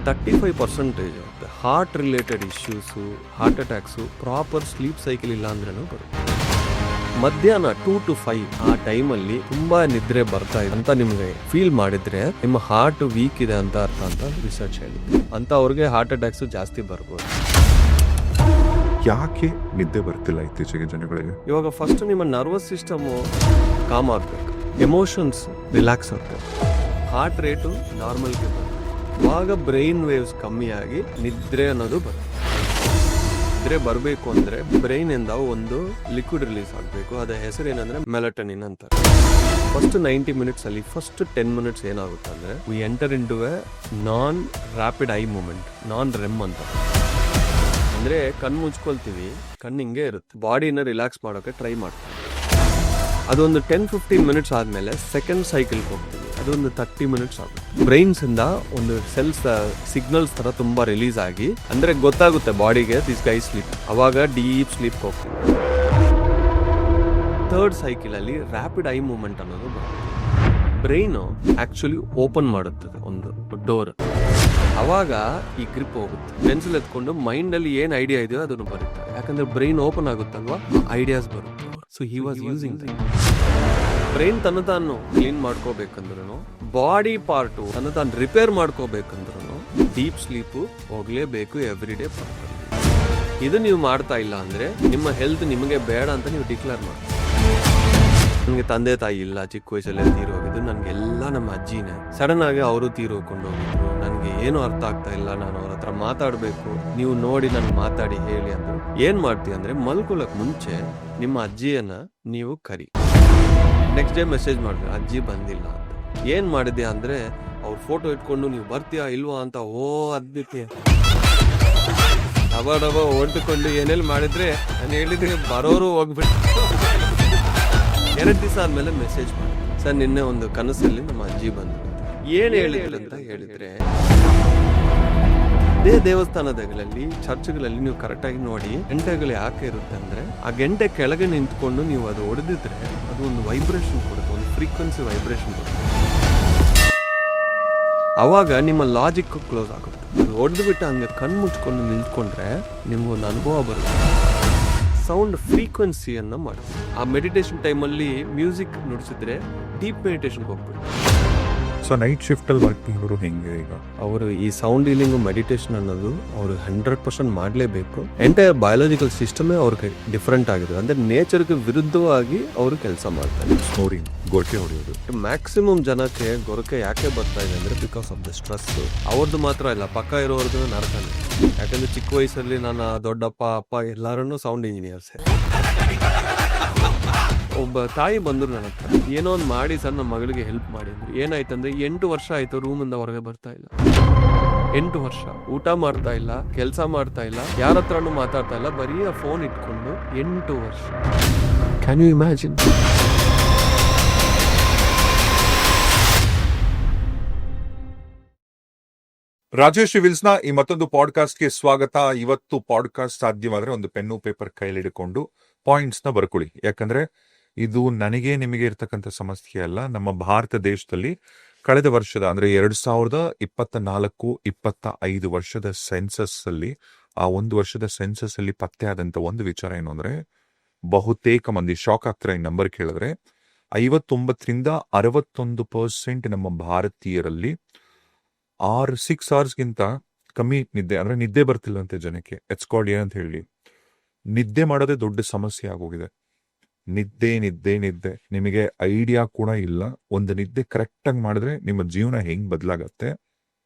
35% heart related issues, heart attacks proper sleep cycle ಇಲ್ಲ ಅಂದ್ರೂ ಬರುತ್ತೆ. ಮಧ್ಯಾಹ್ನ 2 to 5 ಆ ಟೈಮಲ್ಲಿ ತುಂಬಾ ನಿದ್ರೆ ಬರ್ತಾ ಇದೆ ಅಂತ ನಿಮ್ಗೆ ಫೀಲ್ ಮಾಡಿದ್ರೆ ನಿಮ್ಮ ಹಾರ್ಟ್ ವೀಕ್ ಇದೆ ಅಂತ ಅರ್ಥ ಅಂತ ರಿಸರ್ಚ್ ಹೇಳಿದೆ. ಅಂತ ಅವ್ರಿಗೆ ಹಾರ್ಟ್ ಅಟ್ಯಾಕ್ಸ್ ಜಾಸ್ತಿ ಬರ್ಬೋದು. ಯಾಕೆ ನಿದ್ದೆ ಬರ್ತಿಲ್ಲ ಇತ್ತೀಚೆಗೆ ಜನಗಳಿಗೆ? ಇವಾಗ ಫಸ್ಟ್ ನಿಮ್ಮ ನರ್ವಸ್ ಸಿಸ್ಟಮ್ ಕಾಮ್ ಆಗ್ಬೇಕು, ಎಮೋಷನ್ಸ್ ರಿಲ್ಯಾಕ್ಸ್ ಆಗ್ಬೇಕು, ಹಾರ್ಟ್ ರೇಟು ನಾರ್ಮಲ್ಗೆ ಬರುತ್ತೆ. ಆವಾಗ ಬ್ರೈನ್ ವೇವ್ಸ್ ಕಮ್ಮಿಯಾಗಿ ನಿದ್ರೆ ಅನ್ನೋದು ಬರುತ್ತೆ. ನಿದ್ರೆ ಬರಬೇಕು ಅಂದ್ರೆ ಬ್ರೈನ್ ಇಂದ ಒಂದು ಲಿಕ್ವಿಡ್ ರಿಲೀಸ್ ಆಗಬೇಕು. ಅದ ಹೆಸರು ಏನಂದ್ರೆ ಮೆಲಟನಿನ್ ಅಂತಾರೆ. ಫಸ್ಟ್ 90 minutes ಅಲ್ಲಿ ಫಸ್ಟ್ 10 minutes ಏನಾಗುತ್ತೆ ಅಂದ್ರೆ we enter into a non rapid eye movement, non REM ಅಂತ. ಅಂದ್ರೆ ಕಣ್ಣು ಮುಚ್ಕೊಳ್ತೀವಿ, ಕಣ್ಣು ಹಿಂಗೆ ಇರುತ್ತೆ, ಬಾಡಿನ ರಿಲ್ಯಾಕ್ಸ್ ಮಾಡೋಕೆ ಟ್ರೈ ಮಾಡ್ತೀವಿ. ಅದೊಂದು 10-15 minutes ಆದ್ಮೇಲೆ ಸೆಕೆಂಡ್ ಸೈಕಲ್ಗೆ ಹೋಗ್ತೀವಿ. ಅದೊಂದು 30 minutes ಆಗುತ್ತೆ. ಬ್ರೈನ್ಸ್ ಇಂದ ಒಂದು ಸೆಲ್ಸ್ ಸಿಗ್ನಲ್ಸ್ ತರ ತುಂಬಾ ರಿಲೀಸ್ ಆಗಿ ಅಂದ್ರೆ ಗೊತ್ತಾಗುತ್ತೆ ಬಾಡಿಗೆ ದಿಸ್ ಗೈ ಸ್ಲೀಪ್. ಅವಾಗ ಡೀಪ್ ಸ್ಲೀಪ್ ಹೋಗ್ತೀವಿ. ಥರ್ಡ್ ಸೈಕಲ್ ಅಲ್ಲಿ ರ್ಯಾಪಿಡ್ ಐ ಮೂವ್ಮೆಂಟ್ ಅನ್ನೋದು ಬರುತ್ತೆ. ಬ್ರೈನ್ ಆಕ್ಚುಲಿ ಓಪನ್ ಮಾಡುತ್ತದೆ ಒಂದು ಡೋರ್. ಅವಾಗ ಈ ಗ್ರಿಪ್ ಹೋಗುತ್ತೆ. ಪೆನ್ಸಿಲ್ ಎತ್ಕೊಂಡು ಮೈಂಡ್ ಅಲ್ಲಿ ಏನ್ ಐಡಿಯಾ ಇದೆಯೋ ಅದನ್ನು ಬರುತ್ತೆ. ಯಾಕಂದ್ರೆ ಬ್ರೈನ್ ಓಪನ್ ಆಗುತ್ತಲ್ವಾ, ಐಡಿಯಾಸ್ ಬರುತ್ತೆ. So he was using brain ತನ್ನ ತಾನು ಕ್ಲೀನ್ ಮಾಡ್ಕೋಬೇಕಂದ್ರೂ, ಬಾಡಿ ಪಾರ್ಟು ತನ್ನ ತಾನು ರಿಪೇರ್ ಮಾಡ್ಕೋಬೇಕಂದ್ರೂ ಡೀಪ್ ಸ್ಲೀಪು ಹೋಗ್ಲೇಬೇಕು ಎವ್ರಿ ಡೇ. ಇದು ನೀವು ಮಾಡ್ತಾ ಇಲ್ಲ ಅಂದ್ರೆ ನಿಮ್ಮ ಹೆಲ್ತ್ ನಿಮಗೆ ಬೇಡ ಅಂತ ನೀವು ಡಿಕ್ಲೇರ್ ಮಾಡಿ. ನನಗೆ ತಂದೆ ತಾಯಿ ಇಲ್ಲ, ಚಿಕ್ಕ ವಯಸ್ಸಲ್ಲೇ ತೀರೋಗಿದ್ದು, ನನಗೆಲ್ಲ ನಮ್ಮ ಅಜ್ಜಿನೇ. ಸಡನ್ ಆಗಿ ಅವರು ತೀರೋಕೊಂಡು ಹೋಗಿದ್ರು. ನನಗೆ ಏನು ಅರ್ಥ ಆಗ್ತಾ ಇಲ್ಲ, ನಾನು ಅವ್ರ ಹತ್ರ ಮಾತಾಡಬೇಕು, ನೀವು ನೋಡಿ ನನ್ಗೆ ಮಾತಾಡಿ ಹೇಳಿ ಅಂದರು. ಏನ್ ಮಾಡ್ತೀವಿ ಅಂದ್ರೆ ಮಲ್ಕೊಳಕ್ ಮುಂಚೆ ನಿಮ್ಮ ಅಜ್ಜಿಯನ್ನ ನೀವು ಕರಿ. ನೆಕ್ಸ್ಟ್ ಡೇ ಮೆಸೇಜ್ ಮಾಡಿದ್ರೆ ಅಜ್ಜಿ ಬಂದಿಲ್ಲ ಅಂತ. ಏನ್ ಮಾಡಿದ್ಯಾ ಅಂದ್ರೆ ಅವ್ರ ಫೋಟೋ ಇಟ್ಕೊಂಡು ನೀವು ಬರ್ತೀಯಾ ಇಲ್ವಾ ಅಂತ ಅದ್ಬಿಟ್ಟೆ ಡಬ ಹೊಂಟ್ಕೊಂಡು ಏನೆಲ್ಲ ಮಾಡಿದ್ರೆ ನಾನು ಹೇಳಿದ್ರೆ ಬರೋರು ಹೋಗ್ಬಿಟ್ಟು 2 ದಿವಸ ಆದ್ಮೇಲೆ ಮೆಸೇಜ್ ಮಾಡಿ, ಸರ್ ನಿನ್ನೆ ಒಂದು ಕನಸಲ್ಲಿ ನಮ್ಮ ಅಜ್ಜಿ ಬಂದ್ರು. ಏನ್ ಹೇಳಿದ್ರು ಅಂತ ಹೇಳಿದ್ರೆ, ಅದೇ ದೇವಸ್ಥಾನಗಳಲ್ಲಿ ಚರ್ಚ್ಗಳಲ್ಲಿ ನೀವು ಕರೆಕ್ಟಾಗಿ ನೋಡಿ ಗಂಟೆಗಳು ಯಾಕೆ ಇರುತ್ತೆ ಅಂದ್ರೆ ಆ ಗಂಟೆ ಕೆಳಗೆ ನಿಂತ್ಕೊಂಡು ನೀವು ಅದು ಹೊಡೆದಿದ್ರೆ ಅದು ಒಂದು ವೈಬ್ರೇಷನ್ ಕೊಡುತ್ತೆ, ಒಂದು ಫ್ರೀಕ್ವೆನ್ಸಿ ವೈಬ್ರೇಷನ್ ಕೊಡುತ್ತೆ. ಅವಾಗ ನಿಮ್ಮ ಲಾಜಿಕ್ ಕ್ಲೋಸ್ ಆಗುತ್ತೆ. ಅದು ಹೊಡೆದು ಬಿಟ್ಟು ಹಂಗೆ ಕಣ್ಣು ಮುಚ್ಕೊಂಡು ನಿಂತ್ಕೊಂಡ್ರೆ ನಿಮ್ಗೊಂದು ಅನುಭವ ಬರುತ್ತೆ. ಸೌಂಡ್ ಫ್ರೀಕ್ವೆನ್ಸಿಯನ್ನ ಮಾಡುತ್ತೆ. ಆ ಮೆಡಿಟೇಷನ್ ಟೈಮಲ್ಲಿ ಮ್ಯೂಸಿಕ್ ನುಡಿಸಿದ್ರೆ ಡೀಪ್ ಮೆಡಿಟೇಷನ್ಗೆ ಹೋಗ್ಬಿಟ್ಟು. ಸೊ ನೈಟ್ ಶಿಫ್ಟ್ ಅಲ್ಲಿ ವರ್ಕ್ ಮಾಡೋರು ಹೆಂಗೆ? ಈಗ ಅವರು ಈ ಸೌಂಡ್ ಹೀಲಿಂಗ್ ಮೆಡಿಟೇಷನ್ ಅನ್ನೋದು ಅವರು 100% ಮಾಡಲೇಬೇಕು. ಎಂಟೈರ್ ಬಯಾಲಜಿಕಲ್ ಸಿಸ್ಟಮೇ ಅವ್ರಿಗೆ ಡಿಫ್ರೆಂಟ್ ಆಗಿದೆ. ಅಂದ್ರೆ ನೇಚರ್ಗೆ ವಿರುದ್ಧವಾಗಿ ಅವರು ಕೆಲಸ ಮಾಡ್ತಾರೆ. ಸ್ನೋರಿಂಗ್, ಗೊರಕೆ ಹೊಡೆಯೋದು. ಮ್ಯಾಕ್ಸಿಮಮ್ ಜನಕ್ಕೆ ಗೊರಕೆ ಯಾಕೆ ಬರ್ತಾ ಇದೆ ಅಂದ್ರೆ ಬಿಕಾಸ್ ಆಫ್ ದ ಸ್ಟ್ರೆಸ್. ಅವ್ರದ್ದು ಮಾತ್ರ ಇಲ್ಲ, ಪಕ್ಕ ಇರೋರ್ದು ನರಕನೇ. ಯಾಕಂದ್ರೆ ಚಿಕ್ಕ ವಯಸ್ಸಲ್ಲಿ ನನ್ನ ದೊಡ್ಡಪ್ಪ ಅಪ್ಪ ಎಲ್ಲಾರನ್ನು ಸೌಂಡ್ ಇಂಜಿನಿಯರ್ಸ್. ಒಬ್ಬ ತಾಯಿ ಬಂದ್ರು ನನ್ನ ಹತ್ರ, ಏನೋ ಒಂದು ಮಾಡಿ ಸರ್ ನಮ್ಮ ಮಗಳಿಗೆ ಹೆಲ್ಪ್ ಮಾಡಿ ಅಂದ್ರು. ಏನಾಯ್ತಂದ್ರೆ 8 ವರ್ಷ ಆಯ್ತು ರೂಮಿಂದ ಹೊರಗೆ ಬರ್ತಾ ಇಲ್ಲ. 8 ವರ್ಷ ಊಟ ಮಾಡ್ತಾ ಇಲ್ಲ, ಕೆಲಸ ಮಾಡ್ತಾ ಇಲ್ಲ, ಯಾರ ಹತ್ರನೂ ಮಾತಾಡ್ತಾ ಇಲ್ಲ, ಬರೀ ಆ ಫೋನ್ ಇಟ್ಕೊಂಡು 8 ವರ್ಷ. Can you imagine? ರಾಜೇಶ್ ವಿಲ್ಸ್ನ ಈ ಮತ್ತೊಂದು ಪಾಡ್ಕಾಸ್ಟ್ಗೆ ಸ್ವಾಗತ. ಇವತ್ತು ಪಾಡ್ಕಾಸ್ಟ್ ಸಾಧ್ಯವಾದ್ರೆ ಒಂದು ಪೆನ್ನು ಪೇಪರ್ ಕೈಲಿ ಹಿಡ್ಕೊಂಡು ಪಾಯಿಂಟ್ಸ್ ನ ಬರ್ಕೊಳ್ಳಿ. ಯಾಕಂದ್ರೆ ಇದು ನನಗೆ ನಿಮಗೆ ಇರ್ತಕ್ಕಂಥ ಸಮಸ್ಯೆ ಅಲ್ಲ. ನಮ್ಮ ಭಾರತ ದೇಶದಲ್ಲಿ ಕಳೆದ ವರ್ಷದ ಅಂದ್ರೆ 2024-25 ವರ್ಷದ ಸೆನ್ಸಸ್ ಅಲ್ಲಿ, ಆ ಒಂದು ವರ್ಷದ ಸೆನ್ಸಸ್ ಅಲ್ಲಿ ಪತ್ತೆ ಆದಂತ ಒಂದು ವಿಚಾರ ಏನು ಅಂದ್ರೆ, ಬಹುತೇಕ ಮಂದಿ ಶಾಕ್ ಆಗ್ತಾರೆ ಈ ನಂಬರ್ ಕೇಳಿದ್ರೆ. 59-61% ನಮ್ಮ ಭಾರತೀಯರಲ್ಲಿ 6 hours ಕಮ್ಮಿ ನಿದ್ದೆ, ಅಂದ್ರೆ ನಿದ್ದೆ ಬರ್ತಿಲ್ಲಂತೆ ಜನಕ್ಕೆ. ಇಟ್ಸ್ ಕಾಲ್ಡ್ ಏನಂತ ಹೇಳಿ, ನಿದ್ದೆ ಮಾಡೋದೇ ದೊಡ್ಡ ಸಮಸ್ಯೆ ಆಗೋಗಿದೆ. ನಿದ್ದೆ ನಿದ್ದೆ ನಿದ್ದೆ ನಿಮಗೆ ಐಡಿಯಾ ಕೂಡ ಇಲ್ಲ. ಒಂದು ನಿದ್ದೆ ಕರೆಕ್ಟ್ ಆಗಿ ಮಾಡಿದ್ರೆ ನಿಮ್ಮ ಜೀವನ ಹೆಂಗ್ ಬದಲಾಗತ್ತೆ,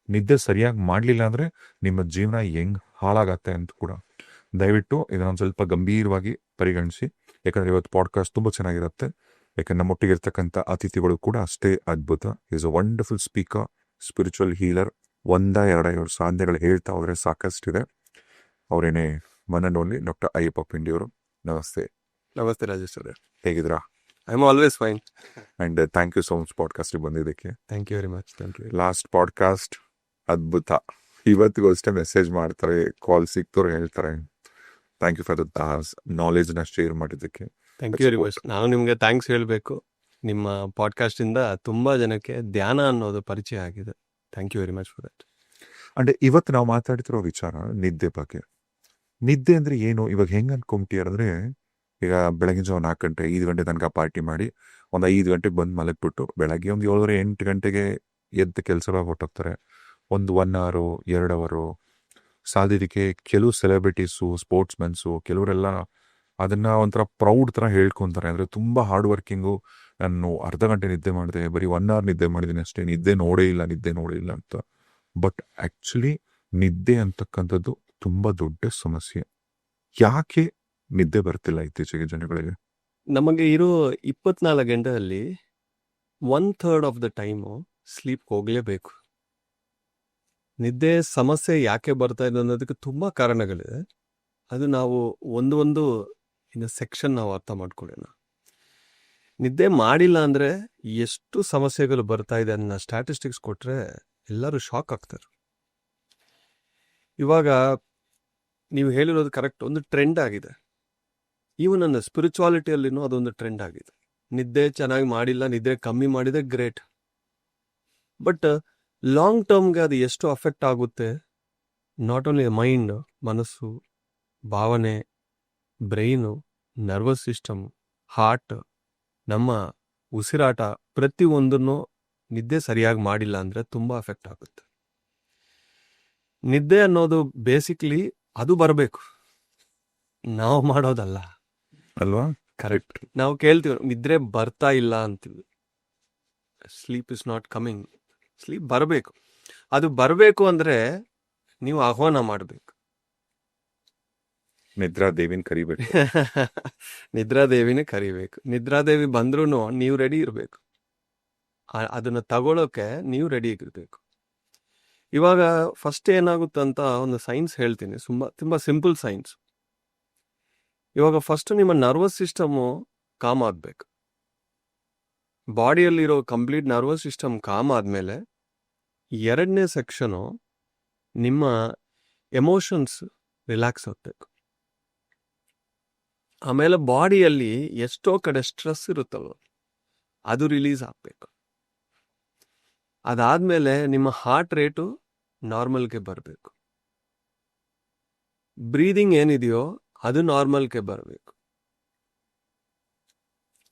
ನಿದ್ದೆ ಸರಿಯಾಗಿ ಮಾಡ್ಲಿಲ್ಲ ಅಂದ್ರೆ ನಿಮ್ಮ ಜೀವನ ಹೆಂಗ್ ಹಾಳಾಗತ್ತೆ ಅಂತ ಕೂಡ. ದಯವಿಟ್ಟು ಇದನ್ನ ಸ್ವಲ್ಪ ಗಂಭೀರವಾಗಿ ಪರಿಗಣಿಸಿ. ಯಾಕಂದ್ರೆ ಇವತ್ತು ಪಾಡ್ಕಾಸ್ಟ್ ತುಂಬಾ ಚೆನ್ನಾಗಿರುತ್ತೆ. ಯಾಕಂದ್ರೆ ನಮ್ಮೊಟ್ಟಿಗೆ ಇರ್ತಕ್ಕಂಥ ಅತಿಥಿಗಳು ಕೂಡ ಅಷ್ಟೇ ಅದ್ಭುತ. Is a wonderful speaker, spiritual healer. 1-2 ಸಾಧನೆಗಳು ಹೇಳ್ತಾ ಹೋದ್ರೆ ಸಾಕಷ್ಟಿದೆ. ಅವರೇನೆ ಮನನೋಲಿ ಡಾಕ್ಟರ್ ಅಯ್ಯಪ್ಪ ಪಿಂಡಿಯವರು. ನಮಸ್ತೆ. ನಮಸ್ತೆ ರಾಜೇಶ್ ಅವರೇ, ಹೇಗಿದ್ರಾ? I am always fine. And thank you so much podcast ಬಂದಿದ್ದಕ್ಕೆ. Thank you very much. Thank you. Last podcast ಅದ್ಭುತ. ಇವತ್ತಿಗೂ ಅಷ್ಟೇ ಮೆಸೇಜ್ ಮಾಡ್ತಾರೆ, ಕಾಲ್ ಸಿಕ್ತವ್ರು ಹೇಳ್ತಾರೆ. Thank you for the knowledge ನ ಶೇರ್ ಮಾಡಿದ್ದಕ್ಕೆ. ಥ್ಯಾಂಕ್ ಯು ವೆರಿ ಮಚ್. ನಾನು ನಿಮ್ಗೆ ಥ್ಯಾಂಕ್ಸ್ ಹೇಳಬೇಕು. ನಿಮ್ಮ ಪಾಡ್ಕಾಸ್ಟ್ ಇಂದ ತುಂಬಾ ಜನಕ್ಕೆ ಧ್ಯಾನ ಅನ್ನೋದು ಪರಿಚಯ ಆಗಿದೆ. Thank you very much for that. ಅಂದ್ರೆ ಇವತ್ತು ನಾವು ಮಾತಾಡ್ತಿರೋ ವಿಚಾರ ನಿದ್ದೆ ಬಗ್ಗೆ. ನಿದ್ದೆ ಅಂದ್ರೆ ಏನು? ಇವಾಗ ಹೆಂಗ್ ಅನ್ಕೊಂಬಿಟ್ಟಿಯಾರಂದ್ರೆ, ಈಗ ಬೆಳಗಿನ ಜಾವ 4 ಗಂಟೆ 5 ಗಂಟೆ ತನಕ ಪಾರ್ಟಿ ಮಾಡಿ ಒಂದು 5 ಗಂಟೆಗೆ ಬಂದು ಮಲಗ್ಬಿಟ್ಟು ಬೆಳಗ್ಗೆ ಒಂದು 7 8 ಗಂಟೆಗೆ ಎದ್ದು ಕೆಲಸ ಹೊರಟೋಗ್ತಾರೆ. ಒಂದು 1 ಅವರು 2 ಅವರು ಸಾಧಿದಕ್ಕೆ ಕೆಲವು ಸೆಲೆಬ್ರಿಟೀಸು, ಸ್ಪೋರ್ಟ್ಸ್ ಮೆನ್ಸು ಕೆಲವರೆಲ್ಲ ಅದನ್ನ ಒಂಥರ ಪ್ರೌಡ್ ತರ ಹೇಳ್ಕೊಂತಾರೆ. ಅಂದ್ರೆ ತುಂಬಾ ಹಾರ್ಡ್ ವರ್ಕಿಂಗು, ನಾನು ಅರ್ಧ ಗಂಟೆ ನಿದ್ದೆ ಮಾಡಿದೆ, ಬರೀ 1 ಅವರ್ ನಿದ್ದೆ ಮಾಡಿದ್ದೀನಿ ಅಷ್ಟೇ, ನಿದ್ದೆ ನೋಡೇ ಇಲ್ಲ ಅಂತ. ಬಟ್ ಆಕ್ಚುಲಿ ನಿದ್ದೆ ಅಂತಕ್ಕಂಥದ್ದು ತುಂಬಾ ದೊಡ್ಡ ಸಮಸ್ಯೆ. ಯಾಕೆ ನಿದ್ದೆ ಬರ್ತಿಲ್ಲ ಇತ್ತೀಚೆಗೆ ಜನಗಳಿಗೆ? ನಮಗೆ ಇರೋ 24 ಗಂಟೆಯಲ್ಲಿ 1/3 ಆಫ್ ದ ಟೈಮು ಸ್ಲೀಪ್ ಹೋಗಲೇಬೇಕು. ನಿದ್ದೆ ಸಮಸ್ಯೆ ಯಾಕೆ ಬರ್ತಾ ಇದೆ ಅನ್ನೋದಕ್ಕೆ ತುಂಬಾ ಕಾರಣಗಳಿದೆ. ಅದು ನಾವು ಒಂದು ಇನ್ನು ಸೆಕ್ಷನ್ ನಾವು ಅರ್ಥ ಮಾಡ್ಕೊಳ್ಳೋಣ. ನಿದ್ದೆ ಮಾಡಿಲ್ಲ ಅಂದ್ರೆ ಎಷ್ಟು ಸಮಸ್ಯೆಗಳು ಬರ್ತಾ ಇದೆ ಅನ್ನೋ ಸ್ಟ್ಯಾಟಿಸ್ಟಿಕ್ಸ್ ಕೊಟ್ರೆ ಎಲ್ಲರೂ ಶಾಕ್ ಆಗ್ತಾರೆ. ಇವಾಗ ನೀವು ಹೇಳಿರೋದು ಕರೆಕ್ಟ್, ಒಂದು ಟ್ರೆಂಡ್ ಆಗಿದೆ. ಈವನ್ ನನ್ನ ಸ್ಪಿರಿಚುವಾಲಿಟಿಯಲ್ಲಿನೂ ಅದೊಂದು ಟ್ರೆಂಡ್ ಆಗಿದೆ. ನಿದ್ದೆ ಚೆನ್ನಾಗಿ ಮಾಡಿಲ್ಲ, ನಿದ್ದೆ ಕಮ್ಮಿ ಮಾಡಿದೆ ಗ್ರೇಟ್, ಬಟ್ ಲಾಂಗ್ ಟರ್ಮ್ಗೆ ಅದು ಎಷ್ಟು ಅಫೆಕ್ಟ್ ಆಗುತ್ತೆ, ನಾಟ್ ಓನ್ಲಿ ಮೈಂಡ್, ಮನಸ್ಸು, ಭಾವನೆ, ಬ್ರೈನು, ನರ್ವಸ್ ಸಿಸ್ಟಮ್, ಹಾರ್ಟ್, ನಮ್ಮ ಉಸಿರಾಟ, ಪ್ರತಿಯೊಂದನ್ನು ನಿದ್ದೆ ಸರಿಯಾಗಿ ಮಾಡಿಲ್ಲ ಅಂದರೆ ತುಂಬ ಅಫೆಕ್ಟ್ ಆಗುತ್ತೆ. ನಿದ್ದೆ ಅನ್ನೋದು ಬೇಸಿಕ್ಲಿ ಅದು ಬರಬೇಕು, ನಾವು ಮಾಡೋದಲ್ಲ ಅಲ್ವಾ? ಕರೆಕ್ಟ್. ನಾವು ಕೇಳ್ತೀವಿ ನಿದ್ರೆ ಬರ್ತಾ ಇಲ್ಲ ಅಂತೀವಿ, sleep is not coming. Sleep ಬರಬೇಕು. ಅದು ಬರಬೇಕು ಅಂದರೆ ನೀವು ಆಹ್ವಾನ ಮಾಡಬೇಕು. ನಿದ್ರಾದೇವಿನ ಕರಿಬೇಕು. ನಿದ್ರಾದೇವಿನೇ ಕರಿಬೇಕು. ನಿದ್ರಾದೇವಿ ಬಂದ್ರೂ ನೀವು ರೆಡಿ ಇರಬೇಕು. ಅದನ್ನು ತಗೊಳ್ಳೋಕೆ ನೀವು ರೆಡಿ ಇರಬೇಕು. ಇವಾಗ ಫಸ್ಟ್ ಏನಾಗುತ್ತಂತ ಒಂದು ಸೈನ್ಸ್ ಹೇಳ್ತೀನಿ, ತುಂಬ ಸಿಂಪಲ್ ಸೈನ್ಸ್. ಇವಾಗ ಫಸ್ಟ್ ನಿಮ್ಮ ನರ್ವಸ್ ಸಿಸ್ಟಮು ಕಾಮ್ ಆಗಬೇಕು. ಬಾಡಿಯಲ್ಲಿರೋ ಕಂಪ್ಲೀಟ್ ನರ್ವಸ್ ಸಿಸ್ಟಮ್ ಕಾಮ್ ಆದಮೇಲೆ 2ನೇ ಸೆಕ್ಷನು ನಿಮ್ಮ ಎಮೋಷನ್ಸ್ ರಿಲ್ಯಾಕ್ಸ್ ಆಗಬೇಕು. ಆಮೇಲೆ ಬಾಡಿಯಲ್ಲಿ ಎಷ್ಟೋ ಕಡೆ ಸ್ಟ್ರೆಸ್ ಇರುತ್ತಲ್ವ, ಅದು ರಿಲೀಸ್ ಆಗಬೇಕು. ಅದಾದಮೇಲೆ ನಿಮ್ಮ ಹಾರ್ಟ್ ರೇಟು ನಾರ್ಮಲ್ಗೆ ಬರಬೇಕು. ಬ್ರೀದಿಂಗ್ ಏನಿದೆಯೋ ಅದು ನಾರ್ಮಲ್ಗೆ ಬರಬೇಕು.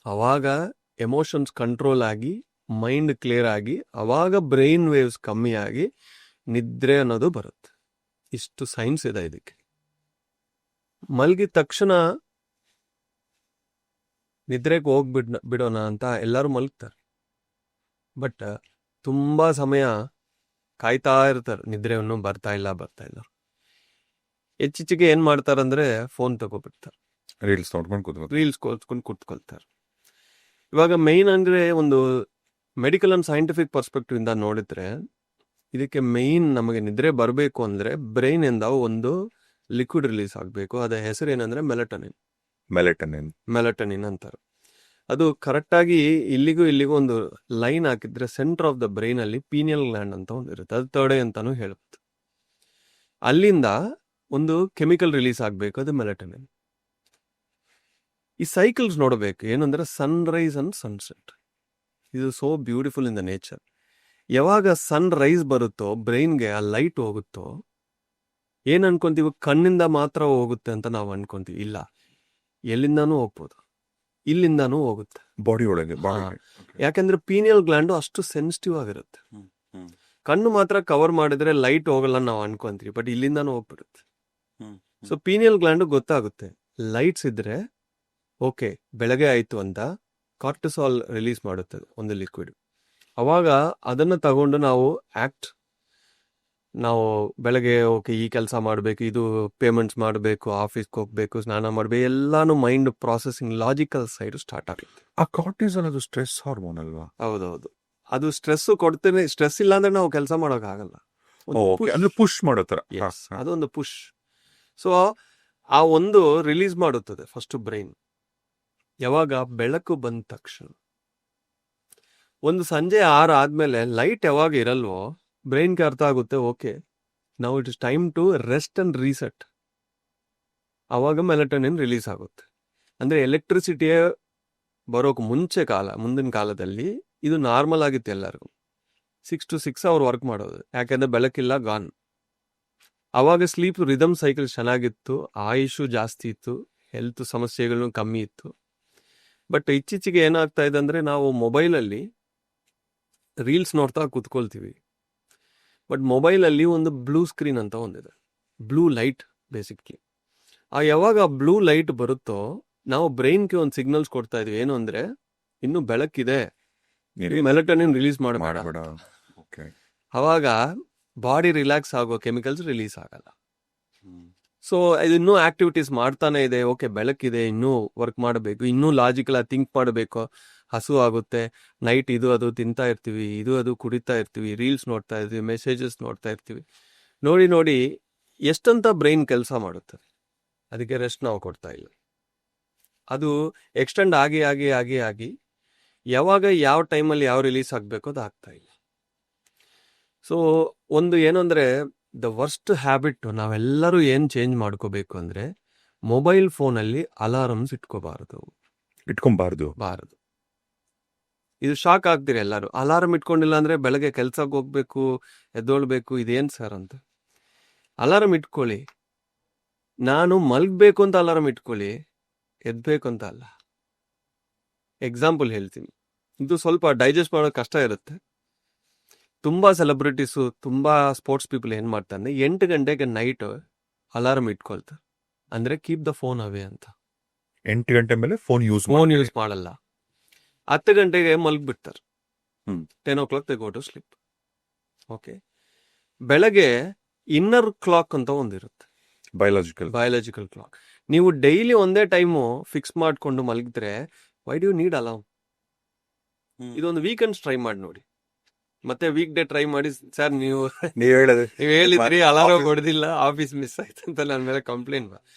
ಅವಾಗ ಎಮೋಷನ್ಸ್ ಕಂಟ್ರೋಲ್ ಆಗಿ, ಮೈಂಡ್ ಕ್ಲಿಯರ್ ಆಗಿ, ಅವಾಗ ಬ್ರೈನ್ ವೇವ್ಸ್ ಕಮ್ಮಿ ಆಗಿ ನಿದ್ರೆ ಅನ್ನೋದು ಬರುತ್ತೆ. ಇಷ್ಟು ಸೈನ್ಸ್ ಇದೆ ಇದಕ್ಕೆ. ಮಲಗಿದ ತಕ್ಷಣ ನಿದ್ರೆಗೆ ಬಿಡೋಣ ಅಂತ ಎಲ್ಲರೂ ಮಲಗ್ತಾರೆ, ಬಟ್ ತುಂಬ ಸಮಯ ಕಾಯ್ತಾ ಇರ್ತಾರೆ, ನಿದ್ರೆಯನ್ನು ಬರ್ತಾ ಇಲ್ಲ. ಹೆಚ್ಚಿಚ್ಚಿಗೆ ಏನು ಮಾಡ್ತಾರಂದ್ರೆ ಫೋನ್ ತಗೋಬಿಡ್ತಾರೆ, ರೀಲ್ಸ್ ಕೋಲ್ಸ್ಕೊಂಡು ಕೂತ್ಕೊಳ್ತಾರೆ. ಇವಾಗ ಮೇಯ್ನ್ ಅಂದರೆ ಒಂದು ಮೆಡಿಕಲ್ ಅಂಡ್ ಸೈಂಟಿಫಿಕ್ ಪರ್ಸ್ಪೆಕ್ಟಿವ್ ಇಂದ ನೋಡಿದ್ರೆ, ಇದಕ್ಕೆ ಮೇಯ್ನ್ ನಮಗೆ ನಿದ್ರೆ ಬರಬೇಕು ಅಂದರೆ ಬ್ರೈನಿಂದ ಒಂದು ಲಿಕ್ವಿಡ್ ರಿಲೀಸ್ ಆಗಬೇಕು. ಅದರ ಹೆಸರು ಏನಂದರೆ ಮೆಲಟನಿನ್ ಅಂತಾರೆ. ಅದು ಕರೆಕ್ಟಾಗಿ ಇಲ್ಲಿಗೂ ಒಂದು ಲೈನ್ ಹಾಕಿದ್ರೆ ಸೆಂಟರ್ ಆಫ್ ದ ಬ್ರೈನಲ್ಲಿ ಪೀನಿಯಲ್ ಗ್ಲ್ಯಾಂಡ್ ಅಂತ ಒಂದು ಇರುತ್ತೆ, ಅದು ತಡೆ ಅಂತಾನು ಹೇಳುತ್ತೆ. ಅಲ್ಲಿಂದ ಒಂದು ಕೆಮಿಕಲ್ ರಿಲೀಸ್ ಆಗಬೇಕು, ಅದು ಮೆಲಟನಿನ್. ಈ ಸೈಕಲ್ಸ್ ನೋಡಬೇಕು. ಏನಂದ್ರೆ ಸನ್ರೈಸ್ ಅಂಡ್ ಸನ್ಸೆಟ್, ಇದು so beautiful in the nature. ಯಾವಾಗ ಸನ್ ರೈಸ್ ಬರುತ್ತೋ ಬ್ರೈನ್ಗೆ ಆ ಲೈಟ್ ಹೋಗುತ್ತೋ, ಏನ್ ಅನ್ಕೊಂತೀವಿ ಕಣ್ಣಿಂದ ಮಾತ್ರ ಹೋಗುತ್ತೆ ಅಂತ ನಾವು ಅನ್ಕೊಂತೀವಿ. ಇಲ್ಲ, ಎಲ್ಲಿಂದಾನೂ ಹೋಗ್ಬೋದು, ಇಲ್ಲಿಂದಾನೂ ಹೋಗುತ್ತೆ ಬಾಡಿ ಒಳಗೆ. ಯಾಕಂದ್ರೆ ಪೀನಿಯಲ್ ಗ್ಲ್ಯಾಂಡು ಅಷ್ಟು ಸೆನ್ಸಿಟಿವ್ ಆಗಿರುತ್ತೆ. ಕಣ್ಣು ಮಾತ್ರ ಕವರ್ ಮಾಡಿದ್ರೆ ಲೈಟ್ ಹೋಗಲ್ಲ ನಾವು ಅನ್ಕೊಂತೀವಿ, ಬಟ್ ಇಲ್ಲಿಂದಾನು ಹೋಗ್ಬಿಡುತ್ತೆ. ಸೊ ಪೀನಿಯಲ್ ಗ್ಲ್ಯಾಂಡು ಗೊತ್ತಾಗುತ್ತೆ, ಲೈಟ್ಸ್ ಇದ್ರೆ ಓಕೆ ಬೆಳಗ್ಗೆ ಆಯ್ತು ಅಂತ ಕಾರ್ಟಿಸಾಲ್ ರಿಲೀಸ್ ಮಾಡುತ್ತೆ, ಒಂದು ಲಿಕ್ವಿಡ್. ಅವಾಗ ಅದನ್ನು ತಗೊಂಡು ನಾವು ಬೆಳಗ್ಗೆ ಓಕೆ ಈ ಕೆಲಸ ಮಾಡಬೇಕು, ಇದು ಪೇಮೆಂಟ್ಸ್ ಮಾಡಬೇಕು, ಆಫೀಸ್ಗೆ ಹೋಗ್ಬೇಕು, ಸ್ನಾನ ಮಾಡಬೇಕು, ಎಲ್ಲಾನು mind processing logical side start ಆಗುತ್ತೆ. ಆ ಕಾರ್ಟಿಸಾಲ್ ಅದು ಸ್ಟ್ರೆಸ್ ಹಾರ್ಮೋನ್ ಅಲ್ವಾ? ಹೌದೌದು, ಅದು ಸ್ಟ್ರೆಸ್ ಕೊಡ್ತೇನೆ. ಸ್ಟ್ರೆಸ್ ಇಲ್ಲ ಅಂದ್ರೆ ನಾವು ಕೆಲಸ ಮಾಡೋಕ್ಕಾಗಲ್ಲ. ಪುಷ್ ಮಾಡೋ ಥರ ಅದೊಂದು ಪುಷ್. ಸೊ ಆ ಒಂದು ರಿಲೀಸ್ ಮಾಡುತ್ತದೆ ಫಸ್ಟ್ ಬ್ರೈನ್. ಯಾವಾಗ ಬೆಳಕು ಬಂದ ತಕ್ಷಣ, ಒಂದು ಸಂಜೆ 6 ಆದ್ಮೇಲೆ ಲೈಟ್ ಯಾವಾಗ ಇರಲ್ವೋ ಬ್ರೈನ್ಗೆ ಅರ್ಥ ಆಗುತ್ತೆ, ಓಕೆ ನಾವು it is time to rest and reset. ಆವಾಗ ಮೆಲಟನಿನ್ ರಿಲೀಸ್ ಆಗುತ್ತೆ. ಅಂದರೆ ಎಲೆಕ್ಟ್ರಿಸಿಟಿಯೇ ಬರೋಕೆ ಮುಂದಿನ ಕಾಲದಲ್ಲಿ ಇದು ನಾರ್ಮಲ್ ಆಗಿತ್ತು ಎಲ್ಲರಿಗೂ. 6 to 6 ಅವರ್ ವರ್ಕ್ ಮಾಡೋದು, ಯಾಕೆಂದರೆ ಬೆಳಕಿಲ್ಲ, ಗಾನ್. ಅವಾಗ ಸ್ಲೀಪ್ ರಿದಮ್ ಸೈಕಲ್ ಚೆನ್ನಾಗಿತ್ತು, ಆಯುಷು ಜಾಸ್ತಿ ಇತ್ತು, ಹೆಲ್ತ್ ಸಮಸ್ಯೆಗಳು ಕಮ್ಮಿ ಇತ್ತು. ಬಟ್ ಇತ್ತೀಚೆಗೆ ಏನಾಗ್ತಾ ಇದೆ ಅಂದರೆ ನಾವು ಮೊಬೈಲಲ್ಲಿ ರೀಲ್ಸ್ ನೋಡ್ತಾ ಕೂತ್ಕೊಳ್ತೀವಿ. ಬಟ್ ಮೊಬೈಲಲ್ಲಿ ಒಂದು ಬ್ಲೂ ಸ್ಕ್ರೀನ್ ಅಂತ ಒಂದಿದೆ, ಬ್ಲೂ ಲೈಟ್ ಬೇಸಿಕ್ಲಿ. ಯಾವಾಗ ಬ್ಲೂ ಲೈಟ್ ಬರುತ್ತೋ ನಾವು ಬ್ರೈನ್ಗೆ ಒಂದು ಸಿಗ್ನಲ್ಸ್ ಕೊಡ್ತಾ ಇದೀವಿ, ಏನು ಅಂದರೆ ಇನ್ನು ಬೆಳಕಿದೆ, ಮೆಲಟೋನಿನ್ ರಿಲೀಸ್ ಮಾಡಬೇಡ. ಅವಾಗ ಬಾಡಿ ರಿಲ್ಯಾಕ್ಸ್ ಆಗೋ ಕೆಮಿಕಲ್ಸ್ ರಿಲೀಸ್ ಆಗಲ್ಲ. ಸೊ ಇದು ಇನ್ನೂ ಆಕ್ಟಿವಿಟೀಸ್ ಮಾಡ್ತಾನೆ ಇದೆ. ಓಕೆ, ಬೆಳಕಿದೆ, ಇನ್ನೂ ವರ್ಕ್ ಮಾಡಬೇಕು, ಇನ್ನೂ ಲಾಜಿಕಲ್ ಆಗಿ ಥಿಂಕ್ ಮಾಡಬೇಕು, ಹಸು ಆಗುತ್ತೆ, ನೈಟ್ ಇದು ಅದು ತಿಂತಾ ಇರ್ತೀವಿ, ಇದು ಅದು ಕುಡಿತಾ ಇರ್ತೀವಿ, ರೀಲ್ಸ್ ನೋಡ್ತಾ ಇರ್ತೀವಿ, ಮೆಸೇಜಸ್ ನೋಡ್ತಾ ಇರ್ತೀವಿ. ನೋಡಿ ನೋಡಿ ಎಷ್ಟಂತ ಬ್ರೈನ್ ಕೆಲಸ ಮಾಡುತ್ತೆ, ಅದಕ್ಕೆ ರೆಸ್ಟ್ ನಾವು ಕೊಡ್ತಾ ಇಲ್ಲ. ಅದು ಎಕ್ಸ್ಟೆಂಡ್ ಆಗಿ ಆಗಿ ಆಗಿ ಆಗಿ ಯಾವಾಗ ಯಾವ ಟೈಮಲ್ಲಿ ಯಾವ ರಿಲೀಸ್ ಆಗಬೇಕು ಅದು ಆಗ್ತಾ ಇಲ್ಲ. ಸೊ ಒಂದು ಏನಂದ್ರೆ ದ ವರ್ಸ್ಟ್ ಹ್ಯಾಬಿಟ್ ನಾವೆಲ್ಲರೂ ಏನು ಚೇಂಜ್ ಮಾಡ್ಕೋಬೇಕು ಅಂದರೆ ಮೊಬೈಲ್ ಫೋನಲ್ಲಿ ಅಲಾರಮ್ಸ್ ಇಟ್ಕೋಬಾರದು. ಇದು ಶಾಕ್ ಆಗ್ತೀರಿ ಎಲ್ಲರೂ, ಅಲಾರಮ್ ಇಟ್ಕೊಂಡಿಲ್ಲ ಅಂದರೆ ಬೆಳಗ್ಗೆ ಕೆಲ್ಸಕ್ಕೆ ಹೋಗ್ಬೇಕು, ಎದ್ದೊಳ್ಬೇಕು, ಇದೇನು ಸರ್ ಅಂತ. ಅಲಾರಮ್ ಇಟ್ಕೊಳ್ಳಿ, ನಾನು ಮಲ್ಗಬೇಕು ಅಂತ ಅಲಾರಮ್ ಇಟ್ಕೊಳ್ಳಿ, ಎದ್ಬೇಕು ಅಂತ ಅಲ್ಲ. ಎಕ್ಸಾಂಪಲ್ ಹೇಳ್ತೀನಿ, ಇದು ಸ್ವಲ್ಪ ಡೈಜೆಸ್ಟ್ ಮಾಡೋದು ಕಷ್ಟ ಇರುತ್ತೆ. ತುಂಬ ಸೆಲೆಬ್ರಿಟೀಸು, ತುಂಬ ಸ್ಪೋರ್ಟ್ಸ್ ಪೀಪಲ್ ಏನು ಮಾಡ್ತಾರೆ ಅಂದರೆ 8 ಗಂಟೆಗೆ ನೈಟ್ ಅಲಾರಮ್ ಇಟ್ಕೊಳ್ತಾರೆ, ಅಂದರೆ ಕೀಪ್ ದ ಫೋನ್ ಅವೇ ಅಂತ. 8 ಗಂಟೆ ಮೇಲೆ ಫೋನ್ ಯೂಸ್ ಮಾಡಲ್ಲ. 10 ಗಂಟೆಗೆ ಮಲ್ಗಿಬಿಡ್ತಾರೆ. 10 o'clock they go to sleep. Okay, ಬೆಳಗ್ಗೆ ಇನ್ನರ್ ಕ್ಲಾಕ್ ಅಂತ ಒಂದಿರುತ್ತೆ, ಬಯಾಲಜಿಕಲ್ ಕ್ಲಾಕ್. ನೀವು ಡೈಲಿ ಒಂದೇ ಟೈಮು ಫಿಕ್ಸ್ ಮಾಡಿಕೊಂಡು ಮಲಗಿದ್ರೆ why do you need alarm? ಇದೊಂದು ವೀಕೆಂಡ್ಸ್ ಟ್ರೈ ಮಾಡಿ ನೋಡಿ, ಮತ್ತೆ ವೀಕ್ ಡೇ ಟ್ರೈ ಮಾಡಿ. ಸರ್ ನೀವು ಹೇಳಿದ್ರಿ ಅಲಾರಮ್ ಹೊಡೆದಿಲ್ಲ, ಆಫೀಸ್ ಮಿಸ್ ಆಯ್ತು ಅಂತ ನನ್ನ ಮೇಲೆ ಕಂಪ್ಲೇಂಟ್.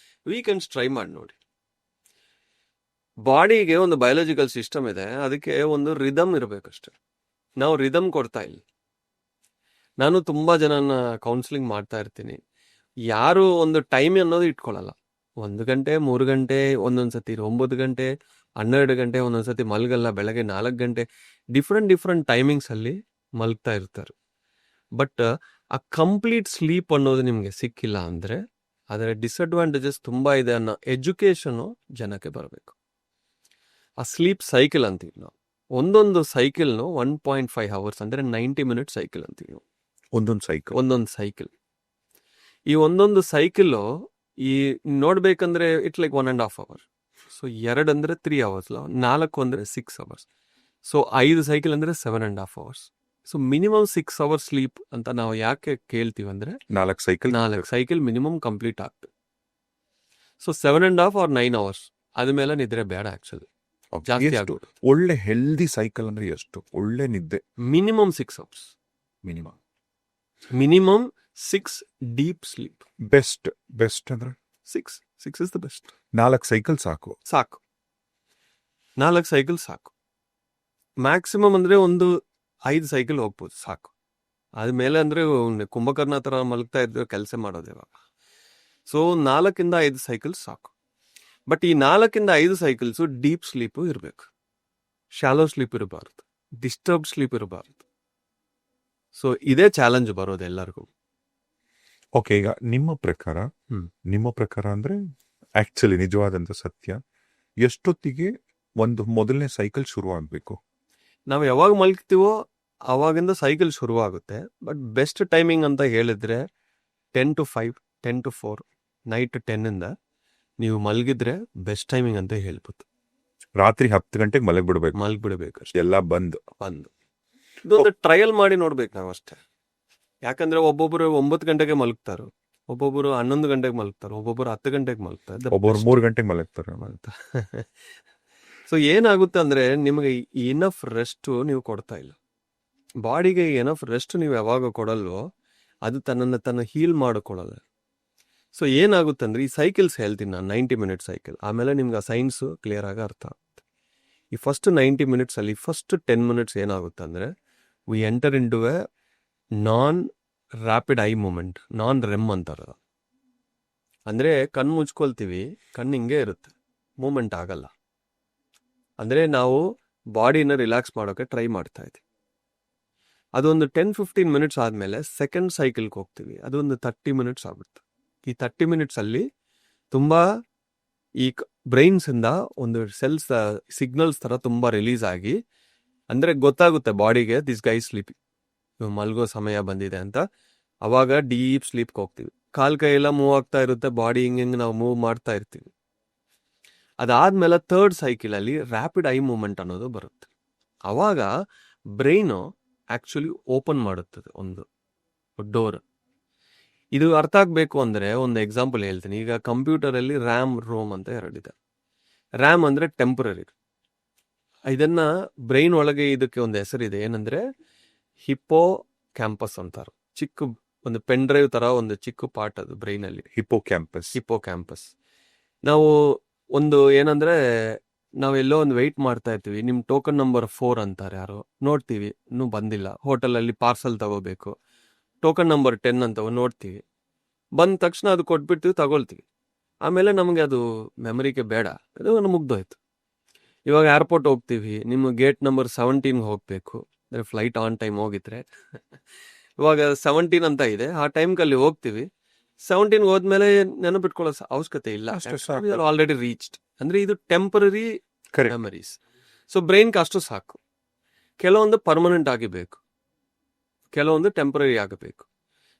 ವೀಕೆಂಡ್ಸ್ ಟ್ರೈ ಮಾಡಿ ನೋಡಿ. ಬಾಡಿಗೆ ಒಂದು ಬಯಾಲಜಿಕಲ್ ಸಿಸ್ಟಮ್ ಇದೆ, ಅದಕ್ಕೆ ಒಂದು ರಿದಮ್ ಇರಬೇಕಷ್ಟೆ. ನಾವು ರಿದಮ್ ಕೊಡ್ತಾ ಇಲ್ಲ. ನಾನು ತುಂಬ ಜನನ ಕೌನ್ಸಿಲಿಂಗ್ ಮಾಡ್ತಾ ಇರ್ತೀನಿ, ಯಾರು ಒಂದು ಟೈಮ್ ಅನ್ನೋದು ಇಟ್ಕೊಳ್ಳಲ್ಲ. 1 ಗಂಟೆ, 3 ಗಂಟೆ, ಒಂದೊಂದ್ಸತಿ 9 ಗಂಟೆ, 12 ಗಂಟೆ, ಒಂದೊಂದ್ಸತಿ ಮಲಗಲ್ಲ, ಬೆಳಗ್ಗೆ 4 ಗಂಟೆ, ಡಿಫ್ರೆಂಟ್ ಟೈಮಿಂಗ್ಸ್ ಅಲ್ಲಿ ಮಲಗ್ತಾ ಇರ್ತಾರೆ. ಬಟ್ ಆ ಕಂಪ್ಲೀಟ್ ಸ್ಲೀಪ್ ಅನ್ನೋದು ನಿಮಗೆ ಸಿಕ್ಕಿಲ್ಲ ಅಂದರೆ ಅದರ ಡಿಸಡ್ವಾಂಟೇಜಸ್ ತುಂಬ ಇದೆ ಅನ್ನೋ ಎಜುಕೇಶನು ಜನಕ್ಕೆ ಬರಬೇಕು. ಆ ಸ್ಲೀಪ್ ಸೈಕಲ್ ಅಂತೀವಿ ನಾವು, ಒಂದೊಂದು ಸೈಕಲ್ನು 1.5 hours ಅಂದರೆ 90 minute ಸೈಕಲ್ ಅಂತೀವಿ ನಾವು. ಒಂದೊಂದು ಸೈಕಲ್. ಈ ಒಂದೊಂದು ಸೈಕಲ್ಲು ಈ ನೋಡ್ಬೇಕಂದ್ರೆ ಇಟ್ಸ್ ಲೈಕ್ 1.5 hours. ಸೊ 2 ಅಂದರೆ 3 hours, 4 ಅಂದರೆ 6 hours. ಸೊ 5 ಸೈಕಲ್ ಅಂದರೆ 7.5 hours. So minimum 6 hours sleep ಅಂತ ನಾವು ಯಾಕೆ ಕೇಳ್ತೀವಿ ಅಂದರೆ 4 ಸೈಕಲ್ ಮಿನಿಮಮ್ ಕಂಪ್ಲೀಟ್ ಆಗ್ತದೆ. ಸೊ 7.5 or 9 hours ಆದ್ಮೇಲೆ ನಿದ್ರೆ ಬೇಡ. ಆಕ್ಚುಲಿ ಜಾಸ್ತಿ ಆಗುತ್ತೆ. ಒಳ್ಳೆ ಹೆಲ್ದಿ ಸೈಕಲ್ ಅಂದ್ರೆ ಎಷ್ಟು? ಒಳ್ಳೆ ನಿದ್ದೆ minimum 6 hours. Minimum 6 deep sleep. Best ಅಂದ್ರೆ 6 ಇಸ್ ದ ಬೆಸ್ಟ್. 4 ಸೈಕಲ್ ಸಾಕು. 4 ಸೈಕಲ್ ಸಾಕು. ಮ್ಯಾಕ್ಸಿಮಮ್ ಅಂದ್ರೆ ಒಂದು 5 ಸೈಕಲ್ ಹೋಗ್ಬೋದು ಸಾಕು. ಆದ್ಮೇಲೆ ಅಂದ್ರೆ ಕುಂಭಕರ್ಣ ಥರ ಮಲಗ್ತಾ ಇದ್ರೆ ಕೆಲಸ ಮಾಡೋದು ಇವಾಗ. ಸೊ 4 ಇಂದ 5 ಸೈಕಲ್ ಸಾಕು. ಬಟ್ ಈ 4 ಇಂದ 5 ಸೈಕಲ್ಸು ಡೀಪ್ ಸ್ಲೀಪು ಇರಬೇಕು, ಶಾಲೋ ಸ್ಲೀಪ್ ಇರಬಾರ್ದು, ಡಿಸ್ಟರ್ಬ್ ಸ್ಲೀಪ್ ಇರಬಾರ್ದು. ಸೊ ಇದೇ ಚಾಲೆಂಜ್ ಬರೋದು ಎಲ್ಲರಿಗೂ. ಓಕೆ, ಈಗ ನಿಮ್ಮ ಪ್ರಕಾರ ಅಂದ್ರೆ ಆಕ್ಚುಲಿ ನಿಜವಾದಂತ ಸತ್ಯ, ಎಷ್ಟೊತ್ತಿಗೆ ಒಂದು ಮೊದಲನೇ ಸೈಕಲ್ ಶುರು ಆಗ್ಬೇಕು? ನಾವು ಯಾವಾಗ ಮಲಗ್ತೀವೋ ಅವಾಗಿಂದ ಸೈಕಲ್ ಶುರುವಾಗುತ್ತೆ. ಬಟ್ ಬೆಸ್ಟ್ ಟೈಮಿಂಗ್ ಅಂತ ಹೇಳಿದ್ರೆ 10 to 5, 10 to 4, ನೈಟ್ 10 ಇಂದ ನೀವು ಮಲಗಿದ್ರೆ ಬೆಸ್ಟ್ ಟೈಮಿಂಗ್ ಅಂತ ಹೇಳ್ಬೋದು. ರಾತ್ರಿ 10 ಗಂಟೆಗೆ ಮಲಗ್ಬಿಡ್ಬೇಕು ಅಷ್ಟೇ, ಎಲ್ಲ ಬಂದು ಇದೊಂದು ಟ್ರಯಲ್ ಮಾಡಿ ನೋಡ್ಬೇಕು ನಾವು ಅಷ್ಟೇ. ಯಾಕಂದ್ರೆ ಒಬ್ಬೊಬ್ರು 9 ಗಂಟೆಗೆ ಮಲಗ್ತಾರೆ, ಒಬ್ಬೊಬ್ರು 11 ಗಂಟೆಗೆ ಮಲಗ್ತಾರೆ, ಒಬ್ಬೊಬ್ರು 10 ಗಂಟೆಗೆ ಮಲಗ್ತಾರೆ, ಒಬ್ಬರು 3 ಗಂಟೆಗೆ ಮಲಗ್ತಾರೆ. ಸೊ ಏನಾಗುತ್ತೆ ಅಂದ್ರೆ ನಿಮಗೆ ಇನಫ್ ರೆಸ್ಟ್ ನೀವು ಕೊಡ್ತಾ ಇಲ್ಲ. ಬಾಡಿಗೆ ಎನಫ್ ರೆಸ್ಟ್ ನೀವು ಯಾವಾಗ ಕೊಡಲ್ವೋ ಅದು ತನ್ನ ಹೀಲ್ ಮಾಡಿಕೊಳ್ಳಲ್ಲ. ಸೊ ಏನಾಗುತ್ತೆ ಅಂದ್ರೆ ಈ ಸೈಕಲ್ಸ್ ಹೇಳ್ತೀನಿ ನಾನು, 90 minute ಸೈಕಲ್. ಆಮೇಲೆ ನಿಮ್ಗೆ ಆ ಸೈನ್ಸು ಕ್ಲಿಯರ್ ಆಗಿ ಅರ್ಥ ಆಗುತ್ತೆ. ಈ ಫಸ್ಟ್ 90 minutes ಅಲ್ಲಿ ಫಸ್ಟ್ 10 minutes ಏನಾಗುತ್ತೆ ಅಂದ್ರೆ we enter into a non rapid eye moment, non REM ಅಂತಾರ. ಅಂದರೆ ಕಣ್ಣು ಮುಚ್ಕೊಳ್ತೀವಿ, ಕಣ್ಣು ಹಿಂಗೆ ಇರುತ್ತೆ, ಮೂಮೆಂಟ್ ಆಗಲ್ಲ. ಅಂದರೆ ನಾವು ಬಾಡಿನ ರಿಲ್ಯಾಕ್ಸ್ ಮಾಡೋಕ್ಕೆ ಟ್ರೈ ಮಾಡ್ತಾ ಇದ್ದೀವಿ. ಅದೊಂದು 10-15 ಮಿನಿಟ್ಸ್ ಆದಮೇಲೆ ಸೆಕೆಂಡ್ ಸೈಕಲ್ಗೆ ಹೋಗ್ತೀವಿ, ಅದೊಂದು 30 ಮಿನಿಟ್ಸ್ ಆಗುತ್ತೆ. ಈ 30 ಮಿನಿಟ್ಸಲ್ಲಿ ತುಂಬ ಈ ಬ್ರೈನ್ಸಿಂದ ಒಂದು ಸೆಲ್ಸ್ ಸಿಗ್ನಲ್ಸ್ ಥರ ತುಂಬ ರಿಲೀಸ್ ಆಗಿ, ಅಂದರೆ ಗೊತ್ತಾಗುತ್ತೆ ಬಾಡಿಗೆ ದಿಸ್ ಗೈ ಸ್ಲೀಪಿ, ಮಲ್ಗೋ ಸಮಯ ಬಂದಿದೆ ಅಂತ. ಅವಾಗ ಡೀಪ್ ಸ್ಲೀಪ್ಗೆ ಹೋಗ್ತೀವಿ. ಕಾಲು ಕೈ ಎಲ್ಲ ಮೂವ್ ಆಗ್ತಾ ಇರುತ್ತೆ, ಬಾಡಿ ಹಿಂಗೆ ನಾವು ಮೂವ್ ಮಾಡ್ತಾ ಇರ್ತೀವಿ. ಅದಾದ್ಮೇಲೆ ಥರ್ಡ್ ಸೈಕಲಲ್ಲಿ ರ್ಯಾಪಿಡ್ ಐ ಮೂವ್ಮೆಂಟ್ ಅನ್ನೋದು ಬರುತ್ತೆ. ಅವಾಗ ಬ್ರೈನು ಆಕ್ಚುಲಿ ಓಪನ್ ಮಾಡುತ್ತದೆ ಒಂದು ಡೋರ್. ಇದು ಅರ್ಥ ಆಗಬೇಕು ಅಂದರೆ ಒಂದು ಎಕ್ಸಾಂಪಲ್ ಹೇಳ್ತೀನಿ. ಈಗ ಕಂಪ್ಯೂಟರಲ್ಲಿ ರ್ಯಾಮ್ ರೋಮ್ ಅಂತ ಎರಡಿದೆ. ರ್ಯಾಮ್ ಅಂದರೆ ಟೆಂಪ್ರರಿ. ಇದನ್ನ ಬ್ರೈನ್ ಒಳಗೆ ಇದಕ್ಕೆ ಒಂದು ಹೆಸರಿದೆ, ಏನಂದ್ರೆ ಹಿಪ್ಪೋ ಕ್ಯಾಂಪಸ್ ಅಂತಾರೆ. ಚಿಕ್ಕ ಒಂದು ಪೆನ್ ಡ್ರೈವ್ ತರ ಒಂದು ಚಿಕ್ಕ ಪಾರ್ಟ್ ಅದು ಬ್ರೈನಲ್ಲಿ, ಹಿಪ್ಪೋ ಕ್ಯಾಂಪಸ್. ನಾವು ಒಂದು ಏನಂದ್ರೆ ನಾವೆಲ್ಲೋ ಒಂದು ವೆಯ್ಟ್ ಮಾಡ್ತಾ ಇರ್ತೀವಿ, ನಿಮ್ ಟೋಕನ್ ನಂಬರ್ 4 ಅಂತಾರೆ ಯಾರೋ, ನೋಡ್ತೀವಿ ಇನ್ನೂ ಬಂದಿಲ್ಲ, ಹೋಟೆಲಲ್ಲಿ ಪಾರ್ಸಲ್ ತಗೋಬೇಕು, ಟೋಕನ್ ನಂಬರ್ 10 ಅಂತ ನೋಡ್ತೀವಿ, ಬಂದ ತಕ್ಷಣ ಅದು ಕೊಟ್ಬಿಡ್ತೀವಿ, ತಗೊಳ್ತೀವಿ. ಆಮೇಲೆ ನಮಗೆ ಅದು ಮೆಮರಿಗೆ ಬೇಡ, ಅದು ಮುಗ್ದೋಯ್ತು. ಇವಾಗ ಏರ್ಪೋರ್ಟ್ ಹೋಗ್ತೀವಿ, ನಿಮ್ಮ ಗೇಟ್ ನಂಬರ್ 17ಗೆ ಹೋಗ್ಬೇಕು, ಅಂದರೆ ಫ್ಲೈಟ್ ಆನ್ ಟೈಮ್ ಹೋಗಿದ್ರೆ ಇವಾಗ 17 ಅಂತ ಇದೆ, ಆ ಟೈಮ್ಗೆ ಹೋಗ್ತೀವಿ. 17ಗೆ ಹೋದ್ಮೇಲೆ ನೆನಪಿಟ್ಕೊಳ್ಳೋ ಅವಶ್ಯಕತೆ ಇಲ್ಲ, ಆಲ್ರೆಡಿ ರೀಚ್ಡ್. ಅಂದ್ರೆ ಇದು ಟೆಂಪರರಿ ಮೆಮರೀಸ್. ಸೊ ಬ್ರೈನ್ಗೆ ಅಷ್ಟು ಸಾಕು. ಕೆಲವೊಂದು ಪರ್ಮನೆಂಟ್ ಆಗಿಬೇಕು, ಕೆಲವೊಂದು ಟೆಂಪರರಿ ಆಗಬೇಕು.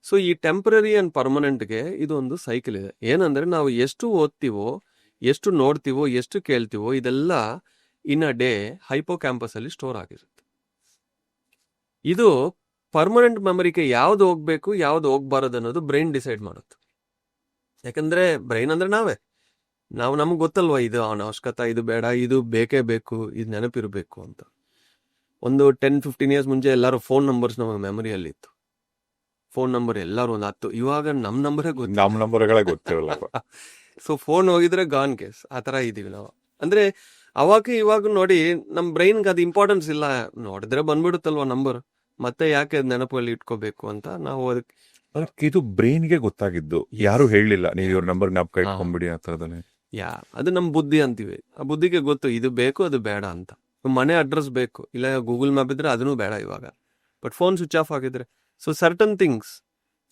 ಸೊ ಈ ಟೆಂಪರರಿ ಅಂಡ್ ಪರ್ಮನೆಂಟ್ಗೆ ಇದೊಂದು ಸೈಕಲ್ ಇದೆ. ಏನಂದ್ರೆ ನಾವು ಎಷ್ಟು ಓದ್ತೀವೋ, ಎಷ್ಟು ನೋಡ್ತೀವೋ, ಎಷ್ಟು ಕೇಳ್ತೀವೋ, ಇದೆಲ್ಲ ಇನ್ ಅ ಡೇ ಹೈಪೋ ಕ್ಯಾಂಪಸ್ ಅಲ್ಲಿ ಸ್ಟೋರ್ ಆಗಿರುತ್ತೆ. ಇದು ಪರ್ಮನೆಂಟ್ ಮೆಮರಿಗೆ ಯಾವ್ದು ಹೋಗ್ಬೇಕು, ಯಾವ್ದು ಹೋಗ್ಬಾರದು ಅನ್ನೋದು ಬ್ರೈನ್ ಡಿಸೈಡ್ ಮಾಡುತ್ತೆ. ಯಾಕಂದ್ರೆ ಬ್ರೈನ್ ಅಂದ್ರೆ ನಾವು ನಮ್ಗೆ ಗೊತ್ತಲ್ವಾ, ಇದು ಅವಶ್ಯಕತೆ, ಇದು ಬೇಡ, ಇದು ಬೇಕೇ ಬೇಕು, ಇದು ನೆನಪಿರ್ಬೇಕು ಅಂತ. ಒಂದು 10-15 ಇಯರ್ಸ್ ಮುಂಚೆ ಎಲ್ಲರೂ ಫೋನ್ ನಂಬರ್ಸ್ ನಮ್ಮ ಮೆಮರಿಯಲ್ಲಿ ಇತ್ತು. ಫೋನ್ ನಂಬರ್ ಎಲ್ಲರೂ ಒಂದು 10. ಇವಾಗ ನಮ್ಮ ನಂಬರೇ ಗೊತ್ತಿರಲ್ಲ. ಸೊ ಫೋನ್ ಹೋಗಿದ್ರೆ ಗಾನ್ ಕೇಸ್, ಆ ತರ ಇದೀವಿ ನಾವು. ಅಂದ್ರೆ ಇವಾಗ ನೋಡಿ ನಮ್ ಬ್ರೈನ್ಗೆ ಅದು ಇಂಪಾರ್ಟೆನ್ಸ್ ಇಲ್ಲ, ನೋಡಿದ್ರೆ ಬಂದ್ಬಿಡುತ್ತಲ್ವಾ ನಂಬರ್, ಮತ್ತೆ ಯಾಕೆ ನೆನಪಲ್ಲಿ ಇಟ್ಕೋಬೇಕು ಅಂತ ನಾವು ಅದಕ್ಕೆ ಇದು ಬ್ರೈನ್ಗೆ ಗೊತ್ತಾಗಿದ್ದು, ಯಾರು ಹೇಳಲಿಲ್ಲ ನೀವು ಇವ್ರ ನಂಬರ್ ಜ್ಞಾಪಕ ಇಟ್ಕೊಂಡ್ಬಿಡಿ ಅಂತ. ಅದು ನಮ್ ಬುದ್ಧಿ ಅಂತೀವಿ, ಆ ಬುದ್ಧಿಗೆ ಗೊತ್ತು ಇದು ಬೇಕು ಅದು ಬೇಡ ಅಂತ. ಮನೆ ಅಡ್ರೆಸ್ ಬೇಕು, ಇಲ್ಲ ಗೂಗಲ್ ಮ್ಯಾಪ್ ಇದ್ರೆ ಅದನ್ನೂ ಬೇಡ ಇವಾಗ, ಬಟ್ ಫೋನ್ ಸ್ವಿಚ್ ಆಫ್ ಆಗಿದ್ರೆ. ಸೊ ಸರ್ಟನ್ ಥಿಂಗ್ಸ್,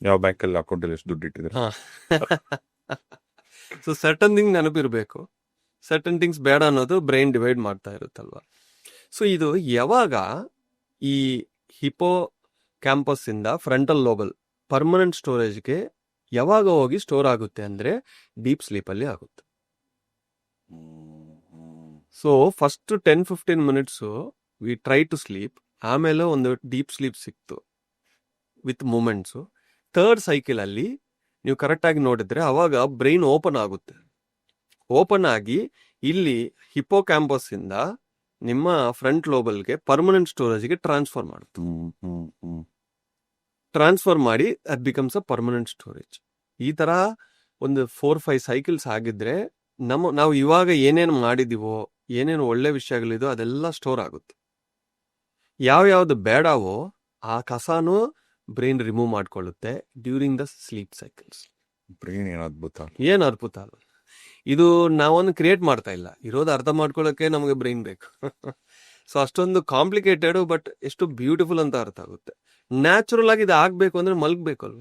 ಯಾವ ಬ್ಯಾಂಕಲ್ಲಿ ಅಕೌಂಟಲ್ಲಿ ಎಷ್ಟು ದುಡ್ಡು ಇಟ್ಟಿದ್ರೆ, ಸೊ ಸರ್ಟನ್ ಥಿಂಗ್ ನೆನಪಿರ್ಬೇಕು, ಸರ್ಟನ್ ಥಿಂಗ್ಸ್ ಬೇಡ ಅನ್ನೋದು ಬ್ರೈನ್ ಡಿವೈಡ್ ಮಾಡ್ತಾ ಇರುತ್ತಲ್ವಾ. ಸೊ ಇದು ಯಾವಾಗ ಈ ಹಿಪೋ ಕ್ಯಾಂಪಸ್ ಇಂದ ಫ್ರಂಟಲ್ ಲೋಬಲ್ ಪರ್ಮನೆಂಟ್ ಸ್ಟೋರೇಜ್ಗೆ ಯಾವಾಗ ಹೋಗಿ ಸ್ಟೋರ್ ಆಗುತ್ತೆ ಅಂದ್ರೆ ಡೀಪ್ ಸ್ಲೀಪ್ ಅಲ್ಲಿ ಆಗುತ್ತೆ. So first 10-15 minutes we try to sleep, ಆಮೇಲೆ ಒಂದು ಡೀಪ್ ಸ್ಲೀಪ್ ಸಿಕ್ತು ವಿತ್ ಮೂಮೆಂಟ್ಸು. ಥರ್ಡ್ ಸೈಕಲ್ ಅಲ್ಲಿ ನೀವು ಕರೆಕ್ಟಾಗಿ ನೋಡಿದ್ರೆ ಅವಾಗ ಬ್ರೈನ್ ಓಪನ್ ಆಗುತ್ತೆ. ಓಪನ್ ಆಗಿ ಇಲ್ಲಿ ಹಿಪೋ ಕ್ಯಾಂಪಸ್ ಇಂದ ನಿಮ್ಮ ಫ್ರಂಟ್ ಲೋಬಲ್ಗೆ ಪರ್ಮನೆಂಟ್ ಸ್ಟೋರೇಜ್ಗೆ ಟ್ರಾನ್ಸ್ಫರ್ ಮಾಡುತ್ತೆ. ಟ್ರಾನ್ಸ್ಫರ್ ಮಾಡಿ ಅದ್ ಬಿಕಮ್ಸ್ ಅ ಪರ್ಮನೆಂಟ್ ಸ್ಟೋರೇಜ್. ಈ ತರ ಒಂದು 4-5 ಸೈಕಲ್ಸ್ ಆಗಿದ್ರೆ ನಾವು ಇವಾಗ ಏನೇನು ಮಾಡಿದೀವೋ, ಏನೇನು ಒಳ್ಳೆ ವಿಷಯಗಳಿದೋ ಅದೆಲ್ಲ ಸ್ಟೋರ್ ಆಗುತ್ತೆ. ಯಾವ್ಯಾವ್ದು ಬೇಡವೋ ಆ ಕಸಾನು ಬ್ರೈನ್ ರಿಮೂವ್ ಮಾಡ್ಕೊಳ್ಳುತ್ತೆ during the sleep cycles. Brain ಏನ್ ಅದ್ಭುತ ಅಲ್ವಾ. ಇದು ನಾವೊಂದು ಕ್ರಿಯೇಟ್ ಮಾಡ್ತಾ ಇಲ್ಲ, ಇರೋದು ಅರ್ಥ ಮಾಡ್ಕೊಳ್ಳೋಕೆ ನಮಗೆ ಬ್ರೈನ್ ಬೇಕು. ಸೊ ಅಷ್ಟೊಂದು ಕಾಂಪ್ಲಿಕೇಟೆಡ್, ಬಟ್ ಎಷ್ಟು ಬ್ಯೂಟಿಫುಲ್ ಅಂತ ಅರ್ಥ ಆಗುತ್ತೆ. ನ್ಯಾಚುರಲ್ ಆಗಿ ಇದು ಆಗ್ಬೇಕು ಅಂದ್ರೆ ಮಲ್ಗ್ಬೇಕಲ್ವ,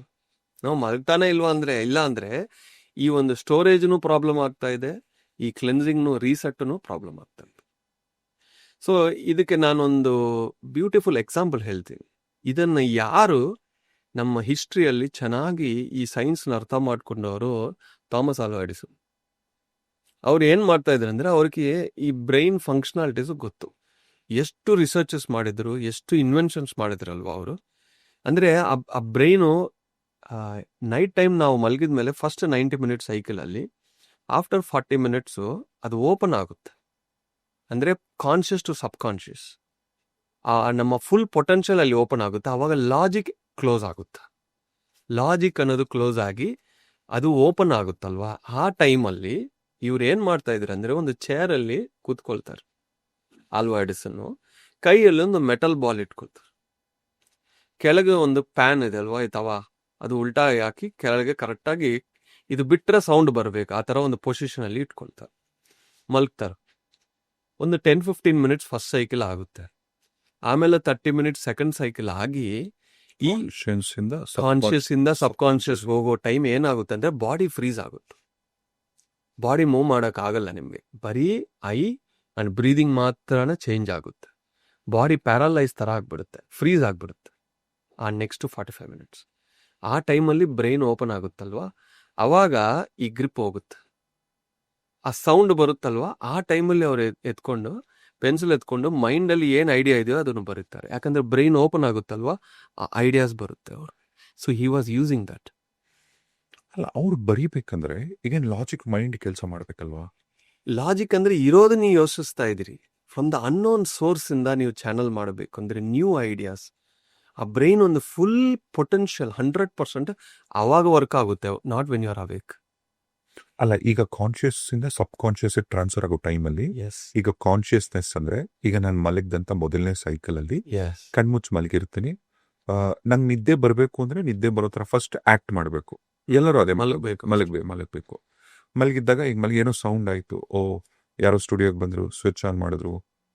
ನಾವು ಮಲ್ಗ್ತಾನೆ ಇಲ್ಲ ಅಂದ್ರೆ ಈ ಒಂದು ಸ್ಟೋರೇಜ್ನು ಪ್ರಾಬ್ಲಮ್ ಆಗ್ತಾ ಇದೆ, ಈ ಕ್ಲೆನ್ಸಿಂಗ್ನು ರೀಸೆಟ್ನು ಪ್ರಾಬ್ಲಮ್ ಆಗ್ತಾ ಇದೆ. ಸೊ ಇದಕ್ಕೆ ನಾನೊಂದು ಬ್ಯೂಟಿಫುಲ್ ಎಕ್ಸಾಂಪಲ್ ಹೇಳ್ತೀನಿ. ಇದನ್ನ ಯಾರು ನಮ್ಮ ಹಿಸ್ಟ್ರಿಯಲ್ಲಿ ಚೆನ್ನಾಗಿ ಈ ಸೈನ್ಸ್ನ ಅರ್ಥ ಮಾಡ್ಕೊಂಡವರು, ಥಾಮಸ್ ಆಲ್ವಾ ಎಡಿಸನ್. ಅವ್ರು ಏನ್ ಮಾಡ್ತಾ ಇದ್ರು ಅಂದ್ರೆ ಅವ್ರಿಗೆ ಈ ಬ್ರೈನ್ ಫಂಕ್ಷನಾಲಿಟೀಸ್ ಗೊತ್ತು. ಎಷ್ಟು ರಿಸರ್ಚಸ್ ಮಾಡಿದ್ರು, ಎಷ್ಟು ಇನ್ವೆನ್ಷನ್ಸ್ ಮಾಡಿದ್ರಲ್ವ ಅವರು. ಅಂದ್ರೆ ಆ ಬ್ರೈನು ನೈಟ್ ಟೈಮ್ ನಾವು ಮಲಗಿದ ಮೇಲೆ ಫಸ್ಟ್ 90 ಮಿನಿಟ್ಸ್ ಸೈಕಲ್ ಅಲ್ಲಿ ಆಫ್ಟರ್ 40 ಮಿನಿಟ್ಸು ಅದು ಓಪನ್ ಆಗುತ್ತೆ. ಅಂದ್ರೆ ಕಾನ್ಷಿಯಸ್ ಟು ಸಬ್ ಕಾನ್ಷಿಯಸ್, ನಮ್ಮ ಫುಲ್ ಪೊಟೆನ್ಷಿಯಲ್ ಅಲ್ಲಿ ಓಪನ್ ಆಗುತ್ತೆ. ಆವಾಗ ಲಾಜಿಕ್ ಕ್ಲೋಸ್ ಆಗುತ್ತೆ. ಲಾಜಿಕ್ ಅನ್ನೋದು ಕ್ಲೋಸ್ ಆಗಿ ಅದು ಓಪನ್ ಆಗುತ್ತಲ್ವಾ, ಆ ಟೈಮಲ್ಲಿ ಇವ್ರು ಏನ್ ಮಾಡ್ತಾ ಇದ್ರು ಅಂದ್ರೆ ಒಂದು ಚೇರ್ ಅಲ್ಲಿ ಕೂತ್ಕೊಳ್ತಾರೆ. ಆಲ್ವಾ ಎಡಿಸನ್ ಕೈಯಲ್ಲಿ ಒಂದು ಮೆಟಲ್ ಬಾಲ್ ಇಟ್ಕೊಳ್ತಾರೆ, ಕೆಳಗೆ ಒಂದು ಪ್ಯಾನ್ ಇದೆ ಅಲ್ವಾ, ತವಾ, ಅದು ಉಲ್ಟಾ ಹಾಕಿ ಕೆಳಗೆ ಕರೆಕ್ಟಾಗಿ ಇದು ಬಿಟ್ಟರೆ ಸೌಂಡ್ ಬರಬೇಕು, ಆ ಥರ ಒಂದು ಪೊಸಿಷನ್ ಅಲ್ಲಿ ಇಟ್ಕೊಳ್ತಾರೆ, ಮಲ್ಗ್ತಾರೆ. ಒಂದು 10-15 ಮಿನಿಟ್ಸ್ ಫಸ್ಟ್ ಸೈಕಲ್ ಆಗುತ್ತೆ. ಆಮೇಲೆ 30 ಮಿನಿಟ್ಸ್ ಸೆಕೆಂಡ್ ಸೈಕಲ್ ಆಗಿ ಈ Conscious ಇಂದ ಕಾನ್ಶಿಯಸ್ ಇಂದ ಸಬ್ ಕಾನ್ಶಿಯಸ್ ಹೋಗೋ ಟೈಮ್ ಏನಾಗುತ್ತೆ ಅಂದ್ರೆ ಬಾಡಿ ಫ್ರೀಸ್ ಆಗುತ್ತೆ. ಬಾಡಿ ಮೂವ್ ಮಾಡಕ್ ಆಗಲ್ಲ ನಿಮ್ಗೆ, ಬರೀ ಐ ಅಂಡ್ ಬ್ರೀದಿಂಗ್ ಮಾತ್ರನೇ ಚೇಂಜ್ ಆಗುತ್ತೆ. ಬಾಡಿ ಪ್ಯಾರಲೈಸ್ ತರ ಆಗ್ಬಿಡುತ್ತೆ, ಫ್ರೀಸ್ ಆಗ್ಬಿಡುತ್ತೆ ಆ ನೆಕ್ಸ್ಟ್ 45 ಮಿನಿಟ್ಸ್. ಆ ಟೈಮಲ್ಲಿ ಬ್ರೈನ್ ಓಪನ್ ಆಗುತ್ತಲ್ವಾ, ಅವಾಗ ಈ ಗ್ರಿಪ್ ಹೋಗುತ್ತೆ, ಆ ಸೌಂಡ್ ಬರುತ್ತಲ್ವಾ, ಆ ಟೈಮಲ್ಲಿ ಅವ್ರು ಎತ್ಕೊಂಡು ಪೆನ್ಸಿಲ್ ಎತ್ಕೊಂಡು ಮೈಂಡಲ್ಲಿ ಏನು ಐಡಿಯಾ ಇದೆಯೋ ಅದನ್ನು ಬರೀತಾರೆ. ಯಾಕಂದ್ರೆ ಬ್ರೈನ್ ಓಪನ್ ಆಗುತ್ತಲ್ವಾ, ಆ ಐಡಿಯಾಸ್ ಬರುತ್ತೆ ಅವ್ರು. So he was using that. ಅಲ್ಲ, ಅವ್ರು ಬರೀಬೇಕಂದ್ರೆ ಈಗೇನ್ ಲಾಜಿಕ್ ಮೈಂಡ್ ಕೆಲಸ ಮಾಡ್ಬೇಕಲ್ವಾ? ಲಾಜಿಕ್ ಅಂದ್ರೆ ಇರೋದು ನೀವು ಯೋಚಿಸ್ತಾ ಇದ್ದೀರಿ, ಫ್ರಮ್ ದ ಅನ್ನೋನ್ ಸೋರ್ಸ್ ಇಂದ ನೀವು ಚಾನಲ್ ಮಾಡಬೇಕು ಅಂದ್ರೆ ನ್ಯೂ ಐಡಿಯಾಸ್. ಆ ಬ್ರೈನ್ ಒಂದು ಫುಲ್ ಪೊಟೆನ್ಷಿಯಲ್ 100% ಅವಾಗ ವರ್ಕ್ ಆಗುತ್ತೆ, not when you are awake. ಅಲ್ಲ, ಈಗ ಕಾನ್ಶಿಯಸ್ ಇಂದ ಸಬ್ ಕಾನ್ಶಿಯಸ್ ಟ್ರಾನ್ಸ್ಫರ್ ಆಗೋ ಟೈಮಲ್ಲಿ ಎಸ್ ಈಗ ಕಾನ್ಶಿಯಸ್ನೆಸ್ ಅಂದ್ರೆ ಈಗ ನಾನು ಮಲಗಿದಂತ ಮೊದಲನೇ ಸೈಕಲ್ ಅಲ್ಲಿ ಎಸ್ ಕಣ್ಮುಚ್ಚಿ ಮಲಗಿರ್ತೀನಿ. ನಂಗೆ ನಿದ್ದೆ ಬರಬೇಕು ಅಂದ್ರೆ ನಿದ್ದೆ ಬರೋ ತರ ಫಸ್ಟ್ ಆಕ್ಟ್ ಮಾಡಬೇಕು. ಎಲ್ಲರೂ ಅದೇ ಮಲಗಬೇಕು. ಮಲಗಬೇಕು. ಮಲಗಿದ್ದಾಗ ಈಗ ಏನೋ ಸೌಂಡ್ ಆಯ್ತು, ಓ ಯಾರೋ ಸ್ಟುಡಿಯೋಗೆ ಬಂದ್ರು, ಸ್ವಿಚ್ ಆನ್ ಮಾಡಿದ್ರು,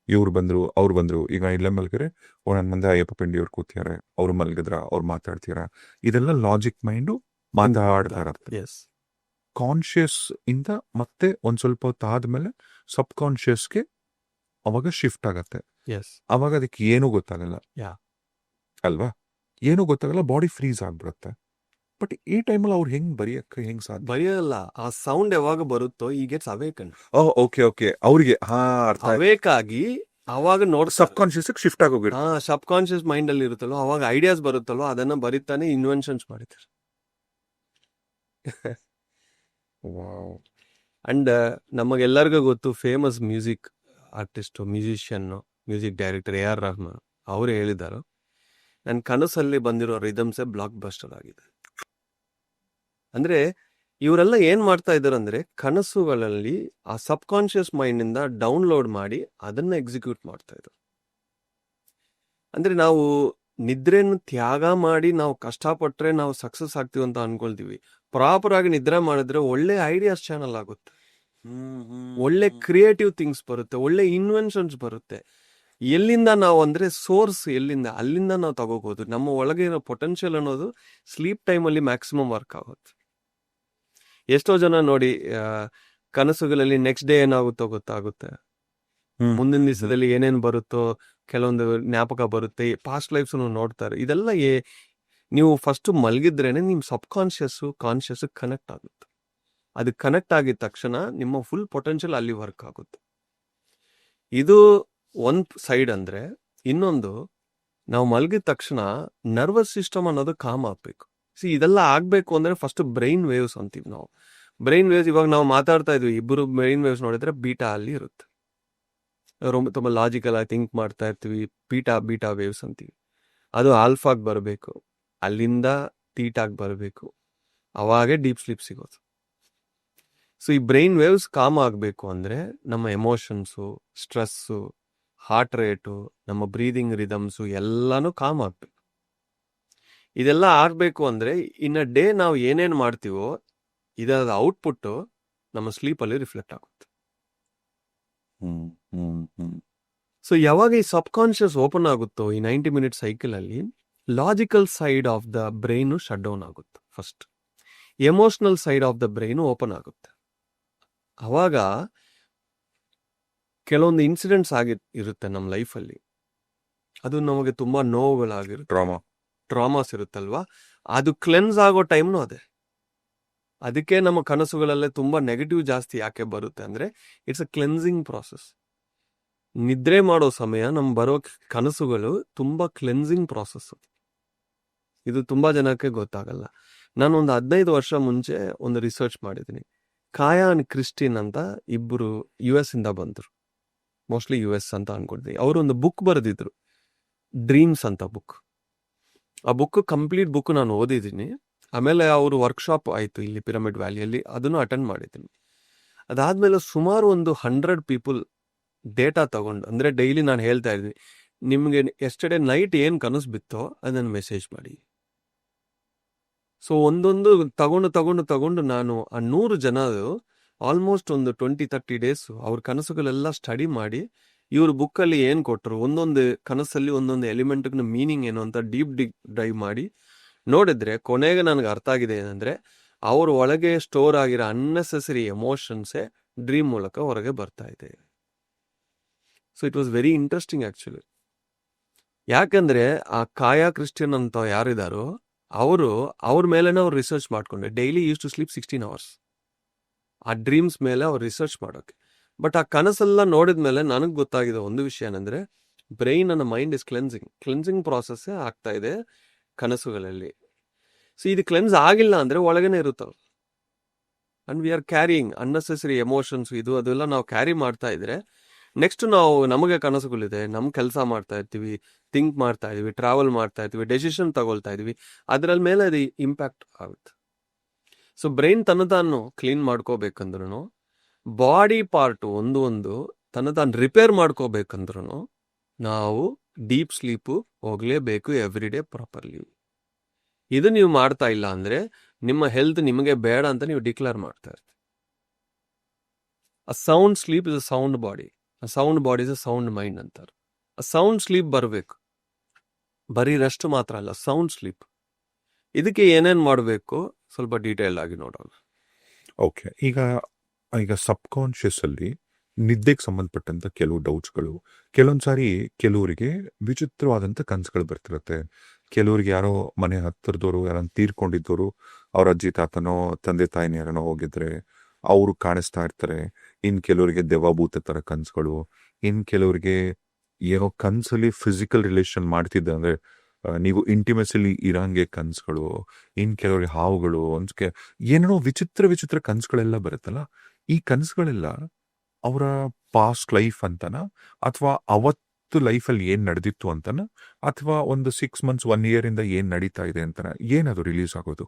ಇವ್ರು ಬಂದ್ರು, ಅವ್ರು ಬಂದ್ರು. ಈಗ ಇಲ್ಲೇ ಮಲಗಿದ್ರೆ ಓ ನನ್ನ ಮುಂದೆ ಅಯ್ಯಪ್ಪ ಪಿಂಡಿಯವ್ರು ಕೂತಿದ್ದಾರೆ, ಅವ್ರು ಮಲಗಿದ್ರ, ಅವ್ರು ಮಾತಾಡ್ತೀರಾ, ಇದೆಲ್ಲ ಲಾಜಿಕ್ ಮೈಂಡು ಮಾತಾಡ್ತಾ ಇರತ್ತೆ. ಎಸ್ ಕಾನ್ಶಿಯಸ್ ಇಂದ ಮತ್ತೆ ಒಂದ್ ಸ್ವಲ್ಪ ಹೊತ್ತು ಆದ್ಮೇಲೆ ಸಬ್ ಕಾನ್ಶಿಯಸ್ಗೆ ಅವಾಗ ಶಿಫ್ಟ್ ಆಗತ್ತೆ. ಎಸ್ ಅವಾಗ ಅದಕ್ಕೆ ಏನೂ ಗೊತ್ತಾಗಲ್ಲ. Yeah. ಅಲ್ವಾ? ಏನೂ ಗೊತ್ತಾಗಲ್ಲ, ಬಾಡಿ ಫ್ರೀಸ್ ಆಗ್ಬಿಡುತ್ತೆ. ಬಟ್ ಈ ಟೈಮಲ್ಲಿ ಅವ್ರು ಹೆಂಗ್ ಸಾಧ್ಯ? ಬರೆಯಲ್ಲ, ಆ ಸೌಂಡ್ ಯಾವಾಗ ಬರುತ್ತೋ ಈ ಗೆಟ್ಸ್ ಅವೇಕನ್. ಓಕೆ ಅವ್ರಿಗೆ ಅರ್ಥ ಅವೇಕ್ ಆಗಿ ಅವಾಗ ಸಬ್ ಕಾನ್ಶಿಯಸ್ ಶಿಫ್ಟ್ ಆಗೋಗಿರುತ್ತೆ. ಸಬ್ ಕಾನ್ಶಿಯಸ್ ಮೈಂಡ್ ಅಲ್ಲಿ ಇರುತ್ತಲ್ವ, ಅವಾಗ ಐಡಿಯಾಸ್ ಬರುತ್ತಲ್ವ, ಅದನ್ನ ಬರೀತಾನೆ ಇನ್ವೆನ್ಷನ್ಸ್ ಮಾಡಿದ್ದಾರೆ. ಅಂಡ್ ನಮಗೆಲ್ಲರಿಗೂ ಗೊತ್ತು, famous music artist, musician, music director AR Rahman ಅವರು ಹೇಳಿದ್ದಾರೆ, ನನ್ನ ಕನಸಲ್ಲಿ ಬಂದಿರೋ ರಿದಮ್ಸೇ ಬ್ಲಾಕ್ ಬಸ್ಟರ್ ಆಗಿದೆ. ಅಂದ್ರೆ ಇವರೆಲ್ಲ ಏನ್ ಮಾಡ್ತಾ ಇದ್ದಾರೆ ಅಂದ್ರೆ ಕನಸುಗಳಲ್ಲಿ ಆ ಸಬ್ ಕಾನ್ಶಿಯಸ್ ಮೈಂಡ್ ಇಂದ ಡೌನ್ಲೋಡ್ ಮಾಡಿ ಅದನ್ನ ಎಕ್ಸಿಕ್ಯೂಟ್ ಮಾಡ್ತಾ ಇದ್ರು. ಅಂದ್ರೆ ನಾವು ನಿದ್ರೆಯನ್ನು ತ್ಯಾಗ ಮಾಡಿ ನಾವು ಕಷ್ಟಪಟ್ರೆ ನಾವು ಸಕ್ಸಸ್ ಆಗ್ತೀವಿ ಅಂತ ಅನ್ಕೊಳ್ತೀವಿ. ಪ್ರಾಪರ್ ಆಗಿ ನಿದ್ರೆ ಮಾಡಿದ್ರೆ ಒಳ್ಳೆ ಐಡಿಯಾಸ್ ಚಾನಲ್ ಆಗುತ್ತೆ, ಒಳ್ಳೆ ಕ್ರಿಯೇಟಿವ್ ಥಿಂಗ್ಸ್ ಬರುತ್ತೆ, ಒಳ್ಳೆ ಇನ್ವೆನ್ಷನ್ಸ್ ಬರುತ್ತೆ. ಎಲ್ಲಿಂದ ನಾವು ಅಂದ್ರೆ ಸೋರ್ಸ್ ಎಲ್ಲಿಂದ, ಅಲ್ಲಿಂದ ನಾವು ತಗೋಬಹುದು. ನಮ್ಮ ಒಳಗೆ ಇರೋ ಪೊಟೆನ್ಷಿಯಲ್ ಅನ್ನೋದು ಸ್ಲೀಪ್ ಟೈಮಲ್ಲಿ ಮ್ಯಾಕ್ಸಿಮಮ್ ವರ್ಕ್ ಆಗುತ್ತೆ. ಎಷ್ಟೋ ಜನ ನೋಡಿ ಕನಸುಗಳಲ್ಲಿ ನೆಕ್ಸ್ಟ್ ಡೇ ಏನಾಗುತ್ತೋ ಗೊತ್ತಾಗುತ್ತೆ, ಮುಂದಿನ ದಿವಸದಲ್ಲಿ ಏನೇನು ಬರುತ್ತೋ ಕೆಲವೊಂದು ಜ್ಞಾಪಕ ಬರುತ್ತೆ, ಪಾಸ್ಟ್ ಲೈಫ್ಸ್ ನೋಡ್ತಾರೆ. ಇದೆಲ್ಲ ನೀವು ಫಸ್ಟ್ ಮಲಗಿದ್ರೇನೆ ನಿಮ್ ಸಬ್ ಕಾನ್ಶಿಯಸ್ ಕನೆಕ್ಟ್ ಆಗುತ್ತೆ. ಅದು ಕನೆಕ್ಟ್ ಆಗಿದ ತಕ್ಷಣ ನಿಮ್ಮ ಫುಲ್ ಪೊಟೆನ್ಷಿಯಲ್ ಅಲ್ಲಿ ವರ್ಕ್ ಆಗುತ್ತೆ. ಇದು ಒಂದ್ ಸೈಡ್ ಅಂದ್ರೆ, ಇನ್ನೊಂದು ನಾವು ಮಲಗಿದ ತಕ್ಷಣ ನರ್ವಸ್ ಸಿಸ್ಟಮ್ ಅನ್ನೋದು ಕಾಮ್ ಆಗ್ಬೇಕು. ಇದೆಲ್ಲ ಆಗ್ಬೇಕು ಅಂದ್ರೆ ಫಸ್ಟ್ ಬ್ರೈನ್ ವೇವ್ಸ್ ಅಂತೀವಿ ನಾವು. ಬ್ರೈನ್ ವೇವ್ಸ್ ಇವಾಗ ನಾವು ಮಾತಾಡ್ತಾ ಇದ್ವಿ, ಇಬ್ಬರು ಬ್ರೈನ್ ವೇವ್ಸ್ ನೋಡಿದ್ರೆ ಬೀಟಾ ಅಲ್ಲಿ ಇರುತ್ತೆ, ತುಂಬಾ ಲಾಜಿಕಲ್ ಆಗಿ ಥಿಂಕ್ ಮಾಡ್ತಾ ಇರ್ತೀವಿ, ಬೀಟಾ ವೇವ್ಸ್ ಅಂತೀವಿ. ಅದು ಆಲ್ಫಾಗ್ ಬರಬೇಕು, ಅಲ್ಲಿಂದ ತೀಟಾಗಿ ಬರಬೇಕು, ಅವಾಗೆ ಡೀಪ್ ಸ್ಲೀಪ್ ಸಿಗೋದು. ಸೊ ಈ ಬ್ರೈನ್ ವೇವ್ಸ್ ಕಾಮ್ ಆಗಬೇಕು ಅಂದ್ರೆ ನಮ್ಮ ಎಮೋಷನ್ಸು, ಸ್ಟ್ರೆಸ್ಸು, ಹಾರ್ಟ್ ರೇಟು, ನಮ್ಮ ಬ್ರೀದಿಂಗ್ ರಿದಮ್ಸು ಎಲ್ಲಾನು ಕಾಮ್ ಆಗ್ಬೇಕು. ಇದೆಲ್ಲ ಆಗ್ಬೇಕು ಅಂದ್ರೆ ಇನ್ ಡೇ ನಾವು ಏನೇನ್ ಮಾಡ್ತೀವೋ ಇದರ ಔಟ್ಪುಟ್ ನಮ್ಮ ಸ್ಲೀಪ್ ಅಲ್ಲಿ ರಿಫ್ಲೆಕ್ಟ್ ಆಗುತ್ತೆ. ಸೊ ಯಾವಾಗ ಈ ಸಬ್ ಕಾನ್ಶಿಯಸ್ ಓಪನ್ ಆಗುತ್ತೋ ಈ 90 ಮಿನಿಟ್ ಸೈಕಲ್ ಅಲ್ಲಿ, logical side of the brain shut down ಆಗುತ್ತೆ first, emotional side of the brain open ಆಗುತ್ತೆ. ಅವಾಗ ಕೆಲವೊಂದು ಇನ್ಸಿಡೆಂಟ್ಸ್ ಇರುತ್ತೆ ನಮ್ಮ ಲೈಫಲ್ಲಿ, ಅದು ನಮಗೆ ತುಂಬಾ ನೋವುಗಳಾಗಿರುತ್ತೆ, ಟ್ರಾಮಾಸ್ ಇರುತ್ತಲ್ವಾ, ಅದು ಕ್ಲೆನ್ಸ್ ಆಗೋ ಟೈಮ್ನು ಅದೇ. ಅದಕ್ಕೆ ನಮ್ಮ ಕನಸುಗಳಲ್ಲೇ ತುಂಬಾ ನೆಗೆಟಿವ್ ಜಾಸ್ತಿ ಯಾಕೆ ಬರುತ್ತೆ ಅಂದ್ರೆ ಇಟ್ಸ್ ಅ ಕ್ಲೆನ್ಸಿಂಗ್ ಪ್ರಾಸೆಸ್. ನಿದ್ರೆ ಮಾಡೋ ಸಮಯ ನಮ್ ಬರೋ ಕನಸುಗಳು ತುಂಬಾ ಕ್ಲೆನ್ಸಿಂಗ್ ಪ್ರಾಸೆಸ್. ಇದು ತುಂಬಾ ಜನಕ್ಕೆ ಗೊತ್ತಾಗಲ್ಲ. ನಾನು ಒಂದು 15 ವರ್ಷ ಮುಂಚೆ ಒಂದು ರಿಸರ್ಚ್ ಮಾಡಿದ್ದೀನಿ. ಕಾಯಾ ಅಂಡ್ ಕ್ರಿಸ್ಟಿನ್ ಅಂತ ಇಬ್ಬರು US ಇಂದ ಬಂದ್ರು, ಮೋಸ್ಟ್ಲಿ US ಅಂತ ಅನ್ಕೊಳ್ತೀನಿ. ಅವರು ಒಂದು ಬುಕ್ ಬರೆದಿದ್ರು, ಡ್ರೀಮ್ಸ್ ಅಂತ ಬುಕ್. ಆ ಬುಕ್ ಕಂಪ್ಲೀಟ್ ಬುಕ್ ನಾನು ಓದಿದ್ದೀನಿ. ಆಮೇಲೆ ಅವರು ವರ್ಕ್ಶಾಪ್ ಆಯ್ತು ಇಲ್ಲಿ ಪಿರಮಿಡ್ ವ್ಯಾಲಿಯಲ್ಲಿ, ಅದನ್ನು ಅಟೆಂಡ್ ಮಾಡಿದ್ದೀನಿ. ಅದಾದ್ಮೇಲೆ ಸುಮಾರು ಒಂದು 100 ಪೀಪಲ್ ಡೇಟಾ ತಗೊಂಡು, ಅಂದ್ರೆ ಡೈಲಿ ನಾನು ಹೇಳ್ತಾ ಇದ್ದೀನಿ, ನಿಮ್ಗೆ ಎಸ್ಟರ್ಡೇ ನೈಟ್ ಏನ್ ಕನಸು ಬಿತ್ತೋ ಅದನ್ನು ಮೆಸೇಜ್ ಮಾಡಿ. ಸೊ ಒಂದೊಂದು ತಗೊಂಡು ನಾನು ಆ 100 ಜನದು ಆಲ್ಮೋಸ್ಟ್ ಒಂದು 20-30 ಡೇಸ್ ಅವ್ರ ಕನಸುಗಳೆಲ್ಲ ಸ್ಟಡಿ ಮಾಡಿ ಇವ್ರ ಬುಕ್ಕಲ್ಲಿ ಏನು ಕೊಟ್ಟರು, ಒಂದೊಂದು ಕನಸಲ್ಲಿ ಒಂದೊಂದು ಎಲಿಮೆಂಟ್ನ ಮೀನಿಂಗ್ ಏನು ಅಂತ ಡೀಪ್ ಡೈವ್ ಮಾಡಿ ನೋಡಿದ್ರೆ ಕೊನೆಗೆ ನನಗೆ ಅರ್ಥ ಆಗಿದೆ ಏನಂದ್ರೆ, ಅವ್ರ ಒಳಗೆ ಸ್ಟೋರ್ ಆಗಿರೋ ಅನ್ನೆಸೆಸರಿ ಎಮೋಷನ್ಸೇ ಡ್ರೀಮ್ ಮೂಲಕ ಹೊರಗೆ ಬರ್ತಾ ಇದೆ. So it was very interesting actually. ಯಾಕಂದ್ರೆ ಆ ಕಾಯಾ ಕ್ರಿಸ್ಟಿಯನ್ ಅಂತ ಯಾರಿದಾರೋ ಅವ್ರ ಮೇಲೆನೇ ಅವ್ರು ರಿಸರ್ಚ್ ಮಾಡ್ಕೊಂಡ್ರೆ daily use to sleep 16 hours ಆ ಡ್ರೀಮ್ಸ್ ಮೇಲೆ ಅವ್ರು ರಿಸರ್ಚ್ ಮಾಡೋಕೆ. ಬಟ್ ಆ ಕನಸೆಲ್ಲ ನೋಡಿದ್ಮೇಲೆ ನನಗೆ ಗೊತ್ತಾಗಿದೆ ಒಂದು ವಿಷಯ ಏನಂದ್ರೆ, ಬ್ರೈನ್ ಅನ್ನ ಮೈಂಡ್ ಇಸ್ ಕ್ಲೆನ್ಸಿಂಗ್ ಪ್ರಾಸೆಸ್ ಆಗ್ತಾ ಇದೆ ಕನಸುಗಳಲ್ಲಿ. ಸೊ ಇದು ಕ್ಲೆನ್ಸ್ ಆಗಿಲ್ಲ ಅಂದ್ರೆ ಒಳಗನೆ ಇರುತ್ತಲ್ಲ, and we are carrying unnecessary emotions, ಇದು ಅದೆಲ್ಲ ನಾವು ಕ್ಯಾರಿ ಮಾಡ್ತಾ ಇದ್ರೆ ನೆಕ್ಸ್ಟ್ ನಮಗೆ ಕನಸುಗಳಿದೆ, ನಮ್ ಕೆಲಸ ಮಾಡ್ತಾ ಇರ್ತೀವಿ, ಥಿಂಕ್ ಮಾಡ್ತಾ ಇದೀವಿ, ಟ್ರಾವೆಲ್ ಮಾಡ್ತಾ ಇರ್ತೀವಿ, ಡೆಸಿಷನ್ ತಗೊಳ್ತಾ ಇದೀವಿ, ಅದ್ರ ಮೇಲೆ ಅದು ಇಂಪ್ಯಾಕ್ಟ್ ಆಗುತ್ತೆ. ಸೊ ಬ್ರೈನ್ ತಾನು ಕ್ಲೀನ್ ಮಾಡ್ಕೋಬೇಕಂದ್ರೂ, ಬಾಡಿ ಪಾರ್ಟ್ ಒಂದು ತಾನು ರಿಪೇರ್ ಮಾಡ್ಕೋಬೇಕಂದ್ರೂ ನಾವು ಡೀಪ್ ಸ್ಲೀಪು ಹೋಗ್ಲೇಬೇಕು ಎವ್ರಿ ಡೇ ಪ್ರಾಪರ್ಲಿ. ಇದು ನೀವು ಮಾಡ್ತಾ ಇಲ್ಲ ಅಂದ್ರೆ ನಿಮ್ಮ ಹೆಲ್ತ್ ನಿಮಗೆ ಬೇಡ ಅಂತ ನೀವು ಡಿಕ್ಲೇರ್ ಮಾಡ್ತಾ ಇರ್ತೀವಿ. ಅ sound sleep is a sound body, a sound body is a sound mind ಅಂತಾರೆ. ಆ ಸೌಂಡ್ ಸ್ಲೀಪ್ ಬರಬೇಕು, ಬರೀ ರೆಸ್ಟ್ ಮಾತ್ರ ಅಲ್ಲ, ಸೌಂಡ್ ಸ್ಲೀಪ್. ಇದಕ್ಕೆ ಏನೇನ್ ಮಾಡಬೇಕು ಸ್ವಲ್ಪ ಡೀಟೇಲ್ ಆಗಿ ನೋಡೋಣ. ಓಕೆ, ಈಗ ಸಬ್ ಕಾನ್ಶಿಯಸ್ ಅಲ್ಲಿ ನಿದ್ದೆಗೆ ಸಂಬಂಧಪಟ್ಟಂತ ಕೆಲವು ಡೌಟ್ಸ್ಗಳು, ಕೆಲವೊಂದ್ಸಾರಿ ಕೆಲವರಿಗೆ ವಿಚಿತ್ರವಾದಂತ ಕನ್ಸುಗಳು ಬರ್ತಿರತ್ತೆ. ಕೆಲವರಿಗೆ ಯಾರೋ ಮನೆ ಹತ್ತಿರದವರು ಯಾರನ್ನ ತೀರ್ಕೊಂಡಿದ್ದವರು, ಅವ್ರ ಅಜ್ಜಿ ತಾತನೋ ತಂದೆ ತಾಯಿನ ಯಾರನೋ ಹೋಗಿದ್ರೆ ಅವರು ಕಾಣಿಸ್ತಾ ಇರ್ತಾರೆ. ಇನ್ ಕೆಲವರಿಗೆ ದೆವ್ವಭೂತ ತರ ಕನ್ಸುಗಳು, ಇನ್ ಕೆಲವರಿಗೆ ಏನೋ ಕನ್ಸಲ್ಲಿ ಫಿಸಿಕಲ್ ರಿಲೇಷನ್ ಮಾಡ್ತಿದ್ದ ಅಂದ್ರೆ ನೀವು ಇಂಟಿಮೆಸಿಲಿ ಇರಂಗೆ ಕನ್ಸುಗಳು, ಇನ್ ಕೆಲವರಿಗೆ ಹಾವುಗಳು, ಏನೇನೋ ವಿಚಿತ್ರ ಕನ್ಸುಗಳೆಲ್ಲ ಬರುತ್ತಲ್ಲ. ಈ ಕನ್ಸುಗಳೆಲ್ಲ ಅವರ ಪಾಸ್ಟ್ ಲೈಫ್ ಅಂತನ, ಅಥವಾ ಅವತ್ತು ಲೈಫಲ್ಲಿ ಏನ್ ನಡೆದಿತ್ತು ಅಂತನ, ಅಥವಾ ಒಂದು 6 months 1 year ಇಂದ ಏನ್ ನಡೀತಾ ಇದೆ ಅಂತನ, ಏನದು ರಿಲೀಸ್ ಆಗೋದು?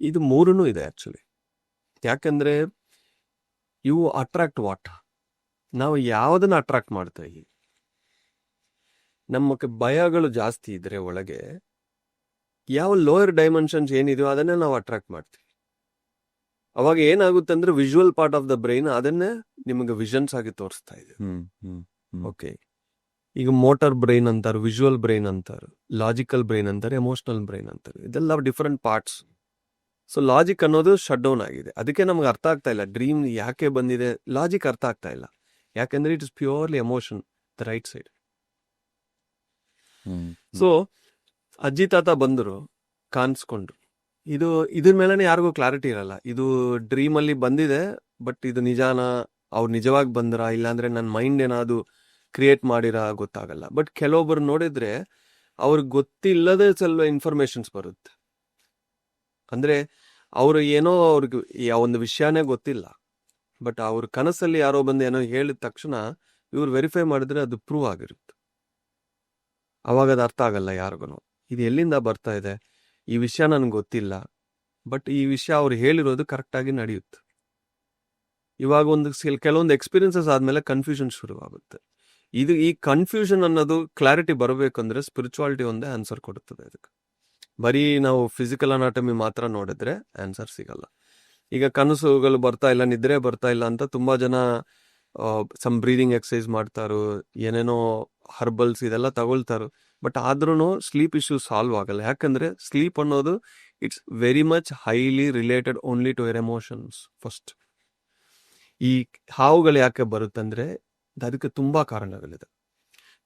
ಇದು ಮೂರನ್ನು ಇದೆ ಆಕ್ಚುಲಿ. ಯಾಕಂದ್ರೆ ಇವು ಅಟ್ರಾಕ್ಟ್ ವಾಟ್, ನಾವು ಯಾವುದನ್ನ ಅಟ್ರಾಕ್ಟ್ ಮಾಡ್ತಾ ಇದೀವಿ. ನಮಗೆ ಭಯಗಳು ಜಾಸ್ತಿ ಇದ್ರೆ ಒಳಗೆ ಯಾವ ಲೋಯರ್ ಡೈಮೆನ್ಷನ್ಸ್ ಏನಿದೆಯೋ ಅದನ್ನೇ ನಾವು ಅಟ್ರಾಕ್ಟ್ ಮಾಡ್ತೀವಿ. ಅವಾಗ ಏನಾಗುತ್ತೆ ಅಂದ್ರೆ visual part of the brain ಅದನ್ನೇ ನಿಮಗೆ ವಿಷನ್ಸ್ ಆಗಿ ತೋರಿಸ್ತಾ ಇದೆ. ಓಕೆ, ಈಗ ಮೋಟಾರ್ ಬ್ರೈನ್ ಅಂತಾರೆ, ವಿಜುವಲ್ ಬ್ರೈನ್ ಅಂತಾರೆ, ಲಾಜಿಕಲ್ ಬ್ರೈನ್ ಅಂತಾರೆ, ಎಮೋಷನಲ್ ಬ್ರೈನ್ ಅಂತಾರೆ. ಇದೆಲ್ಲ ಡಿಫರೆಂಟ್ ಪಾರ್ಟ್ಸ್. ಸೊ ಲಾಜಿಕ್ ಅನ್ನೋದು ಶಟ್ ಡೌನ್ ಆಗಿದೆ. ಅದಕ್ಕೆ ನಮ್ಗೆ ಅರ್ಥ ಆಗ್ತಾ ಇಲ್ಲ ಡ್ರೀಮ್ ಯಾಕೆ ಬಂದಿದೆ, ಲಾಜಿಕ್ ಅರ್ಥ ಆಗ್ತಾ ಇಲ್ಲ. ಯಾಕಂದ್ರೆ it is purely emotion, the right side. So ಅಜ್ಜಿ ತಾತ ಬಂದರು, ಕಾಣಿಸ್ಕೊಂಡ್ರು, ಇದ್ರ ಮೇಲೆ ಯಾರಿಗೂ ಕ್ಲಾರಿಟಿ ಇರಲ್ಲ. ಇದು ಡ್ರೀಮ್ ಅಲ್ಲಿ ಬಂದಿದೆ, ಬಟ್ ಇದು ನಿಜಾನ, ಅವ್ರು ನಿಜವಾಗಿ ಬಂದ್ರ, ಇಲ್ಲಾಂದ್ರೆ ನನ್ನ ಮೈಂಡ್ ಏನಾದ್ರು ಕ್ರಿಯೇಟ್ ಮಾಡಿರ ಗೊತ್ತಾಗಲ್ಲ. ಬಟ್ ಕೆಲವೊಬ್ರು ನೋಡಿದ್ರೆ ಅವ್ರಿಗೆ ಗೊತ್ತಿಲ್ಲದೆ ಸ್ವಲ್ಪ ಇನ್ಫಾರ್ಮೇಶನ್ಸ್ ಬರುತ್ತೆ. ಅಂದ್ರೆ ಅವ್ರು ಏನೋ ಅವ್ರಿಗೆ ಒಂದು ವಿಷಯನೇ ಗೊತ್ತಿಲ್ಲ, ಬಟ್ ಅವ್ರ ಕನಸಲ್ಲಿ ಯಾರೋ ಬಂದು ಏನೋ ಹೇಳಿದ ತಕ್ಷಣ ಇವ್ರು ವೆರಿಫೈ ಮಾಡಿದ್ರೆ ಅದು ಪ್ರೂವ್ ಆಗಿರುತ್ತೆ. ಅವಾಗ ಅದು ಅರ್ಥ ಆಗಲ್ಲ ಯಾರಿಗೂ, ಇದು ಎಲ್ಲಿಂದ ಬರ್ತಾ ಇದೆ, ಈ ವಿಷಯ ನನ್ಗೆ ಗೊತ್ತಿಲ್ಲ, ಬಟ್ ಈ ವಿಷಯ ಅವ್ರು ಹೇಳಿರೋದು ಕರೆಕ್ಟಾಗಿ ನಡೆಯುತ್ತೆ. ಇವಾಗ ಕೆಲವೊಂದು ಎಕ್ಸ್ಪೀರಿಯನ್ಸಸ್ ಆದ್ಮೇಲೆ ಕನ್ಫ್ಯೂಷನ್ ಶುರುವಾಗುತ್ತೆ. ಈ ಕನ್ಫ್ಯೂಷನ್ ಅನ್ನೋದು ಕ್ಲಾರಿಟಿ ಬರಬೇಕಂದ್ರೆ ಸ್ಪಿರಿಚುವಾಲಿಟಿ ಒಂದೇ ಆನ್ಸರ್ ಕೊಡುತ್ತದೆ ಅದಕ್ಕೆ. ಬರೀ ನಾವು ಫಿಸಿಕಲ್ ಅನಾಟಮಿ ಮಾತ್ರ ನೋಡಿದ್ರೆ ಆನ್ಸರ್ ಸಿಗಲ್ಲ. ಈಗ ಕನಸುಗಳು ಬರ್ತಾ ಇಲ್ಲ, ನಿದ್ರೆ ಬರ್ತಾ ಇಲ್ಲ ಅಂತ ತುಂಬಾ ಜನ ಸಮ್ ಬ್ರೀದಿಂಗ್ ಎಕ್ಸಸೈಸ್ ಮಾಡ್ತಾರೋ, ಏನೇನೋ ಹರ್ಬಲ್ಸ್ ಇದೆಲ್ಲ ತಗೊಳ್ತಾರೋ, ಬಟ್ ಆದ್ರೂ ಸ್ಲೀಪ್ ಇಶ್ಯೂ ಸಾಲ್ವ್ ಆಗಲ್ಲ. ಯಾಕಂದ್ರೆ ಸ್ಲೀಪ್ ಅನ್ನೋದು it's very much highly related only to your emotions. First ಈ ಹಾವುಗಳು ಯಾಕೆ ಬರುತ್ತಂದ್ರೆ ಅದಕ್ಕೆ ತುಂಬಾ ಕಾರಣಗಳಿದೆ.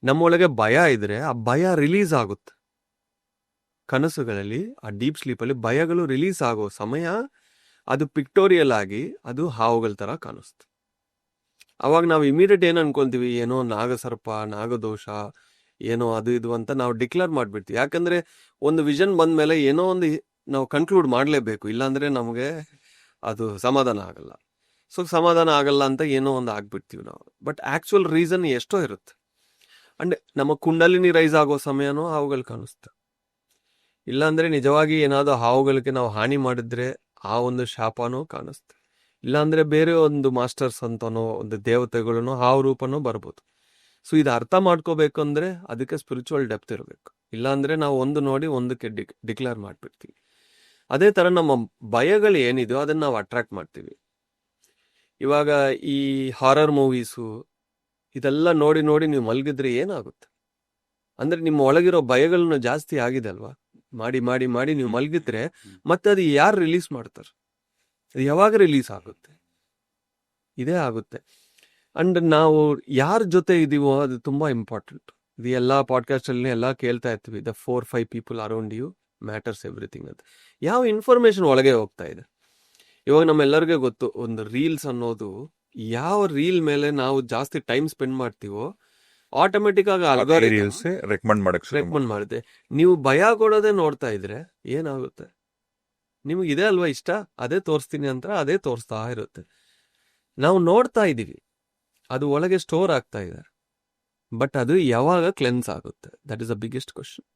ನಮ್ಮೊಳಗೆ ಭಯ ಇದ್ರೆ ಆ ಭಯ ರಿಲೀಸ್ ಆಗುತ್ತೆ ಕನಸುಗಳಲ್ಲಿ. ಆ ಡೀಪ್ ಸ್ಲೀಪ್ ಅಲ್ಲಿ ಭಯಗಳು ರಿಲೀಸ್ ಆಗೋ ಸಮಯ ಅದು ಪಿಕ್ಟೋರಿಯಲ್ ಆಗಿ ಅದು ಹಾವುಗಳ ತರ ಕಾಣಿಸ್ತು. ಅವಾಗ ನಾವು ಇಮಿಡಿಯೇಟ್ ಏನ್ ಅನ್ಕೊಂತೀವಿ, ಏನೋ ನಾಗಸರ್ಪ, ನಾಗದೋಷ, ಏನೋ ಅದು ಇದು ಅಂತ ನಾವು ಡಿಕ್ಲೇರ್ ಮಾಡ್ಬಿಡ್ತೀವಿ. ಯಾಕಂದ್ರೆ ಒಂದು ವಿಷನ್ ಬಂದ್ಮೇಲೆ ಏನೋ ಒಂದು ನಾವು ಕನ್ಕ್ಲೂಡ್ ಮಾಡ್ಲೇಬೇಕು, ಇಲ್ಲಾಂದ್ರೆ ನಮಗೆ ಅದು ಸಮಾಧಾನ ಆಗಲ್ಲ. ಸೊ ಸಮಾಧಾನ ಆಗಲ್ಲ ಅಂತ ಏನೋ ಒಂದು ಆಗ್ಬಿಡ್ತೀವಿ ನಾವು. ಬಟ್ ಆಕ್ಚುಯಲ್ ರೀಸನ್ ಎಷ್ಟೋ ಇರುತ್ತೆ. ಅಂಡ್ ನಮ್ಮ ಕುಂಡಲಿನಿ ರೈಸ್ ಆಗೋ ಸಮಯನೂ ಹಾವುಗಳು ಕಾಣಿಸ್ತ. ಇಲ್ಲಾಂದ್ರೆ ನಿಜವಾಗಿ ಏನಾದ್ರು ಹಾವುಗಳಿಗೆ ನಾವು ಹಾನಿ ಮಾಡಿದ್ರೆ ಆ ಒಂದು ಶಾಪನೂ ಕಾಣಿಸ್ತೆ. ಇಲ್ಲಾಂದ್ರೆ ಬೇರೆ ಒಂದು ಮಾಸ್ಟರ್ಸ್ ಅಂತನೋ ಒಂದು ದೇವತೆಗಳನ್ನೋ ಹಾವು ರೂಪನೋ ಬರ್ಬೋದು. ಸೊ ಇದು ಅರ್ಥ ಮಾಡ್ಕೋಬೇಕು ಅಂದ್ರೆ ಅದಕ್ಕೆ ಸ್ಪಿರಿಚುವಲ್ ಡೆಪ್ತ್ ಇರಬೇಕು. ಇಲ್ಲಾಂದ್ರೆ ನಾವು ಒಂದು ನೋಡಿ ಒಂದಕ್ಕೆ ಡಿಕ್ಲೇರ್ ಮಾಡ್ಬಿಡ್ತೀವಿ. ಅದೇ ತರ ನಮ್ಮ ಭಯಗಳು ಏನಿದೆಯೋ ಅದನ್ನ ನಾವು ಅಟ್ರಾಕ್ಟ್ ಮಾಡ್ತೀವಿ. ಇವಾಗ ಈ ಹಾರರ್ ಮೂವೀಸು, ಇದೆಲ್ಲ ನೋಡಿ ನೋಡಿ ನೀವು ಮಲಗಿದ್ರೆ ಏನಾಗುತ್ತೆ? ಅಂದ್ರೆ ನಿಮ್ಮ ಒಳಗಿರೋ ಭಯಗಳನ್ನ ಜಾಸ್ತಿ ಆಗಿದೆ ಅಲ್ವಾ? ಮಾಡಿ ಮಾಡಿ ಮಾಡಿ ನೀವು ಮಲಗಿದ್ರೆ ಮತ್ತೆ ಅದು ಯಾರು ರಿಲೀಸ್ ಮಾಡ್ತಾರೆ? ಅದು ಯಾವಾಗ ರಿಲೀಸ್ ಆಗುತ್ತೆ? ಇದೇ ಆಗುತ್ತೆ. ಅಂಡ್ ನಾವು ಯಾರ ಜೊತೆ ಇದೀವೋ ಅದು ತುಂಬಾ ಇಂಪಾರ್ಟೆಂಟ್. ಇದು ಎಲ್ಲ ಪಾಡ್ಕಾಸ್ಟ್ ಅಲ್ಲಿ ಎಲ್ಲ ಕೇಳ್ತಾ ಇರ್ತೀವಿ, the 4-5 people around you matters everything ಅಂತ. ಯಾವ ಇನ್ಫಾರ್ಮೇಶನ್ ಒಳಗೆ ಹೋಗ್ತಾ ಇದೆ? ಇವಾಗ ನಮ್ಮೆಲ್ಲರಿಗೂ ಗೊತ್ತು, ಒಂದು ರೀಲ್ಸ್ ಅನ್ನೋದು, ಯಾವ ರೀಲ್ ಮೇಲೆ ನಾವು ಜಾಸ್ತಿ ಟೈಮ್ ಸ್ಪೆಂಡ್ ಮಾಡ್ತೀವೋ ಆಟೋಮೆಟಿಕ್ ಆಗಿ ರೀಲ್ಸ್ ರೆಕಮೆಂಡ್ ಮಾಡಕ್ ರೆಕಮೆಂಡ್ ಮಾಡುತ್ತೆ. ನೀವು ಭಯ ಕೊಡೋದೇ ನೋಡ್ತಾ ಇದ್ರೆ ಏನಾಗುತ್ತೆ? ನಿಮಗೆ ಇದೆ ಅಲ್ವಾ ಇಷ್ಟ, ಅದೇ ತೋರಿಸ್ತೀನಿ ಅಂತ ಅದೇ ತೋರಿಸ್ತಾ ಇರುತ್ತೆ. ನಾವು ನೋಡ್ತಾ ಇದೀವಿ, ಅದು ಒಳಗೆ ಸ್ಟೋರ್ ಆಗ್ತಾ ಇದೆ, ಬಟ್ ಅದು ಯಾವಾಗ ಕ್ಲೆನ್ಸ್ ಆಗುತ್ತೆ? That is a biggest question.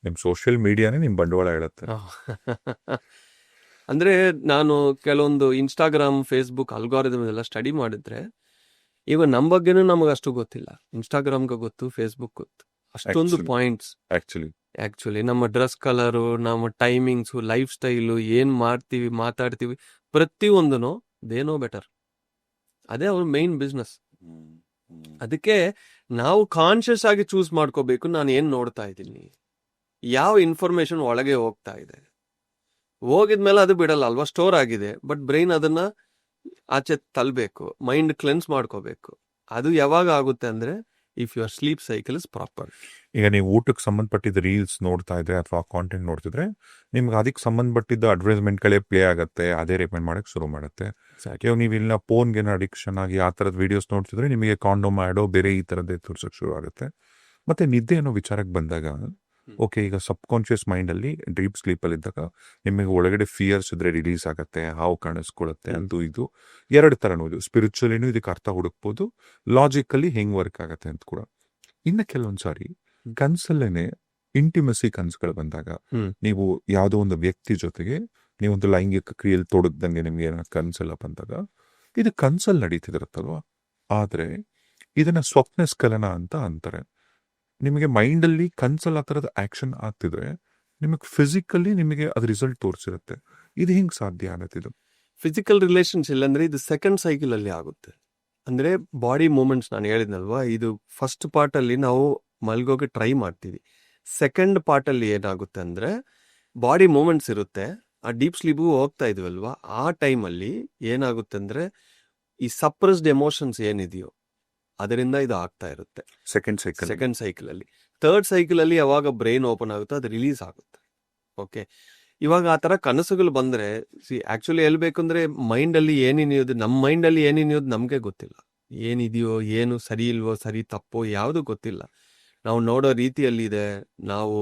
ನಿಮ್ ಸೋಷಿಯಲ್ ಮೀಡಿಯಾನೇ ನಿಮ್ ಬಂಡವಾಳ ಹೇಳುತ್ತೆ. ಅಂದ್ರೆ ನಾನು ಕೆಲವೊಂದು ಇನ್ಸ್ಟಾಗ್ರಾಮ್, ಫೇಸ್ಬುಕ್ ಅಲ್ಗಾರಿದಮ್ ಎಲ್ಲ ಸ್ಟಡಿ ಮಾಡಿದ್ರೆ, ಈಗ ನಮ್ಮ ಬಗ್ಗೆನೂ ನಮಗೆ ಅಷ್ಟು ಗೊತ್ತಿಲ್ಲ. ಇನ್ಸ್ಟಾಗ್ರಾಮ್ಗೆ ಗೊತ್ತು, ಫೇಸ್ಬುಕ್ ಗೊತ್ತು, ಅಷ್ಟೊಂದು ಪಾಯಿಂಟ್ಸ್. ಆಕ್ಚುಲಿ ನಮ್ಮ ಡ್ರೆಸ್ ಕಲರು, ನಮ್ಮ ಟೈಮಿಂಗ್ಸು, ಲೈಫ್ ಸ್ಟೈಲು, ಏನ್ ಮಾಡ್ತೀವಿ, ಮಾತಾಡ್ತೀವಿ, ಪ್ರತಿಯೊಂದನು ದೇನೋ ಬೆಟರ್. ಅದೇ ಅವ್ರ ಮೇನ್ ಬಿಸ್ನೆಸ್. ಅದಕ್ಕೆ ನಾವು ಕಾನ್ಶಿಯಸ್ ಆಗಿ ಚೂಸ್ ಮಾಡ್ಕೋಬೇಕು, ನಾನು ಏನ್ ನೋಡ್ತಾ ಇದ್ದೀನಿ, ಯಾವ ಇನ್ಫಾರ್ಮೇಶನ್ ಒಳಗೆ ಹೋಗ್ತಾ ಇದೆ. ಹೋಗಿದ್ಮೇಲೆ ಅದು ಬಿಡಲ್ಲ ಅಲ್ವಾ, ಸ್ಟೋರ್ ಆಗಿದೆ, ಬಟ್ ಬ್ರೈನ್ ಅದನ್ನ ಆಚೆ ತಲ್ಬೇಕು, ಮೈಂಡ್ ಕ್ಲೆನ್ಸ್ ಮಾಡ್ಕೋಬೇಕು. ಅದು ಯಾವಾಗ ಆಗುತ್ತೆ ಅಂದ್ರೆ if your sleep cycle is proper. ಈಗ ನೀವು ಊಟಕ್ಕೆ ಸಂಬಂಧಪಟ್ಟಿದ್ದ ರೀಲ್ಸ್ ನೋಡ್ತಾ ಇದ್ರೆ ಅಥವಾ ಕಾಂಟೆಂಟ್ ನೋಡ್ತಿದ್ರೆ, ನಿಮ್ಗೆ ಅದಕ್ಕೆ ಸಂಬಂಧಪಟ್ಟಿದ್ದ ಅಡ್ವರ್ಟೈಸ್ಮೆಂಟ್ಗಳೇ ಪ್ಲೇ ಆಗುತ್ತೆ, ಅದೇ ರೆಕಮೆಂಡ್ ಮಾಡಕ್ ಶುರು ಮಾಡುತ್ತೆ. ಇವಾಗ ನೀವು ಇಲ್ಲ ಫೋನ್ಗೆ ಅಡಿಕ್ಷನ್ ಆಗಿ ಆ ಥರದ ವಿಡಿಯೋಸ್ ನೋಡ್ತಿದ್ರೆ ನಿಮಗೆ ಕಾಂಡೋಮ್ ಆಡೋ ಬೇರೆ ಈ ಥರದ್ದೇ ತೋರ್ಸಕ್ ಶುರು ಆಗುತ್ತೆ. ಮತ್ತೆ ನಿದ್ದೆ ಅನ್ನೋ ವಿಚಾರಕ್ಕೆ ಬಂದಾಗ, ಓಕೆ, ಈಗ ಸಬ್ ಕಾನ್ಶಿಯಸ್ ಮೈಂಡ್ ಅಲ್ಲಿ ಡೀಪ್ ಸ್ಲೀಪ್ ಅಲ್ಲಿ ಇದ್ದಾಗ ನಿಮಗೆ ಒಳಗಡೆ ಫಿಯರ್ಸ್ ಇದ್ರೆ ರಿಲೀಸ್ ಆಗುತ್ತೆ, ಹಾವು ಕಾಣಿಸ್ಕೊಳ್ಳುತ್ತೆ, ಅಂತೂ ಇದು ಎರಡು ಥರನೂ. ಇದು ಸ್ಪಿರಿಚುವಲಿನೂ ಇದಕ್ಕೆ ಅರ್ಥ ಹುಡುಕ್ಬೋದು, ಲಾಜಿಕಲಿ ಹೆಂಗ್ ವರ್ಕ್ ಆಗುತ್ತೆ ಅಂತ ಕೂಡ. ಇನ್ನು ಕೆಲವೊಂದ್ಸಾರಿ ಕನ್ಸಲ್ಲೇನೆ ಇಂಟಿಮಸಿ ಕನ್ಸುಗಳು ಬಂದಾಗ, ನೀವು ಯಾವುದೋ ಒಂದು ವ್ಯಕ್ತಿ ಜೊತೆಗೆ ನೀವೊಂದು ಲೈಂಗಿಕ ಕ್ರಿಯೆಯಲ್ಲಿ ತೊಡಗ್ದಂಗೆ ನಿಮ್ಗೆ ಏನೋ ಕನ್ಸೆಲ್ಲ ಬಂದಾಗ, ಇದು ಕನ್ಸಲ್ಲಿ ನಡೀತಿದಿರುತ್ತಲ್ವಾ. ಆದ್ರೆ ಇದನ್ನ ಸ್ವಪ್ನ ಸ್ಖಲನ ಅಂತ ಅಂತಾರೆ. ನಿಮಗೆ ಮೈಂಡಲ್ಲಿ ಕನ್ಸಲ್ ಆ ಥರದ ಆಕ್ಷನ್ ಆಗ್ತಿದ್ರೆ ನಿಮಗೆ ಫಿಸಿಕಲಿ ನಿಮಗೆ ಅದ್ರ ರಿಸಲ್ಟ್ ತೋರಿಸಿರುತ್ತೆ. ಇದು ಹಿಂಗೆ ಸಾಧ್ಯ ಆಗತ್ತೆ? ಇದು ಫಿಸಿಕಲ್ ರಿಲೇಷನ್ಸ್ ಇಲ್ಲಾಂದ್ರೆ ಇದು ಸೆಕೆಂಡ್ ಸೈಕಲ್ ಅಲ್ಲಿ ಆಗುತ್ತೆ. ಅಂದ್ರೆ ಬಾಡಿ ಮೂವ್ಮೆಂಟ್ಸ್ ನಾನು ಹೇಳಿದ್ನಲ್ವಾ, ಇದು ಫಸ್ಟ್ ಪಾರ್ಟ್ ಅಲ್ಲಿ ನಾವು ಮಲ್ಗೋಕೆ ಟ್ರೈ ಮಾಡ್ತೀವಿ. ಸೆಕೆಂಡ್ ಪಾರ್ಟ್ ಅಲ್ಲಿ ಏನಾಗುತ್ತೆ ಅಂದ್ರೆ ಬಾಡಿ ಮೂವ್ಮೆಂಟ್ಸ್ ಇರುತ್ತೆ, ಆ ಡೀಪ್ ಸ್ಲೀಪ್ಗೂ ಹೋಗ್ತಾ ಇದೀವಲ್ವಾ, ಆ ಟೈಮಲ್ಲಿ ಏನಾಗುತ್ತೆ ಅಂದ್ರೆ ಈ ಸಪ್ರೆಸ್ಡ್ ಎಮೋಷನ್ಸ್ ಏನಿದೆಯೋ ಅದರಿಂದ ಇದು ಆಗ್ತಾ ಇರುತ್ತೆ ಸೆಕೆಂಡ್ ಸೈಕಲ್ ಅಲ್ಲಿ. ಥರ್ಡ್ ಸೈಕಲ್ ಅಲ್ಲಿ ಯಾವಾಗ ಬ್ರೈನ್ ಓಪನ್ ಆಗುತ್ತೋ ಅದು ರಿಲೀಸ್ ಆಗುತ್ತೆ. ಓಕೆ, ಇವಾಗ ಆ ತರ ಕನಸುಗಳು ಬಂದ್ರೆ ಆಕ್ಚುಲಿ ಹೇಳ್ಬೇಕಂದ್ರೆ ಮೈಂಡ್ ಅಲ್ಲಿ ಏನೇನಿಯೋದು, ನಮ್ಮ ಮೈಂಡ್ ಅಲ್ಲಿ ಏನೇನಿಯೋದು ನಮ್ಗೆ ಗೊತ್ತಿಲ್ಲ. ಏನಿದೆಯೋ, ಏನು ಸರಿ ಇಲ್ವೋ, ಸರಿ ತಪ್ಪೋ ಯಾವುದು ಗೊತ್ತಿಲ್ಲ. ನಾವು ನೋಡೋ ರೀತಿಯಲ್ಲಿ ಇದೆ, ನಾವು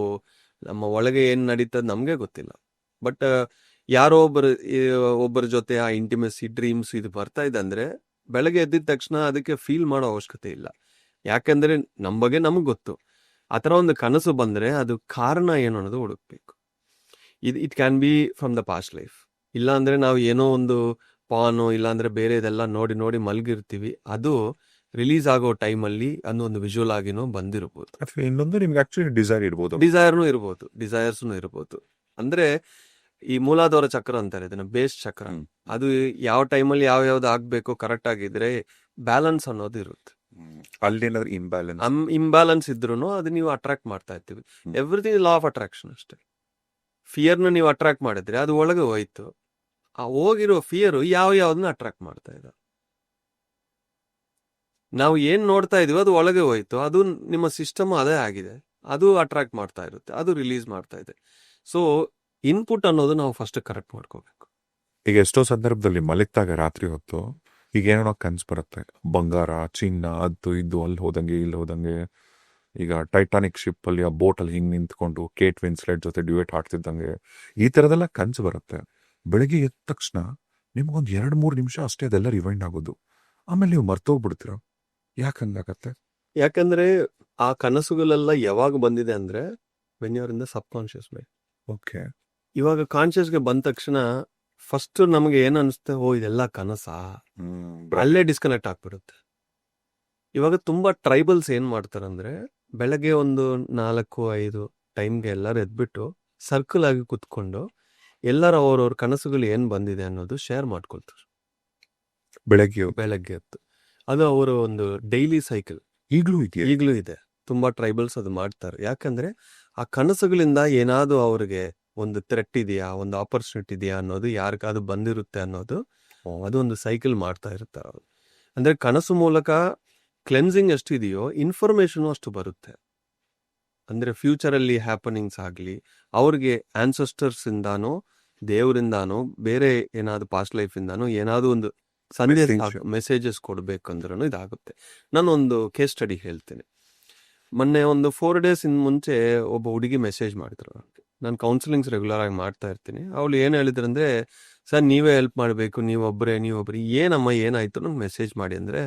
ನಮ್ಮ ಒಳಗೆ ಏನ್ ನಡೀತದ ನಮ್ಗೆ ಗೊತ್ತಿಲ್ಲ. ಬಟ್ ಯಾರೋ ಒಬ್ಬರ ಜೊತೆ ಆ ಇಂಟಿಮೆಸಿ, ಡ್ರೀಮ್ಸ್ ಇದು ಬರ್ತಾ ಇದೆ ಅಂದ್ರೆ ಬೆಳಗ್ಗೆ ಎದ್ದಿದ ತಕ್ಷಣ ಅದಕ್ಕೆ ಫೀಲ್ ಮಾಡೋ ಅವಶ್ಯಕತೆ ಇಲ್ಲ. ಯಾಕಂದ್ರೆ ನಮ್ಮ ಬಗ್ಗೆ ನಮಗ್ ಗೊತ್ತು. ಆ ಥರ ಒಂದು ಕನಸು ಬಂದ್ರೆ ಅದು ಕಾರಣ ಏನು ಅನ್ನೋದು ಹುಡುಕ್ಬೇಕು. It can be from the past life. ಇಲ್ಲ ಅಂದ್ರೆ ನಾವು ಏನೋ ಒಂದು ಪಾನು ಇಲ್ಲಾಂದ್ರೆ ಬೇರೆ ಇದೆಲ್ಲ ನೋಡಿ ನೋಡಿ ಮಲ್ಗಿರ್ತೀವಿ, ಅದು ರಿಲೀಸ್ ಆಗೋ ಟೈಮಲ್ಲಿ ಅನ್ನೋ ಒಂದು ವಿಜುವಲ್ ಆಗಿನೂ ಬಂದಿರ್ಬೋದು. ಇನ್ನೊಂದು ನಿಮ್ಗೆ ಆಕ್ಚುಲಿ ಡಿಸೈರ್ಸ್ನು ಇರ್ಬೋದು. ಅಂದ್ರೆ ಈ ಮೂಲಾಧಾರ ಚಕ್ರ ಅಂತಾರೆ ಇದನ್ನ, ಬೇಸ್ ಚಕ್ರ. ಅದು ಯಾವ ಟೈಮಲ್ಲಿ ಯಾವ್ದು ಆಗ್ಬೇಕು ಕರೆಕ್ಟ್ ಆಗಿದ್ರೆ ಬ್ಯಾಲೆನ್ಸ್ ಅನ್ನೋದು ಇರುತ್ತೆ. ಅಲ್ಲಿ ಇಂಬ್ಯಾಲೆನ್ಸ್ ಇದ್ರೂ ಅದು ನೀವು ಅಟ್ರಾಕ್ಟ್ ಮಾಡ್ತಾ ಇರ್ತೀವಿ. ಎವ್ರಿಥಿಂಗ್ ಲಾ ಆಫ್ ಅಟ್ರಾಕ್ಷನ್ ಅಷ್ಟೇ. ಫಿಯರ್ನ ನೀವು ಅಟ್ರಾಕ್ಟ್ ಮಾಡಿದ್ರೆ ಅದು ಒಳಗೆ ಹೋಯ್ತು, ಆ ಹೋಗಿರೋ ಫಿಯರ್ ಯಾವ್ದನ್ನ ಅಟ್ರಾಕ್ಟ್ ಮಾಡ್ತಾ ಇದೆ. ನಾವು ಏನ್ ನೋಡ್ತಾ ಇದೀವಿ ಅದು ಒಳಗೆ ಹೋಯ್ತು, ಅದು ನಿಮ್ಮ ಸಿಸ್ಟಮ್ ಅದೇ ಆಗಿದೆ, ಅದು ಅಟ್ರಾಕ್ಟ್ ಮಾಡ್ತಾ ಇರುತ್ತೆ, ಅದು ರಿಲೀಸ್ ಮಾಡ್ತಾ ಇದೆ. ಸೊ ಇನ್ಪುಟ್ ಅನ್ನೋದು ನಾವು ಫಸ್ಟ್ ಕರೆಕ್ಟ್ ಮಾಡ್ಕೋಬೇಕು. ಈಗ ಎಷ್ಟೋ ಸಂದರ್ಭದಲ್ಲಿ ಮಲಗ್ದಾಗ ರಾತ್ರಿ ಹೊತ್ತು ಈಗ ಏನೋ ಕನ್ಸು ಬರುತ್ತೆ, ಬಂಗಾರ, ಚಿನ್ನ, ಅದು ಇದು, ಅಲ್ಲಿ ಹೋದಂಗೆ ಇಲ್ಲಿ ಹೋದಂಗೆ. ಈಗ ಟೈಟಾನಿಕ್ ಶಿಪ್ ಅಲ್ಲಿ ಆ ಬೋಟ್ ಅಲ್ಲಿ ಹಿಂಗ್ ನಿಂತ್ಕೊಂಡು ಕೇಟ್ ವಿನ್ಸ್ಲೆಟ್ ಜೊತೆ ಡ್ಯೂಯೇಟ್ ಹಾಡ್ತಿದ್ದಂಗೆ ಈ ತರದೆಲ್ಲ ಕನ್ಸು ಬರುತ್ತೆ. ಬೆಳಗ್ಗೆ ಎದ್ದ ತಕ್ಷಣ ನಿಮ್ಗೊಂದು 2-3 ನಿಮಿಷ ಅಷ್ಟೇ ಅದೆಲ್ಲ ರಿವೈಂಡ್ ಆಗೋದು, ಆಮೇಲೆ ನೀವು ಮರ್ತೋಗ್ಬಿಡ್ತೀರ. ಯಾಕೆ ಹಂಗಾಗತ್ತೆ? ಯಾಕಂದ್ರೆ ಆ ಕನಸುಗಳೆಲ್ಲ ಯಾವಾಗ ಬಂದಿದೆ ಅಂದ್ರೆ when you are in the subconscious mind. Okay, ಇವಾಗ ಕಾನ್ಶಿಯಸ್ಗೆ ಬಂದ ತಕ್ಷಣ ಫಸ್ಟ್ ನಮ್ಗೆ ಏನ್ ಅನಿಸುತ್ತೆ, ಓ ಇದೆಲ್ಲ ಕನಸಾ, ಅಲ್ಲೇ ಡಿಸ್ಕನೆಕ್ಟ್ ಆಗ್ಬಿಡುತ್ತೆ. ಇವಾಗ ತುಂಬಾ ಟ್ರೈಬಲ್ಸ್ ಏನ್ ಮಾಡ್ತಾರಂದ್ರೆ ಬೆಳಗ್ಗೆ ಒಂದು 4-5 ಟೈಮ್ಗೆ ಎಲ್ಲರೂ ಎದ್ಬಿಟ್ಟು ಸರ್ಕಲ್ ಆಗಿ ಕುತ್ಕೊಂಡು ಎಲ್ಲರ ಅವ್ರವ್ರ ಕನಸುಗಳು ಏನ್ ಬಂದಿದೆ ಅನ್ನೋದು ಶೇರ್ ಮಾಡ್ಕೊಳ್ತಾರೆ ಬೆಳಗ್ಗೆ ಎದ್ದು. ಅದು ಅವರ ಒಂದು ಡೈಲಿ ಸೈಕಲ್. ಈಗಲೂ ಇದೆಯಾ? ಈಗಲೂ ಇದೆ. ತುಂಬಾ ಟ್ರೈಬಲ್ಸ್ ಅದು ಮಾಡ್ತಾರೆ. ಯಾಕಂದ್ರೆ ಆ ಕನಸುಗಳಿಂದ ಏನಾದ್ರು ಅವ್ರಿಗೆ ಒಂದು ಥ್ರೆಟ್ ಇದೆಯಾ, ಒಂದು ಆಪರ್ಚುನಿಟಿ ಇದೆಯಾ ಅನ್ನೋದು ಯಾರಿಗಾದ್ರು ಬಂದಿರುತ್ತೆ ಅನ್ನೋದು, ಅದು ಒಂದು ಸೈಕಲ್ ಮಾಡ್ತಾ ಇರ್ತಾರೆ ಅವರು. ಅಂದ್ರೆ ಕನಸು ಮೂಲಕ ಕ್ಲೆನ್ಸಿಂಗ್ ಎಷ್ಟು ಇದೆಯೋ ಇನ್ಫಾರ್ಮೇಶನ್ ಅಷ್ಟು ಬರುತ್ತೆ. ಅಂದ್ರೆ ಫ್ಯೂಚರ್ ಅಲ್ಲಿ ಹ್ಯಾಪನಿಂಗ್ಸ್ ಆಗ್ಲಿ, ಅವ್ರಿಗೆ ಆನ್ಸೆಸ್ಟರ್ಸ್ ಇಂದಾನೋ ದೇವರಿಂದಾನೋ ಬೇರೆ ಏನಾದ್ರು ಪಾಸ್ಟ್ ಲೈಫ್ ಇಂದಾನೋ ಏನಾದ್ರು ಒಂದು ಸಂದೇಶ ಮೆಸೇಜಸ್ ಕೊಡ್ಬೇಕಂದ್ರೂ ಇದಾಗುತ್ತೆ. ನಾನೊಂದು ಕೇಸ್ ಸ್ಟಡಿ ಹೇಳ್ತೀನಿ. ಮೊನ್ನೆ ಒಂದು 4 days ಮುಂಚೆ ಒಬ್ಬ ಹುಡುಗಿ ಮೆಸೇಜ್ ಮಾಡಿದ್ರು. ನಾನು ಕೌನ್ಸಿಲಿಂಗ್ಸ್ ರೆಗ್ಯುಲರ್ ಆಗಿ ಮಾಡ್ತಾ ಇರ್ತೀನಿ. ಅವಳು ಏನು ಹೇಳಿದ್ರಂದ್ರೆ, ಸರ್ ನೀವೇ ಹೆಲ್ಪ್ ಮಾಡಬೇಕು, ನೀವೊಬ್ಬರೇ. ಏನಮ್ಮ ಏನಾಯ್ತು ನಂಗೆ ಮೆಸೇಜ್ ಮಾಡಿ ಅಂದರೆ,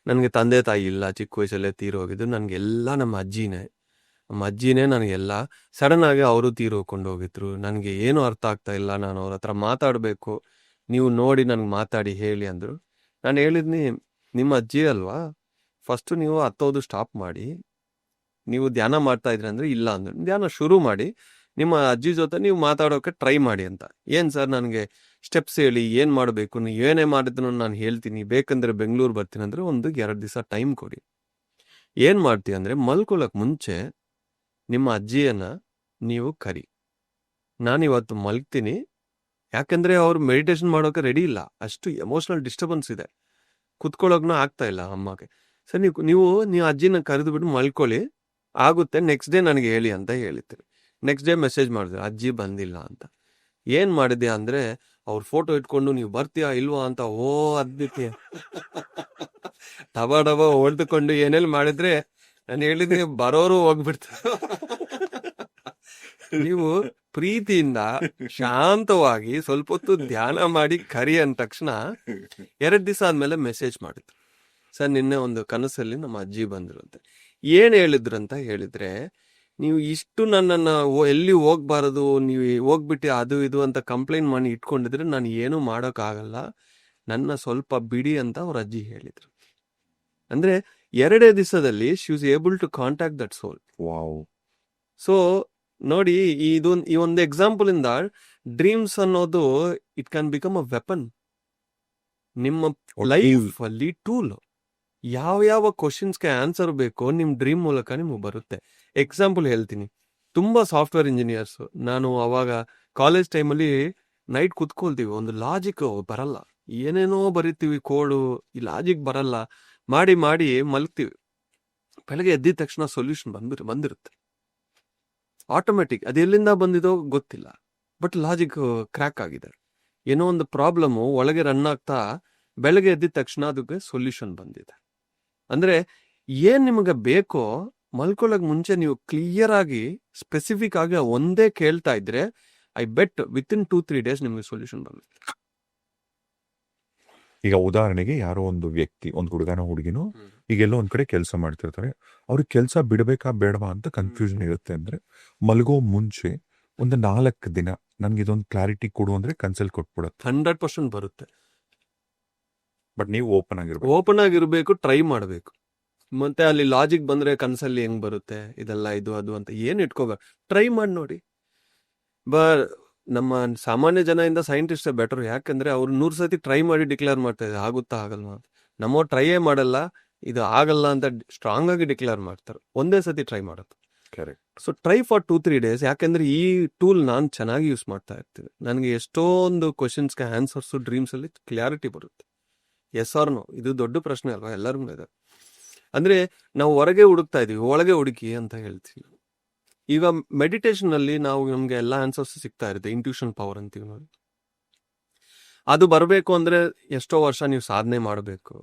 ನನಗೆ ತಂದೆ ತಾಯಿ ಇಲ್ಲ, ಚಿಕ್ಕ ವಯಸ್ಸಲ್ಲೇ ತೀರೋಗಿದ್ದು, ನನಗೆಲ್ಲ ನಮ್ಮ ಅಜ್ಜಿನೇ ನನಗೆಲ್ಲ. ಸಡನ್ ಆಗಿ ಅವರು ತೀರೋಕೊಂಡು ಹೋಗಿದ್ರು. ನನಗೆ ಏನು ಅರ್ಥ ಆಗ್ತಾ ಇಲ್ಲ, ನಾನು ಅವ್ರ ಹತ್ರ ಮಾತಾಡಬೇಕು, ನೀವು ನೋಡಿ ನನಗೆ ಮಾತಾಡಿ ಹೇಳಿ ಅಂದರು. ನಾನು ಹೇಳಿದ್ನಿ, ನಿಮ್ಮ ಅಜ್ಜಿ ಅಲ್ವಾ, ಫಸ್ಟು ನೀವು ಹತ್ತೋದು ಸ್ಟಾಪ್ ಮಾಡಿ. ನೀವು ಧ್ಯಾನ ಮಾಡ್ತಾ ಇದ್ರಿ ಅಂದರೆ ಇಲ್ಲ ಅಂದರು. ಧ್ಯಾನ ಶುರು ಮಾಡಿ, ನಿಮ್ಮ ಅಜ್ಜಿ ಜೊತೆ ನೀವು ಮಾತಾಡೋಕೆ ಟ್ರೈ ಮಾಡಿ ಅಂತ. ಏನು ಸರ್ ನನಗೆ ಸ್ಟೆಪ್ಸ್ ಹೇಳಿ, ಏನು ಮಾಡಬೇಕು, ನೀವು ಏನೇ ಮಾಡಿದ್ರು ನಾನು ಹೇಳ್ತೀನಿ, ಬೇಕಂದ್ರೆ ಬೆಂಗಳೂರು ಬರ್ತೀನಿ ಅಂದರೆ 1-2 ದಿವಸ ಟೈಮ್ ಕೊಡಿ. ಏನು ಮಾಡ್ತೀವಿ ಅಂದರೆ, ಮಲ್ಕೊಳ್ಳೋಕೆ ಮುಂಚೆ ನಿಮ್ಮ ಅಜ್ಜಿಯನ್ನ ನೀವು ಕರಿ. ನಾನಿವತ್ತು ಮಲ್ಗ್ತೀನಿ, ಯಾಕಂದರೆ ಅವ್ರು ಮೆಡಿಟೇಷನ್ ಮಾಡೋಕೆ ರೆಡಿ ಇಲ್ಲ, ಅಷ್ಟು ಎಮೋಷ್ನಲ್ ಡಿಸ್ಟರ್ಬೆನ್ಸ್ ಇದೆ, ಕುತ್ಕೊಳ್ಳೋಕೆ ಆಗ್ತಾ ಇಲ್ಲ ಅಮ್ಮಗೆ. ಸರ್ ನೀವು ಅಜ್ಜಿನ ಕರೆದು ಬಿಟ್ಟು ಮಲ್ಕೊಳ್ಳಿ, ಆಗುತ್ತೆ, ನೆಕ್ಸ್ಟ್ ಡೇ ನನಗೆ ಹೇಳಿ ಅಂತ ಹೇಳಿರ್ತೀವಿ. ನೆಕ್ಸ್ಟ್ ಡೇ ಮೆಸೇಜ್ ಮಾಡಿದ್ರು, ಅಜ್ಜಿ ಬಂದಿಲ್ಲ ಅಂತ. ಏನು ಮಾಡಿದ್ಯಾ ಅಂದರೆ, ಅವ್ರ ಫೋಟೋ ಇಟ್ಕೊಂಡು ನೀವು ಬರ್ತೀಯಾ ಇಲ್ವಾ ಅಂತ ಅದ್ಬಿಟ್ಟು ಡಬ ಹೊಡೆದುಕೊಂಡು ಏನೆಲ್ಲ ಮಾಡಿದ್ರೆ, ನಾನು ಹೇಳಿದ್ರೆ ಬರೋರು ಹೋಗ್ಬಿಡ್ತಾರೆ. ನೀವು ಪ್ರೀತಿಯಿಂದ ಶಾಂತವಾಗಿ ಸ್ವಲ್ಪ ಹೊತ್ತು ಧ್ಯಾನ ಮಾಡಿ ಕರಿ ಅಂದ ತಕ್ಷಣ 2 ದಿವಸ ಆದ್ಮೇಲೆ ಮೆಸೇಜ್ ಮಾಡಿದ್ರು, ಸರ್ ನಿನ್ನೆ ಒಂದು ಕನಸಲ್ಲಿ ನಮ್ಮ ಅಜ್ಜಿ ಬಂದ್ರು ಅಂತ. ಏನು ಹೇಳಿದ್ರು ಅಂತ ಹೇಳಿದ್ರೆ, ನೀವು ಇಷ್ಟು ನನ್ನನ್ನು ಎಲ್ಲಿ ಹೋಗ್ಬಾರದು, ನೀವು ಹೋಗ್ಬಿಟ್ಟು ಅದು ಇದು ಅಂತ ಕಂಪ್ಲೇಂಟ್ ಮಾಡಿ ಇಟ್ಕೊಂಡಿದ್ರೆ ನಾನು ಏನೂ ಮಾಡೋಕ್ಕಾಗಲ್ಲ, ನನ್ನ ಸ್ವಲ್ಪ ಬಿಡಿ ಅಂತ ಅವ್ರ ಅಜ್ಜಿ ಹೇಳಿದ್ರು. ಅಂದ್ರೆ 2 ದಿವಸದಲ್ಲಿ she was able to contact that soul. Wow. So ನೋಡಿ, ಈ ಒಂದು ಎಕ್ಸಾಂಪಲ್ ಇಂದ ಡ್ರೀಮ್ಸ್ ಅನ್ನೋದು it can become a weapon. ನಿಮ್ಮ ಲೈಫ್ ಅಲ್ಲಿ ಟೂಲ್. ಯಾವ ಕ್ವಶನ್ಸ್ಗೆ ಆನ್ಸರ್ ಬೇಕೋ ನಿಮ್ ಡ್ರೀಮ್ ಮೂಲಕ ನಿಮಗೆ ಬರುತ್ತೆ. ಎಕ್ಸಾಂಪಲ್ ಹೇಳ್ತೀನಿ, ತುಂಬಾ ಸಾಫ್ಟ್ವೇರ್ ಇಂಜಿನಿಯರ್ಸ್, ನಾನು ಅವಾಗ ಕಾಲೇಜ್ ಟೈಮಲ್ಲಿ ನೈಟ್ ಕುತ್ಕೊಳ್ತೀವಿ, ಒಂದು ಲಾಜಿಕ್ ಬರಲ್ಲ, ಏನೇನೋ ಬರಿತೀವಿ ಕೋಡು, ಈ ಲಾಜಿಕ್ ಬರಲ್ಲ, ಮಾಡಿ ಮಲಗ್ತೀವಿ. ಬೆಳಗ್ಗೆ ಎದ್ದಿದ ತಕ್ಷಣ ಸೊಲ್ಯೂಷನ್ ಬಂದಿರುತ್ತೆ ಆಟೋಮೆಟಿಕ್. ಅದು ಎಲ್ಲಿಂದ ಬಂದಿದೋ ಗೊತ್ತಿಲ್ಲ, ಬಟ್ ಲಾಜಿಕ್ ಕ್ರ್ಯಾಕ್ ಆಗಿದೆ. ಏನೋ ಒಂದು ಪ್ರಾಬ್ಲಮ್ ಒಳಗೆ ರನ್ ಆಗ್ತಾ ಬೆಳಗ್ಗೆ ಎದ್ದಿದ ತಕ್ಷಣ ಅದಕ್ಕೆ ಸೊಲ್ಯೂಷನ್ ಬಂದಿದೆ. ಅಂದ್ರೆ ಏನ್ ನಿಮಗೆ ಬೇಕೋ ಮಲ್ಕೊಳ್ಳೋಕೆ ಮುಂಚೆ ನೀವು ಕ್ಲಿಯರ್ ಆಗಿ ಸ್ಪೆಸಿಫಿಕ್ ಆಗಿ ಒಂದೇ ಕೇಳ್ತಾ ಇದ್ರೆ, ಐ ಬೆಟ್ ವಿತಿನ್ 2-3 days ನಿಮಗೆ ಸೊಲ್ಯೂಷನ್ ಬರುತ್ತೆ. ಈಗ ಉದಾಹರಣೆಗೆ ಯಾರೋ ಒಂದು ವ್ಯಕ್ತಿ, ಒಂದು ಹುಡುಗನ ಹುಡುಗಿನೂ ಈಗೆಲ್ಲೋ ಒಂದ್ ಕಡೆ ಕೆಲಸ ಮಾಡ್ತಿರ್ತಾರೆ, ಅವ್ರಿಗೆ ಕೆಲಸ ಬಿಡಬೇಕಾ ಬೇಡವಾ ಅಂತ ಕನ್ಫ್ಯೂಷನ್ ಇರುತ್ತೆ. ಅಂದ್ರೆ ಮಲ್ಗೋ ಮುಂಚೆ ಒಂದು 4 ದಿನ ನನ್ಗೆ ಇದೊಂದು ಕ್ಲಾರಿಟಿ ಕೊಡು ಅಂದ್ರೆ ಕನ್ಸಲ್ಟ್ ಕೊಟ್ಬಿಡುತ್ತೆ. 100% ಬರುತ್ತೆ. ಬಟ್ ನೀವು ಓಪನ್ ಆಗಿರ್ಬೇಕು, ಟ್ರೈ ಮಾಡಬೇಕು. ಮತ್ತೆ ಅಲ್ಲಿ ಲಾಜಿಕ್ ಬಂದ್ರೆ ಕನ್ಸಲ್ಲಿ ಹೆಂಗ್ ಬರುತ್ತೆ, ಇದೆಲ್ಲ ಇದು ಅದು ಅಂತ ಏನ್ ಇಟ್ಕೋಬೇಕು, ಟ್ರೈ ಮಾಡಿ ನೋಡಿ. ನಮ್ಮ ಸಾಮಾನ್ಯ ಜನದಿಂದ ಸೈಂಟಿಸ್ಟ್ ಬೆಟರ್. ಯಾಕಂದ್ರೆ ಅವ್ರು 100 ಸತಿ ಟ್ರೈ ಮಾಡಿ ಡಿಕ್ಲೇರ್ ಮಾಡ್ತಾ ಇದ್ದಾರೆ, ಆಗುತ್ತಾ ಆಗಲ್ವಾ ಅಂತ. ನಮ್ಮ ಟ್ರೈಯೇ ಮಾಡಲ್ಲ, ಇದು ಆಗಲ್ಲ ಅಂತ ಸ್ಟ್ರಾಂಗ್ ಆಗಿ ಡಿಕ್ಲೇರ್ ಮಾಡ್ತಾರೆ, ಒಂದೇ ಸತಿ ಟ್ರೈ ಮಾಡೋದು. Correct. So try for 2-3 days. ಯಾಕಂದ್ರೆ ಈ ಟೂಲ್ ನಾನು ಚೆನ್ನಾಗಿ ಯೂಸ್ ಮಾಡ್ತಾ ಇರ್ತೀನಿ. ನನಗೆ ಎಷ್ಟೊಂದು ಕ್ವಶನ್ಸ್ಗೆ ಆನ್ಸರ್ಸ್ ಡ್ರೀಮ್ಸ್ ಅಲ್ಲಿ ಕ್ಲಾರಿಟಿ ಬರುತ್ತೆ. ಎಸ್ ಆರ್ ನೋ, ಇದು ದೊಡ್ಡ ಪ್ರಶ್ನೆ ಅಲ್ವಾ, ಎಲ್ಲರಿಗೂ ಇದೆ. ಅಂದ್ರೆ ನಾವು ಹೊರಗೆ ಹುಡುಕ್ತಾ ಇದೀವಿ, ಒಳಗೆ ಹುಡುಕಿ ಅಂತ ಹೇಳ್ತೀವಿ. ಈಗ ಮೆಡಿಟೇಷನ್ ಅಲ್ಲಿ ನಮ್ಗೆ ಎಲ್ಲ ಆನ್ಸರ್ಸ್ ಸಿಗ್ತಾ ಇರುತ್ತೆ. ಇಂಟ್ಯೂಷನ್ ಪವರ್ ಅಂತೀವಿ ನೋಡಿ. ಅದು ಬರಬೇಕು ಅಂದ್ರೆ ಎಷ್ಟೋ ವರ್ಷ ನೀವು ಸಾಧನೆ ಮಾಡಬೇಕು,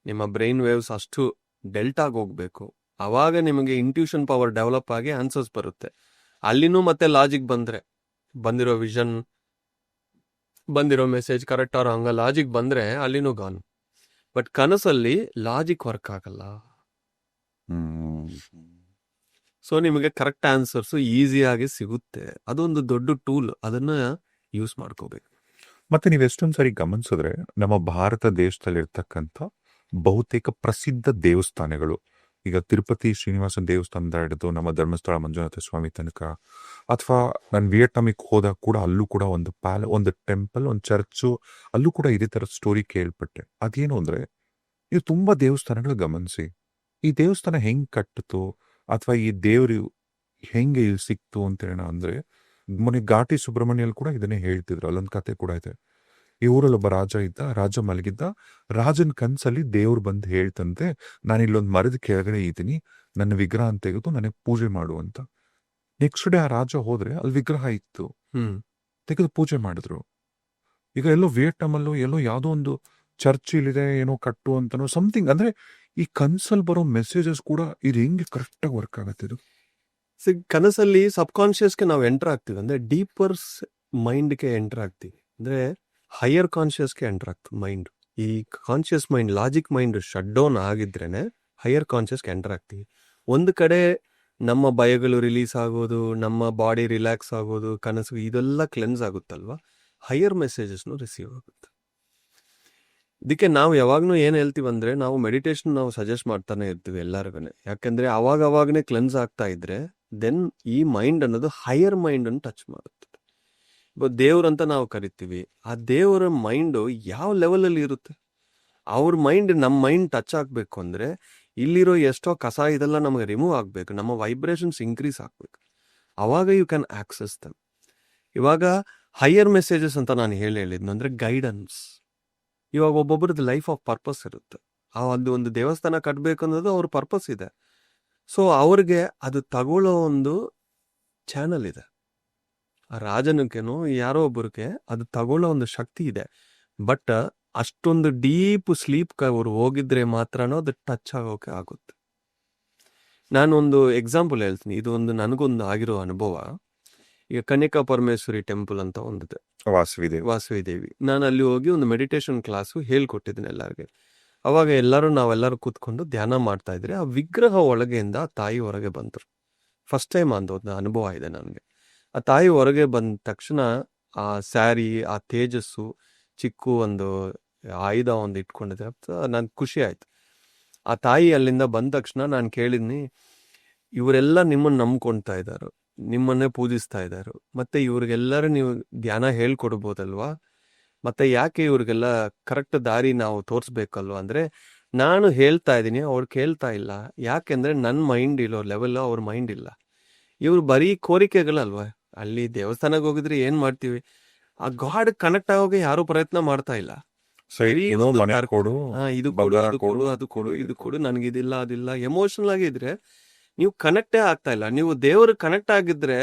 ನಿಮ್ಮ ಬ್ರೈನ್ ವೇವ್ಸ್ ಅಷ್ಟು ಡೆಲ್ಟಾಗಿ ಹೋಗ್ಬೇಕು, ಅವಾಗ ನಿಮಗೆ ಇಂಟ್ಯೂಷನ್ ಪವರ್ ಡೆವಲಪ್ ಆಗಿ ಆನ್ಸರ್ಸ್ ಬರುತ್ತೆ. ಅಲ್ಲಿನೂ ಮತ್ತೆ ಲಾಜಿಕ್ ಬಂದಿರೋ ವಿಷನ್, ಬಂದಿರೋ ಮೆಸೇಜ್ ಕರೆಕ್ಟ್ ಆರೋ ಹಂಗ ಲಾಜಿಕ್ ಬಂದ್ರೆ ಅಲ್ಲಿನೂ ಗಾನ್. ಬಟ್ ಕನಸಲ್ಲಿ ಲಾಜಿಕ್ ವರ್ಕ್ ಆಗಲ್ಲ. ಸೊ ನಿಮಗೆ ಕರೆಕ್ಟ್ ಆನ್ಸರ್ಸ್ ಈಸಿಯಾಗಿ ಸಿಗುತ್ತೆ. ಅದೊಂದು ದೊಡ್ಡ ಟೂಲ್, ಅದನ್ನ ಯೂಸ್ ಮಾಡ್ಕೋಬೇಕು. ಮತ್ತೆ ನೀವು ಎಷ್ಟೊಂದು ಸಾರಿ ಗಮನಿಸಿದ್ರೆ ನಮ್ಮ ಭಾರತ ದೇಶದಲ್ಲಿರ್ತಕ್ಕಂಥ ಬಹುತೇಕ ಪ್ರಸಿದ್ಧ ದೇವಸ್ಥಾನಗಳು, ಈಗ ತಿರುಪತಿ ಶ್ರೀನಿವಾಸನ ದೇವಸ್ಥಾನದ ಹಿಡಿದು ನಮ್ಮ ಧರ್ಮಸ್ಥಳ ಮಂಜುನಾಥ ಸ್ವಾಮಿ ತನಕ, ಅಥವಾ ನಾನು ವಿಯೆಟ್ನಾಮಿಗೆ ಹೋದಾಗ ಕೂಡ ಅಲ್ಲೂ ಕೂಡ ಒಂದು ಟೆಂಪಲ್, ಒಂದು ಚರ್ಚು, ಅಲ್ಲೂ ಕೂಡ ಇದೇ ಥರ ಸ್ಟೋರಿ ಕೇಳ್ಪಟ್ಟೆ. ಅದೇನು ಅಂದರೆ ನೀವು ತುಂಬಾ ದೇವಸ್ಥಾನಗಳು ಗಮನಿಸಿ, ಈ ದೇವಸ್ಥಾನ ಹೆಂಗ್ ಕಟ್ಟಿತು ಅಥವಾ ಈ ದೇವ್ರು ಹೆಂಗೆ ಇಲ್ಲಿ ಸಿಕ್ತು ಅಂತ ಹೇಳೋಣ ಅಂದ್ರೆ, ಮೊನ್ನೆ ಘಾಟಿ ಸುಬ್ರಹ್ಮಣ್ಯಲ್ಲಿ ಕೂಡ ಇದನ್ನೇ ಹೇಳ್ತಿದ್ರು. ಅಲ್ಲೊಂದು ಕತೆ ಕೂಡ ಇದೆ. ಈ ಊರಲ್ಲಿ ಒಬ್ಬ ರಾಜ ಇದ್ದ, ರಾಜ ಮಲಗಿದ್ದ. ರಾಜನ ಕನ್ಸಲ್ಲಿ ದೇವ್ರು ಬಂದು ಹೇಳ್ತಂತೆ, ನಾನು ಇಲ್ಲೊಂದು ಮರದ ಕೆಳಗಡೆ ಇದ್ದೀನಿ, ನನ್ನ ವಿಗ್ರಹ ತೆಗೆದು ನನಗೆ ಪೂಜೆ ಮಾಡು ಅಂತ. ನೆಕ್ಸ್ಟ್ ಡೇ ಆ ರಾಜ ಹೋದ್ರೆ ಅಲ್ಲಿ ವಿಗ್ರಹ ಇತ್ತು, ತೆಗೆದು ಪೂಜೆ ಮಾಡಿದ್ರು. ಈಗ ಎಲ್ಲೋ ವಿಯೆಟ್ನಾಮಲ್ಲೋ ಎಲ್ಲೋ ಯಾವುದೋ ಒಂದು ಚರ್ಚ್ ಇಲ್ಲಿದೆ ಏನೋ ಕಟ್ಟು ಅಂತನೋ ಸಮಥಿಂಗ್. ಅಂದ್ರೆ ಈ ಕನ್ಸಲ್ಲಿ ಬರೋ ಮೆಸೇಜಸ್ ಕೂಡ ಇದು ಹೆಂಗೆ ಕರೆಕ್ಟಾಗಿ ವರ್ಕ್ ಆಗತ್ತೆ ಇದು. ಕನಸಲ್ಲಿ ಸಬ್ ಕಾನ್ಶಿಯಸ್ಗೆ ನಾವು ಎಂಟರ್ ಆಗ್ತೀವಿ, ಅಂದ್ರೆ ಡೀಪರ್ ಮೈಂಡ್ಗೆ ಎಂಟರ್ ಆಗ್ತೀವಿ, ಅಂದ್ರೆ ಹೈಯರ್ ಕಾನ್ಶಿಯಸ್ಗೆ ಎಂಟರ್ ಆಗ್ತದೆ ಮೈಂಡ್. ಈ conscious mind, logic mind shut down ಆಗಿದ್ರೇನೆ ಹೈಯರ್ ಕಾನ್ಶಿಯಸ್ಗೆ ಎಂಟರ್ ಆಗ್ತೀವಿ. ಒಂದು ಕಡೆ ನಮ್ಮ ಭಯಗಳು ರಿಲೀಸ್ ಆಗೋದು, ನಮ್ಮ ಬಾಡಿ ರಿಲ್ಯಾಕ್ಸ್ ಆಗೋದು, ಕನಸು ಇದೆಲ್ಲ ಕ್ಲೆನ್ಸ್ ಆಗುತ್ತಲ್ವಾ, ಹೈಯರ್ ಮೆಸೇಜಸ್ನು ರಿಸೀವ್ ಆಗುತ್ತೆ. ಇದಕ್ಕೆ ನಾವು ಯಾವಾಗ್ಲೂ ಏನ್ ಹೇಳ್ತೀವಿ ಅಂದ್ರೆ, ನಾವು ಮೆಡಿಟೇಷನ್ ನಾವು ಸಜೆಸ್ಟ್ ಮಾಡ್ತಾನೆ ಇರ್ತೀವಿ ಎಲ್ಲರಿಗೂ. ಯಾಕಂದ್ರೆ ಅವಾಗನೇ ಕ್ಲೆನ್ಸ್ ಆಗ್ತಾ ಇದ್ರೆ ದೆನ್ ಈ ಮೈಂಡ್ ಅನ್ನೋದು ಹೈಯರ್ ಮೈಂಡ್ ಅನ್ನು ಟಚ್ ಮಾಡುತ್ತೆ. ದೇವ್ರಂತ ನಾವು ಕರಿತೀವಿ, ಆ ದೇವರ ಮೈಂಡ್ ಯಾವ ಲೆವೆಲ್ ಅಲ್ಲಿ ಇರುತ್ತೆ, ಅವ್ರ ಮೈಂಡ್ ನಮ್ಮ ಮೈಂಡ್ ಟಚ್ ಆಗ್ಬೇಕು ಅಂದ್ರೆ ಇಲ್ಲಿರೋ ಎಷ್ಟೋ ಕಸ ಇದೆಲ್ಲ ನಮಗೆ ರಿಮೂವ್ ಆಗ್ಬೇಕು, ನಮ್ಮ ವೈಬ್ರೇಷನ್ಸ್ ಇನ್ಕ್ರೀಸ್ ಆಗ್ಬೇಕು, ಅವಾಗ ಯು ಕ್ಯಾನ್ ಆಕ್ಸೆಸ್ ದಮ್. ಇವಾಗ ಹೈಯರ್ ಮೆಸೇಜಸ್ ಅಂತ ನಾನು ಹೇಳಿದ್ನು ಅಂದ್ರೆ ಗೈಡೆನ್ಸ್. ಇವಾಗ ಒಬ್ಬೊಬ್ರದ್ದು ಲೈಫ್ ಆಫ್ ಪರ್ಪಸ್ ಇರುತ್ತೆ, ಅದು ಒಂದು ದೇವಸ್ಥಾನ ಕಟ್ಟಬೇಕು ಅನ್ನೋದು ಅವ್ರ ಪರ್ಪಸ್ ಇದೆ. ಸೊ ಅವ್ರಿಗೆ ಅದು ತಗೊಳ್ಳೋ ಒಂದು ಚಾನಲ್ ಇದೆ. ಆ ರಾಜನಿಗೇನೋ ಯಾರೋ ಒಬ್ಬರಿಗೆ ಅದು ತಗೊಳ್ಳೋ ಒಂದು ಶಕ್ತಿ ಇದೆ. ಬಟ್ ಅಷ್ಟೊಂದು ಡೀಪ್ ಸ್ಲೀಪ್ ಅವ್ರು ಹೋಗಿದ್ರೆ ಮಾತ್ರನೋ ಅದು ಟಚ್ ಆಗೋಕೆ ಆಗುತ್ತೆ. ನಾನೊಂದು ಎಕ್ಸಾಂಪಲ್ ಹೇಳ್ತೀನಿ, ಇದು ಒಂದು ನನಗೊಂದು ಆಗಿರೋ ಅನುಭವ. ಈಗ ಕನ್ಯಕಾ ಪರಮೇಶ್ವರಿ ಟೆಂಪಲ್ ಅಂತ ಒಂದಿದೆ, ವಾಸವಿ ದೇವಿ. ನಾನು ಅಲ್ಲಿ ಹೋಗಿ ಒಂದು ಮೆಡಿಟೇಷನ್ ಕ್ಲಾಸು ಹೇಳ್ಕೊಟ್ಟಿದ್ದೀನಿ ಎಲ್ಲರಿಗೆ. ಅವಾಗ ನಾವೆಲ್ಲರೂ ಕೂತ್ಕೊಂಡು ಧ್ಯಾನ ಮಾಡ್ತಾ ಇದ್ರೆ ಆ ವಿಗ್ರಹ ಒಳಗೆಯಿಂದ ತಾಯಿ ಹೊರಗೆ ಬಂದರು. ಫಸ್ಟ್ ಟೈಮ್ ಒಂದು ಅನುಭವ ಇದೆ ನನಗೆ. ಆ ತಾಯಿ ಹೊರಗೆ ಬಂದ ತಕ್ಷಣ ಆ ಸ್ಯಾರಿ, ಆ ತೇಜಸ್ಸು, ಚಿಕ್ಕ ಒಂದು ಆಯುಧ ಒಂದು ಇಟ್ಕೊಂಡಿದೆ, ನನ್ಗೆ ಖುಷಿ ಆಯ್ತು. ಆ ತಾಯಿ ಅಲ್ಲಿಂದ ಬಂದ ತಕ್ಷಣ ನಾನು ಕೇಳಿದ್ನಿ, ಇವರೆಲ್ಲ ನಿಮ್ಮನ್ನು ನಂಬ್ಕೊಳ್ತಾ ಇದ್ದಾರೆ, ನಿಮ್ಮನ್ನೇ ಪೂಜಿಸ್ತಾ ಇದ್ದಾರೆ, ಮತ್ತೆ ಇವ್ರಿಗೆಲ್ಲರೂ ನೀವು ಧ್ಯಾನ ಹೇಳ್ಕೊಡ್ಬೋದಲ್ವಾ, ಮತ್ತೆ ಯಾಕೆ ಇವ್ರಿಗೆಲ್ಲ ಕರೆಕ್ಟ್ ದಾರಿ ನಾವು ತೋರಿಸ್ಬೇಕಲ್ವಾ ಅಂದ್ರೆ, ನಾನು ಹೇಳ್ತಾ ಇದ್ದೀನಿ, ಅವ್ರು ಕೇಳ್ತಾ ಇಲ್ಲ. ಯಾಕೆಂದ್ರೆ ನನ್ನ ಮೈಂಡ್ ಇರೋ ಲೆವೆಲ್ ಅವ್ರ ಮೈಂಡ್ ಇಲ್ಲ. ಇವ್ರು ಬರೀ ಕೋರಿಕೆಗಳಲ್ವಾ. ಅಲ್ಲಿ ದೇವಸ್ಥಾನಕ್ಕೆ ಹೋಗಿದ್ರೆ ಏನ್ ಮಾಡ್ತೀವಿ, ಆ ಗಾಡ್ ಕನೆಕ್ಟ್ ಆಗೋಕೆ ಯಾರು ಪ್ರಯತ್ನ ಮಾಡ್ತಾ ಇಲ್ಲ. ಇದು ಕೊಡು, ಅದು ಕೊಡು, ಇದು ಕೊಡು, ನನಗಿದಿಲ್ಲ ಅದಿಲ್ಲ. ಎಮೋಷನಲ್ ಆಗಿದ್ರೆ ನೀವು ಕನೆಕ್ಟೇ ಆಗ್ತಾ ಇಲ್ಲ. ನೀವು ದೇವ್ರಿಗೆ ಕನೆಕ್ಟ್ ಆಗಿದ್ರೆ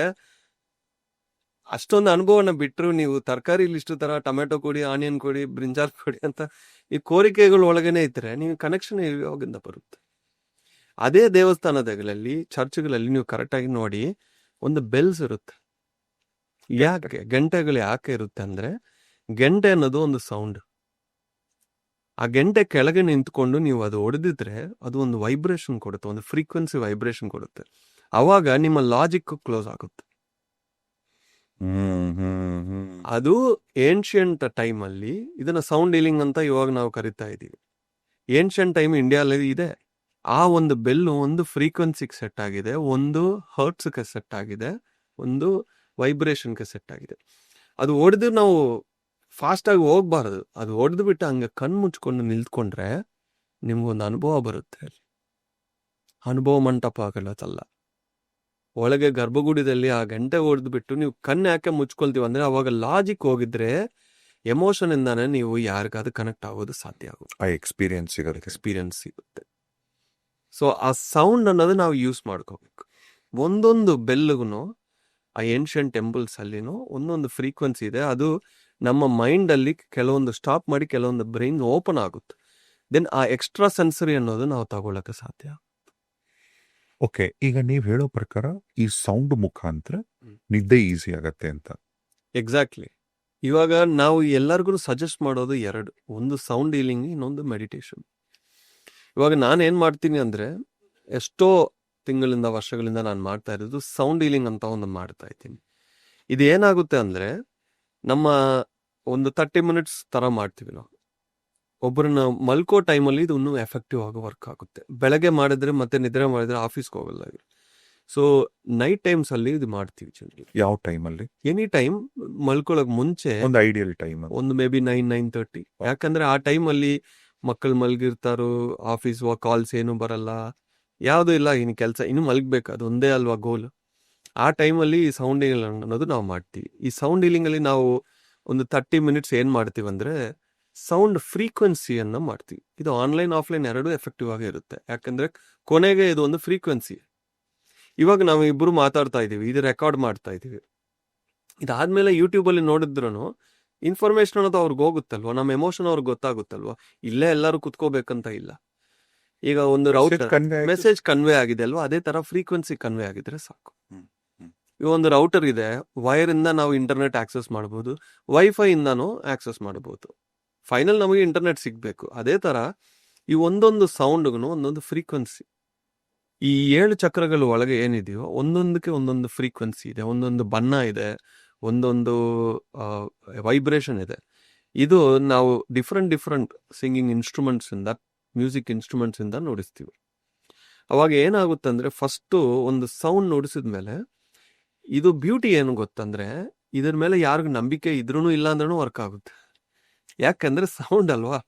ಅಷ್ಟೊಂದು ಅನುಭವನ ಬಿಟ್ಟರು ನೀವು ತರಕಾರಿ ಲಿಸ್ಟ್ ತರ ಟೊಮೆಟೊ ಕೊಡಿ, ಆನಿಯನ್ ಕೊಡಿ, ಬ್ರಿಂಜಾಲ್ ಕೊಡಿ ಅಂತ ಈ ಕೋರಿಕೆಗಳು ಒಳಗನೆ ಇದ್ರೆ ನೀವು ಕನೆಕ್ಷನ್ ಯಾವಾಗಿಂದ ಬರುತ್ತೆ. ಅದೇ ದೇವಸ್ಥಾನಗಳಲ್ಲಿ, ಚರ್ಚ್ಗಳಲ್ಲಿ ನೀವು ಕರೆಕ್ಟಾಗಿ ನೋಡಿ, ಒಂದು ಬೆಲ್ಸ್ ಇರುತ್ತೆ. ಯಾಕೆ ಗಂಟೆಗಳು ಯಾಕೆ ಇರುತ್ತೆ ಅಂದ್ರೆ, ಗಂಟೆ ಅನ್ನೋದು ಒಂದು ಸೌಂಡ್. ಆ ಗಂಟೆ ಕೆಳಗೆ ನಿಂತ್ಕೊಂಡು ನೀವು ಅದು ಹೊಡೆದಿದ್ರೆ ಅದು ಒಂದು ವೈಬ್ರೇಷನ್ ಕೊಡುತ್ತೆ, ಒಂದು ಫ್ರೀಕ್ವೆನ್ಸಿ ವೈಬ್ರೇಷನ್ ಕೊಡುತ್ತೆ. ಅವಾಗ ನಿಮ್ಮ ಲಾಜಿಕ್ ಕ್ಲೋಸ್ ಆಗುತ್ತೆ. ಅದು ಏನ್ಷಿಯಂಟ್ ಟೈಮ್ ಅಲ್ಲಿ ಇದನ್ನ ಸೌಂಡ್ ಹೀಲಿಂಗ್ ಅಂತ ಇವಾಗ ನಾವು ಕರಿತಾ ಇದೀವಿ. ಏನ್ಷಿಯಂಟ್ ಟೈಮ್ ಇಂಡಿಯಾದಲ್ಲಿ ಇದೆ. ಆ ಒಂದು ಬೆಲ್ಲು ಒಂದು ಫ್ರೀಕ್ವೆನ್ಸಿಗೆ ಸೆಟ್ ಆಗಿದೆ, ಒಂದು ಹರ್ಟ್ಸ್ಗೆ ಸೆಟ್ ಆಗಿದೆ, ಒಂದು ವೈಬ್ರೇಷನ್ಗೆ ಸೆಟ್ ಆಗಿದೆ. ಅದು ಹೊಡೆದು ನಾವು ಫಾಸ್ಟ್ ಆಗಿ ಹೋಗ್ಬಾರದು. ಅದು ಹೊಡೆದು ಬಿಟ್ಟು ಹಂಗೆ ಕಣ್ಣು ಮುಚ್ಕೊಂಡು ನಿಲ್ತ್ಕೊಂಡ್ರೆ ನಿಮ್ಗೊಂದು ಅನುಭವ ಬರುತ್ತೆ. ಅನುಭವ ಮಂಟಪ ಆಗಲ್ಲತ್ತಲ್ಲ, ಒಳಗೆ ಗರ್ಭಗುಡಿದಲ್ಲಿ ಆ ಗಂಟೆ ಹೊಡೆದು ಬಿಟ್ಟು ನೀವು ಕಣ್ಣು ಯಾಕೆ ಮುಚ್ಕೊಳ್ತೀವಿ ಅಂದ್ರೆ, ಅವಾಗ ಲಾಜಿಕ್ ಹೋಗಿದ್ರೆ ಎಮೋಷನ್ ಇಂದಾನೆ ನೀವು ಯಾರಿಗಾದ್ರೂ ಕನೆಕ್ಟ್ ಆಗೋದು ಸಾಧ್ಯ ಆಗುತ್ತೆ, ಆ ಎಕ್ಸ್ಪೀರಿಯನ್ಸ್ ಸಿಗುತ್ತೆ. ಸೊ ಆ ಸೌಂಡ್ ಅನ್ನೋದು ನಾವು ಯೂಸ್ ಮಾಡ್ಕೋಬೇಕು. ಒಂದೊಂದು ಬೆಲ್ಗೂ ಆ ಏನ್ಷಿಯಂಟ್ ಟೆಂಪಲ್ಸ್ ಅಲ್ಲಿನೂ ಒಂದೊಂದು ಫ್ರೀಕ್ವೆನ್ಸಿ ಇದೆ. ಅದು ನಮ್ಮ ಮೈಂಡ್ ಅಲ್ಲಿ ಕೆಲವೊಂದು ಸ್ಟಾಪ್ ಮಾಡಿ ಕೆಲವೊಂದು ಬ್ರೈನ್ ಓಪನ್ ಆಗುತ್ತೆ. ದೆನ್ ಆ ಎಕ್ಸ್ಟ್ರಾ ಸೆನ್ಸರಿ ಅನ್ನೋದು ನಾವು ತಗೊಳಕ್ಕೆ ಸಾಧ್ಯ. ಓಕೆ, ಈಗ ನೀವು ಹೇಳೋ ಪ್ರಕಾರ ಈ ಸೌಂಡ್ ಮುಖಾಂತರ ನಿದ್ದೆ ಈಸಿ ಆಗತ್ತೆ ಅಂತ. ಎಕ್ಸಾಕ್ಟ್ಲಿ. ಇವಾಗ ನಾವು ಎಲ್ಲರಿಗೂ ಸಜೆಸ್ಟ್ ಮಾಡೋದು ಎರಡು, ಒಂದು ಸೌಂಡ್ ಹೀಲಿಂಗ್, ಇನ್ನೊಂದು ಮೆಡಿಟೇಷನ್. ಇವಾಗ ನಾನು ಏನ್ ಮಾಡ್ತೀನಿ ಅಂದ್ರೆ, ಎಷ್ಟೋ ತಿಂಗಳಿಂದ ವರ್ಷಗಳಿಂದ ನಾನು ಮಾಡ್ತಾ ಇರೋದು ಸೌಂಡ್ ಹೀಲಿಂಗ್ ಅಂತ ಒಂದು ಮಾಡ್ತಾ ಇದ್ದೀನಿ. ಇದು ಏನಾಗುತ್ತೆ ಅಂದ್ರೆ, ನಮ್ಮ ಒಂದು 30 ಮಿನಿಟ್ಸ್ ತರ ಮಾಡ್ತೀವಿ ನಾವು. ಒಬ್ಬರನ್ನ ಮಲ್ಕೋ ಟೈಮಲ್ಲಿ ಇದು ಇನ್ನೂ ಎಫೆಕ್ಟಿವ್ ಆಗಿ ವರ್ಕ್ ಆಗುತ್ತೆ. ಬೆಳಗ್ಗೆ ಮಾಡಿದ್ರೆ ಮತ್ತೆ ನಿದ್ರೆ ಮಾಡಿದ್ರೆ ಆಫೀಸ್ಗೆ ಹೋಗಲ್ಲ. ಸೊ ನೈಟ್ ಟೈಮ್ಸ್ ಅಲ್ಲಿ ಇದು ಮಾಡ್ತೀವಿ ಜನರಲಿ. ಯಾವ ಟೈಮಲ್ಲಿ? ಎನಿ ಟೈಮ್ ಮಲ್ಕೊಳಕ್ ಮುಂಚೆ ಒಂದು ಐಡಿಯಲ್ ಟೈಮ್, ಒಂದು ಮೇ ಬಿ 9-9:30. ಯಾಕಂದ್ರೆ ಆ ಟೈಮಲ್ಲಿ ಮಕ್ಕಳು ಮಲಗಿರ್ತಾರೋ, ಆಫೀಸ್ ಕಾಲ್ಸ್ ಏನು ಬರಲ್ಲ, ಯಾವುದೂ ಇಲ್ಲ, ಇನ್ನು ಕೆಲಸ ಇನ್ನು ಮಲಗಬೇಕು, ಅದು ಒಂದೇ ಅಲ್ವಾ ಗೋಲ್. ಆ ಟೈಮಲ್ಲಿ ಈ ಸೌಂಡ್ ಹೀಲಿಂಗ್ ಅನ್ನೋದು ನಾವು ಮಾಡ್ತೀವಿ. ಈ ಸೌಂಡ್ ಹೀಲಿಂಗಲ್ಲಿ ನಾವು ಒಂದು 30 ಮಿನಿಟ್ಸ್ ಏನು ಮಾಡ್ತೀವಿ ಅಂದರೆ ಸೌಂಡ್ ಫ್ರೀಕ್ವೆನ್ಸಿಯನ್ನು ಮಾಡ್ತೀವಿ. ಇದು ಆನ್ಲೈನ್ ಆಫ್ಲೈನ್ ಎರಡೂ ಎಫೆಕ್ಟಿವ್ ಆಗಿ ಇರುತ್ತೆ. ಯಾಕಂದರೆ ಕೊನೆಗೆ ಇದು ಒಂದು ಫ್ರೀಕ್ವೆನ್ಸಿ. ಇವಾಗ ನಾವು ಇಬ್ಬರು ಮಾತಾಡ್ತಾ ಇದ್ದೀವಿ, ಇದು ರೆಕಾರ್ಡ್ ಮಾಡ್ತಾ ಇದ್ದೀವಿ. ಇದಾದ್ಮೇಲೆ ಯೂಟ್ಯೂಬಲ್ಲಿ ನೋಡಿದ್ರೂ ಇನ್ಫಾರ್ಮೇಶನ್ ಅನ್ನೋದು ಅವ್ರಿಗೆ ಹೋಗುತ್ತಲ್ವ, ನಮ್ಮ ಎಮೋಷನ್ ಅವ್ರಿಗೆ ಗೊತ್ತಾಗುತ್ತಲ್ವ. ಇಲ್ಲೇ ಎಲ್ಲರೂ ಕುತ್ಕೋಬೇಕಂತ ಇಲ್ಲ. ಈಗ ಒಂದು ರೌಟರ್ ಮೆಸೇಜ್ ಕನ್ವೆ ಆಗಿದೆ ಅಲ್ವಾ, ಅದೇ ತರ ಫ್ರೀಕ್ವೆನ್ಸಿ ಕನ್ವೆ ಆಗಿದ್ರೆ ಸಾಕು. ಈಗ ಒಂದು ರೌಟರ್ ಇದೆ, ವೈರ್ ಇಂದ ನಾವು ಇಂಟರ್ನೆಟ್ ಆಕ್ಸೆಸ್ ಮಾಡಬಹುದು, ವೈಫೈ ಇಂದಾನು ಆಕ್ಸೆಸ್ ಮಾಡಬಹುದು. ಫೈನಲ್ ನಮಗೆ ಇಂಟರ್ನೆಟ್ ಸಿಗ್ಬೇಕು. ಅದೇ ತರ ಈ ಒಂದೊಂದು ಸೌಂಡ್ಗೂ ಒಂದೊಂದು ಫ್ರೀಕ್ವೆನ್ಸಿ, ಈ 7 ಚಕ್ರಗಳ ಒಳಗೆ ಏನಿದೆಯೋ ಒಂದೊಂದಕ್ಕೆ ಒಂದೊಂದು ಫ್ರೀಕ್ವೆನ್ಸಿ ಇದೆ, ಒಂದೊಂದು ಬಣ್ಣ ಇದೆ, ಒಂದೊಂದು ವೈಬ್ರೇಷನ್ ಇದೆ. ಇದು ನಾವು ಡಿಫ್ರೆಂಟ್ ಸಿಂಗಿಂಗ್ ಇನ್ಸ್ಟ್ರೂಮೆಂಟ್ಸ್ ಇಂದ, ಮ್ಯೂಸಿಕ್ ಇನ್ಸ್ಟ್ರೂಮೆಂಟ್ಸ್ ಇಂದ ನುಡಿಸ್ತೀವಿ. ಅವಾಗ ಏನಾಗುತ್ತಂದ್ರೆ ಫಸ್ಟು ಒಂದು ಸೌಂಡ್ ನುಡಿಸಿದ್ಮೇಲೆ ಇದು ಬ್ಯೂಟಿ ಏನು ಗೊತ್ತಂದ್ರೆ, ಇದ್ರ ಮೇಲೆ ಯಾರಿಗೂ ನಂಬಿಕೆ ಇದ್ರೂ ಇಲ್ಲ ಅಂದ್ರೂ ವರ್ಕ್ ಆಗುತ್ತೆ. ಯಾಕಂದ್ರೆ ಸೌಂಡ್ ಅಲ್ವಾ,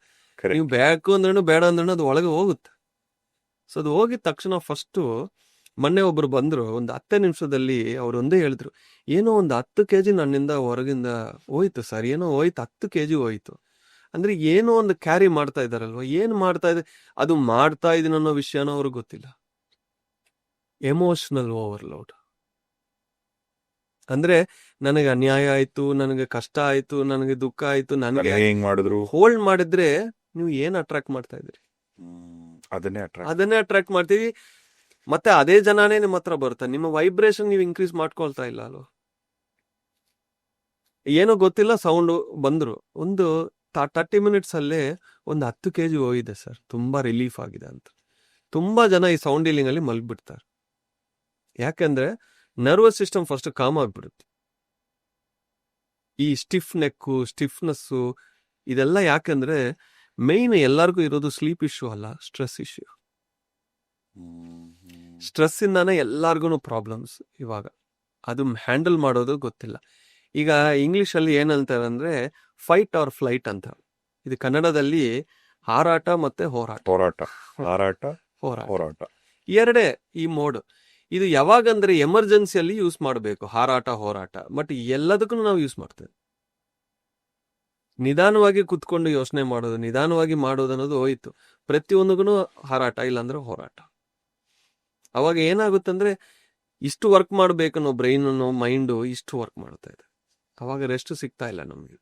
ನೀವು ಬೇಕು ಅಂದ್ರೂ ಬೇಡ ಅಂದ್ರೂ ಅದು ಒಳಗೆ ಹೋಗುತ್ತೆ. ಸೊ ಅದು ಹೋಗಿದ ತಕ್ಷಣ ಫಸ್ಟು, ಮೊನ್ನೆ ಒಬ್ರು ಬಂದ್ರು, ಒಂದು 10 ನಿಮಿಷದಲ್ಲಿ ಅವ್ರು ಒಂದೇ ಹೇಳಿದ್ರು, ಏನೋ ಒಂದು 10 kg ನನ್ನಿಂದ ಹೊರಗಿಂದ ಹೋಯ್ತು ಸರ್, ಏನೋ ಹೋಯ್ತು, 10 kg ಹೋಯ್ತು. ಅಂದ್ರೆ ಏನೋ ಒಂದು ಕ್ಯಾರಿ ಮಾಡ್ತಾ ಇದಾರಲ್ವ, ಏನ್ ಮಾಡ್ತಾ ಇದೆ, ಅದು ಮಾಡ್ತಾ ಇದೀನಿ ಅನ್ನೋ ವಿಷಯನೂ ಅವ್ರಿಗೆ ಗೊತ್ತಿಲ್ಲ. Emotional overload. ಅಂದ್ರೆ ನನಗೆ ಅನ್ಯಾಯ ಆಯ್ತು, ನನಗೆ ಕಷ್ಟ ಆಯ್ತು, ನನಗೆ ದುಃಖ ಆಯ್ತು, ನನಗೆ ಮಾಡಿದ್ರು ಹೋಲ್ಡ್ ಮಾಡಿದ್ರೆ ನೀವು ಏನ್ ಅಟ್ರಾಕ್ಟ್ ಮಾಡ್ತಾ ಇದ್ರಿ, ಅದನ್ನೇ ಅಟ್ರಾಕ್ಟ್ ಮಾಡ್ತೀವಿ. ಮತ್ತೆ ಅದೇ ಜನನೇ ನಿಮ್ಮ ಹತ್ರ ಬರ್ತಾರೆ. ನಿಮ್ಮ ವೈಬ್ರೇಷನ್ ನೀವು ಇನ್ಕ್ರೀಸ್ ಮಾಡ್ಕೊಳ್ತಾ ಇಲ್ಲ ಅಲ್ವ. ಏನೋ ಗೊತ್ತಿಲ್ಲ, ಸೌಂಡ್ ಬಂದ್ರು, ಒಂದು 30 ಮಿನಿಟ್ಸ್ ಅಲ್ಲೇ ಒಂದು 10 kg ಹೋಗಿದೆ ಸರ್, ತುಂಬಾ ರಿಲೀಫ್ ಆಗಿದೆ ಅಂತ. ತುಂಬಾ ಜನ ಈ ಸೌಂಡ್ ಹೀಲಿಂಗ್ ಅಲ್ಲಿ ಮಲ್ಗ್ಬಿಡ್ತಾರೆ. ಯಾಕಂದ್ರೆ ನರ್ವಸ್ ಸಿಸ್ಟಮ್ ಫಸ್ಟ್ ಕಾಮ್ ಆಗ್ಬಿಡುತ್ತೆ. ಈ ಸ್ಟಿಫ್ ನೆಕ್ಕು, ಸ್ಟಿಫ್ನೆಸ್ಸು ಇದೆಲ್ಲ ಯಾಕಂದ್ರೆ ಮೇಯ್ನ್ ಎಲ್ಲರಿಗೂ ಇರೋದು ಸ್ಲೀಪ್ ಇಶ್ಯೂ ಅಲ್ಲ, ಸ್ಟ್ರೆಸ್ ಇಶ್ಯೂ. ಸ್ಟ್ರೆಸ್ ಇಂದಾನೆ ಎಲ್ಲಾರ್ಗು ಪ್ರಾಬ್ಲಮ್ಸ್. ಇವಾಗ ಅದು ಹ್ಯಾಂಡಲ್ ಮಾಡೋದು ಗೊತ್ತಿಲ್ಲ. ಈಗ ಇಂಗ್ಲಿಷ್ ಅಲ್ಲಿ ಏನಂತಾರೆ ಅಂದ್ರೆ ಫೈಟ್ ಆರ್ ಫ್ಲೈಟ್ ಅಂತ. ಇದು ಕನ್ನಡದಲ್ಲಿ ಹಾರಾಟ ಮತ್ತೆ ಹೋರಾಟ ಎರಡೇ ಈ ಮೋಡ್. ಇದು ಯಾವಾಗಂದ್ರೆ ಎಮರ್ಜೆನ್ಸಿಯಲ್ಲಿ ಯೂಸ್ ಮಾಡಬೇಕು, ಹಾರಾಟ ಹೋರಾಟ. ಬಟ್ ಎಲ್ಲದಕ್ಕೂ ನಾವು ಯೂಸ್ ಮಾಡ್ತೇವೆ. ನಿಧಾನವಾಗಿ ಕುತ್ಕೊಂಡು ಯೋಚನೆ ಮಾಡೋದು, ನಿಧಾನವಾಗಿ ಮಾಡೋದು ಅನ್ನೋದು ಹೋಯ್ತು. ಪ್ರತಿಯೊಂದಿಗೂ ಹಾರಾಟ, ಇಲ್ಲಾಂದ್ರೆ ಹೋರಾಟ. ಅವಾಗ ಏನಾಗುತ್ತಂದ್ರೆ ಇಷ್ಟು ವರ್ಕ್ ಮಾಡ್ಬೇಕು ಅನ್ನೋ ಬ್ರೈನ್ ಅನ್ನೋ ಮೈಂಡು ಇಷ್ಟು ವರ್ಕ್ ಮಾಡ್ತಾ ಇದೆ. ಅವಾಗ ರೆಸ್ಟ್ ಸಿಗ್ತಾ ಇಲ್ಲ ನಮ್ಗೆ.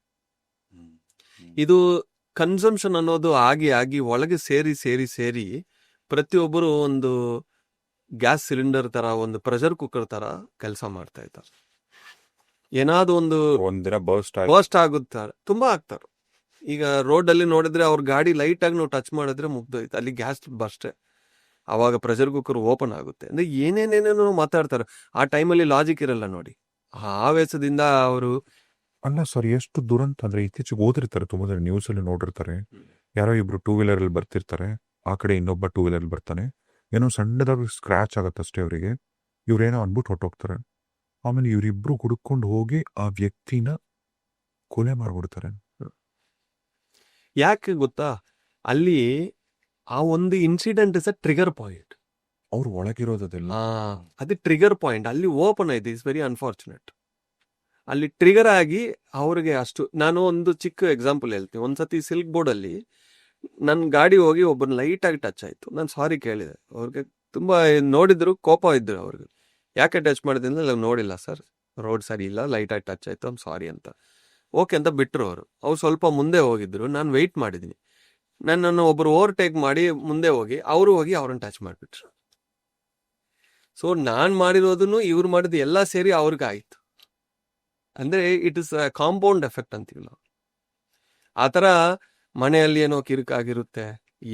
ಇದು ಕನ್ಸಂಪ್ಷನ್ ಅನ್ನೋದು ಆಗಿ ಒಳಗೆ ಸೇರಿ ಪ್ರತಿಯೊಬ್ಬರು ಒಂದು ಗ್ಯಾಸ್ ಸಿಲಿಂಡರ್ ತರ, ಒಂದು ಪ್ರೆಷರ್ ಕುಕ್ಕರ್ ತರ ಕೆಲಸ ಮಾಡ್ತಾ ಇದ್ದಾರೆ. ಏನಾದ್ರು ಒಂದಿನ ಬರ್ಸ್ಟ್ ಆಗುತ್ತಾರೆ, ತುಂಬಾ ಆಗ್ತಾರೆ. ಈಗ ರೋಡ್ ಅಲ್ಲಿ ನೋಡಿದ್ರೆ ಅವ್ರ ಗಾಡಿ ಲೈಟ್ ಆಗಿ ನಾವು ಟಚ್ ಮಾಡಿದ್ರೆ ಮುಗ್ದೋಯ್ತು, ಅಲ್ಲಿ ಗ್ಯಾಸ್ ಬರ್ಸ್ಟೆ. ಅವಾಗ ಪ್ರೆಷರ್ ಕುಕ್ಕರ್ ಓಪನ್ ಆಗುತ್ತೆ. ಅಂದ್ರೆ ಏನೇನೇನೇನೋ ಮಾತಾಡ್ತಾರೆ. ಆ ಟೈಮಲ್ಲಿ ಲಾಜಿಕ್ ಇರಲ್ಲ ನೋಡಿ. ಆವೇಶದಿಂದ ಅವರು ಅಲ್ಲ ಸರ್, ಎಷ್ಟು ದುರಂತ ಅಂದ್ರೆ ಇತ್ತೀಚೆಗೆ ಓದಿರ್ತಾರೆ, ತುಂಬಾ ಜನ ನ್ಯೂಸ್ ಅಲ್ಲಿ ನೋಡಿರ್ತಾರೆ. ಯಾರೋ ಇಬ್ರು 2 ವೀಲರ್ ಅಲ್ಲಿ ಬರ್ತಿರ್ತಾರೆ, ಆ ಕಡೆ ಇನ್ನೊಬ್ಬ 2 ವೀಲರ್ ಅಲ್ಲಿ ಬರ್ತಾನೆ, ಏನೋ ಸಣ್ಣದಾಗಿ ಸ್ಕ್ರಾಚ್ ಆಗತ್ತಷ್ಟೇ ಅವರಿಗೆ, ಇವ್ರೇನೋ ಅನ್ಬಿಟ್ಟು ಹೊಟ್ಟೋಗ್ತಾರೆ. ಆಮೇಲೆ ಇವರಿಬ್ರು ಹುಡುಕೊಂಡು ಹೋಗಿ ಆ ವ್ಯಕ್ತಿನ ಕೊಲೆ ಮಾಡ್ಬಿಡ್ತಾರೆ. ಯಾಕೆ ಗೊತ್ತಾ, ಅಲ್ಲಿ ಆ ಒಂದು incident is a trigger point. ಅವ್ರು ಒಳಗಿರೋದೆಲ್ಲ ಅದು ಟ್ರಿಗರ್ ಪಾಯಿಂಟ್ ಅಲ್ಲಿ ಓಪನ್ ಆಯ್ತು. Is very unfortunate. ಅಲ್ಲಿ ಟ್ರಿಗರ್ ಆಗಿ ಅವ್ರಿಗೆ ಅಷ್ಟು. ನಾನು ಒಂದು ಚಿಕ್ಕ ಎಕ್ಸಾಂಪಲ್ ಹೇಳ್ತೀನಿ. ಒಂದ್ಸತಿ ಸಿಲ್ಕ್ ಬೋರ್ಡ್ ಅಲ್ಲಿ ನನ್ನ ಗಾಡಿ ಹೋಗಿ ಒಬ್ಬನ ಲೈಟ್ ಆಗಿ ಟಚ್ ಆಯ್ತು. ನಾನು ಸಾರಿ ಕೇಳಿದೆ. ಅವ್ರಿಗೆ ತುಂಬಾ ನೋಡಿದ್ರು, ಕೋಪ ಇದ್ರು ಅವ್ರಿಗೆ. ಯಾಕೆ ಟಚ್ ಮಾಡಿದೆ ಅಂದ್ರೆ ನೋಡಿಲ್ಲ ಸರ್, ರೋಡ್ ಸರಿ ಇಲ್ಲ, ಲೈಟ್ ಆಗಿ ಟಚ್ ಆಯ್ತು, ಸಾರಿ ಅಂತ. ಓಕೆ ಅಂತ ಬಿಟ್ರು ಅವ್ರು ಸ್ವಲ್ಪ ಮುಂದೆ ಹೋಗಿದ್ರು. ನಾನು ವೆಯ್ಟ್ ಮಾಡಿದ್ದೀನಿ. ನನ್ನನ್ನು ಒಬ್ರು ಓವರ್ಟೇಕ್ ಮಾಡಿ ಮುಂದೆ ಹೋಗಿ ಅವ್ರನ್ನ ಟಚ್ ಮಾಡಿಬಿಟ್ರು. ಸೊ ನಾನ್ ಮಾಡಿರೋದನ್ನು ಇವ್ರು ಮಾಡಿದ್ದು ಎಲ್ಲ ಸೇರಿ ಅವ್ರಿಗೆ ಆಯ್ತು. ಅಂದ್ರೆ ಇಟ್ ಇಸ್ ಕಾಂಪೌಂಡ್ ಎಫೆಕ್ಟ್ ಅಂತೀವಿ ನಾವು. ಆ ಥರ ಮನೆಯಲ್ಲಿ ಏನೋ ಕಿರುಕಾಗಿರುತ್ತೆ,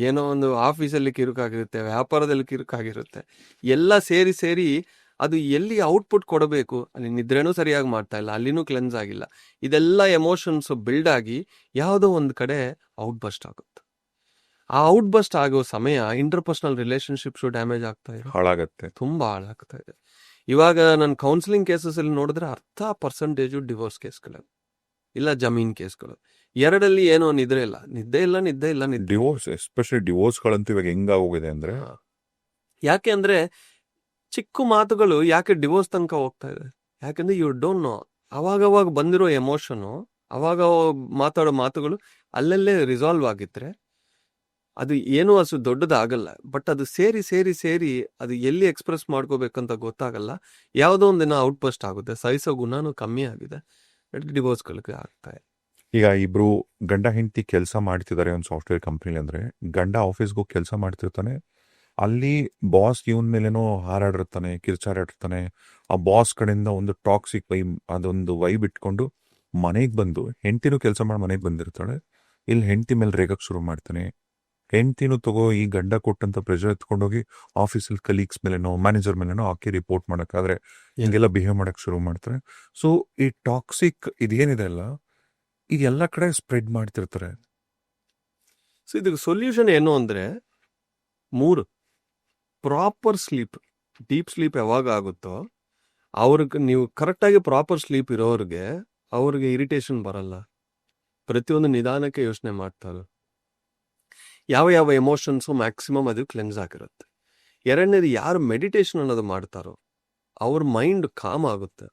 ಏನೋ ಒಂದು ಆಫೀಸಲ್ಲಿ ಕಿರುಕಾಗಿರುತ್ತೆ, ವ್ಯಾಪಾರದಲ್ಲಿ ಕಿರುಕಾಗಿರುತ್ತೆ, ಎಲ್ಲ ಸೇರಿ ಅದು ಎಲ್ಲಿ ಔಟ್ಪುಟ್ ಕೊಡಬೇಕು, ಅಲ್ಲಿ ನಿದ್ರೆನೂ ಸರಿಯಾಗಿ ಮಾಡ್ತಾ ಇಲ್ಲ, ಅಲ್ಲಿನೂ ಕ್ಲೆನ್ಸ್ ಆಗಿಲ್ಲ. ಇದೆಲ್ಲ ಎಮೋಷನ್ಸ್ ಬಿಲ್ಡ್ ಆಗಿ ಯಾವುದೋ ಒಂದು ಕಡೆ ಔಟ್ ಬಸ್ಟ್ ಆಗುತ್ತೆ. ಆ ಔಟ್ ಬಸ್ಟ್ ಆಗೋ ಸಮಯ ಇಂಟರ್ಪರ್ಸನಲ್ ರಿಲೇಶನ್ಶಿಪ್ಸು ಡ್ಯಾಮೇಜ್ ಆಗ್ತಾ ಇದೆ, ಹಾಳಾಗತ್ತೆ, ತುಂಬಾ ಹಾಳಾಗ್ತಾ ಇದೆ. ಇವಾಗ ನನ್ನ ಕೌನ್ಸಿಲಿಂಗ್ ಕೇಸಸ್ ಅಲ್ಲಿ ನೋಡಿದ್ರೆ 10% ಡಿವೋರ್ಸ್ ಕೇಸ್ಗಳು. ಇಲ್ಲ ಜಮೀನ್ ಕೇಸ್ಗಳು. ಎರಡಲ್ಲಿ ಏನೋ ನಿದ್ರೆ ಇಲ್ಲ, ನಿದ್ದೆ ಇಲ್ಲ, ನಿದ್ದೆ ಇಲ್ಲ, ನಿದ್ದೆ. ಡಿವೋರ್ಸ್, ಎಸ್ಪೆಷಲಿ ಡಿವೋರ್ಸ್ಗಳಂತೂ ಇವಾಗ ಹೆಂಗಾಗೋಗಿದೆ ಅಂದ್ರೆ, ಹಾ. ಯಾಕೆ ಅಂದ್ರೆ ಚಿಕ್ಕ ಮಾತುಗಳು ಯಾಕೆ ಡಿವೋರ್ಸ್ ತನಕ ಹೋಗ್ತಾ ಇದೆ? ಯಾಕಂದ್ರೆ ಯು ಡೋಂಟ್ ನೋ. ಅವಾಗವಾಗ ಬಂದಿರೋ ಎಮೋಷನು, ಅವಾಗ ಮಾತಾಡೋ ಮಾತುಗಳು ಅಲ್ಲಲ್ಲೇ ರಿಸಾಲ್ವ್ ಆಗಿದ್ರೆ ಅದು ಏನೂ ಅಷ್ಟು ದೊಡ್ಡದಾಗಲ್ಲ. ಬಟ್ ಅದು ಸೇರಿ ಸೇರಿ ಸೇರಿ ಅದು ಎಲ್ಲಿ ಎಕ್ಸ್ಪ್ರೆಸ್ ಮಾಡ್ಕೋಬೇಕಂತ ಗೊತ್ತಾಗಲ್ಲ. ಯಾವುದೋ ಒಂದಿನ ಔಟ್ ಬಸ್ಟ್ ಆಗುತ್ತೆ, ಸಹಿಸೋ ಗುಣನೂ ಕಮ್ಮಿ ಆಗಿದೆ, ಡಿವೋರ್ಸ್ಗಳಿಗೆ ಆಗ್ತಾ ಇದೆ. ಈಗ ಇಬ್ರು ಗಂಡ ಹೆಂಡತಿ ಕೆಲಸ ಮಾಡ್ತಿದ್ದಾರೆ ಒಂದು ಸಾಫ್ಟ್ವೇರ್ ಕಂಪ್ನಿಲಿ ಅಂದ್ರೆ, ಗಂಡ ಆಫೀಸ್ಗೆ ಹೋಗಿ ಕೆಲಸ ಮಾಡ್ತಿರ್ತಾನೆ, ಅಲ್ಲಿ ಬಾಸ್ ಇವನ್ ಮೇಲೇನೋ ಹಾರಾಡಿರ್ತಾನೆ, ಕಿರ್ಚಾಡಿರ್ತಾನೆ. ಆ ಬಾಸ್ ಕಡೆಯಿಂದ ಒಂದು ಟಾಕ್ಸಿಕ್ ವೈಬ್, ಅದೊಂದು ವೈಬ್ ಇಟ್ಕೊಂಡು ಮನೆಗೆ ಬಂದು, ಹೆಂಡತಿನೂ ಕೆಲಸ ಮಾಡಿ ಮನೆಗೆ ಬಂದಿರ್ತಾಳೆ, ಇಲ್ಲಿ ಹೆಂಡತಿ ಮೇಲೆ ರೇಗಕ್ಕೆ ಶುರು ಮಾಡ್ತಾನೆ. ಹೆಂಡತಿನೂ ತಗೋ ಈ ಗಂಡ ಕೊಟ್ಟಂತ ಪ್ರೆಷರ್ ಎತ್ಕೊಂಡೋಗಿ ಆಫೀಸಲ್ಲಿ ಕಲೀಗ್ಸ್ ಮೇಲೇನೋ ಮ್ಯಾನೇಜರ್ ಮೇಲೇನೋ ಹಾಕಿ ರಿಪೋರ್ಟ್ ಮಾಡೋಕ್ಕಾದ್ರೆ ಹಿಂಗೆಲ್ಲ ಬಿಹೇವ್ ಮಾಡಕ್ ಶುರು ಮಾಡ್ತಾರೆ. ಸೊ ಈ ಟಾಕ್ಸಿಕ್ ಇದೇನಿದೆ ಅಲ್ಲ, ಇದೆಲ್ಲ ಕಡೆ ಸ್ಪ್ರೆಡ್ ಮಾಡ್ತಿರ್ತಾರೆ. ಸೊ ಇದಕ್ಕೆ ಸೊಲ್ಯೂಷನ್ ಏನು ಅಂದ್ರೆ 3. Proper sleep. ಡೀಪ್ ಸ್ಲೀಪ್ ಯಾವಾಗ ಆಗುತ್ತೋ ಅವ್ರಿಗೆ, ನೀವು ಕರೆಕ್ಟಾಗಿ ಪ್ರಾಪರ್ ಸ್ಲೀಪ್ ಇರೋರಿಗೆ ಅವ್ರಿಗೆ ಇರಿಟೇಷನ್ ಬರಲ್ಲ, ಪ್ರತಿಯೊಂದು ನಿಧಾನಕ್ಕೆ ಯೋಚನೆ ಮಾಡ್ತಾರೆ, ಯಾವ ಯಾವ ಎಮೋಷನ್ಸು ಮ್ಯಾಕ್ಸಿಮಮ್ ಅದು ಕ್ಲೆನ್ಸ್ ಆಗಿರುತ್ತೆ. ಎರಡನೇದು, ಯಾರು ಮೆಡಿಟೇಷನ್ ಅನ್ನೋದು ಮಾಡ್ತಾರೋ ಅವ್ರ ಮೈಂಡ್ ಕಾಮ್ ಆಗುತ್ತೆ.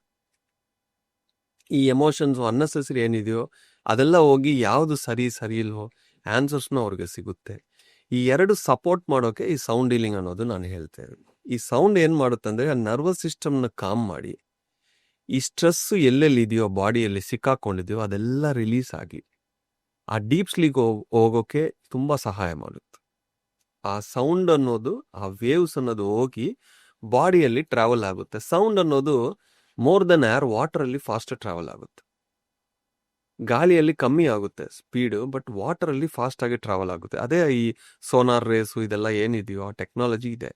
ಈ ಎಮೋಷನ್ಸ್ ಅನ್ನೆಸೆಸರಿ ಏನಿದೆಯೋ ಅದೆಲ್ಲ ಹೋಗಿ ಯಾವುದು ಸರಿ ಇಲ್ವೋ ಆನ್ಸರ್ಸ್ನು ಅವ್ರಿಗೆ ಸಿಗುತ್ತೆ. ಈ ಎರಡು ಸಪೋರ್ಟ್ ಮಾಡೋಕೆ ಈ ಸೌಂಡ್ ಹೀಲಿಂಗ್ ಅನ್ನೋದು ನಾನು ಹೇಳ್ತೇವೆ. ಈ ಸೌಂಡ್ ಏನು ಮಾಡುತ್ತೆ ಅಂದರೆ ಆ ನರ್ವಸ್ ಸಿಸ್ಟಮ್ನ ಕಾಮ್ ಮಾಡಿ, ಈ ಸ್ಟ್ರೆಸ್ಸು ಎಲ್ಲೆಲ್ಲಿ ಇದೆಯೋ ಬಾಡಿಯಲ್ಲಿ ಸಿಕ್ಕಾಕೊಂಡಿದೆಯೋ ಅದೆಲ್ಲ ರಿಲೀಸ್ ಆಗಿ ಆ ಡೀಪ್ ಸ್ಲೀಪ್ ಹೋಗೋಕೆ ತುಂಬ ಸಹಾಯ ಮಾಡುತ್ತೆ. ಆ ಸೌಂಡ್ ಅನ್ನೋದು, ಆ ವೇವ್ಸ್ ಅನ್ನೋದು ಹೋಗಿ ಬಾಡಿಯಲ್ಲಿ ಟ್ರಾವೆಲ್ ಆಗುತ್ತೆ. ಸೌಂಡ್ ಅನ್ನೋದು ಮೋರ್ ದೆನ್ ಏರ್, ವಾಟರಲ್ಲಿ ಫಾಸ್ಟ್ ಟ್ರಾವೆಲ್ ಆಗುತ್ತೆ. ಗಾಳಿಯಲ್ಲಿ ಕಮ್ಮಿ ಆಗುತ್ತೆ ಸ್ಪೀಡು, ಬಟ್ ವಾಟರಲ್ಲಿ ಫಾಸ್ಟ್ ಆಗಿ ಟ್ರಾವೆಲ್ ಆಗುತ್ತೆ. ಅದೇ ಈ ಸೋನಾರ್ ರೇಸು ಇದೆಲ್ಲ ಏನಿದೆಯೋ ಆ ಟೆಕ್ನಾಲಜಿ ಇದೆ.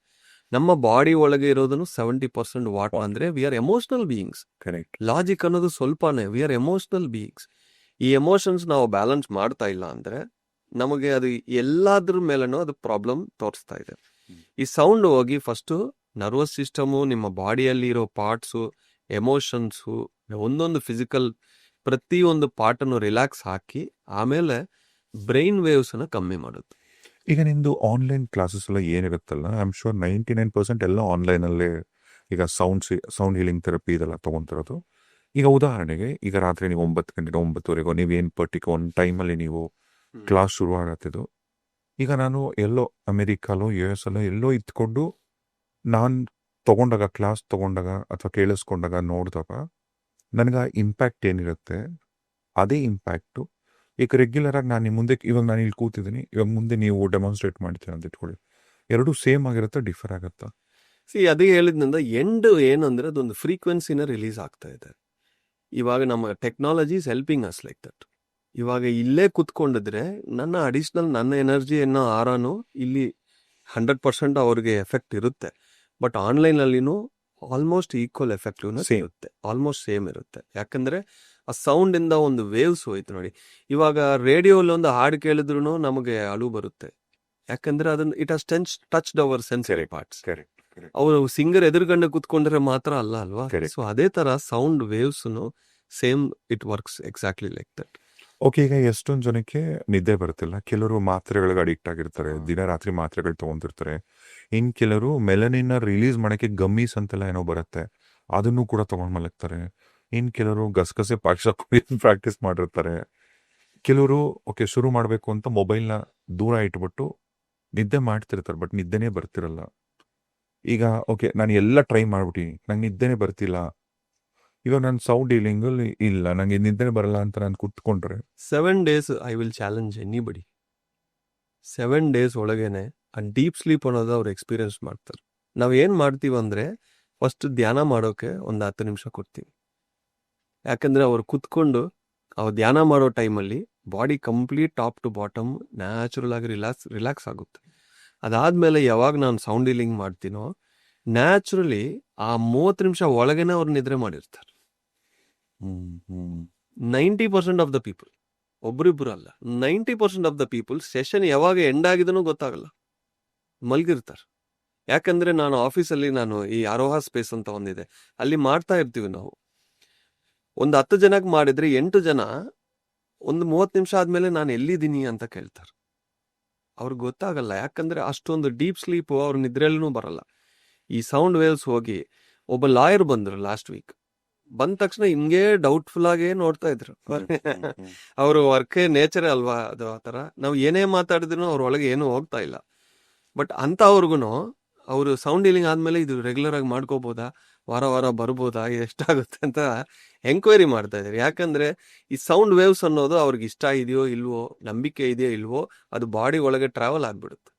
ನಮ್ಮ ಬಾಡಿ ಒಳಗೆ ಇರೋದನ್ನು 70% ವಾಟರ್. ಅಂದ್ರೆ we are emotional beings. Correct. Logic ಅನ್ನೋದು ಸ್ವಲ್ಪನೇ. We are emotional beings. ಈ ಎಮೋಷನ್ಸ್ ನಾವು ಬ್ಯಾಲೆನ್ಸ್ ಮಾಡ್ತಾ ಇಲ್ಲ ಅಂದ್ರೆ ನಮಗೆ ಅದು ಎಲ್ಲಾದ್ರ ಮೇಲೂ ಅದು ಪ್ರಾಬ್ಲಮ್ ತೋರಿಸ್ತಾ ಇದೆ. ಈ ಸೌಂಡ್ ಹೋಗಿ ಫಸ್ಟು ನರ್ವಸ್ ಸಿಸ್ಟಮು, ನಿಮ್ಮ ಬಾಡಿಯಲ್ಲಿ ಇರೋ ಪಾರ್ಟ್ಸು, ಎಮೋಷನ್ಸು, ಒಂದೊಂದು ಫಿಸಿಕಲ್ ಪ್ರತಿಯೊಂದು ಪಾರ್ಟನ್ನು ರಿಲ್ಯಾಕ್ಸ್ ಹಾಕಿ ಆಮೇಲೆ ಬ್ರೈನ್ ವೇವ್ಸನ್ನು ಕಮ್ಮಿ ಮಾಡುತ್ತೆ. ಈಗ ನಿಂದು ಆನ್ಲೈನ್ ಕ್ಲಾಸಸ್ ಎಲ್ಲ ಏನಿರುತ್ತಲ್ಲ, ಐ ಆಮ್ ಶೋರ್ 99% ಎಲ್ಲ ಆನ್ಲೈನಲ್ಲೇ ಈಗ ಸೌಂಡ್ ಹೀಲಿಂಗ್ ಥೆರಪಿ ಇದೆಲ್ಲ ತೊಗೊತಿರೋದು. ಈಗ ಉದಾಹರಣೆಗೆ, ಈಗ ರಾತ್ರಿ ನೀವು 9 ಗಂಟೆ 9:30 ನೀವೇನು ಒಂದು ಟೈಮಲ್ಲಿ ನೀವು ಕ್ಲಾಸ್ ಶುರು ಆಗತ್ತಿದ್ದು, ಈಗ ನಾನು ಎಲ್ಲೋ ಅಮೆರಿಕಾಲೋ US ಅಲ್ಲೋ ಎಲ್ಲೋ ಇದ್ಕೊಂಡು ನಾನು ಕ್ಲಾಸ್ ತೊಗೊಂಡಾಗ ಅಥವಾ ಕೇಳಿಸ್ಕೊಂಡಾಗ ನೋಡಿದಾಗ ನನಗೆ ಆ ಇಂಪ್ಯಾಕ್ಟ್ ಏನಿರುತ್ತೆ ಅದೇ ಇಂಪ್ಯಾಕ್ಟು ಈಗ ರೆಗ್ಯುಲರ್ ಆಗಿ ನಾನು ಮುಂದೆ, ಇವಾಗ ನಾನು ಇಲ್ಲಿ ಕೂತಿದ್ದೀನಿ, ಇವಾಗ ಮುಂದೆ ನೀವು ಡೆಮಾನ್ಸ್ಟ್ರೇಟ್ ಮಾಡ್ತೀರ ಅಂತ ಇಟ್ಕೊಳ್ಳಿ, ಎರಡೂ ಸೇಮ್ ಆಗಿರುತ್ತೆ, ಡಿಫರ್ ಆಗುತ್ತಾ? ಅದೇ ಹೇಳಿದ್ನಿಂದ ಎಂಡ್ ಏನಂದ್ರೆ ಅದೊಂದು ಫ್ರೀಕ್ವೆನ್ಸಿನ ರಿಲೀಸ್ ಆಗ್ತಾ ಇದೆ. ಇವಾಗ ನಮ್ಮ technology is helping us like that. ಇವಾಗ ಇಲ್ಲೇ ಕುತ್ಕೊಂಡಿದ್ರೆ ನನ್ನ ಎನರ್ಜಿಯನ್ನು ಆರಾನು ಇಲ್ಲಿ 100% ಅವ್ರಿಗೆ ಎಫೆಕ್ಟ್ ಇರುತ್ತೆ. ಬಟ್ ಆನ್ಲೈನಲ್ಲಿನೂ ಆಲ್ಮೋಸ್ಟ್ ಈಕ್ವಲ್ ಎಫೆಕ್ಟಿವ್ನೆಸ್ ಇರುತ್ತೆ, ಆಲ್ಮೋಸ್ಟ್ ಸೇಮ್ ಇರುತ್ತೆ. ಯಾಕಂದ್ರೆ ಆ ಸೌಂಡಿಂದ ಒಂದು ವೇವ್ಸ್ ಹೋಯ್ತು ನೋಡಿ. ಇವಾಗ ರೇಡಿಯೋಲ್ಲಿ ಒಂದು ಹಾಡು ಕೇಳಿದ್ರು ನಮಗೆ ಅಳು ಬರುತ್ತೆ, ಯಾಕಂದ್ರೆ ಅದನ್ನ it has touched our sensory parts. ಅವರು ಸಿಂಗರ್ ಎದುರುಗಂಡ ಕುತ್ಕೊಂಡ್ರೆ ಮಾತ್ರ ಅಲ್ವಾ? ಸೊ ಅದೇ ತರ ಸೌಂಡ್ ವೇವ್ಸ್ನು same, it works exactly like that. Okay, ಈಗ ಎಷ್ಟೊಂದು ಜನಕ್ಕೆ ನಿದ್ದೆ ಬರುತ್ತಿಲ್ಲ. ಕೆಲವರು ಮಾತ್ರೆಗಳಿಗೆ ಅಡಿಕ್ಟ್ ಆಗಿರ್ತಾರೆ, ದಿನ ರಾತ್ರಿ ಮಾತ್ರೆಗಳು ತಗೊಂತಿರ್ತಾರೆ. ಇನ್ ಕೆಲವರು ಮೆಲನಿನ ರಿಲೀಸ್ ಮಾಡಕ್ಕೆ ಗಮ್ಮೀಸ್ ಅಂತೆಲ್ಲ ಏನೋ ಬರುತ್ತೆ, ಅದನ್ನು ಕೂಡ ತಗೊಂಡ್ ಮಲಗ್ತಾರೆ. ಇನ್ ಕೆಲವರು ಗಸಗಸೆ ಪ್ರಾಕ್ಟೀಸ್ ಮಾಡಿರ್ತಾರೆ. ಕೆಲವರು ಓಕೆ ಶುರು ಮಾಡಬೇಕು ಅಂತ ಮೊಬೈಲ್ನ ದೂರ ಇಟ್ಬಿಟ್ಟು ನಿದ್ದೆ ಮಾಡ್ತಿರ್ತಾರೆ, ಬಟ್ ನಿದ್ದೆನೇ ಬರ್ತಿರಲ್ಲ. ಈಗ ಓಕೆ ನಾನು ಎಲ್ಲ ಟ್ರೈ ಮಾಡ್ಬಿಟ್ಟು ನಂಗೆ ನಿದ್ದೆನೇ ಬರ್ತಿಲ್ಲ, ಇವಾಗ ನಾನು ಸೌಂಡ್ ಹೀಲಿಂಗಲ್ಲಿ ಇಲ್ಲ, ನಂಗೆ ನಿದ್ದೆ ಬರಲ್ಲ ಅಂತ ನಾನು ಕೂತ್ಕೊಂಡ್ರೆ 7 days I will challenge anybody. 7 days ಒಳಗೇನೆ ಆ ಡೀಪ್ ಸ್ಲೀಪ್ ಅನ್ನೋದು ಅವ್ರು ಎಕ್ಸ್ಪೀರಿಯನ್ಸ್ ಮಾಡ್ತಾರೆ. ನಾವು ಏನು ಮಾಡ್ತೀವಿ ಅಂದರೆ ಫಸ್ಟ್ ಧ್ಯಾನ ಮಾಡೋಕೆ ಒಂದು 10 ನಿಮಿಷ ಕೊಡ್ತೀವಿ. ಯಾಕಂದರೆ ಅವ್ರು ಕುತ್ಕೊಂಡು ಅವ್ರು ಧ್ಯಾನ ಮಾಡೋ ಟೈಮಲ್ಲಿ body complete top to bottom natural ಆಗಿ ರಿಲ್ಯಾಕ್ಸ್ ಆಗುತ್ತೆ. ಅದಾದಮೇಲೆ ಯಾವಾಗ ನಾನು ಸೌಂಡ್ ಹೀಲಿಂಗ್ ಮಾಡ್ತೀನೋ ನ್ಯಾಚುರಲಿ ಆ 30 ನಿಮಿಷ ಒಳಗೇನೆ ಅವ್ರು ನಿದ್ರೆ ಮಾಡಿರ್ತಾರೆ. 90% ಆಫ್ ದ ಪೀಪಲ್, ಒಬ್ರಿಬ್ರು ಅಲ್ಲ, 90% ಆಫ್ ದ ಪೀಪಲ್ ಸೆಷನ್ ಯಾವಾಗ ಎಂಡ್ ಆಗಿದನೂ ಗೊತ್ತಾಗಲ್ಲ, ಮಲ್ಗಿರ್ತಾರೆ. ಯಾಕಂದ್ರೆ ನಾನು ಆಫೀಸಲ್ಲಿ ಈ ಆರೋಹ ಸ್ಪೇಸ್ ಅಂತ ಒಂದಿದೆ, ಅಲ್ಲಿ ಮಾಡ್ತಾ ಇರ್ತೀವಿ ನಾವು. ಒಂದು 10 ಜನಕ್ಕೆ ಮಾಡಿದ್ರೆ 8 ಜನ ಒಂದು 30 ನಿಮಿಷ ಆದ್ಮೇಲೆ ನಾನು ಎಲ್ಲಿದ್ದೀನಿ ಅಂತ ಕೇಳ್ತಾರೆ. ಅವ್ರಿಗೆ ಗೊತ್ತಾಗಲ್ಲ, ಯಾಕಂದ್ರೆ ಅಷ್ಟೊಂದು ಡೀಪ್ ಸ್ಲೀಪ್ ಅವ್ರ ನಿದ್ರೆಯಲ್ಲೂ ಬರಲ್ಲ. ಈ ಸೌಂಡ್ ವೇವ್ಸ್ ಹೋಗಿ ಒಬ್ಬ ಲಾಯರ್ ಬಂದ್ರು ಲಾಸ್ಟ್ ವೀಕ್. ಬಂದ ತಕ್ಷಣ ಹಿಂಗೆ ಡೌಟ್ಫುಲ್ ಆಗೇ ನೋಡ್ತಾ ಇದ್ರು. ಅವ್ರ ವರ್ಕೇ ನೇಚರೇ ಅಲ್ವಾ ಅದು, ಆ ಥರ ನಾವು ಏನೇ ಮಾತಾಡಿದ್ರು ಅವ್ರ ಒಳಗೆ ಏನೂ ಹೋಗ್ತಾ ಇಲ್ಲ. ಬಟ್ ಅಂತ ಅವ್ರಿಗೂ ಅವರು ಸೌಂಡ್ ಹೀಲಿಂಗ್ ಆದ್ಮೇಲೆ ಇದು ರೆಗ್ಯುಲರ್ ಆಗಿ ಮಾಡ್ಕೋಬೋದಾ, ವಾರ ವಾರ ಬರ್ಬೋದಾ, ಎಷ್ಟಾಗುತ್ತೆ ಅಂತ ಎಂಕ್ವೈರಿ ಮಾಡ್ತಾ ಇದ್ದಾರೆ. ಯಾಕಂದ್ರೆ ಈ ಸೌಂಡ್ ವೇವ್ಸ್ ಅನ್ನೋದು ಅವ್ರಿಗೆ ಇಷ್ಟ ಇದೆಯೋ ಇಲ್ವೋ, ನಂಬಿಕೆ ಇದೆಯೋ ಇಲ್ವೋ, ಅದು ಬಾಡಿ ಒಳಗೆ ಟ್ರಾವೆಲ್ ಆಗ್ಬಿಡುತ್ತೆ.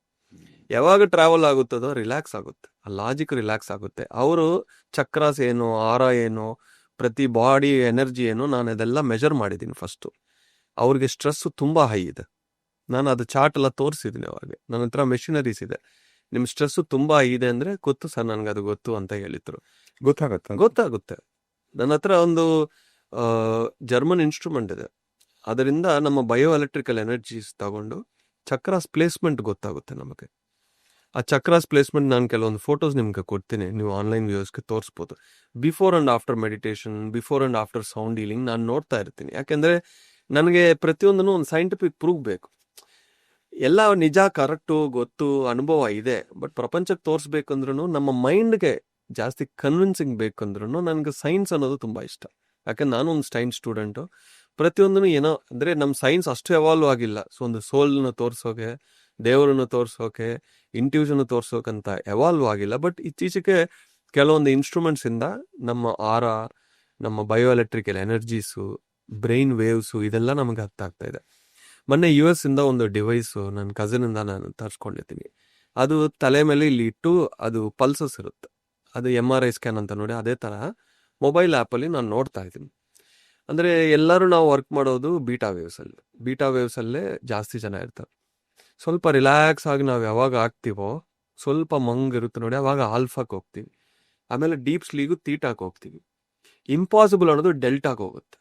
ಯಾವಾಗ ಟ್ರಾವೆಲ್ ಆಗುತ್ತದೋ ರಿಲ್ಯಾಕ್ಸ್ ಆಗುತ್ತೆ, ಆ ಲಾಜಿಕ್ ರಿಲ್ಯಾಕ್ಸ್ ಆಗುತ್ತೆ. ಅವರು ಚಕ್ರಾಸ್ ಏನು, ಆರ ಏನು, ಪ್ರತಿ ಬಾಡಿ ಎನರ್ಜಿ ಏನು, ನಾನು ಅದೆಲ್ಲ ಮೆಜರ್ ಮಾಡಿದ್ದೀನಿ ಫಸ್ಟು. ಅವ್ರಿಗೆ ಸ್ಟ್ರೆಸ್ ತುಂಬಾ ಹೈ ಇದೆ. ನಾನು ಅದು ಚಾರ್ಟ್ ಎಲ್ಲ ತೋರಿಸಿದ್ದೀನಿ. ಅವಾಗ ನನ್ನ ಹತ್ರ ಮೆಷಿನರೀಸ್ ಇದೆ. ನಿಮ್ ಸ್ಟ್ರೆಸ್ ತುಂಬಾ ಇದೆ ಅಂದ್ರೆ ಗೊತ್ತು ಸರ್, ನನ್ಗೆ ಅದು ಗೊತ್ತು ಅಂತ ಹೇಳಿದ್ರು. ಗೊತ್ತಾಗುತ್ತೆ. ನನ್ನ ಹತ್ರ ಒಂದು ಜರ್ಮನ್ ಇನ್ಸ್ಟ್ರೂಮೆಂಟ್ ಇದೆ. ಅದರಿಂದ ನಮ್ಮ ಬಯೋ ಎಲೆಕ್ಟ್ರಿಕಲ್ ಎನರ್ಜೀಸ್ ತಗೊಂಡು ಚಕ್ರಾಸ್ ಪ್ಲೇಸ್ಮೆಂಟ್ ಗೊತ್ತಾಗುತ್ತೆ ನಮಗೆ. ಆ ಚಕ್ರಾಸ್ ಪ್ಲೇಸ್ಮೆಂಟ್ ನಾನು ಕೆಲವೊಂದು ಫೋಟೋಸ್ ನಿಮ್ಗೆ ಕೊಡ್ತೀನಿ, ನೀವು ಆನ್ಲೈನ್ ವ್ಯೂಸ್ಗೆ ತೋರಿಸ್ಬೋದು. Before and after meditation, before and after sound healing ನಾನು ನೋಡ್ತಾ ಇರ್ತೀನಿ. ಯಾಕೆಂದ್ರೆ ನನಗೆ ಪ್ರತಿಯೊಂದನ್ನು ಒಂದು ಸೈಂಟಿಫಿಕ್ ಪ್ರೂಫ್ ಬೇಕು. ಎಲ್ಲ ನಿಜ, ಕರೆಕ್ಟು, ಗೊತ್ತು, ಅನುಭವ ಇದೆ. ಬಟ್ ಪ್ರಪಂಚಕ್ಕೆ ತೋರಿಸ್ಬೇಕಂದ್ರೂ, ನಮ್ಮ ಮೈಂಡ್ಗೆ ಜಾಸ್ತಿ ಕನ್ವಿನ್ಸಿಂಗ್ ಬೇಕಂದ್ರೂ ನನಗೆ ಸೈನ್ಸ್ ಅನ್ನೋದು ತುಂಬಾ ಇಷ್ಟ. ಯಾಕಂದ್ರೆ ನಾನು ಒಂದು ಸೈನ್ಸ್ ಸ್ಟೂಡೆಂಟು. ಪ್ರತಿಯೊಂದನ್ನು ಏನೋ ಅಂದ್ರೆ ನಮ್ಮ ಸೈನ್ಸ್ ಅಷ್ಟು ಎವಾಲ್ವ್ ಆಗಿಲ್ಲ. ಸೊ ಒಂದು ಸೋಲ್ನ ತೋರ್ಸೋಕೆ, ದೇವರನ್ನು ತೋರ್ಸೋಕೆ, ಇಂಟ್ಯೂಷನ್ ತೋರ್ಸೋಕಂತ ಎವಾಲ್ವ್ ಆಗಿಲ್ಲ. ಬಟ್ ಇತ್ತೀಚೆಗೆ ಕೆಲವೊಂದು ಇನ್ಸ್ಟ್ರೂಮೆಂಟ್ಸ್ ಇಂದ ನಮ್ಮ ಆರ, ನಮ್ಮ bio electrical energies, brain waves ಇದೆಲ್ಲ ನಮಗೆ ಅರ್ಥ ಆಗ್ತಾ ಇದೆ. ಮೊನ್ನೆ US ಇಂದ ಒಂದು ಡಿವೈಸು ನನ್ನ ಕಸಿನ್ ಇಂದ ನಾನು ತರಿಸ್ಕೊಂಡಿರ್ತೀನಿ. ಅದು ತಲೆ ಮೇಲೆ ಇಲ್ಲಿ ಇಟ್ಟು ಅದು ಪಲ್ಸಸ್ ಇರುತ್ತೆ. ಅದು MRI ಸ್ಕ್ಯಾನ್ ಅಂತ ನೋಡಿ, ಅದೇ ತರ ಮೊಬೈಲ್ ಆ್ಯಪಲ್ಲಿ ನಾನು ನೋಡ್ತಾ ಇದ್ದೀನಿ. ಅಂದ್ರೆ ಎಲ್ಲರೂ ನಾವು ವರ್ಕ್ ಮಾಡೋದು ಬೀಟಾ ವೇವ್ಸ್ ಅಲ್ಲೇ ಜಾಸ್ತಿ ಜನ ಇರ್ತಾರೆ. ಸ್ವಲ್ಪ ರಿಲ್ಯಾಕ್ಸ್ ಆಗಿ ನಾವು ಯಾವಾಗ ಆಗ್ತೀವೋ, ಸ್ವಲ್ಪ ಮಂಗ್ ಇರುತ್ತೆ ನೋಡಿ, ಅವಾಗ ಆಲ್ಫಾಕ್ ಹೋಗ್ತೀವಿ. ಆಮೇಲೆ ಡೀಪ್ ಸ್ಲೀಗು ತೀಟಾಕ್ ಹೋಗ್ತೀವಿ. ಇಂಪಾಸಿಬಲ್ ಅನ್ನೋದು ಡೆಲ್ಟಾಗ್ ಹೋಗುತ್ತೆ.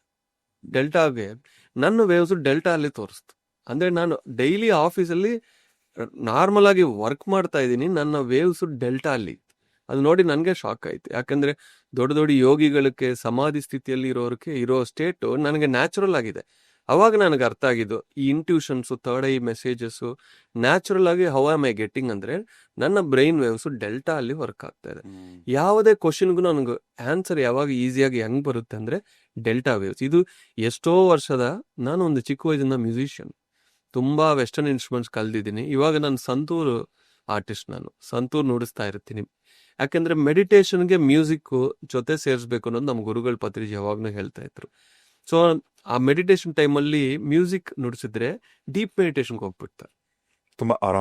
ಡೆಲ್ಟಾಗೆ ನನ್ನ ವೇವ್ಸ್ ಡೆಲ್ಟಾ ಅಲ್ಲಿ ತೋರಿಸ್ತು. ಅಂದ್ರೆ ನಾನು ಡೈಲಿ ಆಫೀಸಲ್ಲಿ ನಾರ್ಮಲ್ ಆಗಿ ವರ್ಕ್ ಮಾಡ್ತಾ ಇದ್ದೀನಿ, ನನ್ನ ವೇವ್ಸ್ ಡೆಲ್ಟಾ ಅಲ್ಲಿ. ಅದು ನೋಡಿ ನನಗೆ ಶಾಕ್ ಆಯ್ತು. ಯಾಕಂದ್ರೆ ದೊಡ್ಡ ದೊಡ್ಡ ಯೋಗಿಗಳಿಗೆ, ಸಮಾಧಿ ಸ್ಥಿತಿಯಲ್ಲಿ ಇರೋರಿಗೆ ಇರೋ ಸ್ಟೇಟ್ ನನಗೆ ನ್ಯಾಚುರಲ್ ಆಗಿದೆ. ಅವಾಗ ನನಗೆ ಅರ್ಥ ಆಗಿದ್ದು ಈ ಇಂಟ್ಯೂಷನ್ಸು, ಥರ್ಡ್ ಐ ಮೆಸೇಜಸ್ಸು ನ್ಯಾಚುರಲ್ ಆಗಿ ಹೌ ಆಮ್ ಐ ಗೆಟ್ಟಿಂಗ್ ಅಂದ್ರೆ ನನ್ನ ಬ್ರೈನ್ ವೇವ್ಸ್ ಡೆಲ್ಟಾ ಅಲ್ಲಿ ವರ್ಕ್ ಆಗ್ತಾ ಇದೆ. ಯಾವುದೇ ಕ್ವಶನ್ಗೂ ನನಗೆ ಆನ್ಸರ್ ಯಾವಾಗ ಈಸಿಯಾಗಿ ಹೆಂಗ್ ಬರುತ್ತೆ ಅಂದ್ರೆ ಡೆಲ್ಟಾ ವೇವ್ಸ್. ಇದು ಎಷ್ಟೋ ವರ್ಷದ, ನಾನು ಒಂದು ಚಿಕ್ಕ ವಯಸ್ಸಿನ ಮ್ಯೂಸಿಷಿಯನ್, ತುಂಬಾ ವೆಸ್ಟರ್ನ್ ಇನ್ಸ್ಟ್ರೂಮೆಂಟ್ಸ್ ಕಲ್ತಿದ್ದೀನಿ. ಇವಾಗ ನಾನು ಸಂತೂರ್ ಆರ್ಟಿಸ್ಟ್, ನಾನು ಸಂತೂರ್ ನುಡಿಸ್ತಾ ಇರ್ತೀನಿ. ಯಾಕಂದ್ರೆ ಮೆಡಿಟೇಷನ್ಗೆ ಮ್ಯೂಸಿಕ್ ಜೊತೆ ಸೇರಿಸ್ಬೇಕು ಅನ್ನೋದು ನಮ್ಮ ಗುರುಗಳ ಪತ್ರಿಜಿ ಯಾವಾಗ್ಲೂ ಹೇಳ್ತಾ ಇದ್ರು. ಸೊ ಆ ಮೆಡಿಟೇಷನ್ ಟೈಮಲ್ಲಿ ಮ್ಯೂಸಿಕ್ ನುಡಿಸಿದ್ರೆ ಡೀಪ್ ಮೆಡಿಟೇಷನ್ಗೆ ಹೋಗ್ಬಿಡ್ತಾರೆ.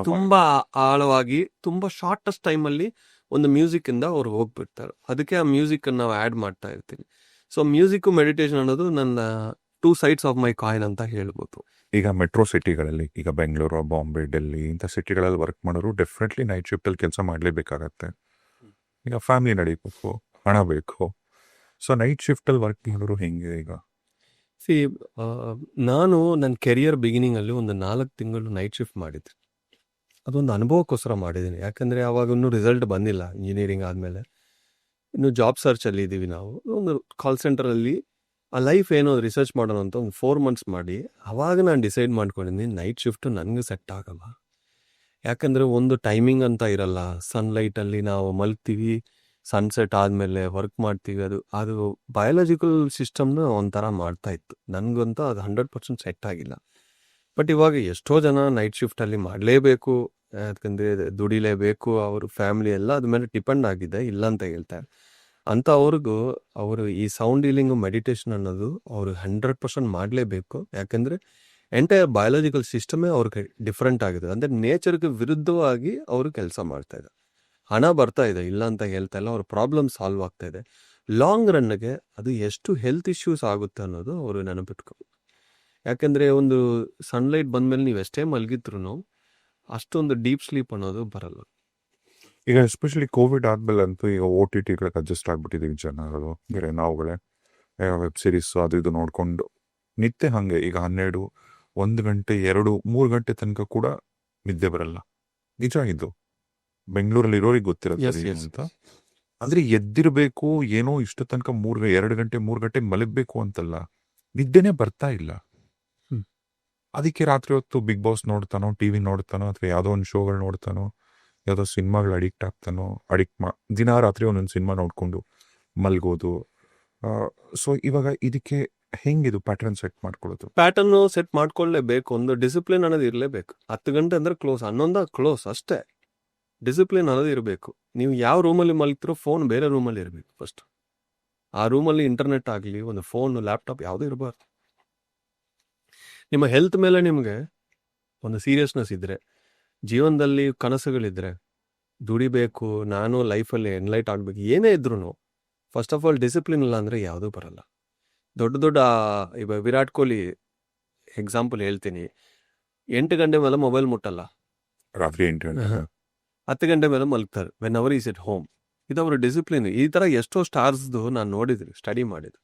ತುಂಬಾ ಆಳವಾಗಿ, ತುಂಬಾ ಶಾರ್ಟೆಸ್ಟ್ ಟೈಮಲ್ಲಿ ಒಂದು ಮ್ಯೂಸಿಕ್ ಇಂದ ಅವ್ರು ಹೋಗ್ಬಿಡ್ತಾರೆ. ಅದಕ್ಕೆ ಆ ಮ್ಯೂಸಿಕ್ ನಾವು ಆ್ಯಡ್ ಮಾಡ್ತಾ ಇರ್ತೀನಿ. ಸೊ ಮ್ಯೂಸಿಕ್ ಮೆಡಿಟೇಷನ್ ಅನ್ನೋದು ನನ್ನ 2 sides ಆಫ್ ಮೈ ಕಾಯಿನ್ ಅಂತ ಹೇಳ್ಬೋದು. ಈಗ ಮೆಟ್ರೋ ಸಿಟಿಗಳಲ್ಲಿ, ಈಗ ಬೆಂಗಳೂರು, ಬಾಂಬೆ, ಡೆಲ್ಲಿ ಇಂಥ ಸಿಟಿಗಳಲ್ಲಿ ವರ್ಕ್ ಮಾಡೋರು ಡೆಫಿನೆಟ್ಲಿ ನೈಟ್ ಶಿಫ್ಟಲ್ಲಿ ಕೆಲಸ ಮಾಡಲೇಬೇಕಾಗತ್ತೆ. ಈಗ ಫ್ಯಾಮಿಲಿ ನಡೀಬೇಕು, ಹಣ ಬೇಕು. ಸೊ ನೈಟ್ ಶಿಫ್ಟಲ್ಲಿ ವರ್ಕ್ ಮಾಡೋರು ಹೆಂಗೆ ಈಗ? ನಾನು ನನ್ನ ಕೆರಿಯರ್ ಬಿಗಿನಿಂಗಲ್ಲಿ ಒಂದು 4 ತಿಂಗಳು ನೈಟ್ ಶಿಫ್ಟ್ ಮಾಡಿದ್ದೆ. ಅದೊಂದು ಅನುಭವಕ್ಕೋಸ್ಕರ ಮಾಡಿದ್ದೀನಿ. ಯಾಕಂದರೆ ಆವಾಗ ಇನ್ನೂ ರಿಸಲ್ಟ್ ಬಂದಿಲ್ಲ. ಇಂಜಿನಿಯರಿಂಗ್ ಆದಮೇಲೆ ಇನ್ನು ಜಾಬ್ ಸರ್ಚಲ್ಲಿ ಇದ್ದೀವಿ ನಾವು. ಒಂದು ಕಾಲ್ ಸೆಂಟರಲ್ಲಿ ಆ ಲೈಫ್ ಏನೋ ರಿಸರ್ಚ್ ಮಾಡೋಣ ಅಂತ ಒಂದು 4 months ಮಾಡಿ, ಆವಾಗ ನಾನು ಡಿಸೈಡ್ ಮಾಡ್ಕೊಂಡಿದ್ದೀನಿ ನೈಟ್ ಶಿಫ್ಟು ನನಗೆ ಸೆಟ್ ಆಗಲ್ಲ. ಯಾಕಂದರೆ ಒಂದು ಟೈಮಿಂಗ್ ಅಂತ ಇರಲ್ಲ. ಸನ್ಲೈಟಲ್ಲಿ ನಾವು ಮಲ್ಗ್ತೀವಿ, ಸನ್ಸೆಟ್ ಆದಮೇಲೆ ವರ್ಕ್ ಮಾಡ್ತೀವಿ. ಅದು ಬಯಾಲಜಿಕಲ್ ಸಿಸ್ಟಮ್ನ ಒಂಥರ ಮಾಡ್ತಾ ಇತ್ತು. ನನಗಂತೂ ಅದು 100% ಸೆಟ್ ಆಗಿಲ್ಲ. ಬಟ್ ಇವಾಗ ಎಷ್ಟೋ ಜನ ನೈಟ್ ಶಿಫ್ಟಲ್ಲಿ ಮಾಡಲೇಬೇಕು, ಯಾಕಂದರೆ ದುಡಿಲೇಬೇಕು, ಅವರು ಫ್ಯಾಮಿಲಿ ಎಲ್ಲ ಅದ್ರ ಮೇಲೆ ಡಿಪೆಂಡ್ ಆಗಿದೆ, ಇಲ್ಲ ಅಂತ ಹೇಳ್ತಾರೆ. ಅಂತ ಅವರು ಈ ಸೌಂಡ್ ಹೀಲಿಂಗು, ಮೆಡಿಟೇಷನ್ ಅನ್ನೋದು ಅವರು 100% ಮಾಡಲೇಬೇಕು. ಯಾಕಂದರೆ ಎಂಟೈರ್ ಬಯಾಲಜಿಕಲ್ ಸಿಸ್ಟಮೇ ಅವ್ರಿಗೆ ಡಿಫ್ರೆಂಟ್ ಆಗಿದೆ. ಅಂದರೆ ನೇಚರ್ಗೆ ವಿರುದ್ಧವಾಗಿ ಅವರು ಕೆಲಸ ಮಾಡ್ತಾ ಇದ್ದಾರೆ. ಹಣ ಬರ್ತಾ ಇದೆ, ಇಲ್ಲ ಅಂತ ಹೇಳ್ತಾ ಇಲ್ಲ, ಅವ್ರ ಪ್ರಾಬ್ಲಮ್ ಸಾಲ್ವ್ ಆಗ್ತಾ ಇದೆ. ಲಾಂಗ್ ರನ್ಗೆ ಅದು ಎಷ್ಟು ಹೆಲ್ತ್ ಇಶ್ಯೂಸ್ ಆಗುತ್ತೆ ಅನ್ನೋದು ಅವರು ನೆನಪಿಟ್ಕೋಬೇಕು. ಯಾಕೆಂದರೆ ಒಂದು ಸನ್ಲೈಟ್ ಬಂದಮೇಲೆ ನೀವು ಎಷ್ಟೇ ಮಲಗಿದ್ರು ಅಷ್ಟೊಂದು ಡೀಪ್ ಸ್ಲೀಪ್ ಅನ್ನೋದು ಬರಲ್ಲ. ಈಗ ಎಸ್ಪೆಷಲಿ ಕೋವಿಡ್ ಆದ್ಮೇಲೆ ಅಂತೂ ಈಗ OTTಗಳಿಗೆ ಅಡ್ಜಸ್ಟ್ ಆಗ್ಬಿಟ್ಟಿದ್ದೀವಿ ಜನರು. ಬೇರೆ ನಾವುಗಳೇ ವೆಬ್ ಸೀರೀಸ್ ಅದು ಇದು ನೋಡ್ಕೊಂಡು ನಿದ್ದೆ ಹಾಗೆ ಈಗ 12, 1 ಗಂಟೆ, 2, 3 ಗಂಟೆ ತನಕ ಕೂಡ ನಿದ್ದೆ ಬರಲ್ಲ. ನಿಜ ಇದು ಬೆಂಗಳೂರಲ್ಲಿ ಇರೋರಿಗೆ ಗೊತ್ತಿರುತ್ತೆ ಅಂತ. ಅಂದ್ರೆ ಎದ್ದಿರ್ಬೇಕು ಏನೋ ಇಷ್ಟ ತನಕ 2 ಗಂಟೆ 3 ಗಂಟೆ ಮಲಗಬೇಕು ಅಂತಲ್ಲ, ನಿದ್ದೆನೆ ಬರ್ತಾ ಇಲ್ಲ. ಅದಕ್ಕೆ ರಾತ್ರಿ ಹೊತ್ತು ಬಿಗ್ ಬಾಸ್ ನೋಡ್ತಾನೋ, ಟಿವಿ ನೋಡ್ತಾನೋ, ಅಥವಾ ಯಾವುದೋ ಒಂದು ಶೋಗಳು ನೋಡ್ತಾನೋ, ಯಾವುದೋ ಸಿನಿಮಾಗಳು ಅಡಿಕ್ಟ್ ಆಗ್ತಾನೋ, ದಿನ ರಾತ್ರಿ ಒಂದೊಂದು ಸಿನಿಮಾ ನೋಡ್ಕೊಂಡು ಮಲ್ಗೋದು. ಸೊ ಇವಾಗ ಇದಕ್ಕೆ ಹೆಂಗಿದು ಪ್ಯಾಟರ್ನ್ ಸೆಟ್ ಮಾಡ್ಕೊಳ್ಳೋದು? ಪ್ಯಾಟರ್ನ್ ಸೆಟ್ ಮಾಡ್ಕೊಳ್ಳೇಬೇಕು. ಒಂದು ಡಿಸಿಪ್ಲಿನ್ ಅನ್ನೋದು ಇರಲೇಬೇಕು. 10 ಗಂಟೆ ಅಂದ್ರೆ ಕ್ಲೋಸ್, 11 ಕ್ಲೋಸ್ ಅಷ್ಟೇ. ಡಿಸಿಪ್ಲಿನ್ ಅನ್ನೋದು ಇರಬೇಕು. ನೀವು ಯಾವ ರೂಮಲ್ಲಿ ಮಲಗ್ತಿರೋ ಫೋನ್ ಬೇರೆ ರೂಮಲ್ಲಿ ಇರಬೇಕು ಫಸ್ಟ್. ಆ ರೂಮಲ್ಲಿ ಇಂಟರ್ನೆಟ್ ಆಗಲಿ, ಒಂದು ಫೋನ್, ಲ್ಯಾಪ್ಟಾಪ್ ಯಾವುದೂ ಇರಬಾರ್ದು. ನಿಮ್ಮ ಹೆಲ್ತ್ ಮೇಲೆ ನಿಮಗೆ ಒಂದು ಸೀರಿಯಸ್ನೆಸ್ ಇದ್ದರೆ, ಜೀವನದಲ್ಲಿ ಕನಸುಗಳಿದ್ರೆ, ದುಡಿಬೇಕು, ನಾನು ಲೈಫಲ್ಲಿ ಎನ್ಲೈಟ್ ಆಗಬೇಕು, ಏನೇ ಇದ್ರೂ ಫಸ್ಟ್ ಆಫ್ ಆಲ್ ಡಿಸಿಪ್ಲಿನ್ ಇಲ್ಲ ಅಂದರೆ ಯಾವುದೂ ಬರಲ್ಲ. ದೊಡ್ಡ ದೊಡ್ಡ ಇವಾಗ ವಿರಾಟ್ ಕೊಹ್ಲಿ ಎಕ್ಸಾಂಪಲ್ ಹೇಳ್ತೀನಿ. 8 ಗಂಟೆ ಮೇಲೆ ಮೊಬೈಲ್ ಮುಟ್ಟಲ್ಲ, ರಾತ್ರಿ 8 ಗಂಟೆ 10 ಗಂಟೆ ಮೇಲೆ ಮಲಗ್ತಾರೆ. ವೆನ್ ಅವರ್ ಈಸ್ ಎಟ್ ಹೋಮ್. ಇದು ಅವರ ಡಿಸಿಪ್ಲಿನ್. ಈ ಥರ ಎಷ್ಟೋ ಸ್ಟಾರ್ಸ್ದು ನಾನು ನೋಡಿದ್ರಿ, ಸ್ಟಡಿ ಮಾಡಿದ್ರು.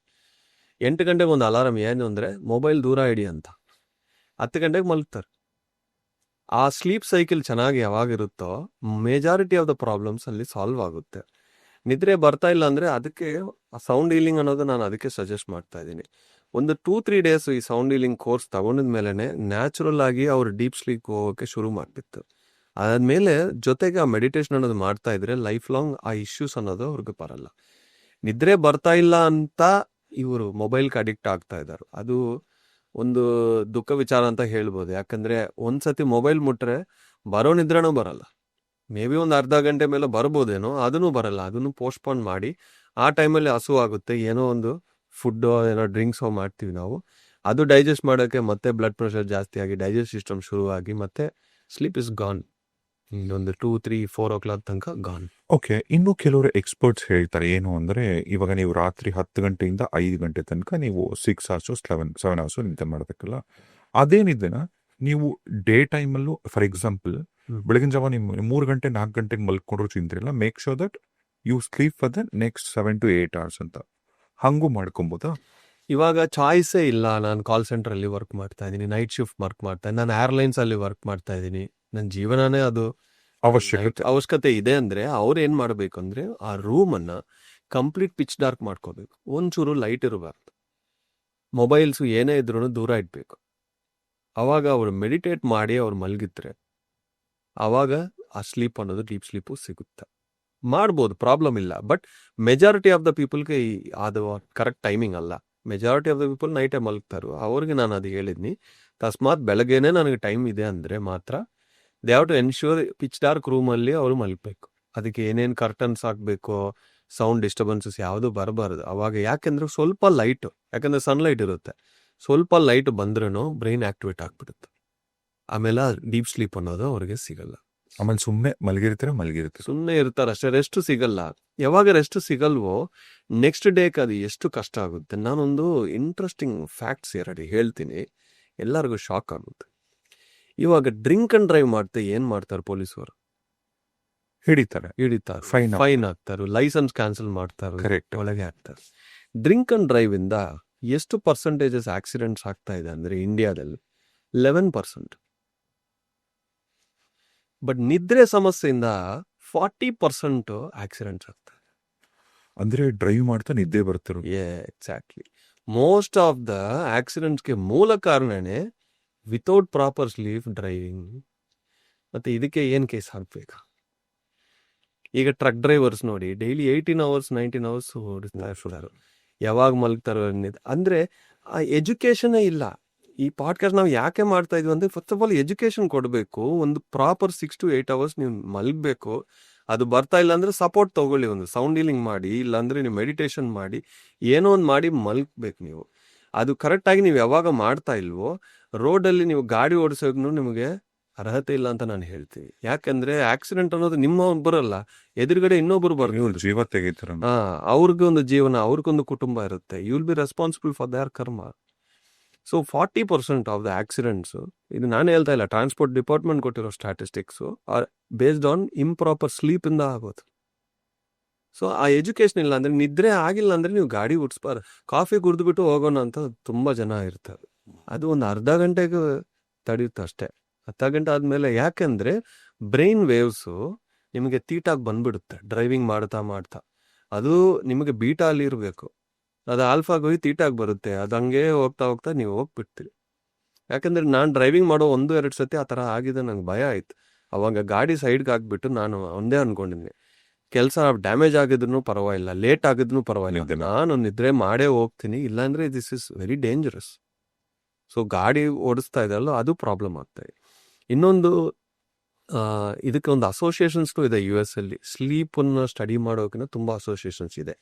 8 ಗಂಟೆಗೆ ಒಂದು ಅಲಾರಾಮ್, ಏನು ಅಂದರೆ ಮೊಬೈಲ್ ದೂರ ಇಡಿ ಅಂತ. 10 ಗಂಟೆಗೆ ಮಲಗ್ತಾರೆ. ಆ ಸ್ಲೀಪ್ ಸೈಕಲ್ ಚೆನ್ನಾಗಿ ಯಾವಾಗಿರುತ್ತೋ ಮೆಜಾರಿಟಿ ಆಫ್ ದ ಪ್ರಾಬ್ಲಮ್ಸ್ ಅಲ್ಲಿ ಸಾಲ್ವ್ ಆಗುತ್ತೆ. ನಿದ್ರೆ ಬರ್ತಾ ಇಲ್ಲ ಅಂದರೆ ಅದಕ್ಕೆ ಸೌಂಡ್ ಹೀಲಿಂಗ್ ಅನ್ನೋದು ನಾನು ಅದಕ್ಕೆ ಸಜೆಸ್ಟ್ ಮಾಡ್ತಾ ಇದ್ದೀನಿ. ಒಂದು 2-3 ಡೇಸ್ ಈ ಸೌಂಡ್ ಹೀಲಿಂಗ್ ಕೋರ್ಸ್ ತಗೊಂಡಿದ ಮೇಲೆ ನ್ಯಾಚುರಲ್ ಆಗಿ ಅವ್ರು ಡೀಪ್ ಸ್ಲೀಪ್ ಹೋಗೋಕ್ಕೆ ಶುರು ಮಾಡಿಬಿಟ್ಟು, ಅದಾದಮೇಲೆ ಜೊತೆಗೆ ಆ ಮೆಡಿಟೇಷನ್ ಅನ್ನೋದು ಮಾಡ್ತಾ ಇದ್ರೆ ಲೈಫ್ ಲಾಂಗ್ ಆ ಇಶ್ಯೂಸ್ ಅನ್ನೋದು ಅವ್ರಿಗೆ ಬರಲ್ಲ. ನಿದ್ರೆ ಬರ್ತಾ ಇಲ್ಲ ಅಂತ ಇವರು ಮೊಬೈಲ್ಗೆ ಅಡಿಕ್ಟ್ ಆಗ್ತಾ ಇದ್ದಾರೆ. ಅದು ಒಂದು ದುಃಖ ವಿಚಾರ ಅಂತ ಹೇಳ್ಬೋದು. ಯಾಕಂದರೆ ಒಂದ್ಸತಿ ಮೊಬೈಲ್ ಮುಟ್ರೆ ಬರೋ ನಿದ್ರೆನೂ ಬರಲ್ಲ. ಮೇ ಬಿ ಒಂದು ಅರ್ಧ ಗಂಟೆ ಮೇಲೆ ಬರ್ಬೋದೇನೋ, ಅದನ್ನು ಬರಲ್ಲ. ಅದನ್ನು ಪೋಸ್ಟ್ಪೋನ್ ಮಾಡಿ ಆ ಟೈಮಲ್ಲಿ ಹಸು ಆಗುತ್ತೆ, ಏನೋ ಒಂದು ಫುಡ್ಡೋ ಏನೋ ಡ್ರಿಂಕ್ಸೋ ಮಾಡ್ತೀವಿ ನಾವು. ಅದು ಡೈಜೆಸ್ಟ್ ಮಾಡೋಕ್ಕೆ ಮತ್ತೆ ಬ್ಲಡ್ ಪ್ರೆಷರ್ ಜಾಸ್ತಿ ಆಗಿ ಡೈಜೆಸ್ಟ್ ಸಿಸ್ಟಮ್ ಶುರುವಾಗಿ ಮತ್ತೆ ಸ್ಲೀಪ್ ಇಸ್ ಗಾನ್. ಒಂದು 2-3-4 ಓ ಕ್ಲಾಕ್ ತನಕ ಗಾನ್. ಓಕೆ, ಇನ್ನು ಕೆಲವರು ಎಕ್ಸ್ಪರ್ಟ್ಸ್ ಹೇಳ್ತಾರೆ ಏನು ಅಂದರೆ, ಇವಾಗ ನೀವು ರಾತ್ರಿ 10 ಗಂಟೆಯಿಂದ 5 ಗಂಟೆ ತನಕ ನೀವು 6 ಅವರ್ಸು 7 ಅವರ್ಸು ನಿದ್ದೆ ಮಾಡಬೇಕಲ್ಲ. ಅದೇನಿದೆನಾ ನೀವು ಡೇ ಟೈಮಲ್ಲೂ, ಫಾರ್ ಎಕ್ಸಾಂಪಲ್ ಬೆಳಗಿನ ಜಾವ ನೀವು 3 ಗಂಟೆ 4 ಗಂಟೆಗೆ ಮಲ್ಕೊಂಡ್ರು ಚಿಂತಿರಲ್ಲ, make sure that you sleep for the next 7 to 8 hours ಅಂತ, ಹಂಗೂ ಮಾಡ್ಕೊಬೋದಾ? ಇವಾಗ ಚಾಯ್ಸೇ ಇಲ್ಲ. ನಾನು ಕಾಲ್ ಸೆಂಟ್ರಲ್ಲಿ ವರ್ಕ್ ಮಾಡ್ತಾ ಇದ್ದೀನಿ, ನೈಟ್ ಶಿಫ್ಟ್ ವರ್ಕ್ ಮಾಡ್ತಾ ಇದ್ದೀನಿ, ನಾನು ಏರ್ಲೈನ್ಸಲ್ಲಿ ವರ್ಕ್ ಮಾಡ್ತಾ ಇದ್ದೀನಿ. ನನ್ನ ಜೀವನನೇ ಅದು ಅವಶ್ಯಕತೆ ಇದೆ ಅಂದರೆ ಅವ್ರು ಏನು ಮಾಡಬೇಕು ಅಂದರೆ ಆ ರೂಮನ್ನು ಕಂಪ್ಲೀಟ್ ಪಿಚ್ ಡಾರ್ಕ್ ಮಾಡ್ಕೋಬೇಕು. ಒಂಚೂರು ಲೈಟ್ ಇರಬಾರ್ದು. ಮೊಬೈಲ್ಸು ಏನೇ ಇದ್ರೂ ದೂರ ಇಡಬೇಕು. ಆವಾಗ ಅವರು ಮೆಡಿಟೇಟ್ ಮಾಡಿ ಅವ್ರು ಮಲಗಿದ್ರೆ ಆವಾಗ ಆ ಸ್ಲೀಪ್ ಅನ್ನೋದು ಡೀಪ್ ಸ್ಲೀಪು ಸಿಗುತ್ತೆ. ಮಾಡ್ಬೋದು, ಪ್ರಾಬ್ಲಮ್ ಇಲ್ಲ. ಬಟ್ ಮೆಜಾರಿಟಿ ಆಫ್ ದ ಪೀಪಲ್ಗೆ ಅದು ಕರೆಕ್ಟ್ ಟೈಮಿಂಗ್ ಅಲ್ಲ. ಮೆಜಾರಿಟಿ ಆಫ್ ದ ಪೀಪಲ್ ನೈಟೇ ಮಲಗ್ತಾರೋ. ಅವ್ರಿಗೆ ನಾನು ಅದು ಹೇಳಿದ್ನಿ, ಅಕಸ್ಮಾತ್ ಬೆಳಗ್ಗೆನೇ ನನಗೆ ಟೈಮ್ ಇದೆ ಅಂದರೆ ಮಾತ್ರ they have to ensure pitch dark ರೂಮಲ್ಲಿ ಅವರು ಮಲಗಬೇಕು. ಅದಕ್ಕೆ ಏನೇನು ಕರ್ಟನ್ಸ್ ಹಾಕಬೇಕು, ಸೌಂಡ್ ಡಿಸ್ಟರ್ಬೆನ್ಸಸ್ ಯಾವುದು ಬರಬಾರ್ದು ಅವಾಗ. ಯಾಕೆಂದರೆ ಸ್ವಲ್ಪ ಲೈಟು, ಯಾಕಂದರೆ ಸನ್ಲೈಟ್ ಇರುತ್ತೆ, ಸ್ವಲ್ಪ ಲೈಟ್ ಬಂದ್ರೂ ಬ್ರೈನ್ ಆಕ್ಟಿವೇಟ್ ಆಗಿಬಿಡುತ್ತೆ. ಆಮೇಲೆ ಡೀಪ್ ಸ್ಲೀಪ್ ಅನ್ನೋದು ಅವ್ರಿಗೆ ಸಿಗಲ್ಲ. ಆಮೇಲೆ ಸುಮ್ಮನೆ ಮಲಗಿರುತ್ತೆ, ಸುಮ್ಮನೆ ಇರ್ತಾರೆ ಅಷ್ಟೇ, ರೆಸ್ಟ್ ಸಿಗಲ್ಲ. ಯಾವಾಗ ರೆಸ್ಟ್ ಸಿಗಲ್ವೋ ನೆಕ್ಸ್ಟ್ ಡೇಗೆ ಅದು ಎಷ್ಟು ಕಷ್ಟ ಆಗುತ್ತೆ. ನಾನೊಂದು ಇಂಟ್ರೆಸ್ಟಿಂಗ್ ಫ್ಯಾಕ್ಟ್ಸ್ 2 ಹೇಳ್ತೀನಿ, ಎಲ್ಲರಿಗೂ ಶಾಕ್ ಆಗುತ್ತೆ. ಇವಾಗ ಡ್ರಿಂಕ್ ಅಂಡ್ ಡ್ರೈವ್ ಮಾಡ್ತಾ ಏನು ಮಾಡ್ತಾರೆ ಪೊಲೀಸರು? ಹಿಡಿತಾರೆ, ಫೈನ್ ಹಾಕ್ತಾರೆ, ಲೈಸೆನ್ಸ್ ಕ್ಯಾನ್ಸಲ್ ಮಾಡ್ತಾರೆ, ಕರೆಕ್ಟ್, ಒಳಗೆ ಹಾಕ್ತಾರೆ. ಡ್ರಿಂಕ್ ಅಂಡ್ ಡ್ರೈವ್ ಇಂದ ಎಷ್ಟು ಪರ್ಸೆಂಟೇಜಸ್ ಆಕ್ಸಿಡೆಂಟ್ಸ್ ಆಗ್ತಾ ಇದೆ ಅಂದರೆ ಇಂಡಿಯಾದಲ್ಲಿ 11%. ಬಟ್ ನಿದ್ರೆ ಸಮಸ್ಯೆಯಿಂದ 40% ಆಕ್ಸಿಡೆಂಟ್ಸ್ ಆಗ್ತದೆ. ಅಂದ್ರೆ ಡ್ರೈವ್ ಮಾಡ್ತಾ ನಿದ್ದೆ ಬರ್ತಿರೋ. ಎಕ್ಸಾಕ್ಟ್ಲಿ. ಮೋಸ್ಟ್ ಆಫ್ ದ ಆಕ್ಸಿಡೆಂಟ್ಸ್ಗೆ ಮೂಲ ಕಾರಣನೇ ವಿತೌಟ್ ಪ್ರಾಪರ್ ಸ್ಲೀಪ್ ಡ್ರೈವಿಂಗ್. ಮತ್ತೆ ಇದಕ್ಕೆ ಏನು ಕೇಸ್ ಹಾಕ್ಬೇಕು? ಈಗ ಟ್ರಕ್ ಡ್ರೈವರ್ಸ್ ನೋಡಿ, ಡೈಲಿ 18 hours 19 hours ಓಡಿಸ್ತಾರೆ. ಯಾವಾಗ ಮಲಗ್ತಾರೋ ಅಂದರೆ ಆ ಎಜುಕೇಷನೇ ಇಲ್ಲ. ಈ ಪಾಡ್ಕಾಸ್ಟ್ ನಾವು ಯಾಕೆ ಮಾಡ್ತಾ ಇದ್ವಿ ಅಂದರೆ, ಫಸ್ಟ್ ಆಫ್ ಆಲ್ ಎಜುಕೇಷನ್ ಕೊಡಬೇಕು. ಒಂದು ಪ್ರಾಪರ್ 6 to 8 hours ನೀವು ಮಲಗಬೇಕು. ಅದು ಬರ್ತಾ ಇಲ್ಲ ಅಂದರೆ ಸಪೋರ್ಟ್ ತೊಗೊಳ್ಳಿ, ಒಂದು ಸೌಂಡ್ ಹೀಲಿಂಗ್ ಮಾಡಿ, ಇಲ್ಲಾಂದರೆ ನೀವು ಮೆಡಿಟೇಷನ್ ಮಾಡಿ, ಏನೋ ಒಂದು ಮಾಡಿ ಮಲಗಬೇಕು ನೀವು. ಅದು ಕರೆಕ್ಟಾಗಿ ನೀವು ಯಾವಾಗ ಮಾಡ್ತಾ ಇಲ್ವೋ ರೋಡಲ್ಲಿ ನೀವು ಗಾಡಿ ಓಡಿಸೋಕ್ಕೂ ನಿಮಗೆ ಅರ್ಹತೆ ಇಲ್ಲ ಅಂತ ನಾನು ಹೇಳ್ತೀನಿ. ಯಾಕಂದರೆ ಆಕ್ಸಿಡೆಂಟ್ ಅನ್ನೋದು ನಿಮ್ಮ ಬರಲ್ಲ, ಎದುರುಗಡೆ ಇನ್ನೊಬ್ಬರು ಬರ್ತಾರೆ, ಜೀವ ತೆಗಿತಾರೆ. ಅವ್ರಿಗೆ ಒಂದು ಜೀವನ, ಅವ್ರಿಗೊಂದು ಕುಟುಂಬ ಇರುತ್ತೆ. You will be responsible for their karma. So 40% of the accidents, ಇದು ನಾನು ಹೇಳ್ತಾ ಇಲ್ಲ, ಟ್ರಾನ್ಸ್ಪೋರ್ಟ್ ಡಿಪಾರ್ಟ್ಮೆಂಟ್ ಕೊಟ್ಟಿರೋ statistics, are based on improper ಸ್ಲೀಪಿಂದ ಆಗೋದು. ಸೊ ಆ ಎಜುಕೇಷನ್ ಇಲ್ಲ ಅಂದರೆ, ನಿದ್ರೆ ಆಗಿಲ್ಲ ಅಂದರೆ ನೀವು ಗಾಡಿ ಓಡಿಸ್ಬಾರ್ದು. ಕಾಫಿ ಕುಡಿದ್ಬಿಟ್ಟು ಹೋಗೋಣ ಅಂತ ತುಂಬ ಜನ ಇರ್ತಾರೆ. ಅದು ಒಂದು ಅರ್ಧ ಗಂಟೆಗೆ ತಡೆಯುತ್ತೆ ಅಷ್ಟೇ. 10 ಗಂಟೆ ಆದಮೇಲೆ, ಯಾಕೆಂದರೆ ಬ್ರೈನ್ ವೇವ್ಸು ನಿಮಗೆ ತೀಟಾಗಿ ಬಂದ್ಬಿಡುತ್ತೆ ಡ್ರೈವಿಂಗ್ ಮಾಡ್ತಾ. ಅದು ನಿಮಗೆ ಬೀಟಾಲಿ ಇರಬೇಕು, ಅದು ಆಲ್ಫಾಗಿ ಹೋಗಿ ತೀಟಾಗಿ ಬರುತ್ತೆ. ಅದು ಹಂಗೆ ಹೋಗ್ತಾ ನೀವು ಹೋಗ್ಬಿಡ್ತೀರಿ. ಯಾಕಂದ್ರೆ ನಾನು ಡ್ರೈವಿಂಗ್ ಮಾಡೋ 1-2 ಸತಿ ಆ ಥರ ಆಗಿದೆ, ನಂಗೆ ಭಯ ಆಯ್ತು. ಅವಾಗ ಗಾಡಿ ಸೈಡ್ಗೆ ಹಾಕ್ಬಿಟ್ಟು ನಾನು ಒಂದೇ ಅನ್ಕೊಂಡಿದ್ದೆ, ಕೆಲಸ ಡ್ಯಾಮೇಜ್ ಆಗಿದ್ರು ಪರವಾಗಿಲ್ಲ, ಲೇಟ್ ಆಗಿದ್ರು ಪರವಾಗಿಲ್ಲ, ನಿದ್ದೆ ನಾನು ನಿದ್ರೆ ಮಾಡೇ ಹೋಗ್ತೀನಿ, ಇಲ್ಲಾಂದ್ರೆ this is very dangerous. So ಗಾಡಿ ಓಡಿಸ್ತಾ ಇದೆಯಲ್ಲ ಅದು ಪ್ರಾಬ್ಲಮ್ ಆಗ್ತಾ ಇದೆ. ಇನ್ನೊಂದು ಇದಕ್ಕೆ ಒಂದು ಅಸೋಸಿಯೇಷನ್ಸ್ಗೂ ಇದೆ US ಅಲ್ಲಿ. ಸ್ಲೀಪನ್ನು ಸ್ಟಡಿ ಮಾಡೋಕಿನ ತುಂಬ ಅಸೋಸಿಯೇಷನ್ಸ್ ಇದೆ.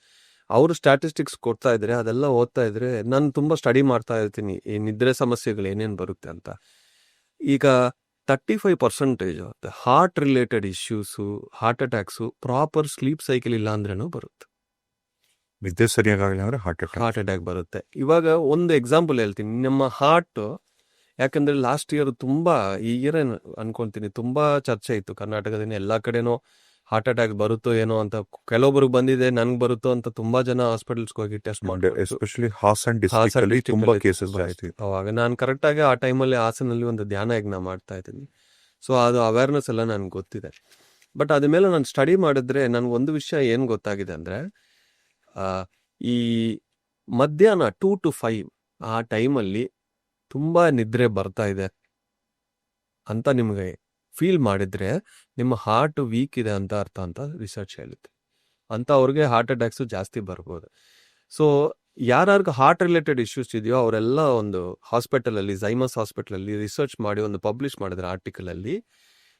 ಅವರು ಸ್ಟ್ಯಾಟಿಸ್ಟಿಕ್ಸ್ ಕೊಡ್ತಾ ಇದ್ರೆ ಅದೆಲ್ಲ ಓದ್ತಾ ಇದ್ರೆ ನಾನು ತುಂಬ ಸ್ಟಡಿ ಮಾಡ್ತಾ ಇರ್ತೀನಿ ಈ ನಿದ್ರೆ ಸಮಸ್ಯೆಗಳು ಏನೇನು ಬರುತ್ತೆ ಅಂತ. ಈಗ 35% heart related issues, heart attacks proper sleep cycle ಇಲ್ಲ ಅಂದ್ರೂ ಬರುತ್ತೆ. ನಿದ್ದೆ ಸರಿಯಾಗಲಿಲ್ಲ ಅಂದ್ರೆ ಹಾರ್ಟ್ ಅಟ್ಯಾಕ್ ಬರುತ್ತೆ. ಇವಾಗ ಒಂದು ಎಕ್ಸಾಂಪಲ್ ಹೇಳ್ತೀನಿ. ನಮ್ಮ ಹಾರ್ಟ್, ಯಾಕಂದ್ರೆ ಲಾಸ್ಟ್ ಇಯರ್ ತುಂಬಾ, ಈ ಇಯರ್ ಅನ್ಕೊಂತೀನಿ ತುಂಬಾ ಚರ್ಚೆ ಇತ್ತು ಕರ್ನಾಟಕದಿಂದ, ಎಲ್ಲಾ ಕಡೆನೋ ಹಾರ್ಟ್ ಅಟ್ಯಾಕ್ ಬರುತ್ತೋ ಏನೋ ಅಂತ. ಕೆಲವೊಬ್ರಿಗೆ ಬಂದಿದೆ, ನನ್ಗೆ ಬರುತ್ತೋ ಅಂತ ತುಂಬಾ ಜನ ಹಾಸ್ಪಿಟಲ್ಸ್ ಹೋಗಿ ಟೆಸ್ಟ್ ಮಾಡಿ, ಎಸ್ಪೆಷಲಿ ಹಾಸನ್ ಡಿಸ್ಟ್ರಿಕ್ಟ್ ಅಲ್ಲಿ ತುಂಬಾ ಕೇಸಸ್ ಆಯ್ತು. ಅವಾಗ ನಾನು ಕರೆಕ್ಟ್ ಆಗಿ ಆ ಟೈಮಲ್ಲಿ ಹಾಸನಲ್ಲಿ ಒಂದು ಧ್ಯಾನ ಯಜ್ಞ ಮಾಡ್ತಾ ಇದ್ದೀನಿ. ಸೊ ಅದು ಅವೇರ್ನೆಸ್ ಎಲ್ಲ ನನ್ಗೆ ಗೊತ್ತಿದೆ. ಬಟ್ ಅದ ಮೇಲೆ ನಾನು ಸ್ಟಡಿ ಮಾಡಿದ್ರೆ ನನ್ಗೆ ಒಂದು ವಿಷಯ ಏನು ಗೊತ್ತಾಗಿದೆ ಅಂದ್ರೆ, ಈ ಮಧ್ಯಾಹ್ನ 2 to 5 ಆ ಟೈಮಲ್ಲಿ ತುಂಬಾ ನಿದ್ರೆ ಬರ್ತಾ ಇದೆ ಅಂತ ನಿಮಗೆ ಫೀಲ್ ಮಾಡಿದ್ರೆ ನಿಮ್ಮ ಹಾರ್ಟ್ ವೀಕ್ ಇದೆ ಅಂತ ಅರ್ಥ ಅಂತ ರಿಸರ್ಚ್ ಹೇಳುತ್ತೆ. ಅಂತ ಅವ್ರಿಗೆ ಹಾರ್ಟ್ ಅಟ್ಯಾಕ್ಸು ಜಾಸ್ತಿ ಬರ್ಬೋದು. ಸೊ ಯಾರ್ಯಾರಿಗೆ ಹಾರ್ಟ್ ರಿಲೇಟೆಡ್ ಇಶ್ಯೂಸ್ ಇದೆಯೋ ಅವರೆಲ್ಲ ಒಂದು ಹಾಸ್ಪಿಟಲಲ್ಲಿ, ಝೈಮಸ್ ಹಾಸ್ಪಿಟಲಲ್ಲಿ ರಿಸರ್ಚ್ ಮಾಡಿ ಒಂದು ಪಬ್ಲಿಷ್ ಮಾಡಿದ್ರೆ ಆರ್ಟಿಕಲಲ್ಲಿ,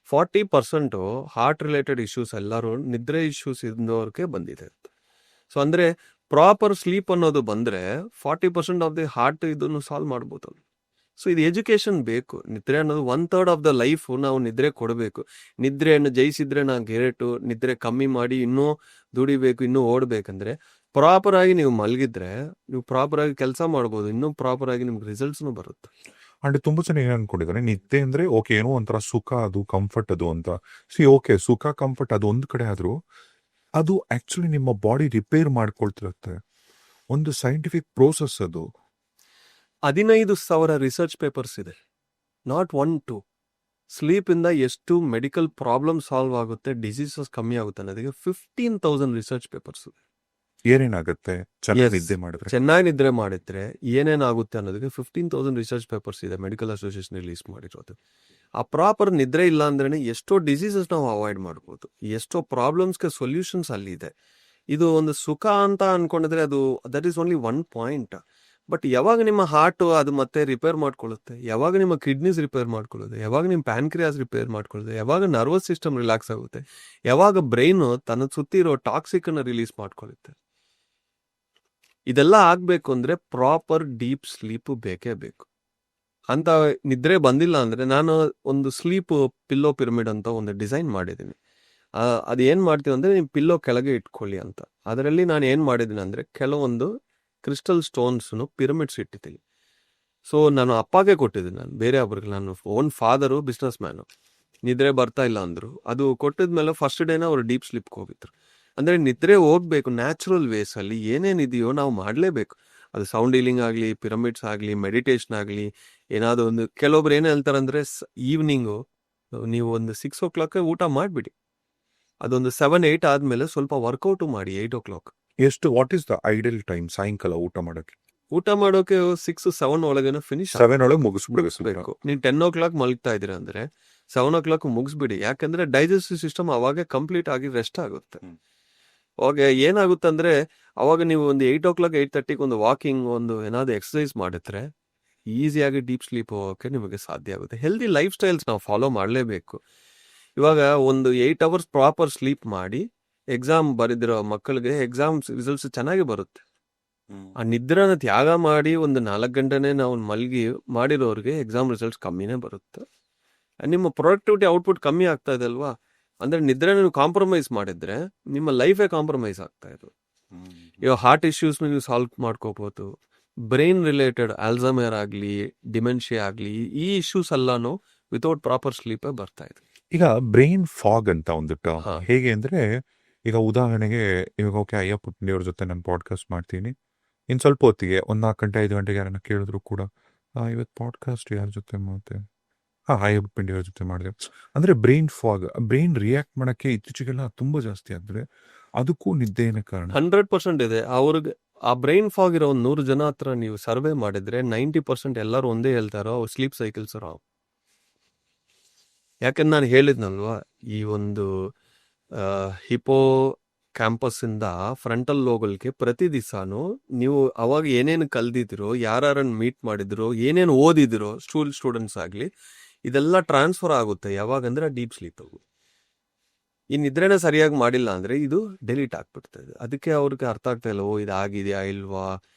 40% ಹಾರ್ಟ್ ರಿಲೇಟೆಡ್ ಇಶ್ಯೂಸ್ ಎಲ್ಲರೂ ನಿದ್ರೆ ಇಶ್ಯೂಸ್ ಇದ್ದವ್ರಿಗೆ ಬಂದಿದೆ. ಸೊ ಅಂದರೆ ಪ್ರಾಪರ್ ಸ್ಲೀಪ್ ಅನ್ನೋದು ಬಂದರೆ 40% ಆಫ್ ದಿ ಹಾರ್ಟ್ ಇದನ್ನು ಸಾಲ್ವ್ ಮಾಡ್ಬೋದು. ಸೊ ಇದು ಎಜುಕೇಶನ್ ಬೇಕು. ನಿದ್ರೆ ಅನ್ನೋದು 1/3 ಆಫ್ ದ ಲೈಫ್ ನಾವು ನಿದ್ರೆ ಕೊಡಬೇಕು. ನಿದ್ರೆಯನ್ನು ಜಯಿಸಿದ್ರೆ ನಾವು ಗ್ರೇಟು, ನಿದ್ರೆ ಕಮ್ಮಿ ಮಾಡಿ ಇನ್ನೂ ದುಡಿಬೇಕು, ಇನ್ನೂ ಓಡಬೇಕಂದ್ರೆ ಪ್ರಾಪರ್ ಆಗಿ ನೀವು ಮಲಗಿದ್ರೆ ನೀವು ಪ್ರಾಪರ್ ಆಗಿ ಕೆಲಸ ಮಾಡ್ಬೋದು, ಇನ್ನೂ ಪ್ರಾಪರ್ ಆಗಿ ನಿಮ್ಗೆ ರಿಸಲ್ಟ್ಸ್ನು ಬರುತ್ತೆ. ಅಂಡ್ ತುಂಬಾ ಜನ ಏನ್ ಅನ್ಕೊಂಡಿದ್ದಾರೆ, ನಿದ್ದೆ ಅಂದ್ರೆ ಓಕೆ ಏನೋ ಒಂಥರ ಸುಖ, ಅದು ಕಂಫರ್ಟ್ ಅದು ಅಂತ. ಓಕೆ, ಸುಖ ಕಂಫರ್ಟ್ ಅದು ಒಂದ್ ಕಡೆ ಆದ್ರೂ ಅದು ಆಕ್ಚುಲಿ ನಿಮ್ಮ ಬಾಡಿ ರಿಪೇರ್ ಮಾಡ್ಕೊಳ್ತಿರುತ್ತೆ. ಒಂದು ಸೈಂಟಿಫಿಕ್ ಪ್ರೋಸೆಸ್ ಅದು. 15,000 ರಿಸರ್ಚ್ ಪೇಪರ್ಸ್ ಇದೆ, ನಾಟ್ 1-2. ಸ್ಲೀಪ್ ಇಂದ ಎಷ್ಟು ಮೆಡಿಕಲ್ ಪ್ರಾಬ್ಲಮ್ ಸಾಲ್ವ್ ಆಗುತ್ತೆ, ಡಿಸೀಸಸ್ ಕಮ್ಮಿ ಆಗುತ್ತೆ ಅನ್ನೋದಕ್ಕೆ 15,000 ರಿಸರ್ಚ್ ಪೇಪರ್ಸ್ ಇದೆ. ಏನೇನಾಗುತ್ತೆ ಚೆನ್ನಾಗಿ ನಿದ್ದೆ ಮಾಡಿದ್ರೆ, ಚೆನ್ನಾಗಿ ನಿದ್ರೆ ಮಾಡಿದ್ರೆ ಏನೇನಾಗುತ್ತೆ ಅನ್ನೋದಕ್ಕೆ 15,000 ರಿಸರ್ಚ್ ಪೇಪರ್ಸ್ ಇದೆ, ಮೆಡಿಕಲ್ ಅಸೋಸಿಯೇಷನ್ ರಿಲೀಸ್ ಮಾಡಿರೋದು. ಆ ಪ್ರಾಪರ್ ನಿದ್ರೆ ಇಲ್ಲ ಅಂದ್ರೆ ಎಷ್ಟೋ ಡಿಸೀಸಸ್ ನಾವು ಅವಾಯ್ಡ್ ಮಾಡ್ಬೋದು, ಎಷ್ಟೋ ಪ್ರಾಬ್ಲಮ್ಸ್ಗೆ ಸೊಲ್ಯೂಷನ್ಸ್ ಅಲ್ಲಿದೆ. ಇದು ಒಂದು ಸುಖ ಅಂತ ಅನ್ಕೊಂಡಿದ್ರೆ ಅದು that is only 1 point. But ಯಾವಾಗ ನಿಮ್ಮ ಹಾರ್ಟ್ ಅದು ಮತ್ತೆ ರಿಪೇರ್ ಮಾಡ್ಕೊಳ್ಳುತ್ತೆ, ಯಾವಾಗ ನಿಮ್ಮ ಕಿಡ್ನೀಸ್ ರಿಪೇರ್ ಮಾಡ್ಕೊಳ್ಳುತ್ತೆ, ಯಾವಾಗ ನಿಮ್ಮ ಪ್ಯಾನ್ಕ್ರಿಯಾಸ್ ರಿಪೇರ್ ಮಾಡ್ಕೊಳ್ಳುತ್ತೆ, ಯಾವಾಗ ನರ್ವಸ್ ಸಿಸ್ಟಮ್ ರಿಲ್ಯಾಕ್ಸ್ ಆಗುತ್ತೆ, ಯಾವಾಗ ಬ್ರೈನ್ ತನ್ನ ಸುತ್ತಿರೋ ಟಾಕ್ಸಿಕ್ ಅನ್ನು ರಿಲೀಸ್ ಮಾಡ್ಕೊಳ್ಳುತ್ತೆ, ಇದೆಲ್ಲ ಆಗ್ಬೇಕು ಅಂದ್ರೆ ಪ್ರಾಪರ್ ಡೀಪ್ ಸ್ಲೀಪ್ ಬೇಕೇ ಬೇಕು. ಅಂತ ನಿದ್ರೆ ಬಂದಿಲ್ಲ ಅಂದ್ರೆ ನಾನು ಒಂದು ಸ್ಲೀಪ್ ಪಿಲ್ಲೋ ಪಿರಮಿಡ್ ಅಂತ ಒಂದು ಡಿಸೈನ್ ಮಾಡಿದ್ದೀನಿ. ಅದು ಏನ್ ಮಾಡ್ತೀವಿ ಅಂದ್ರೆ ನೀವು ಪಿಲ್ಲೋ ಕೆಳಗೆ ಇಟ್ಕೊಳ್ಳಿ ಅಂತ. ಅದರಲ್ಲಿ ನಾನು ಏನ್ ಮಾಡಿದ್ದೀನಿ ಅಂದ್ರೆ ಕೆಲವೊಂದು ಕ್ರಿಸ್ಟಲ್ ಸ್ಟೋನ್ಸ್ನು ಪಿರಮಿಡ್ಸ್ ಇಟ್ಟಿದ್ದೀನಿ. ಸೊ ನಾನು ಅಪ್ಪಗೆ ಕೊಟ್ಟಿದ್ದೀನಿ, ನಾನು ಬೇರೆ ಒಬ್ರಿಗೆ, ನಾನು ಓನ್ ಫಾದರು ಬಿಸ್ನೆಸ್ ಮ್ಯಾನು, ನಿದ್ರೆ ಬರ್ತಾ ಇಲ್ಲ ಅಂದ್ರು. ಅದು ಕೊಟ್ಟಿದ್ಮೇಲೆ ಫಸ್ಟ್ ಡೇನ ಅವ್ರು ಡೀಪ್ ಸ್ಲೀಪ್ಗೆ ಹೋಗಿದ್ರು. ಅಂದ್ರೆ ನಿದ್ರೆ ಹೋಗ್ಬೇಕು ನ್ಯಾಚುರಲ್ ವೇಸ್ ಅಲ್ಲಿ, ಏನೇನಿದೆಯೋ ನಾವು ಮಾಡಲೇಬೇಕು. ಅದು ಸೌಂಡ್ ಹೀಲಿಂಗ್ ಆಗಲಿ, ಪಿರಮಿಡ್ಸ್ ಆಗಲಿ, ಮೆಡಿಟೇಷನ್ ಆಗಲಿ, ಏನಾದ್ರು ಒಂದು. ಕೆಲವೊಬ್ರು ಏನು ಹೇಳ್ತಾರೆ ಅಂದ್ರೆ ಈವ್ನಿಂಗು ನೀವು ಒಂದು 6 o'clock ಊಟ ಮಾಡಿಬಿಡಿ, ಅದೊಂದು 7-8 ಆದ್ಮೇಲೆ ಸ್ವಲ್ಪ ವರ್ಕೌಟು ಮಾಡಿ 8 o'clock. ಎಷ್ಟು what is the ideal time ಸಾಯಂಕಾಲ ಊಟ ಮಾಡೋಕೆ? ಊಟ ಮಾಡೋಕೆ 6-7 ಒಳಗೇನೆ ಫಿನಿಶ್ 7 ಒಳಗೆ ಮುಗಿಸ್ಬಿಡ್ಬೇಕು. ನೀವು 10 o'clock ಮಲಗ್ತಾ ಇದೀರ ಅಂದ್ರೆ 7 o'clock ಮುಗಿಸ್ಬಿಡಿ. ಯಾಕಂದ್ರೆ ಡೈಜೆಸ್ಟಿವ್ ಸಿಸ್ಟಮ್ ಅವಾಗ ಕಂಪ್ಲೀಟ್ ಆಗಿ ರೆಸ್ಟ್ ಆಗುತ್ತೆ. ಅವಾಗ ಏನಾಗುತ್ತೆ ಅಂದ್ರೆ ಅವಾಗ ನೀವು ಒಂದು 8 o'clock 8:30 ಒಂದು ವಾಕಿಂಗ್, ಒಂದು ಏನಾದ್ರು ಎಕ್ಸರ್ಸೈಸ್ ಮಾಡಿದ್ರೆ ಈಸಿಯಾಗಿ ಡೀಪ್ ಸ್ಲೀಪ್ ಹೋಗೋಕೆ ನಿಮಗೆ ಸಾಧ್ಯ ಆಗುತ್ತೆ. ಹೆಲ್ದಿ ಲೈಫ್ ಸ್ಟೈಲ್ಸ್ ನಾವು ಫಾಲೋ ಮಾಡಲೇಬೇಕು. ಇವಾಗ ಒಂದು 8 hours ಪ್ರಾಪರ್ ಸ್ಲೀಪ್ ಮಾಡಿ ಎಕ್ಸಾಮ್ ಬರೆದಿರೋ ಮಕ್ಕಳಿಗೆ ಎಕ್ಸಾಮ್ ರಿಸಲ್ಟ್ಸ್ ಚೆನ್ನಾಗಿ ಬರುತ್ತೆ. ಆ ನಿದ್ರೆನ ತ್ಯಾಗ ಮಾಡಿ ಒಂದು 4 ಗಂಟೆನೇ ನಾವು ಮಲಗಿ ಮಾಡಿರೋರಿಗೆ ಎಕ್ಸಾಮ್ ರಿಸಲ್ಟ್ಸ್ ಕಮ್ಮಿನೇ ಬರುತ್ತೆ. ನಿಮ್ಮ ಪ್ರೊಡಕ್ಟಿವಿಟಿ ಔಟ್ಪುಟ್ ಕಮ್ಮಿ ಆಗ್ತಾ ಇದೆ ಅಲ್ವಾ, ಅಂದ್ರೆ ನಿದ್ರೆ ನೀವು ಕಾಂಪ್ರಮೈಸ್ ಮಾಡಿದ್ರೆ ನಿಮ್ಮ ಲೈಫೇ ಕಾಂಪ್ರಮೈಸ್ ಆಗ್ತಾ ಇದೆ. ಇವಾಗ ಹಾರ್ಟ್ ಇಶ್ಯೂಸ್ ನೀವು ಸಾಲ್ವ್ ಮಾಡ್ಕೋಬಹುದು, ಬ್ರೈನ್ ರಿಲೇಟೆಡ್ ಆಲ್ಝಮರ್ ಆಗಲಿ, ಡಿಮೆನ್ಷಿಯಾ ಆಗಲಿ, ಈ ಇಶ್ಯೂಸ್ ಎಲ್ಲಾನು ವಿತೌಟ್ ಪ್ರಾಪರ್ ಸ್ಲೀಪೇ ಬರ್ತಾ ಇದೆ. ಈಗ ಬ್ರೈನ್ ಫಾಗ್ ಅಂತ ಒಂದಿಟ್ಟು ಹೇಗೆ ಅಂದ್ರೆ, ಈಗ ಉದಾಹರಣೆಗೆ ಇವಾಗ ಓಕೆ ಅಯ್ಯಪ್ಪ ಪುಟ್ನಿಯವ್ರ ಜೊತೆ ನಾನು ಪಾಡ್ಕಾಸ್ಟ್ ಮಾಡ್ತೀನಿ, ಇನ್ನು ಸ್ವಲ್ಪ ಹೊತ್ತಿಗೆ 4 ಗಂಟೆ 5 ಗಂಟೆಗೆ ಯಾರನ್ನ ಕೇಳಿದ್ರು ಕೂಡ ಇವತ್ತು ಪಾಡ್ಕಾಸ್ಟ್ ಯಾರ ಜೊತೆ ಮಾಡ್ತೇವೆ, ಅಯ್ಯಪ್ಪ ಪಿಂಡಿಯವ್ರ ಜೊತೆ ಮಾಡಿದೆ ಅಂದ್ರೆ ಬ್ರೈನ್ ಫಾಗ್, ಬ್ರೈನ್ ರಿಯಾಕ್ಟ್ ಮಾಡಕ್ಕೆ ಇತ್ತೀಚೆಗೆಲ್ಲ ತುಂಬಾ ಜಾಸ್ತಿ ಆದ್ರೆ ಅದಕ್ಕೂ ನಿದ್ದೆನೇ ಕಾರಣ. 100% ಇದೆ. ಆ ಬ್ರೈನ್ ಫಾಗ್ ಇರೋ ಒಂದು 100 ಜನ ಹತ್ರ ನೀವು ಸರ್ವೆ ಮಾಡಿದ್ರೆ 90% ಎಲ್ಲರೂ ಒಂದೇ ಹೇಳ್ತಾರೋ ಅವ್ರು ಸ್ಲೀಪ್ ಸೈಕಲ್ಸ್ ರಾವ್. ಯಾಕಂದ್ರೆ ನಾನು ಹೇಳಿದ್ನಲ್ವಾ, ಈ ಒಂದು ಹಿಪೋ ಕ್ಯಾಂಪಸ್ ಇಂದ ಫ್ರಂಟಲ್ ಲೋಬಲ್ಗೆ ಪ್ರತಿ ದಿವಸನೂ ನೀವು ಅವಾಗ ಏನೇನು ಕಲ್ದಿದಿರೋ, ಯಾರನ್ನ ಮೀಟ್ ಮಾಡಿದಿರೋ, ಏನೇನು ಓದಿದಿರೋ ಸ್ಟೂಡೆಂಟ್ಸ್ ಆಗಲಿ, ಇದೆಲ್ಲ ಟ್ರಾನ್ಸ್ಫರ್ ಆಗುತ್ತೆ. ಯಾವಾಗಂದ್ರೆ ಡೀಪ್ ಸ್ಲೀಪ್. ಈ ನಿದ್ರೆನ ಸರಿಯಾಗಿ ಮಾಡಿಲ್ಲ ಅಂದ್ರೆ ಇದು ಡೆಲೀಟ್ ಆಗ್ಬಿಡ್ತದೆ. ಅದಕ್ಕೆ ಅವ್ರಿಗೆ ಅರ್ಥ ಆಗ್ತಾ ಇಲ್ಲ, ಓ ಇದಾಗಿದೆಯಾ ಇಲ್ವಾ,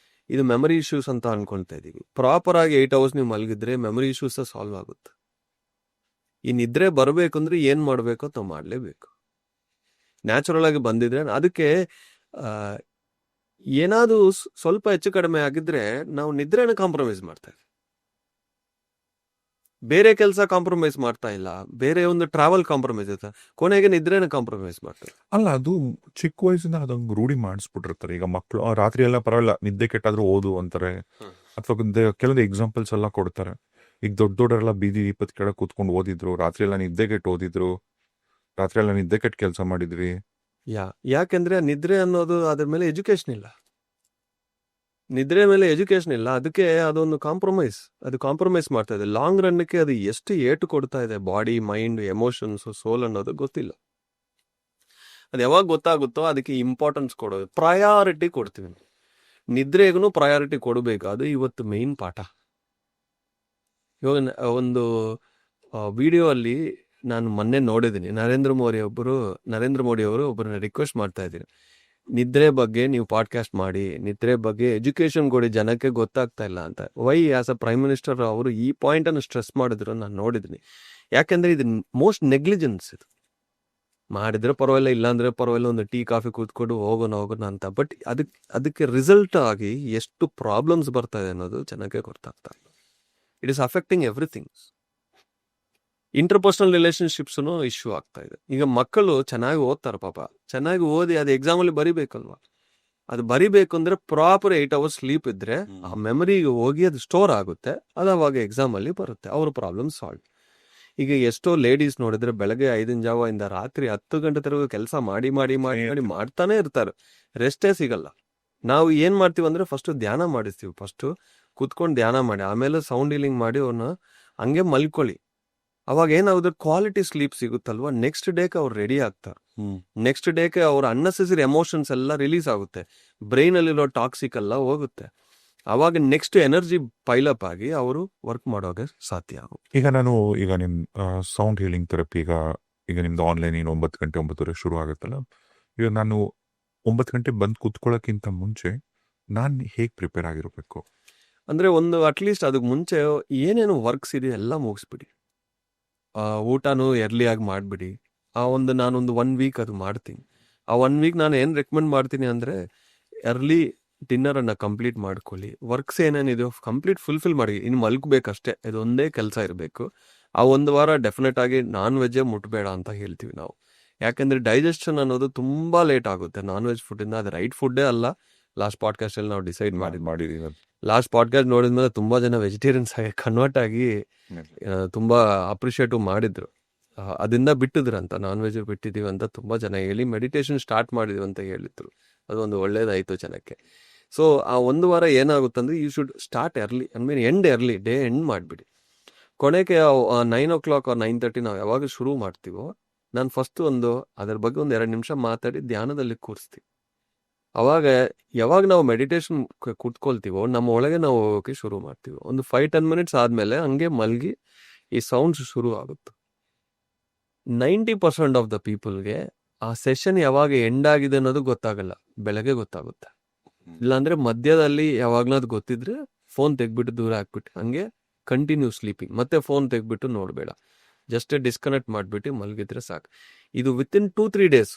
ಇದು ಮೆಮರಿ ಇಶ್ಯೂಸ್ ಅಂತ ಅನ್ಕೊಳ್ತಾ ಇದೀವಿ. ಪ್ರಾಪರ್ ಆಗಿ 8 hours ನೀವು ಮಲಗಿದ್ರೆ ಮೆಮರಿ ಇಶ್ಯೂಸ್ ಸಾಲ್ವ್ ಆಗುತ್ತೆ. ಈ ನಿದ್ರೆ ಬರಬೇಕಂದ್ರೆ ಏನ್ ಮಾಡ್ಬೇಕು ಅಂತ ಮಾಡ್ಲೇಬೇಕು. ನ್ಯಾಚುರಲ್ ಆಗಿ ಬಂದಿದ್ರೆ ಅದಕ್ಕೆ ಏನಾದ್ರು ಸ್ವಲ್ಪ ಹೆಚ್ಚು ಕಡಿಮೆ ಆಗಿದ್ರೆ ನಾವು ನಿದ್ರೆನ ಕಾಂಪ್ರಮೈಸ್ ಮಾಡ್ತಾ ಇದ್ದೀವಿ. ಬೇರೆ ಕೆಲಸ ಕಾಂಪ್ರಮೈಸ್ ಮಾಡ್ತಾ ಇಲ್ಲ, ಬೇರೆ ಒಂದು ಟ್ರಾವೆಲ್ ಕಾಂಪ್ರಮೈಸ್ ಇರ್ತಾ, ಕೊನೆಗೆ ನಿದ್ರೆನ ಕಾಂಪ್ರಮೈಸ್ ಮಾಡ್ತಾರೆ. ಅಲ್ಲ, ಅದು ಚಿಕ್ಕ ವಯಸ್ಸಿಂದ ಅದೊಂದು ರೂಢಿ ಮಾಡಿಸ್ಬಿಟ್ಟಿರ್ತಾರೆ. ಈಗ ಮಕ್ಕಳು ರಾತ್ರಿ ಎಲ್ಲ ಪರವಾಗಿಲ್ಲ, ನಿದ್ದೆ ಕೆಟ್ಟಾದ್ರೂ ಓದು ಅಂತಾರೆ, ಅಥವಾ ಕೆಲವೊಂದು ಎಕ್ಸಾಂಪಲ್ಸ್ ಎಲ್ಲ ಕೊಡ್ತಾರೆ. ಈಗ ದೊಡ್ಡವರೆಲ್ಲ ಬೀದಿ ದೀಪದ ಕೆಳಗೆ ಕೂತ್ಕೊಂಡು ಓದಿದ್ರು, ರಾತ್ರಿ ಎಲ್ಲ ನಿದ್ದೆ ಕೆಟ್ಟು ಓದಿದ್ರು, ರಾತ್ರಿ ಎಲ್ಲ ನಿದ್ದೆ ಕೆಟ್ಟು ಕೆಲಸ ಮಾಡಿದ್ವಿ. ಯಾಕೆಂದ್ರೆ ನಿದ್ರೆ ಅನ್ನೋದು ಅದ್ರ ಮೇಲೆ ಎಜುಕೇಶನ್ ಇಲ್ಲ, ನಿದ್ರೆ ಮೇಲೆ ಎಜುಕೇಶನ್ ಇಲ್ಲ. ಅದಕ್ಕೆ ಅದೊಂದು ಅದು ಕಾಂಪ್ರಮೈಸ್ ಮಾಡ್ತಾ ಇದೆ. ಲಾಂಗ್ ರನ್ಗೆ ಅದು ಎಷ್ಟು ಏಟು ಕೊಡ್ತಾ ಇದೆ ಬಾಡಿ, ಮೈಂಡ್, ಎಮೋಷನ್ಸ್, ಸೋಲ್ ಅನ್ನೋದು ಗೊತ್ತಿಲ್ಲ. ಅದು ಯಾವಾಗ ಗೊತ್ತಾಗುತ್ತೋ ಅದಕ್ಕೆ ಇಂಪಾರ್ಟೆನ್ಸ್ ಕೊಡೋದು, ಪ್ರಯಾರಿಟಿ ಕೊಡ್ತೀವಿ. ನಿದ್ರೆಗೂ ಪ್ರಯಾರಿಟಿ ಕೊಡಬೇಕು, ಅದು ಇವತ್ತು ಮೇನ್ ಪಾಠ. ಇವಾಗ ಒಂದು ವಿಡಿಯೋ ಅಲ್ಲಿ ನಾನು ಮೊನ್ನೆ ನೋಡಿದ್ದೀನಿ, ನರೇಂದ್ರ ಮೋದಿ ಅವರು ಒಬ್ಬರನ್ನ ರಿಕ್ವೆಸ್ಟ್ ಮಾಡ್ತಾ ಇದ್ದೀನಿ, ನಿದ್ರೆ ಬಗ್ಗೆ ನೀವು ಪಾಡ್ಕಾಸ್ಟ್ ಮಾಡಿ, ನಿದ್ರೆ ಬಗ್ಗೆ ಎಜುಕೇಶನ್ ಕೊಡಿ, ಜನಕ್ಕೆ ಗೊತ್ತಾಗ್ತಾ ಇಲ್ಲ ಅಂತ. Why as a prime minister ಅವರು ಈ ಪಾಯಿಂಟ್ ಅನ್ನು ಸ್ಟ್ರೆಸ್ ಮಾಡಿದ್ರು ನಾನು ನೋಡಿದ್ದೀನಿ. ಯಾಕೆಂದ್ರೆ ಇದು ಮೋಸ್ಟ್ ನೆಗ್ಲಿಜೆನ್ಸ್. ಇದು ಮಾಡಿದ್ರೆ ಪರವಾಗಿಲ್ಲ, ಇಲ್ಲಾಂದ್ರೆ ಪರವಾಗಿಲ್ಲ, ಒಂದು ಟೀ ಕಾಫಿ ಕೂತ್ಕೊಂಡು ಹೋಗೋಣ ಅಂತ. ಬಟ್ ಅದಕ್ಕೆ ರಿಸಲ್ಟ್ ಆಗಿ ಎಷ್ಟು ಪ್ರಾಬ್ಲಮ್ಸ್ ಬರ್ತಾ ಇದೆ ಅನ್ನೋದು ಜನಕ್ಕೆ ಗೊತ್ತಾಗ್ತಾ ಇಲ್ಲ. It is affecting everything. Interpersonal relationships issue ಆಗ್ತಾ ಇದೆ. ಈಗ ಮಕ್ಕಳು ಚೆನ್ನಾಗಿ ಓದ್ತಾರೆ, ಪಾಪ ಚೆನ್ನಾಗಿ ಓದಿ ಅದು ಎಕ್ಸಾಮ್ ಅಲ್ಲಿ ಬರಿಬೇಕಲ್ವಾ. ಅದು ಬರಿಬೇಕು ಅಂದ್ರೆ ಪ್ರಾಪರ್ 8 hours ಸ್ಲೀಪ್ ಇದ್ರೆ ಆ ಮೆಮರಿಗೆ ಹೋಗಿ ಅದು ಸ್ಟೋರ್ ಆಗುತ್ತೆ, ಅದು ಅವಾಗ ಎಕ್ಸಾಮ್ ಅಲ್ಲಿ ಬರುತ್ತೆ, ಅವ್ರ ಪ್ರಾಬ್ಲಮ್ ಸಾಲ್ವ್. ಈಗ ಎಷ್ಟೋ ಲೇಡೀಸ್ ನೋಡಿದ್ರೆ ಬೆಳಗ್ಗೆ 5 ಜಾವದಿಂದ ರಾತ್ರಿ 10 ಗಂಟೆ ತನಕ ಕೆಲಸ ಮಾಡಿ ಮಾಡ್ತಾನೆ ಇರ್ತಾರೆ, ರೆಸ್ಟೇ ಸಿಗಲ್ಲ. ನಾವು ಏನ್ ಮಾಡ್ತೀವಿ ಅಂದ್ರೆ ಫಸ್ಟ್ ಧ್ಯಾನ ಮಾಡಿಸ್ತೀವಿ, ಫಸ್ಟ್ ಕುತ್ಕೊಂಡು ಧ್ಯಾನ ಮಾಡಿ, ಆಮೇಲೆ ಸೌಂಡ್ ಹೀಲಿಂಗ್ ಮಾಡಿ ಅವ್ರನ್ನ ಹಂಗೆ ಮಲ್ಕೊಳ್ಳಿ. ಅವಾಗ ಏನಾಗುತ್ತೆ, ಕ್ವಾಲಿಟಿ ಸ್ಲೀಪ್ ಸಿಗುತ್ತಲ್ವಾ, ನೆಕ್ಸ್ಟ್ ಡೇಗೆ ಅವ್ರು ರೆಡಿ ಆಗ್ತಾರೆ. ನೆಕ್ಸ್ಟ್ ಡೇಗೆ ಅವ್ರ ಅನ್ನೆಸೆಸರಿ ಎಮೋಷನ್ಸ್ ಎಲ್ಲ ರಿಲೀಸ್ ಆಗುತ್ತೆ, ಬ್ರೈನ್ ಅಲ್ಲಿರೋ ಟಾಕ್ಸಿಕ್ ಎಲ್ಲ ಹೋಗುತ್ತೆ. ಅವಾಗ ನೆಕ್ಸ್ಟ್ ಎನರ್ಜಿ ಪೈಲಪ್ ಆಗಿ ಅವರು ವರ್ಕ್ ಮಾಡೋಕೆ ಸಾಧ್ಯ ಆಗುತ್ತೆ. ಈಗ ನಿಮ್ ಸೌಂಡ್ ಹೀಲಿಂಗ್ ಥೆರಪಿ ಈಗ ನಿಮ್ದು ಆನ್ಲೈನ್ 9 ಗಂಟೆ 9:30 ಶುರು ಆಗುತ್ತಲ್ಲ, ಈಗ ನಾನು 9 ಗಂಟೆ ಬಂದು ಕೂತ್ಕೊಳ್ಳೋಕ್ಕಿಂತ ಮುಂಚೆ ನಾನು ಹೇಗೆ ಪ್ರಿಪೇರ್ ಆಗಿರ್ಬೇಕು? ಅಂದ್ರೆ ಒಂದು ಅಟ್ಲೀಸ್ಟ್ ಅದಕ್ಕೆ ಮುಂಚೆ ಏನೇನು ವರ್ಕ್ಸ್ ಇದೆ ಎಲ್ಲ ಮುಗಿಸ್ಬಿಡಿ. ಊಟನೂ ಎರ್ಲಿ ಆಗಿ ಮಾಡಿಬಿಡಿ. ನಾನೊಂದು 1 week ಅದು ಮಾಡ್ತೀನಿ. ಆ 1 week ನಾನು ಏನು ರೆಕಮೆಂಡ್ ಮಾಡ್ತೀನಿ ಅಂದರೆ, ಎರ್ಲಿ ಡಿನ್ನರನ್ನು ಕಂಪ್ಲೀಟ್ ಮಾಡ್ಕೊಳ್ಳಿ, ವರ್ಕ್ಸ್ ಏನೇನಿದೆಯೋ ಕಂಪ್ಲೀಟ್ ಫುಲ್ಫಿಲ್ ಮಾಡಿ, ಇನ್ನು ಮಲ್ಕಬೇಕಷ್ಟೇ, ಇದೊಂದೇ ಕೆಲಸ ಇರಬೇಕು. ಆ 1 ವಾರ ಡೆಫಿನೆಟ್ ಆಗಿ ನಾನ್ ವೆಜ್ಜೇ ಮುಟ್ಬೇಡ ಅಂತ ಹೇಳ್ತೀವಿ ನಾವು. ಯಾಕೆಂದರೆ ಡೈಜೆಷನ್ ಅನ್ನೋದು ತುಂಬ ಲೇಟ್ ಆಗುತ್ತೆ ನಾನ್ ವೆಜ್ ಫುಡ್ಡಿಂದ. ಅದು ರೈಟ್ ಫುಡ್ಡೇ ಅಲ್ಲ. ಲಾಸ್ಟ್ ಪಾಡ್ಕಾಸ್ಟಲ್ಲಿ ನಾವು ಡಿಸೈಡ್ ಮಾಡಿದ್ದೀವಿ. ಲಾಸ್ಟ್ ಪಾಡ್ಕಾಸ್ಟ್ ನೋಡಿದ್ಮೇಲೆ ತುಂಬ ಜನ ವೆಜಿಟೇರಿಯನ್ಸ್ ಆಗಿ ಕನ್ವರ್ಟ್ ಆಗಿ ತುಂಬ ಅಪ್ರಿಷಿಯೇಟಿವ್ ಮಾಡಿದ್ರು. ಅದರಿಂದ ಬಿಟ್ಟಿದ್ರಂತ, ನಾನ್ ವೆಜ್ ಬಿಟ್ಟಿದ್ದೀವಿ ಅಂತ ತುಂಬ ಜನ ಹೇಳಿ ಮೆಡಿಟೇಷನ್ ಸ್ಟಾರ್ಟ್ ಮಾಡಿದ್ವಿ ಅಂತ ಹೇಳಿದ್ರು. ಅದೊಂದು ಒಳ್ಳೇದಾಯಿತು ಜನಕ್ಕೆ. ಸೊ ಆ 1 ವಾರ ಏನಾಗುತ್ತಂದ್ರೆ, you should start early, end early, day end ಮಾಡಿಬಿಡಿ. ಕೊನೆಗೆ 9 o'clock or 9:30 ನಾವು ಯಾವಾಗ ಶುರು ಮಾಡ್ತೀವೋ, ನಾನು ಫಸ್ಟ್ ಅದ್ರ ಬಗ್ಗೆ 2 ನಿಮಿಷ ಮಾತಾಡಿ ಧ್ಯಾನದಲ್ಲಿ ಕೂರಿಸ್ತೀವಿ. ಅವಾಗ ಯಾವಾಗ ನಾವು ಮೆಡಿಟೇಷನ್ ಕೂತ್ಕೊಳ್ತೀವೋ ನಮ್ಮ ಒಳಗೆ ನಾವು ಹೋಗೋಕೆ ಶುರು ಮಾಡ್ತೀವಿ. ಒಂದು 5-10 minutes ಆದಮೇಲೆ ಹಂಗೆ ಮಲಗಿ ಈ ಸೌಂಡ್ಸ್ ಶುರು ಆಗುತ್ತೆ. 90% ಆಫ್ ದ ಪೀಪಲ್ಗೆ ಆ ಸೆಷನ್ ಯಾವಾಗ ಎಂಡ್ ಆಗಿದೆ ಅನ್ನೋದು ಗೊತ್ತಾಗಲ್ಲ, ಬೆಳಗ್ಗೆ ಗೊತ್ತಾಗುತ್ತೆ. ಇಲ್ಲಾಂದ್ರೆ ಮಧ್ಯದಲ್ಲಿ ಯಾವಾಗ್ಲಾದ್ರು ಗೊತ್ತಿದ್ರೆ ಫೋನ್ ತೆಗ್ಬಿಟ್ಟು ದೂರ ಹಾಕ್ಬಿಟ್ಟು ಹಂಗೆ ಕಂಟಿನ್ಯೂ ಸ್ಲೀಪಿಂಗ್. ಮತ್ತೆ ಫೋನ್ ತೆಗ್ಬಿಟ್ಟು ನೋಡಬೇಡ, ಜಸ್ಟ್ ಡಿಸ್ಕನೆಕ್ಟ್ ಮಾಡಿಬಿಟ್ಟು ಮಲಗಿದ್ರೆ ಸಾಕು. ಇದು ವಿತಿನ್ 2-3 days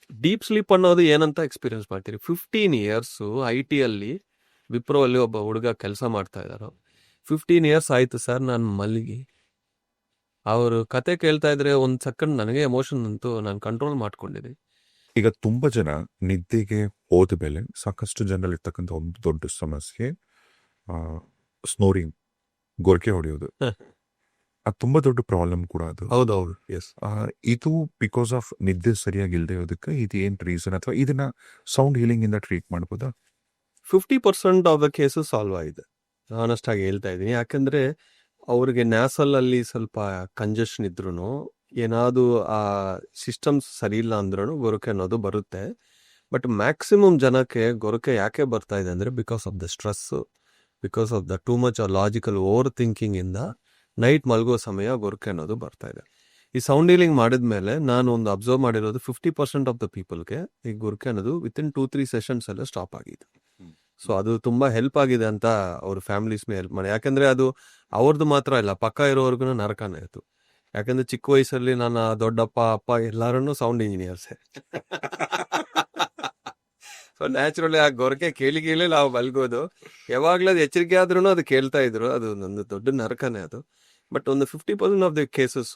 ಡೀಪ್ ಸ್ಲೀಪ್ ಅನ್ನೋದು ಏನಂತ ಎಕ್ಸ್ಪೀರಿಯನ್ಸ್ ಮಾಡ್ತೀರಿ. 15 years IT ಅಲ್ಲಿ ವಿಪ್ರೋ ಅಲ್ಲಿ ಒಬ್ಬ ಹುಡುಗ ಕೆಲಸ ಮಾಡ್ತಾ ಇದ್ದಾರೋ, 15 years ಆಯ್ತು ಸರ್ ನಾನು ಮಲಗಿ. ಅವರು ಕತೆ ಕೇಳ್ತಾ ಇದ್ರೆ 1 second ನನಗೆ ಎಮೋಷನ್ ಅಂತೂ ನಾನು ಕಂಟ್ರೋಲ್ ಮಾಡ್ಕೊಂಡಿದ್ದೆ. ಈಗ ತುಂಬಾ ಜನ ನಿದ್ದೆಗೆ ಹೋದ ಮೇಲೆ ಸಾಕಷ್ಟು ಜನರಲ್ಲಿ ಇರ್ತಕ್ಕಂಥ ಒಂದು ದೊಡ್ಡ ಸಮಸ್ಯೆ ಸ್ನೋರಿಂಗ್, ಗೊರಕೆ ಹೊಡೆಯೋದು. ಅದು ತುಂಬಾ ದೊಡ್ಡ ಪ್ರಾಬ್ಲಮ್ ಕೂಡ ಅದು. ಹೌದೌದು, ಎಸ್. ಇದು ಬಿಕಾಸ್ ಆಫ್ ನಿದ್ದೆ ಸರಿಯಾಗಿ ಇಲ್ಲದೆ ಇರೋದಕ್ಕೆ ಇದು ಏನ್ ರೀಸನ್, ಅಥವಾ ಇದನ್ನ ಸೌಂಡ್ ಹೀಲಿಂಗ್ ಇಂದ ಟ್ರೀಟ್ ಮಾಡ್ಬೋದಾ? 50% ಆಫ್ ದ ಕೇಸಸ್ ಸಾಲ್ವ್ ಆಗಿದೆ, ಆನೆಸ್ಟ್ ಆಗಿ ಹೇಳ್ತಾ ಇದ್ದೀನಿ. ಯಾಕಂದ್ರೆ ಅವ್ರಿಗೆ ನ್ಯಾಸಲ್ ಅಲ್ಲಿ ಸ್ವಲ್ಪ ಕಂಜೆಷನ್ ಇದ್ರು, ಏನಾದ್ರು ಆ ಸಿಸ್ಟಮ್ಸ್ ಸರಿ ಇಲ್ಲ ಅಂದ್ರೂ ಗೊರಕೆ ಅನ್ನೋದು ಬರುತ್ತೆ. ಬಟ್ ಮ್ಯಾಕ್ಸಿಮಮ್ ಜನಕ್ಕೆ ಗೊರಕೆ ಯಾಕೆ ಬರ್ತಾ ಇದೆ ಅಂದ್ರೆ because of the stress, because of the too much logical over thinking ಇಂದ ನೈಟ್ ಮಲ್ಗೋ ಸಮಯ ಗೊರಕೆ ಅನ್ನೋದು ಬರ್ತಾ ಇದೆ. ಈ ಸೌಂಡ್ ಹೀಲಿಂಗ್ ಮಾಡಿದ್ಮೇಲೆ ನಾನು ಒಂದು ಅಬ್ಸರ್ವ್ ಮಾಡಿರೋದು 50% ಆಫ್ ದ ಪೀಪಲ್ಗೆ ಈ ಗೊರಕೆ ಅನ್ನೋದು ವಿತಿನ್ 2-3 ಸೆಷನ್ಸ್ ಎಲ್ಲ ಸ್ಟಾಪ್ ಆಗಿದೆ. ಸೊ ಅದು ತುಂಬಾ ಹೆಲ್ಪ್ ಆಗಿದೆ ಅಂತ ಅವ್ರ ಫ್ಯಾಮಿಲೀಸ್ಗೆ ಹೆಲ್ಪ್ ಮಾಡಿ. ಯಾಕಂದ್ರೆ ಅದು ಅವ್ರದ್ದು ಮಾತ್ರ ಇಲ್ಲ, ಪಕ್ಕ ಇರೋರ್ಗು ನರಕನೇ ಇತ್ತು. ಯಾಕಂದ್ರೆ ಚಿಕ್ಕ ವಯಸ್ಸಲ್ಲಿ ನನ್ನ ದೊಡ್ಡಪ್ಪ ಅಪ್ಪ ಎಲ್ಲಾರು ಸೌಂಡ್ ಇಂಜಿನಿಯರ್ಸೇ. ಸೊ ನ್ಯಾಚುರಲಿ ಆ ಗೊರಕೆ ಕೇಳಿ ನಾವು ಮಲ್ಗೋದು, ಯಾವಾಗ್ಲೂ ಅದು ಎಚ್ಚರಿಕೆ ಆದ್ರೂ ಅದು ಕೇಳ್ತಾ ಇದ್ರು. ಅದು ಒಂದು ದೊಡ್ಡ ನರಕನೇ ಅದು. ಬಟ್ ಒಂದು 50% ಆಫ್ ದ ಕೇಸಸ್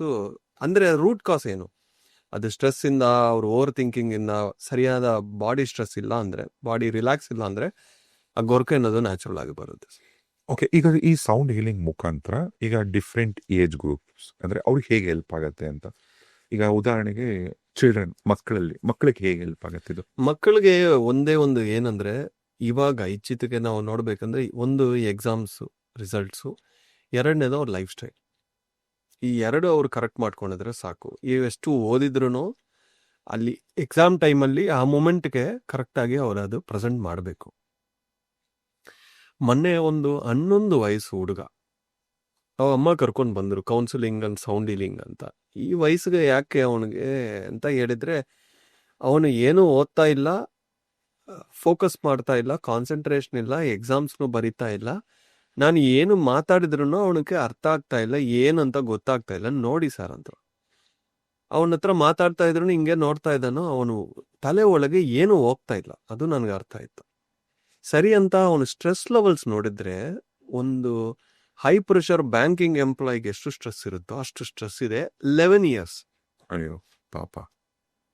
ಅಂದ್ರೆ ರೂಟ್ ಕಾಸ್ ಏನು, ಅದು ಸ್ಟ್ರೆಸ್ ಇಂದ, ಅವ್ರ ಓವರ್ ಥಿಂಕಿಂಗ್ ಇಂದ, ಸರಿಯಾದ ಬಾಡಿ ಸ್ಟ್ರೆಸ್ ಇಲ್ಲ ಅಂದ್ರೆ, ಬಾಡಿ ರಿಲ್ಯಾಕ್ಸ್ ಇಲ್ಲ ಅಂದ್ರೆ ಆ ಗೊರಕೆ ಅನ್ನೋದು ನ್ಯಾಚುರಲ್ ಆಗಿ ಬರುತ್ತೆ. ಓಕೆ, ಈಗ ಈ ಸೌಂಡ್ ಹೀಲಿಂಗ್ ಮುಖಾಂತರ ಈಗ ಡಿಫ್ರೆಂಟ್ ಏಜ್ ಗ್ರೂಪ್ಸ್ ಅಂದ್ರೆ ಅವ್ರಿಗೆ ಹೇಗೆ ಹೆಲ್ಪ್ ಆಗತ್ತೆ ಅಂತ, ಈಗ ಉದಾಹರಣೆಗೆ ಚಿಲ್ಡ್ರನ್, ಮಕ್ಕಳಿಗೆ ಹೇಗೆ ಹೆಲ್ಪ್ ಆಗತ್ತೆ ಇದು? ಮಕ್ಕಳಿಗೆ ಒಂದೇ ಒಂದು ಏನಂದ್ರೆ, ಇವಾಗ ಇಚ್ಚಿತಿಗೆ ನಾವು ನೋಡ್ಬೇಕಂದ್ರೆ ಒಂದು ಎಕ್ಸಾಮ್ಸ್ ರಿಸಲ್ಟ್ಸು, ಎರಡನೇದು ಅವ್ರ ಲೈಫ್ ಸ್ಟೈಲ್. ಈ ಎರಡು ಅವ್ರು ಕರೆಕ್ಟ್ ಮಾಡ್ಕೊಂಡಿದ್ರೆ ಸಾಕು. ಎಷ್ಟು ಓದಿದ್ರು ಅಲ್ಲಿ ಎಕ್ಸಾಮ್ ಟೈಮಲ್ಲಿ ಆ ಮೂಮೆಂಟ್ಗೆ ಕರೆಕ್ಟಾಗಿ ಅವ್ರು ಅದು ಪ್ರೆಸೆಂಟ್ ಮಾಡಬೇಕು. ಮೊನ್ನೆ ಒಂದು 11 ವಯಸ್ಸು ಹುಡುಗ ಅವ ಅಮ್ಮ ಕರ್ಕೊಂಡು ಬಂದರು ಕೌನ್ಸಿಲಿಂಗ್ ಅಂಡ್ ಸೌಂಡ್ ಹೀಲಿಂಗ್ ಅಂತ. ಈ ವಯಸ್ಸಿಗೆ ಯಾಕೆ ಅವನಿಗೆ ಅಂತ ಹೇಳಿದ್ರೆ, ಅವನು ಏನೂ ಓದ್ತಾ ಇಲ್ಲ, ಫೋಕಸ್ ಮಾಡ್ತಾ ಇಲ್ಲ, ಕಾನ್ಸಂಟ್ರೇಷನ್ ಇಲ್ಲ, ಎಕ್ಸಾಮ್ಸ್ನು ಬರಿತಾ ಇಲ್ಲ. ನಾನು ಏನು ಮಾತಾಡಿದ್ರು ಅವನಿಗೆ ಅರ್ಥ ಆಗ್ತಾ ಇಲ್ಲ, ಏನಂತ ಗೊತ್ತಾಗ್ತಾ ಇಲ್ಲ. ನೋಡಿ ಸರ್ ಅಂತ ಅವನ ಹತ್ರ ಮಾತಾಡ್ತಾ ಇದ್ರು, ಹಿಂಗೆ ನೋಡ್ತಾ ಇದ್ದಾನೋ, ಅವನು ತಲೆ ಒಳಗೆ ಏನು ಹೋಗ್ತಾ ಇಲ್ಲ. ಅದು ನನಗೆ ಅರ್ಥ ಆಯ್ತು. ಸರಿ ಅಂತ ಅವನು ಸ್ಟ್ರೆಸ್ ಲೆವೆಲ್ಸ್ ನೋಡಿದ್ರೆ, ಒಂದು ಹೈ ಪ್ರೆಷರ್ ಬ್ಯಾಂಕಿಂಗ್ ಎಂಪ್ಲಾಯಿಗೆ ಎಷ್ಟು ಸ್ಟ್ರೆಸ್ ಇರುತ್ತೋ ಅಷ್ಟು ಸ್ಟ್ರೆಸ್ ಇದೆ. 11 ಇಯರ್ಸ್. ಅಯ್ಯೋ ಪಾಪ.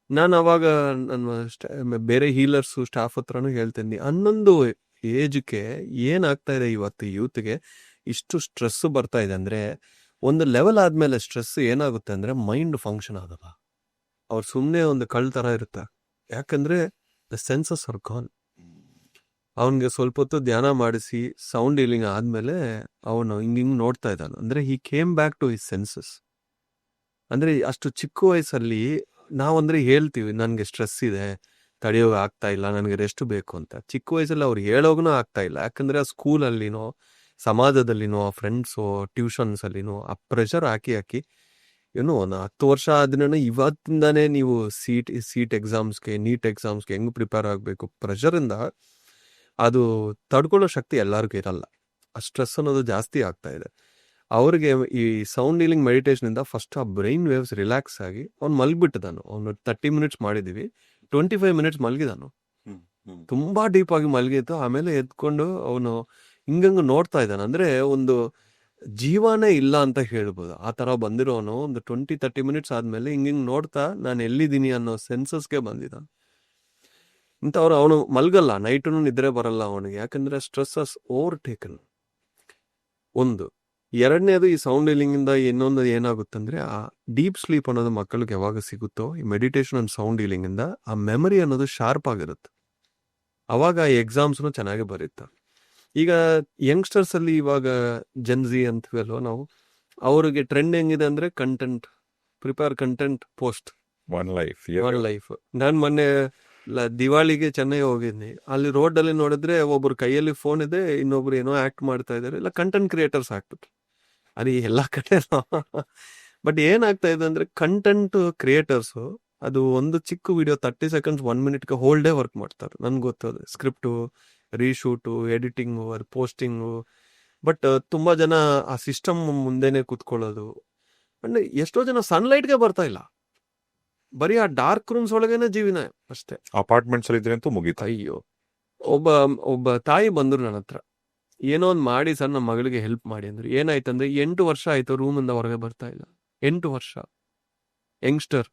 ನಾನು ಅವಾಗ ನನ್ನ ಬೇರೆ ಹೀಲರ್ಸು ಸ್ಟಾಫ್ ಹತ್ರನೂ ಹೇಳ್ತೀನಿ, 11 ಏಜ್ಗೆ ಏನಾಗ್ತಾ ಇದೆ ಇವತ್ತು ಯೂತ್ಗೆ, ಇಷ್ಟು ಸ್ಟ್ರೆಸ್ ಬರ್ತಾ ಇದೆ ಅಂದ್ರೆ, ಒಂದು ಲೆವೆಲ್ ಆದ್ಮೇಲೆ ಸ್ಟ್ರೆಸ್ ಏನಾಗುತ್ತೆ ಅಂದ್ರೆ ಮೈಂಡ್ ಫಂಕ್ಷನ್ ಆಗಲ್ಲ. ಅವ್ರು ಸುಮ್ಮನೆ ಒಂದು ಕಳ್ ತರ ಇರುತ್ತೆ. ಯಾಕಂದ್ರೆ ದ ಸೆನ್ಸಸ್ ಆರ್ ಗಾನ್. ಅವನಿಗೆ ಸ್ವಲ್ಪ ಹೊತ್ತು ಧ್ಯಾನ ಮಾಡಿಸಿ ಸೌಂಡ್ ಹೀಲಿಂಗ್ ಆದ್ಮೇಲೆ ಅವನು ಹಿಂಗ್ ನೋಡ್ತಾ ಇದ್ದಾನೆ ಅಂದ್ರೆ he came back to his senses. ಅಂದ್ರೆ ಅಷ್ಟು ಚಿಕ್ಕ ವಯಸ್ಸಲ್ಲಿ ನಾವಂದ್ರೆ ಹೇಳ್ತೀವಿ ನನ್ಗೆ ಸ್ಟ್ರೆಸ್ ಇದೆ, ತಡೆಯೋಗ ಆಗ್ತಾ ಇಲ್ಲ, ನನಗೆ ರೆಸ್ಟ್ ಬೇಕು ಅಂತ. ಚಿಕ್ಕ ವಯಸ್ಸಲ್ಲಿ ಅವ್ರು ಹೇಳೋಗನೂ ಆಗ್ತಾ ಇಲ್ಲ. ಯಾಕಂದ್ರೆ ಆ ಸ್ಕೂಲಲ್ಲಿನೋ, ಸಮಾಜದಲ್ಲಿನೋ, ಫ್ರೆಂಡ್ಸು, ಟ್ಯೂಷನ್ಸ್ ಅಲ್ಲಿನೋ ಆ ಪ್ರೆಷರ್ ಹಾಕಿ ಏನು ಒಂದು 10 ವರ್ಷ ಆದ್ರೂ ಇವತ್ತಿಂದಾನೇ ನೀವು ಸೀಟ್ ಎಕ್ಸಾಮ್ಸ್ಗೆ, ನೀಟ್ ಎಕ್ಸಾಮ್ಸ್ಗೆ ಹೆಂಗ್ ಪ್ರಿಪೇರ್ ಆಗಬೇಕು, ಪ್ರೆಷರಿಂದ ಅದು ತಡ್ಕೊಳ್ಳೋ ಶಕ್ತಿ ಎಲ್ಲರಿಗೂ ಇರಲ್ಲ. ಆ ಸ್ಟ್ರೆಸ್ ಅನ್ನೋದು ಜಾಸ್ತಿ ಆಗ್ತಾ ಇದೆ. ಅವ್ರಿಗೆ ಈ ಸೌಂಡ್ ಹೀಲಿಂಗ್ ಮೆಡಿಟೇಷನ್ ಇಂದ ಫಸ್ಟ್ ಆ ಬ್ರೈನ್ ವೇವ್ಸ್ ರಿಲ್ಯಾಕ್ಸ್ ಆಗಿ ಅವ್ನು ಮಲ್ಗಿಬಿಟ್ಟಿದ್ದಾನು. ಅವನು 30 ಮಿನಿಟ್ಸ್ ಮಾಡಿದೀವಿ, 25 ಮಿನಿಟ್ಸ್ ಮಲ್ಗಿದಾನು. ತುಂಬಾ ಡೀಪ್ ಆಗಿ ಮಲ್ಗಿತ್ತು. ಆಮೇಲೆ ಎದ್ಕೊಂಡು ಅವನು ಹಿಂಗಂಗ ನೋಡ್ತಾ ಇದ್ದಾನೆ. ಅಂದ್ರೆ ಒಂದು ಜೀವನೇ ಇಲ್ಲ ಅಂತ ಹೇಳ್ಬೋದು. ಆ ತರ ಬಂದಿರೋನು ಒಂದು 20-30 ಮಿನಿಟ್ಸ್ ಆದ್ಮೇಲೆ ಹಿಂಗಿಂಗ್ ನೋಡ್ತಾ ನಾನು ಎಲ್ಲಿದ್ದೀನಿ ಅನ್ನೋ ಸೆನ್ಸಸ್ಗೆ ಬಂದಿದ್ದಾನೆ. ಇಂಥವ್ರು ಅವನು ಮಲ್ಗಲ್ಲ, ನೈಟು ನಿದ್ರೆ ಬರಲ್ಲ ಅವನಿಗೆ. ಯಾಕಂದ್ರೆ ಸ್ಟ್ರೆಸ್ ಓವರ್ ಟೇಕನ್. ಒಂದು ಎರಡನೇದು, ಈ ಸೌಂಡ್ ಹೀಲಿಂಗ್ ಇಂದ ಇನ್ನೊಂದು ಏನಾಗುತ್ತಂದ್ರೆ, ಆ ಡೀಪ್ ಸ್ಲೀಪ್ ಅನ್ನೋದು ಮಕ್ಕಳಿಗೆ ಯಾವಾಗ ಸಿಗುತ್ತೋ ಈ ಮೆಡಿಟೇಷನ್ ಅಂಡ್ ಸೌಂಡ್ ಹೀಲಿಂಗ್ ಇಂದ ಆ ಮೆಮರಿ ಅನ್ನೋದು ಶಾರ್ಪ್ ಆಗಿರುತ್ತೆ. ಅವಾಗ ಎಕ್ಸಾಮ್ಸ್ನು ಚೆನ್ನಾಗಿ ಬರುತ್ತೆ. ಈಗ ಯಂಗ್ಸ್ಟರ್ಸ್ ಅಲ್ಲಿ ಇವಾಗ ಜೆನ್ಜಿ ಅಂತೀವಲ್ವ ನಾವು, ಅವ್ರಿಗೆ ಟ್ರೆಂಡ್ ಹೆಂಗಿದೆ ಅಂದ್ರೆ content, prepare content, post one life. ನಾನು ಮೊನ್ನೆ ದಿವಾಳಿಗೆ ಚೆನ್ನೈ ಹೋಗಿದ್ನಿ. ಅಲ್ಲಿ ರೋಡ್ ಅಲ್ಲಿ ನೋಡಿದ್ರೆ ಒಬ್ರು ಕೈಯಲ್ಲಿ ಫೋನ್ ಇದೆ, ಇನ್ನೊಬ್ರು ಏನೋ ಆಕ್ಟ್ ಮಾಡ್ತಾ ಇದಾರೆ. ಇಲ್ಲ ಕಂಟೆಂಟ್ ಕ್ರಿಯೇಟರ್ಸ್ ಆಗ್ಬಿಟ್ರು. ಅದು ಎಲ್ಲ ಕಡೆ. ಬಟ್ ಏನಾಗ್ತಾ ಇದೆ ಅಂದ್ರೆ, ಕಂಟೆಂಟ್ ಕ್ರಿಯೇಟರ್ಸು ಅದು ಒಂದು ಚಿಕ್ಕ ವಿಡಿಯೋ 30 ಸೆಕೆಂಡ್ಸ್ 1 ಮಿನಿಟ್ಗೆ ಹೋಲ್ ಡೇ ವರ್ಕ್ ಮಾಡ್ತಾರೆ. ನನ್ಗೆ ಗೊತ್ತದು, ಸ್ಕ್ರಿಪ್ಟು, ರೀಶೂಟು, ಎಡಿಟಿಂಗು, ಅದು ಪೋಸ್ಟಿಂಗು. ಬಟ್ ತುಂಬಾ ಜನ ಆ ಸಿಸ್ಟಮ್ ಮುಂದೆನೆ ಕೂತ್ಕೊಳ್ಳೋದು. ಅಂದ್ರೆ ಎಷ್ಟೋ ಜನ ಸನ್ಲೈಟ್ಗೆ ಬರ್ತಾ ಇಲ್ಲ, ಬರೀ ಆ ಡಾರ್ಕ್ ರೂಮ್ಸ್ ಒಳಗೇನೆ ಜೀವನ ಅಷ್ಟೇ. ಅಪಾರ್ಟ್ಮೆಂಟ್ಸ್ ಅಲ್ಲಿ ಇದ್ರೆ ಅಂತೂ ಮುಗೀತು. ಅಯ್ಯೋ, ಒಬ್ಬ ತಾಯಿ ಬಂದ್ರು ನನ್ನ ಹತ್ರ, ಏನೋ ಒಂದು ಮಾಡಿ ಸರ್ ನಮ್ಮ ಮಗಳಿಗೆ ಹೆಲ್ಪ್ ಮಾಡಿ ಅಂದ್ರು. ಏನಾಯ್ತಂದ್ರೆ 8 ವರ್ಷ ಆಯ್ತು ರೂಮಿಂದ ಹೊರಗೆ ಬರ್ತಾ ಇಲ್ಲ. 8 ವರ್ಷ ಯಂಗ್ಸ್ಟರ್,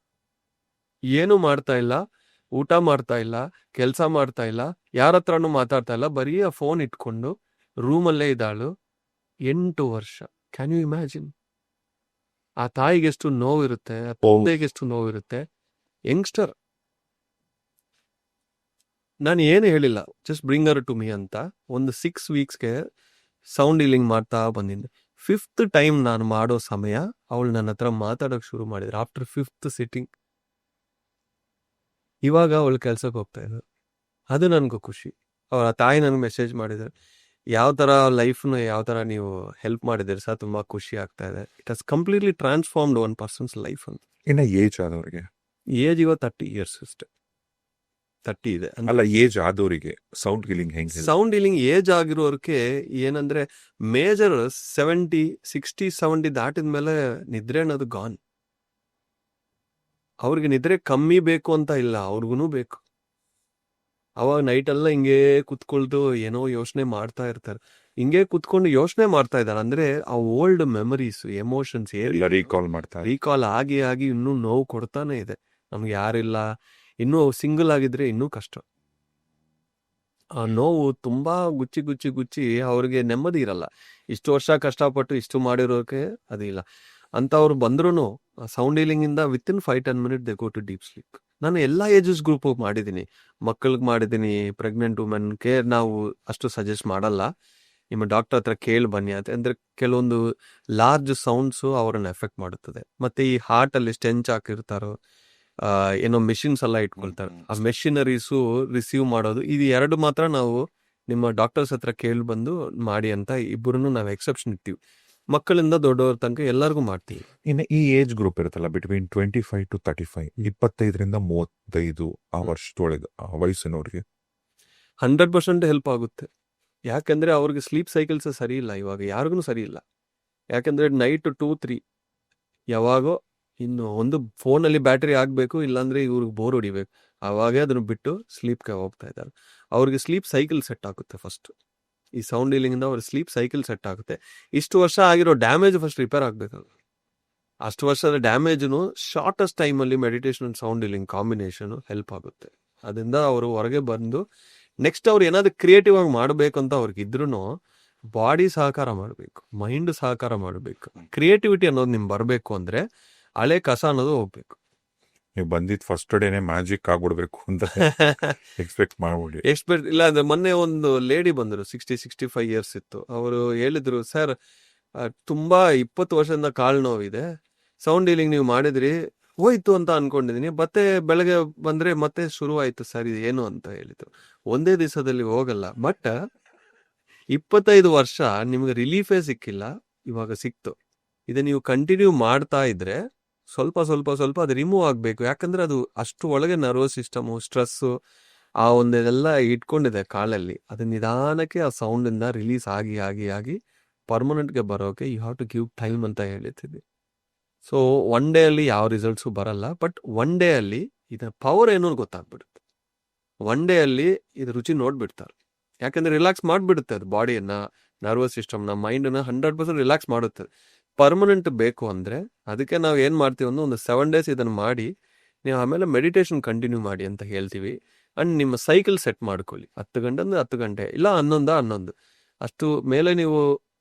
ಏನು ಮಾಡ್ತಾ ಇಲ್ಲ, ಊಟ ಮಾಡ್ತಾ ಇಲ್ಲ, ಕೆಲಸ ಮಾಡ್ತಾ ಇಲ್ಲ, ಯಾರ ಹತ್ರನೂ ಮಾತಾಡ್ತಾ ಇಲ್ಲ, ಬರೀ ಆ ಫೋನ್ ಇಟ್ಕೊಂಡು ರೂಮಲ್ಲೇ ಇದ್ದಾಳು. 8 ವರ್ಷ. Can you imagine? ಆ ತಾಯಿಗೆ ಎಷ್ಟು ನೋವಿರುತ್ತೆ, ಆ ತಂದೆಗೆ ಎಷ್ಟು ನೋವಿರುತ್ತೆ. ಯಂಗ್ಸ್ಟರ್ ನಾನು ಏನು ಹೇಳಿಲ್ಲ, ಜಸ್ಟ್ ಬ್ರಿಂಗರ್ ಟು ಮೀ ಅಂತ. ಒಂದು 6 ವೀಕ್ಸ್ಗೆ ಸೌಂಡ್ ಹೀಲಿಂಗ್ ಮಾಡ್ತಾ ಬಂದಿದ್ದೆ. 5th ಟೈಮ್ ನಾನು ಮಾಡೋ ಸಮಯ ಅವಳು ನನ್ನ ಹತ್ರ ಮಾತಾಡೋಕೆ ಶುರು ಮಾಡಿದ್ರು ಆಫ್ಟರ್ 5th ಸಿಟ್ಟಿಂಗ್. ಇವಾಗ ಅವಳು ಕೆಲ್ಸಕ್ಕೆ ಹೋಗ್ತಾ ಇದ್ದಾರೆ. ಅದು ನನಗೂ ಖುಷಿ. ಅವಳ ತಾಯಿ ನನಗೆ ಮೆಸೇಜ್ ಮಾಡಿದ್ದಾರೆ, ಯಾವ ಥರ ಲೈಫ್ನ ಯಾವ ಥರ ನೀವು ಹೆಲ್ಪ್ ಮಾಡಿದ್ದೀರಿ ಸರ್, ತುಂಬ ಖುಷಿ ಆಗ್ತಾ ಇದೆ. It has completely transformed one persons life ಅಂತ. ಇನ್ನ ಏಜ್ ಆದವರಿಗೆ ಏಜ್ ಇವಾಗ 30 years ಅಷ್ಟೇ, 30 ಇದೆ. ಅಲ್ಲ, ಏಜ್ ಆದವರಿಗೆ ಸೌಂಡ್ ಹೀಲಿಂಗ್ ಹೆಂಗೆ? ಸೌಂಡ್ ಹೀಲಿಂಗ್ ಏಜ್ ಆಗಿರೋರ್ಗೆ ಏನಂದ್ರೆ ಮೇಜರ್ 70, 60, 70 ದಾಟಿದ ಮೇಲೆ ನಿದ್ರೆ ಅನ್ನೋದು ಗಾನ್. ಅವ್ರಿಗೆ ನಿದ್ರೆ ಕಮ್ಮಿ ಬೇಕು ಅಂತ ಇಲ್ಲ, ಅವ್ರಿಗೂ ಬೇಕು. ಅವಾಗ ನೈಟ್ ಎಲ್ಲ ಹಿಂಗೆ ಕುತ್ಕೊಳ್ತು ಏನೋ ಯೋಚನೆ ಮಾಡ್ತಾ ಇರ್ತಾರೆ. ಹಿಂಗೆ ಕುತ್ಕೊಂಡು ಯೋಚನೆ ಮಾಡ್ತಾ ಇದ್ದಾರೆ ಅಂದ್ರೆ ಆ ಓಲ್ಡ್ ಮೆಮರೀಸ್, ಎಮೋಷನ್ಸ್ ರೀಕಾಲ್ ಮಾಡ್ತಾರೆ. ರೀಕಾಲ್ ಆಗಿ ಆಗಿ ಇನ್ನೂ ನೋವು ಕೊಡ್ತಾನೆ ಇದೆ. ನಮ್ಗೆ ಯಾರಿಲ್ಲ, ಇನ್ನೂ ಸಿಂಗಲ್ ಆಗಿದ್ರೆ ಇನ್ನೂ ಕಷ್ಟ. ಆ ನೋವು ತುಂಬಾ ಗುಚ್ಚಿ ಗುಚ್ಚಿ ಗುಚ್ಚಿ ಅವ್ರಿಗೆ ನೆಮ್ಮದಿ ಇರಲ್ಲ. ಇಷ್ಟು ವರ್ಷ ಕಷ್ಟಪಟ್ಟು ಇಷ್ಟು ಮಾಡಿರೋಕೆ ಅದಿಲ್ಲ ಅಂತ ಅವ್ರು ಬಂದ್ರು ಸೌಂಡ್ ಹೀಲಿಂಗ್ ಇಂದ within 5-10 minutes they go to deep sleep. ನಾನು ಎಲ್ಲ ಏಜಸ್ ಗ್ರೂಪ್ ಮಾಡಿದ್ದೀನಿ, ಮಕ್ಕಳಿಗೆ ಮಾಡಿದ್ದೀನಿ, ಪ್ರೆಗ್ನೆಂಟ್ ವುಮೆನ್ಗೆ ನಾವು ಅಷ್ಟು ಸಜೆಸ್ಟ್ ಮಾಡಲ್ಲ. ನಿಮ್ಮ ಡಾಕ್ಟರ್ ಹತ್ರ ಕೇಳಿ ಬನ್ನಿ ಅಂತ. ಅಂದ್ರೆ ಕೆಲವೊಂದು ಲಾರ್ಜ್ ಸೌಂಡ್ಸು ಅವ್ರನ್ನ ಎಫೆಕ್ಟ್ ಮಾಡುತ್ತದೆ. ಮತ್ತೆ ಈ ಹಾರ್ಟ್ ಅಲ್ಲಿ ಸ್ಟೆಂಚ್ ಹಾಕಿರ್ತಾರೋ, ಏನೋ ಮೆಷಿನ್ಸ್ ಎಲ್ಲ ಇಟ್ಕೊಳ್ತಾರೆ, ಆ ಮೆಷಿನರೀಸು ರಿಸೀವ್ ಮಾಡೋದು, ಇದು 2 ಮಾತ್ರ ನಾವು ನಿಮ್ಮ ಡಾಕ್ಟರ್ಸ್ ಹತ್ರ ಕೇಳಿ ಬಂದು ಮಾಡಿ ಅಂತ ಇಬ್ಬರನ್ನು ನಾವು ಎಕ್ಸೆಪ್ಷನ್ ಇರ್ತೀವಿ. ಮಕ್ಕಳಿಂದ ದೊಡ್ಡವ್ರ ತನಕ ಎಲ್ಲರಿಗೂ ಮಾಡ್ತೀವಿ. ಇನ್ನು ಈ ಏಜ್ ಗ್ರೂಪ್ ಇರುತ್ತಲ್ಲ, ಬಿಟ್ವೀನ್ 25 to 35, 25ರಿಂದ 35 ಆ ವರ್ಷದೊಳಗೆ ಆ ವಯಸ್ಸಿನವ್ರಿಗೆ 100% ಹೆಲ್ಪ್ ಆಗುತ್ತೆ. ಯಾಕಂದ್ರೆ ಅವ್ರಿಗೆ ಸ್ಲೀಪ್ ಸೈಕಲ್ಸ್ ಸರಿ ಇಲ್ಲ, ಇವಾಗ ಯಾರಿಗೂ ಸರಿ ಇಲ್ಲ. ಯಾಕಂದ್ರೆ ನೈಟ್ 2-3 ಯಾವಾಗೋ ಇನ್ನು ಒಂದು ಫೋನಲ್ಲಿ ಬ್ಯಾಟ್ರಿ ಆಗಬೇಕು, ಇಲ್ಲಾಂದ್ರೆ ಇವ್ರಿಗೆ ಬೋರ್ ಹೊಡಿಬೇಕು, ಅವಾಗೇ ಅದನ್ನು ಬಿಟ್ಟು ಸ್ಲೀಪ್ಗೆ ಹೋಗ್ತಾ ಇದ್ದಾರೆ. ಅವ್ರಿಗೆ ಸ್ಲೀಪ್ ಸೈಕಲ್ ಸೆಟ್ ಆಗುತ್ತೆ ಫಸ್ಟ್. ಈ ಸೌಂಡ್ ಹೀಲಿಂಗ್ ಇಂದ ಅವ್ರ ಸ್ಲೀಪ್ ಸೈಕಲ್ ಸೆಟ್ ಆಗುತ್ತೆ. ಇಷ್ಟು ವರ್ಷ ಆಗಿರೋ ಡ್ಯಾಮೇಜ್ ಫಸ್ಟ್ ರಿಪೇರ್ ಆಗಬೇಕು. ಅಷ್ಟು ವರ್ಷದ ಡ್ಯಾಮೇಜ್ನು ಶಾರ್ಟೆಸ್ಟ್ ಟೈಮಲ್ಲಿ meditation and sound healing combination help ಆಗುತ್ತೆ. ಅದರಿಂದ ಅವರು ಹೊರಗೆ ಬಂದು ನೆಕ್ಸ್ಟ್ ಅವ್ರು ಏನಾದ್ರು ಕ್ರಿಯೇಟಿವ್ ಆಗಿ ಮಾಡಬೇಕು ಅಂತ ಅವ್ರಿಗಿದ್ರು ಬಾಡಿ ಸಹಕಾರ ಮಾಡಬೇಕು, ಮೈಂಡ್ ಸಹಕಾರ ಮಾಡಬೇಕು. ಕ್ರಿಯೇಟಿವಿಟಿ ಅನ್ನೋದು ನಿಮ್ಗೆ ಬರಬೇಕು ಅಂದ್ರೆ ಹಳೆ ಕಸ ಅನ್ನೋದು ಹೋಗ್ಬೇಕು. ನೀವು ಬಂದಿದ್ ಫಸ್ಟ್ ಡೇನೆ ಮ್ಯಾಜಿಕ್ ಆಗ್ಬಿಡ್ಬೇಕು ಅಂತ ಎಕ್ಸ್ಪೆಕ್ಟ್ ಮಾಡ್ಬಿಡಿ. ಎಕ್ಸ್ಪೆಕ್ಟ್ ಇಲ್ಲ. ಅಂದ್ರೆ ಮೊನ್ನೆ ಒಂದು ಲೇಡಿ ಬಂದರು, 60-65 years ಇತ್ತು. ಅವರು ಹೇಳಿದ್ರು, ಸರ್ ತುಂಬಾ 20 ವರ್ಷದಿಂದ ಕಾಲು ನೋವಿದೆ, ಸೌಂಡ್ ಹೀಲಿಂಗ್ ನೀವು ಮಾಡಿದ್ರಿ ಹೋಯ್ತು ಅಂತ ಅನ್ಕೊಂಡಿದೀನಿ, ಮತ್ತೆ ಬೆಳಗ್ಗೆ ಬಂದ್ರೆ ಮತ್ತೆ ಶುರುವಾಯ್ತು ಸರ್, ಇದು ಏನು ಅಂತ ಹೇಳಿದ್ರು. ಒಂದೇ ದಿವಸದಲ್ಲಿ ಹೋಗಲ್ಲ, ಬಟ್ 25 ವರ್ಷ ನಿಮ್ಗೆ ರಿಲೀಫೇ ಸಿಕ್ಕಿಲ್ಲ, ಇವಾಗ ಸಿಕ್ತು. ಇದು ನೀವು ಕಂಟಿನ್ಯೂ ಮಾಡ್ತಾ ಇದ್ರೆ ಸ್ವಲ್ಪ ಸ್ವಲ್ಪ ಸ್ವಲ್ಪ ಅದು ರಿಮೂವ್ ಆಗಬೇಕು. ಯಾಕಂದ್ರೆ ಅದು ಅಷ್ಟು ಒಳಗೆ ನರ್ವಸ್ ಸಿಸ್ಟಮು, ಸ್ಟ್ರೆಸ್ಸು, ಆ ಒಂದೆಲ್ಲ ಇಟ್ಕೊಂಡಿದೆ ಕಾಲಲ್ಲಿ. ಅದು ನಿಧಾನಕ್ಕೆ ಆ ಸೌಂಡಿಂದ ರಿಲೀಸ್ ಆಗಿ ಆಗಿ ಆಗಿ ಪರ್ಮನೆಂಟ್ಗೆ ಬರೋಕೆ you have to give time ಅಂತ ಹೇಳ್ತಿದ್ವಿ. ಸೊ 1 day ಅಲ್ಲಿ ಯಾವ ರಿಸಲ್ಟ್ಸು ಬರಲ್ಲ, ಬಟ್ 1 day ಅಲ್ಲಿ ಇದರ ಪವರ್ ಏನು ಗೊತ್ತಾಗ್ಬಿಡುತ್ತೆ. 1 day ಅಲ್ಲಿ ಇದು ರುಚಿ ನೋಡ್ಬಿಡ್ತಾರೆ. ಯಾಕಂದ್ರೆ ರಿಲ್ಯಾಕ್ಸ್ ಮಾಡಿಬಿಡುತ್ತೆ ಅದು ಬಾಡಿಯನ್ನ, ನರ್ವಸ್ ಸಿಸ್ಟಮ್ನ, ಮೈಂಡನ್ನ 100% ರಿಲ್ಯಾಕ್ಸ್ ಮಾಡುತ್ತೆ. ಪರ್ಮನೆಂಟ್ ಬೇಕು ಅಂದರೆ ಅದಕ್ಕೆ ನಾವು ಏನು ಮಾಡ್ತೀವಿ ಅಂದ್ರೆ ಒಂದು 7 days ಇದನ್ನು ಮಾಡಿ ನೀವು ಆಮೇಲೆ ಮೆಡಿಟೇಷನ್ ಕಂಟಿನ್ಯೂ ಮಾಡಿ ಅಂತ ಹೇಳ್ತೀವಿ. ಆ್ಯಂಡ್ ನಿಮ್ಮ ಸೈಕಲ್ ಸೆಟ್ ಮಾಡ್ಕೊಳ್ಳಿ, 10 ಗಂಟೆ ಅಂದರೆ 10 ಗಂಟೆ, ಇಲ್ಲ 11 ಅಷ್ಟು ಮೇಲೆ ನೀವು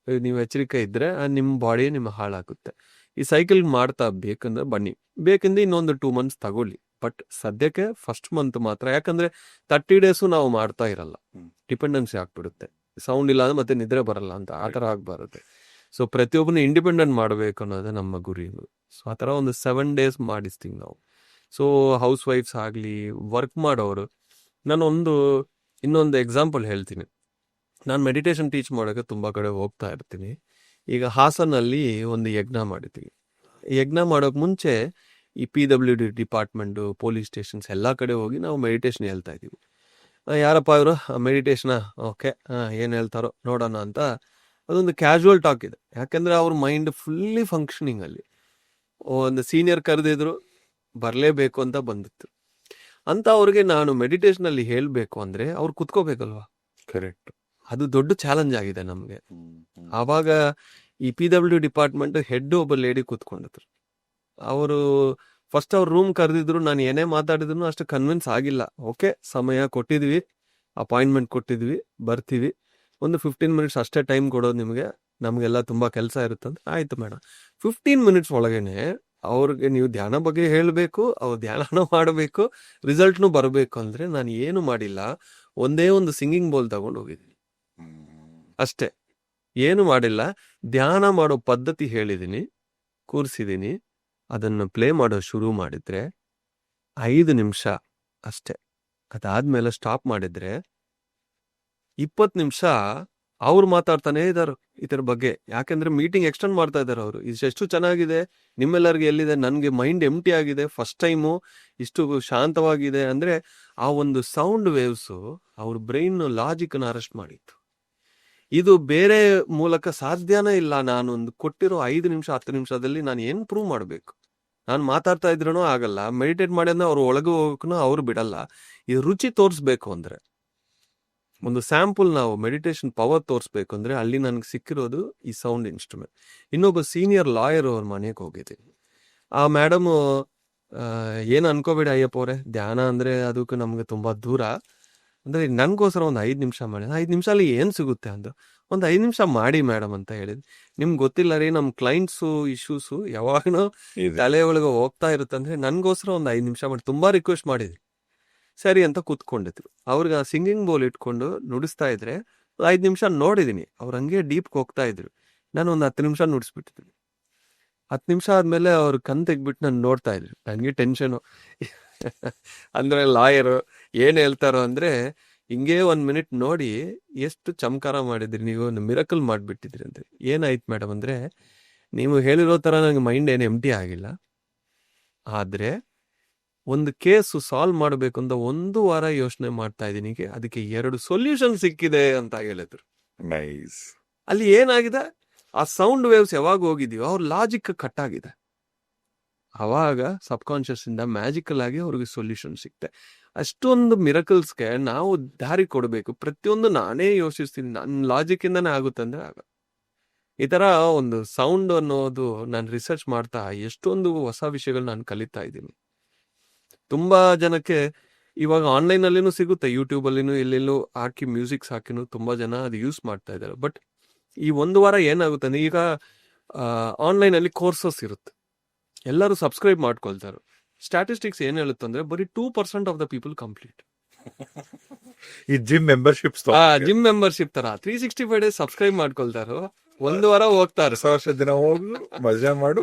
ಎಚ್ಚರಿಕೆ ಇದ್ದರೆ ನಿಮ್ಮ ಬಾಡಿ ನಿಮ್ಮ ಹಾಳಾಗುತ್ತೆ. ಈ ಸೈಕಲ್ ಮಾಡ್ತಾ ಬೇಕಂದ್ರೆ ಬನ್ನಿ, ಬೇಕಂದ್ರೆ ಇನ್ನೊಂದು 2 months ತಗೊಳ್ಳಿ. ಬಟ್ ಸದ್ಯಕ್ಕೆ ಫಸ್ಟ್ ಮಂತ್ ಮಾತ್ರ, ಯಾಕಂದ್ರೆ 30 days ನಾವು ಮಾಡ್ತಾ ಇರಲ್ಲ, ಡಿಪೆಂಡೆನ್ಸಿ ಆಗ್ಬಿಡುತ್ತೆ. ಸೌಂಡ್ ಇಲ್ಲ ಅಂದ್ರೆ ಮತ್ತೆ ನಿದ್ರೆ ಬರಲ್ಲ ಅಂತ, ಆ ಥರ ಆಗ್ಬಾರುತ್ತೆ. ಸೊ ಪ್ರತಿಯೊಬ್ಬನು ಇಂಡಿಪೆಂಡೆಂಟ್ ಮಾಡಬೇಕು ಅನ್ನೋದೇ ನಮ್ಮ ಗುರಿ. ಸೊ ಆ ಥರ ಒಂದು 7 days ಮಾಡಿಸ್ತೀವಿ ನಾವು. ಸೊ ಹೌಸ್ ವೈಫ್ಸ್ ಆಗಲಿ, ವರ್ಕ್ ಮಾಡೋರು, ನಾನು ಇನ್ನೊಂದು ಎಕ್ಸಾಂಪಲ್ ಹೇಳ್ತೀನಿ. ನಾನು ಮೆಡಿಟೇಷನ್ ಟೀಚ್ ಮಾಡೋಕ್ಕೆ ತುಂಬ ಕಡೆ ಹೋಗ್ತಾ ಇರ್ತೀನಿ. ಈಗ ಹಾಸನಲ್ಲಿ ಒಂದು ಯಜ್ಞ ಮಾಡಿದ್ದೀವಿ. ಯಜ್ಞ ಮಾಡೋಕೆ ಮುಂಚೆ ಈ PWD ಡಿಪಾರ್ಟ್ಮೆಂಟು, ಪೊಲೀಸ್ ಸ್ಟೇಷನ್ಸ್ ಎಲ್ಲ ಕಡೆ ಹೋಗಿ ನಾವು ಮೆಡಿಟೇಷನ್ ಹೇಳ್ತಾ ಇದ್ದೀವಿ. ಯಾರಪ್ಪ ಇವರು ಮೆಡಿಟೇಷನ, ಓಕೆ ಏನು ಹೇಳ್ತಾರೋ ನೋಡೋಣ ಅಂತ ಅದೊಂದು ಕ್ಯಾಶುವಲ್ ಟಾಕ್ ಇದೆ. ಯಾಕಂದರೆ ಅವ್ರ ಮೈಂಡ್ ಫುಲ್ಲಿ ಫಂಕ್ಷನಿಂಗಲ್ಲಿ. ಒಂದು ಸೀನಿಯರ್ ಕರೆದಿದ್ರು, ಬರಲೇಬೇಕು ಅಂತ ಬಂದಿತ್ತು ಅಂತ ಅವ್ರಿಗೆ ನಾನು ಮೆಡಿಟೇಷನಲ್ಲಿ ಹೇಳಬೇಕು ಅಂದರೆ ಅವ್ರು ಕುತ್ಕೋಬೇಕಲ್ವಾ. ಕರೆಕ್ಟ್. ಅದು ದೊಡ್ಡ ಚಾಲೆಂಜ್ ಆಗಿದೆ ನಮಗೆ. ಆವಾಗ ಈ PWD ಡಿಪಾರ್ಟ್ಮೆಂಟ್ ಹೆಡ್ ಒಬ್ಬ ಲೇಡಿ ಕೂತ್ಕೊಂಡಿದ್ರು. ಅವರು ಫಸ್ಟ್ ಅವ್ರ ರೂಮ್ ಕರೆದಿದ್ರು, ನಾನು ಏನೇ ಮಾತಾಡಿದ್ರು ಅಷ್ಟು ಕನ್ವಿನ್ಸ್ ಆಗಿಲ್ಲ. ಓಕೆ, ಸಮಯ ಕೊಟ್ಟಿದ್ವಿ, ಅಪಾಯಿಂಟ್ಮೆಂಟ್ ಕೊಟ್ಟಿದ್ವಿ, ಬರ್ತೀವಿ, ಒಂದು 15 minutes ಅಷ್ಟೇ ಟೈಮ್ ಕೊಡೋದು ನಿಮಗೆ, ನಮಗೆಲ್ಲ ತುಂಬ ಕೆಲಸ ಇರುತ್ತಂತ. ಆಯಿತು ಮೇಡಮ್. 15 minutes ಒಳಗೇನೆ ಅವ್ರಿಗೆ ನೀವು ಧ್ಯಾನ ಬಗ್ಗೆ ಹೇಳಬೇಕು, ಅವ್ರು ಧ್ಯಾನನೂ ಮಾಡಬೇಕು, ರಿಸಲ್ಟ್ನು ಬರಬೇಕು ಅಂದ್ರೆ ನಾನು ಏನು ಮಾಡಿಲ್ಲ, ಒಂದೇ ಒಂದು ಸಿಂಗಿಂಗ್ ಬೋಲ್ ತಗೊಂಡು ಹೋಗಿದ್ದೀನಿ ಅಷ್ಟೇ, ಏನು ಮಾಡಿಲ್ಲ. ಧ್ಯಾನ ಮಾಡೋ ಪದ್ಧತಿ ಹೇಳಿದ್ದೀನಿ, ಕೂರಿಸಿದ್ದೀನಿ, ಅದನ್ನು ಪ್ಲೇ ಮಾಡೋ ಶುರು ಮಾಡಿದ್ರೆ 5 ನಿಮಿಷ ಅಷ್ಟೇ. ಅದಾದ್ಮೇಲೆ ಸ್ಟಾಪ್ ಮಾಡಿದ್ರೆ 20 ನಿಮಿಷ ಅವ್ರು ಮಾತಾಡ್ತಾನೆ ಇದಾರೆ ಇದ್ರ ಬಗ್ಗೆ. ಯಾಕೆಂದ್ರೆ ಮೀಟಿಂಗ್ ಎಕ್ಸ್ಟೆಂಡ್ ಮಾಡ್ತಾ ಇದಾರೆ ಅವರು. ಇಷ್ಟು ಚೆನ್ನಾಗಿದೆ, ನಿಮ್ಮೆಲ್ಲರಿಗೆ ಎಲ್ಲಿದೆ, ನನ್ಗೆ ಮೈಂಡ್ ಎಂಟಿ ಆಗಿದೆ, ಫಸ್ಟ್ ಟೈಮು ಇಷ್ಟು ಶಾಂತವಾಗಿದೆ ಅಂದ್ರೆ ಆ ಒಂದು ಸೌಂಡ್ ವೇವ್ಸ್ ಅವ್ರ ಬ್ರೈನ್ ಲಾಜಿಕ್ ನ ಅರೆಸ್ಟ್ ಮಾಡಿತ್ತು. ಇದು ಬೇರೆ ಮೂಲಕ ಸಾಧ್ಯನೇ ಇಲ್ಲ. ನಾನು ಒಂದು ಕೊಟ್ಟಿರೋ 5 ನಿಮಿಷ 10 ನಿಮಿಷದಲ್ಲಿ ನಾನು ಏನ್ ಪ್ರೂವ್ ಮಾಡ್ಬೇಕು? ನಾನು ಮಾತಾಡ್ತಾ ಇದ್ರೂ ಆಗಲ್ಲ, ಮೆಡಿಟೇಟ್ ಮಾಡಿದ್ರೆ ಅವ್ರು ಒಳಗೆ ಹೋಗಕ್ಕೂ ಅವ್ರು ಬಿಡಲ್ಲ. ಇದು ರುಚಿ ತೋರಿಸ್ಬೇಕು ಅಂದ್ರೆ, ಒಂದು ಸ್ಯಾಂಪಲ್ ನಾವು ಮೆಡಿಟೇಷನ್ ಪವರ್ ತೋರಿಸ್ಬೇಕು ಅಂದ್ರೆ ಅಲ್ಲಿ ನನಗೆ ಸಿಕ್ಕಿರೋದು ಈ ಸೌಂಡ್ ಇನ್ಸ್ಟ್ರೂಮೆಂಟ್. ಇನ್ನೊಬ್ಬ ಸೀನಿಯರ್ ಲಾಯರ್ ಅವ್ರ ಮನೆಗೆ ಹೋಗಿದ್ದೀನಿ. ಆ ಮೇಡಮ್ ಏನು ಅನ್ಕೋಬೇಡಿ ಅಯ್ಯಪ್ಪ ಅವರೇ, ಧ್ಯಾನ ಅಂದ್ರೆ ಅದಕ್ಕೂ ನಮ್ಗೆ ತುಂಬಾ ದೂರ, ಅಂದ್ರೆ ನನ್ಗೋಸ್ಕರ ಒಂದು 5 ನಿಮಿಷ ಮಾಡಿ. 5 ನಿಮಿಷ ಅಲ್ಲಿ ಏನ್ ಸಿಗುತ್ತೆ ಅಂದು, ಒಂದು 5 ನಿಮಿಷ ಮಾಡಿ ಮೇಡಮ್ ಅಂತ ಹೇಳಿದ್. ನಿಮ್ಗೆ ಗೊತ್ತಿಲ್ಲ ರೀ, ನಮ್ ಕ್ಲೈಂಟ್ಸು ಇಶ್ಯೂಸು ಯಾವಾಗನೂ ತಲೆ ಒಳಗೆ ಹೋಗ್ತಾ ಇರುತ್ತಂದ್ರೆ ನನ್ಗೋಸ್ಕರ ಒಂದು 5 ನಿಮಿಷ ಮಾಡಿ, ತುಂಬಾ ರಿಕ್ವೆಸ್ಟ್ ಮಾಡಿದ್ವಿ. ಸರಿ ಅಂತ ಕೂತ್ಕೊಂಡಿದ್ರು. ಅವ್ರಿಗೆ ಆ ಸಿಂಗಿಂಗ್ ಬೋಲ್ ಇಟ್ಕೊಂಡು ನುಡಿಸ್ತಾ ಇದ್ರೆ 5 ನಿಮಿಷ ನೋಡಿದೀನಿ, ಅವ್ರು ಹಂಗೆ ಡೀಪ್ ಹೋಗ್ತಾ ಇದ್ರು. ನಾನು ಒಂದು 10 ನಿಮಿಷ ನುಡಿಸ್ಬಿಟ್ಟಿದ್ದೀನಿ. 10 ನಿಮಿಷ ಆದ್ಮೇಲೆ ಅವ್ರು ಕಣ್ ತೆಗ್ಬಿಟ್ಟು ನಾನು ನೋಡ್ತಾ ಇದ್ರು. ನನಗೆ ಟೆನ್ಷನು. ಅಂದ್ರೆ ಲಾಯರು ಏನ್ ಹೇಳ್ತಾರೋ ಅಂದ್ರೆ, ಹಿಂಗೆ 1 ಮಿನಿಟ್ ನೋಡಿ ಎಷ್ಟು ಚಮಕಾರ ಮಾಡಿದ್ರಿ ನೀವು, ಒಂದು ಮಿರಕಲ್ ಮಾಡ್ಬಿಟ್ಟಿದ್ರಿ ಅಂತ. ಏನಾಯ್ತು ಮೇಡಮ್ ಅಂದ್ರೆ, ನೀವು ಹೇಳಿರೋ ತರ ನನಗೆ ಮೈಂಡ್ ಏನು ಎಂಟಿ ಆಗಿಲ್ಲ, ಆದ್ರೆ ಒಂದು ಕೇಸು ಸಾಲ್ವ್ ಮಾಡಬೇಕು ಅಂತ 1 ವಾರ ಯೋಚನೆ ಮಾಡ್ತಾ ಇದ್ದೀನಿ, ಅದಕ್ಕೆ 2 ಸೊಲ್ಯೂಷನ್ ಸಿಕ್ಕಿದೆ ಅಂತ ಹೇಳಿದ್ರು. ನೈಸ್. ಅಲ್ಲಿ ಏನಾಗಿದೆ, ಆ ಸೌಂಡ್ ವೇವ್ಸ್ ಯಾವಾಗ ಹೋಗಿದೀವೋ ಅವ್ರ ಲಾಜಿಕ್ ಕಟ್ ಆಗಿದೆ. ಅವಾಗ ಸಬ್ ಕಾನ್ಶಿಯಸ್ ಇಂದ ಮ್ಯಾಜಿಕಲ್ ಆಗಿ ಅವ್ರಿಗೆ ಸೊಲ್ಯೂಷನ್ ಸಿಕ್ತೆ. ಅಷ್ಟೊಂದು ಮಿರಕಲ್ಸ್ಗೆ ನಾವು ದಾರಿ ಕೊಡಬೇಕು. ಪ್ರತಿಯೊಂದು ನಾನೇ ಯೋಚಿಸ್ತೀನಿ, ನನ್ನ ಲಾಜಿಕ್ ಇಂದಾನೇ ಆಗುತ್ತೆ ಅಂದ್ರೆ ಆಗ. ಈ ತರ ಒಂದು ಸೌಂಡ್ ಅನ್ನೋದು ನಾನು ರಿಸರ್ಚ್ ಮಾಡ್ತಾ ಎಷ್ಟೊಂದು ಹೊಸ ವಿಷಯಗಳು ನಾನು ಕಲಿತಾ ಇದ್ದೀನಿ. ತುಂಬಾ ಜನಕ್ಕೆ ಇವಾಗ ಆನ್ಲೈನ್ ಅಲ್ಲಿನೂ ಸಿಗುತ್ತೆ, ಯೂಟ್ಯೂಬ್ ಅಲ್ಲಿನೂ ಎಲ್ಲೆಲ್ಲೂ ಹಾಕಿ ಮ್ಯೂಸಿಕ್ಸ್ ಹಾಕಿನೂ ತುಂಬಾ ಜನ ಅದು ಯೂಸ್ ಮಾಡ್ತಾ ಇದ್ದಾರೆ. ಬಟ್ ಈ 1 ವಾರ ಏನಾಗುತ್ತೆ ಅಂದ್ರೆ, ಈಗ ಆನ್ಲೈನ್ ಅಲ್ಲಿ ಕೋರ್ಸಸ್ ಇರುತ್ತೆ, ಎಲ್ಲರೂ ಸಬ್ಸ್ಕ್ರೈಬ್ ಮಾಡ್ಕೊಳ್ತಾರೆ. ಸ್ಟ್ಯಾಟಿಸ್ಟಿಕ್ಸ್ ಏನ್ ಹೇಳುತ್ತೆ ಅಂದ್ರೆ, ಬರೀ 2% ಆಫ್ ದ ಪೀಪಲ್ ಕಂಪ್ಲೀಟ್. ಈ ಜಿಮ್ ಮೆಂಬರ್ಶಿಪ್ ಜಿಮ್ ಮೆಂಬರ್ಶಿಪ್ ತರ 365 ಡೇಸ್ ಸಬ್ಸ್ಕ್ರೈಬ್ ಮಾಡ್ಕೊಳ್ತಾರೋ, 1 ವಾರ ಹೋಗ್ತಾರೆ, 1 ದಿನ ಹೋಗಿ ಮಜಾ ಮಾಡು,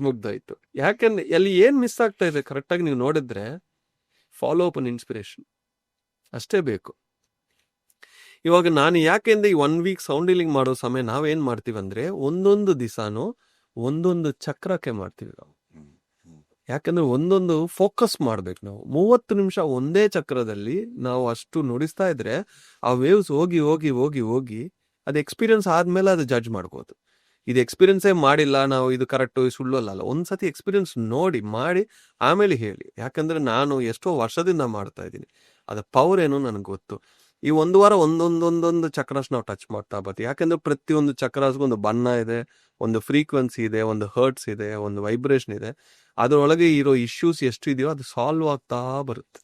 ಮುಗ್ದಾಯ್ತು. ಯಾಕಂದ್ರೆ ಅಲ್ಲಿ ಏನ್ ಮಿಸ್ ಆಗ್ತಾ ಇದೆ ಕರೆಕ್ಟ್ ಆಗಿ ನೀವು ನೋಡಿದ್ರೆ, ಫಾಲೋ ಅಪ್ ಅನ್ ಇನ್ಸ್ಪಿರೇಷನ್ ಅಷ್ಟೇ ಬೇಕು. ಇವಾಗ ನಾನು ಯಾಕೆಂದ್ರೆ ಈ 1 ವೀಕ್ ಸೌಂಡ್ ಹೀಲಿಂಗ್ ಮಾಡೋ ಸಮಯ ನಾವೇನ್ ಮಾಡ್ತೀವಿ ಅಂದ್ರೆ, ಒಂದೊಂದು ದಿವಸನೂ ಒಂದೊಂದು ಚಕ್ರಕ್ಕೆ ಮಾಡ್ತೀವಿ ನಾವು. ಯಾಕಂದ್ರೆ ಒಂದೊಂದು ಫೋಕಸ್ ಮಾಡ್ಬೇಕು ನಾವು. 30 ನಿಮಿಷ ಒಂದೇ ಚಕ್ರದಲ್ಲಿ ನಾವು ಅಷ್ಟು ನುಡಿಸ್ತಾ ಇದ್ರೆ ಆ ವೇವ್ಸ್ ಹೋಗಿ ಹೋಗಿ ಹೋಗಿ ಹೋಗಿ ಅದು ಎಕ್ಸ್ಪೀರಿಯನ್ಸ್ ಆದ್ಮೇಲೆ ಅದು ಜಡ್ಜ್ ಮಾಡ್ಬೋದು. ಇದು ಎಕ್ಸ್ಪೀರಿಯನ್ಸೇ ಮಾಡಿಲ್ಲ ನಾವು, ಇದು ಕರೆಕ್ಟು ಸುಳ್ಳು ಅಲ್ಲ. ಒಂದ್ಸತಿ ಎಕ್ಸ್ಪೀರಿಯನ್ಸ್ ನೋಡಿ ಮಾಡಿ ಆಮೇಲೆ ಹೇಳಿ. ಯಾಕಂದ್ರೆ ನಾನು ಎಷ್ಟೋ ವರ್ಷದಿಂದ ಮಾಡ್ತಾ ಇದ್ದೀನಿ, ಅದ ಪವರ್ ಏನು ನನಗೆ ಗೊತ್ತು. ಈ 1 ವಾರ ಒಂದೊಂದೊಂದೊಂದು ಚಕ್ರಾಸ್ ನಾವು ಟಚ್ ಮಾಡ್ತಾ ಬರ್ತೀವಿ. ಯಾಕಂದ್ರೆ ಪ್ರತಿಯೊಂದು ಚಕ್ರಾಸ್ಗೂ ಒಂದು ಬಣ್ಣ ಇದೆ, ಒಂದು ಫ್ರೀಕ್ವೆನ್ಸಿ ಇದೆ, ಒಂದು ಹರ್ಟ್ಸ್ ಇದೆ, ಒಂದು ವೈಬ್ರೇಷನ್ ಇದೆ. ಅದರೊಳಗೆ ಇರೋ ಇಶ್ಯೂಸ್ ಎಷ್ಟು ಇದೆಯೋ ಅದು ಸಾಲ್ವ್ ಆಗ್ತಾ ಬರುತ್ತೆ.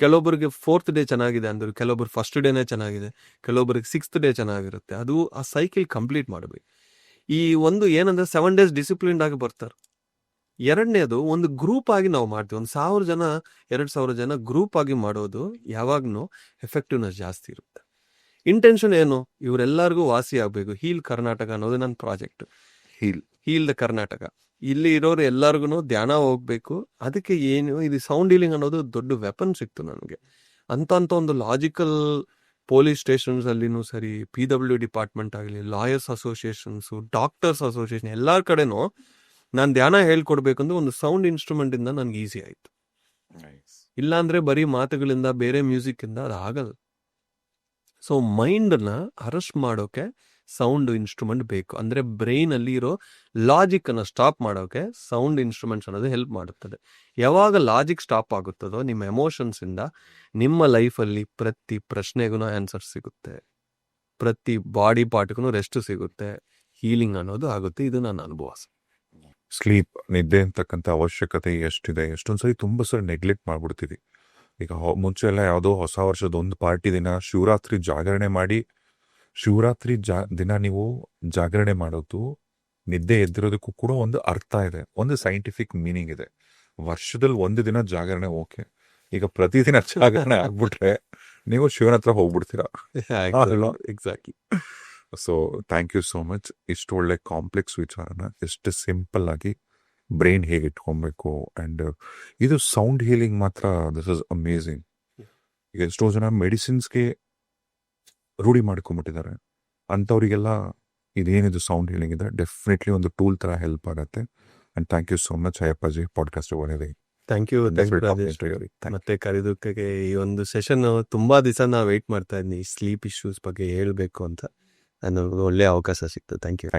ಕೆಲವೊಬ್ಬರಿಗೆ 4th ಡೇ ಚೆನ್ನಾಗಿದೆ ಅಂದ್ರೆ, ಕೆಲವೊಬ್ರು ಫಸ್ಟ್ ಡೇನೇ ಚೆನ್ನಾಗಿದೆ, ಕೆಲವೊಬ್ಬರಿಗೆ 6th ಡೇ ಚೆನ್ನಾಗಿರುತ್ತೆ. ಅದು ಆ ಸೈಕಲ್ ಕಂಪ್ಲೀಟ್ ಮಾಡಬೇಕು. ಈ ಒಂದು ಏನಂದ್ರೆ 7 ಡೇಸ್ ಡಿಸಿಪ್ಲಿನ್ಡ್ ಆಗಿ ಬರ್ತಾರೆ. 2ನೇದು ಒಂದು ಗ್ರೂಪ್ ಆಗಿ ನಾವು ಮಾಡ್ತೀವಿ. 1,000 ಜನ 2,000 ಜನ ಗ್ರೂಪ್ ಆಗಿ ಮಾಡೋದು ಯಾವಾಗ್ನೂ ಎಫೆಕ್ಟಿವ್ನೆಸ್ ಜಾಸ್ತಿ ಇರುತ್ತೆ. ಇಂಟೆನ್ಷನ್ ಏನು, ಇವರೆಲ್ಲರಿಗೂ ವಾಸಿ ಆಗ್ಬೇಕು. ಹೀಲ್ ಕರ್ನಾಟಕ ಅನ್ನೋದು ನನ್ನ ಪ್ರಾಜೆಕ್ಟ್. Heal the Karnataka. ಇಲ್ಲಿ ಇರೋರು ಎಲ್ಲರಿಗೂ ಧ್ಯಾನ ಹೋಗ್ಬೇಕು. ಅದಕ್ಕೆ ಏನು, ಇದು ಸೌಂಡ್ ಹೀಲಿಂಗ್ ಅನ್ನೋದು ದೊಡ್ಡ ವೆಪನ್ ಸಿಕ್ತು ನನಗೆ. ಅಂತ ಒಂದು ಲಾಜಿಕಲ್ ಪೊಲೀಸ್ ಸ್ಟೇಷನ್ಸ್ ಅಲ್ಲಿನೂ ಸರಿ, PW ಡಿಪಾರ್ಟ್ಮೆಂಟ್ ಆಗಲಿ, ಲಾಯರ್ಸ್ ಅಸೋಸಿಯೇಷನ್ಸು, ಡಾಕ್ಟರ್ಸ್ ಅಸೋಸಿಯೇಷನ್, ಎಲ್ಲರ ಕಡೆನೂ ನಾನು ಧ್ಯಾನ ಹೇಳ್ಕೊಡ್ಬೇಕಂದ್ರೆ ಒಂದು ಸೌಂಡ್ ಇನ್ಸ್ಟ್ರೂಮೆಂಟ್ ಇಂದ ನನ್ಗೆ ಈಸಿ ಆಯ್ತು. ಇಲ್ಲಾಂದ್ರೆ ಬರೀ ಮಾತುಗಳಿಂದ, ಬೇರೆ ಮ್ಯೂಸಿಕ್ ಇಂದ ಅದು ಆಗಲ್ಲ. ಸೊ ಮೈಂಡ್ ನ ಅರೆಸ್ಟ್ ಮಾಡೋಕೆ ಸೌಂಡ್ ಇನ್ಸ್ಟ್ರೂಮೆಂಟ್ ಬೇಕು. ಅಂದ್ರೆ ಬ್ರೈನ್ ಅಲ್ಲಿ ಇರೋ ಲಾಜಿಕ್ ಅನ್ನ ಸ್ಟಾಪ್ ಮಾಡೋಕೆ ಸೌಂಡ್ ಇನ್ಸ್ಟ್ರೂಮೆಂಟ್ಸ್ ಅನ್ನೋದು ಹೆಲ್ಪ್ ಮಾಡುತ್ತದೆ. ಯಾವಾಗ ಲಾಜಿಕ್ ಸ್ಟಾಪ್ ಆಗುತ್ತದೋ, ನಿಮ್ಮ ಎಮೋಷನ್ಸ್ ಇಂದ ನಿಮ್ಮ ಲೈಫಲ್ಲಿ ಪ್ರತಿ ಪ್ರಶ್ನೆಗೂ ಆನ್ಸರ್ ಸಿಗುತ್ತೆ, ಪ್ರತಿ ಬಾಡಿ ಪಾರ್ಟ್ಗೂ ರೆಸ್ಟ್ ಸಿಗುತ್ತೆ, ಹೀಲಿಂಗ್ ಅನ್ನೋದು ಆಗುತ್ತೆ. ಇದು ನನ್ನ ಅನುಭವ. ಸ್ಲೀಪ್, ನಿದ್ದೆ ಅಂತಕ್ಕಂಥ ಅವಶ್ಯಕತೆ ಎಷ್ಟಿದೆ, ಎಷ್ಟೊಂದ್ಸರಿ ತುಂಬಾ ಸರಿ ನೆಗ್ಲೆಕ್ಟ್ ಮಾಡ್ಬಿಡ್ತೀವಿ. ಈಗ ಮುಂಚೆ ಎಲ್ಲ ಯಾವುದೋ ಹೊಸ ವರ್ಷದ ಒಂದು ಪಾರ್ಟಿ ದಿನ ಶಿವರಾತ್ರಿ ಜಾಗರಣೆ ಮಾಡಿ, ಶಿವರಾತ್ರಿ ದಿನ ನೀವು ಜಾಗರಣೆ ಮಾಡೋದು ನಿದ್ದೆ ಎದ್ದಿರೋದಕ್ಕೂ ಕೂಡ ಒಂದು ಅರ್ಥ ಇದೆ, ಒಂದು ಸೈಂಟಿಫಿಕ್ ಮೀನಿಂಗ್ ಇದೆ. ವರ್ಷದಲ್ಲಿ ಒಂದು ದಿನ ಜಾಗರಣೆ ಓಕೆ, ಈಗ ಪ್ರತಿದಿನ ಜಾಗರಣೆ ಆಗ್ಬಿಟ್ರೆ ನೀವು ಶಿವನ ಹತ್ರ ಹೋಗ್ಬಿಡ್ತೀರಾ. ಅಲ್ವಾ? Exactly. So thank you so much. ಇಷ್ಟು ಒಳ್ಳೆ ಕಾಂಪ್ಲೆಕ್ಸ್ ವಿಚಾರನ ಎಷ್ಟು ಸಿಂಪಲ್ ಆಗಿ ಬ್ರೈನ್ ಹೇಗೆ ಇಟ್ಕೊಬೇಕು, ಆ್ಯಂಡ್ ಇದು ಸೌಂಡ್ ಹೀಲಿಂಗ್ ಮಾತ್ರ ದಿಸ್ ಇಸ್ ಅಮೇಝಿಂಗ್. ಈಗ ಎಷ್ಟೋ ಜನ ಮೆಡಿಸಿನ್ಸ್ಗೆ ರೂಢಿ ಮಾಡ್ಕೊಂಡ್ಬಿಟ್ಟಿದ್ದಾರೆ, ಅಂಥವ್ರಿಗೆಲ್ಲ ಇದೇನಿದು ಸೌಂಡ್ ಹೀಲಿಂಗ್ ಇದೆ ಡೆಫಿನೆಟ್ಲಿ ಒಂದು ಟೂಲ್ ಥರ ಹೆಲ್ಪ್ ಆಗುತ್ತೆ. And thank you so much Ayyappaji podcast ಒಳ್ಳೆಯದೇ. Thank you Rajesh. ಮತ್ತೆ ಕರೆದಕ್ಕೆ ಈ ಒಂದು ಸೆಷನ್ ತುಂಬಾ ದಿವಸ ನಾ ವೆಯ್ಟ್ ಮಾಡ್ತಾ ಇದ್ದೀನಿ ಸ್ಲೀಪ್ ಇಶ್ಯೂಸ್ ಬಗ್ಗೆ ಹೇಳ್ಬೇಕು ಅಂತ. ನಾನು ಒಳ್ಳೆ ಅವಕಾಶ ಸಿಕ್ತು. Thank you.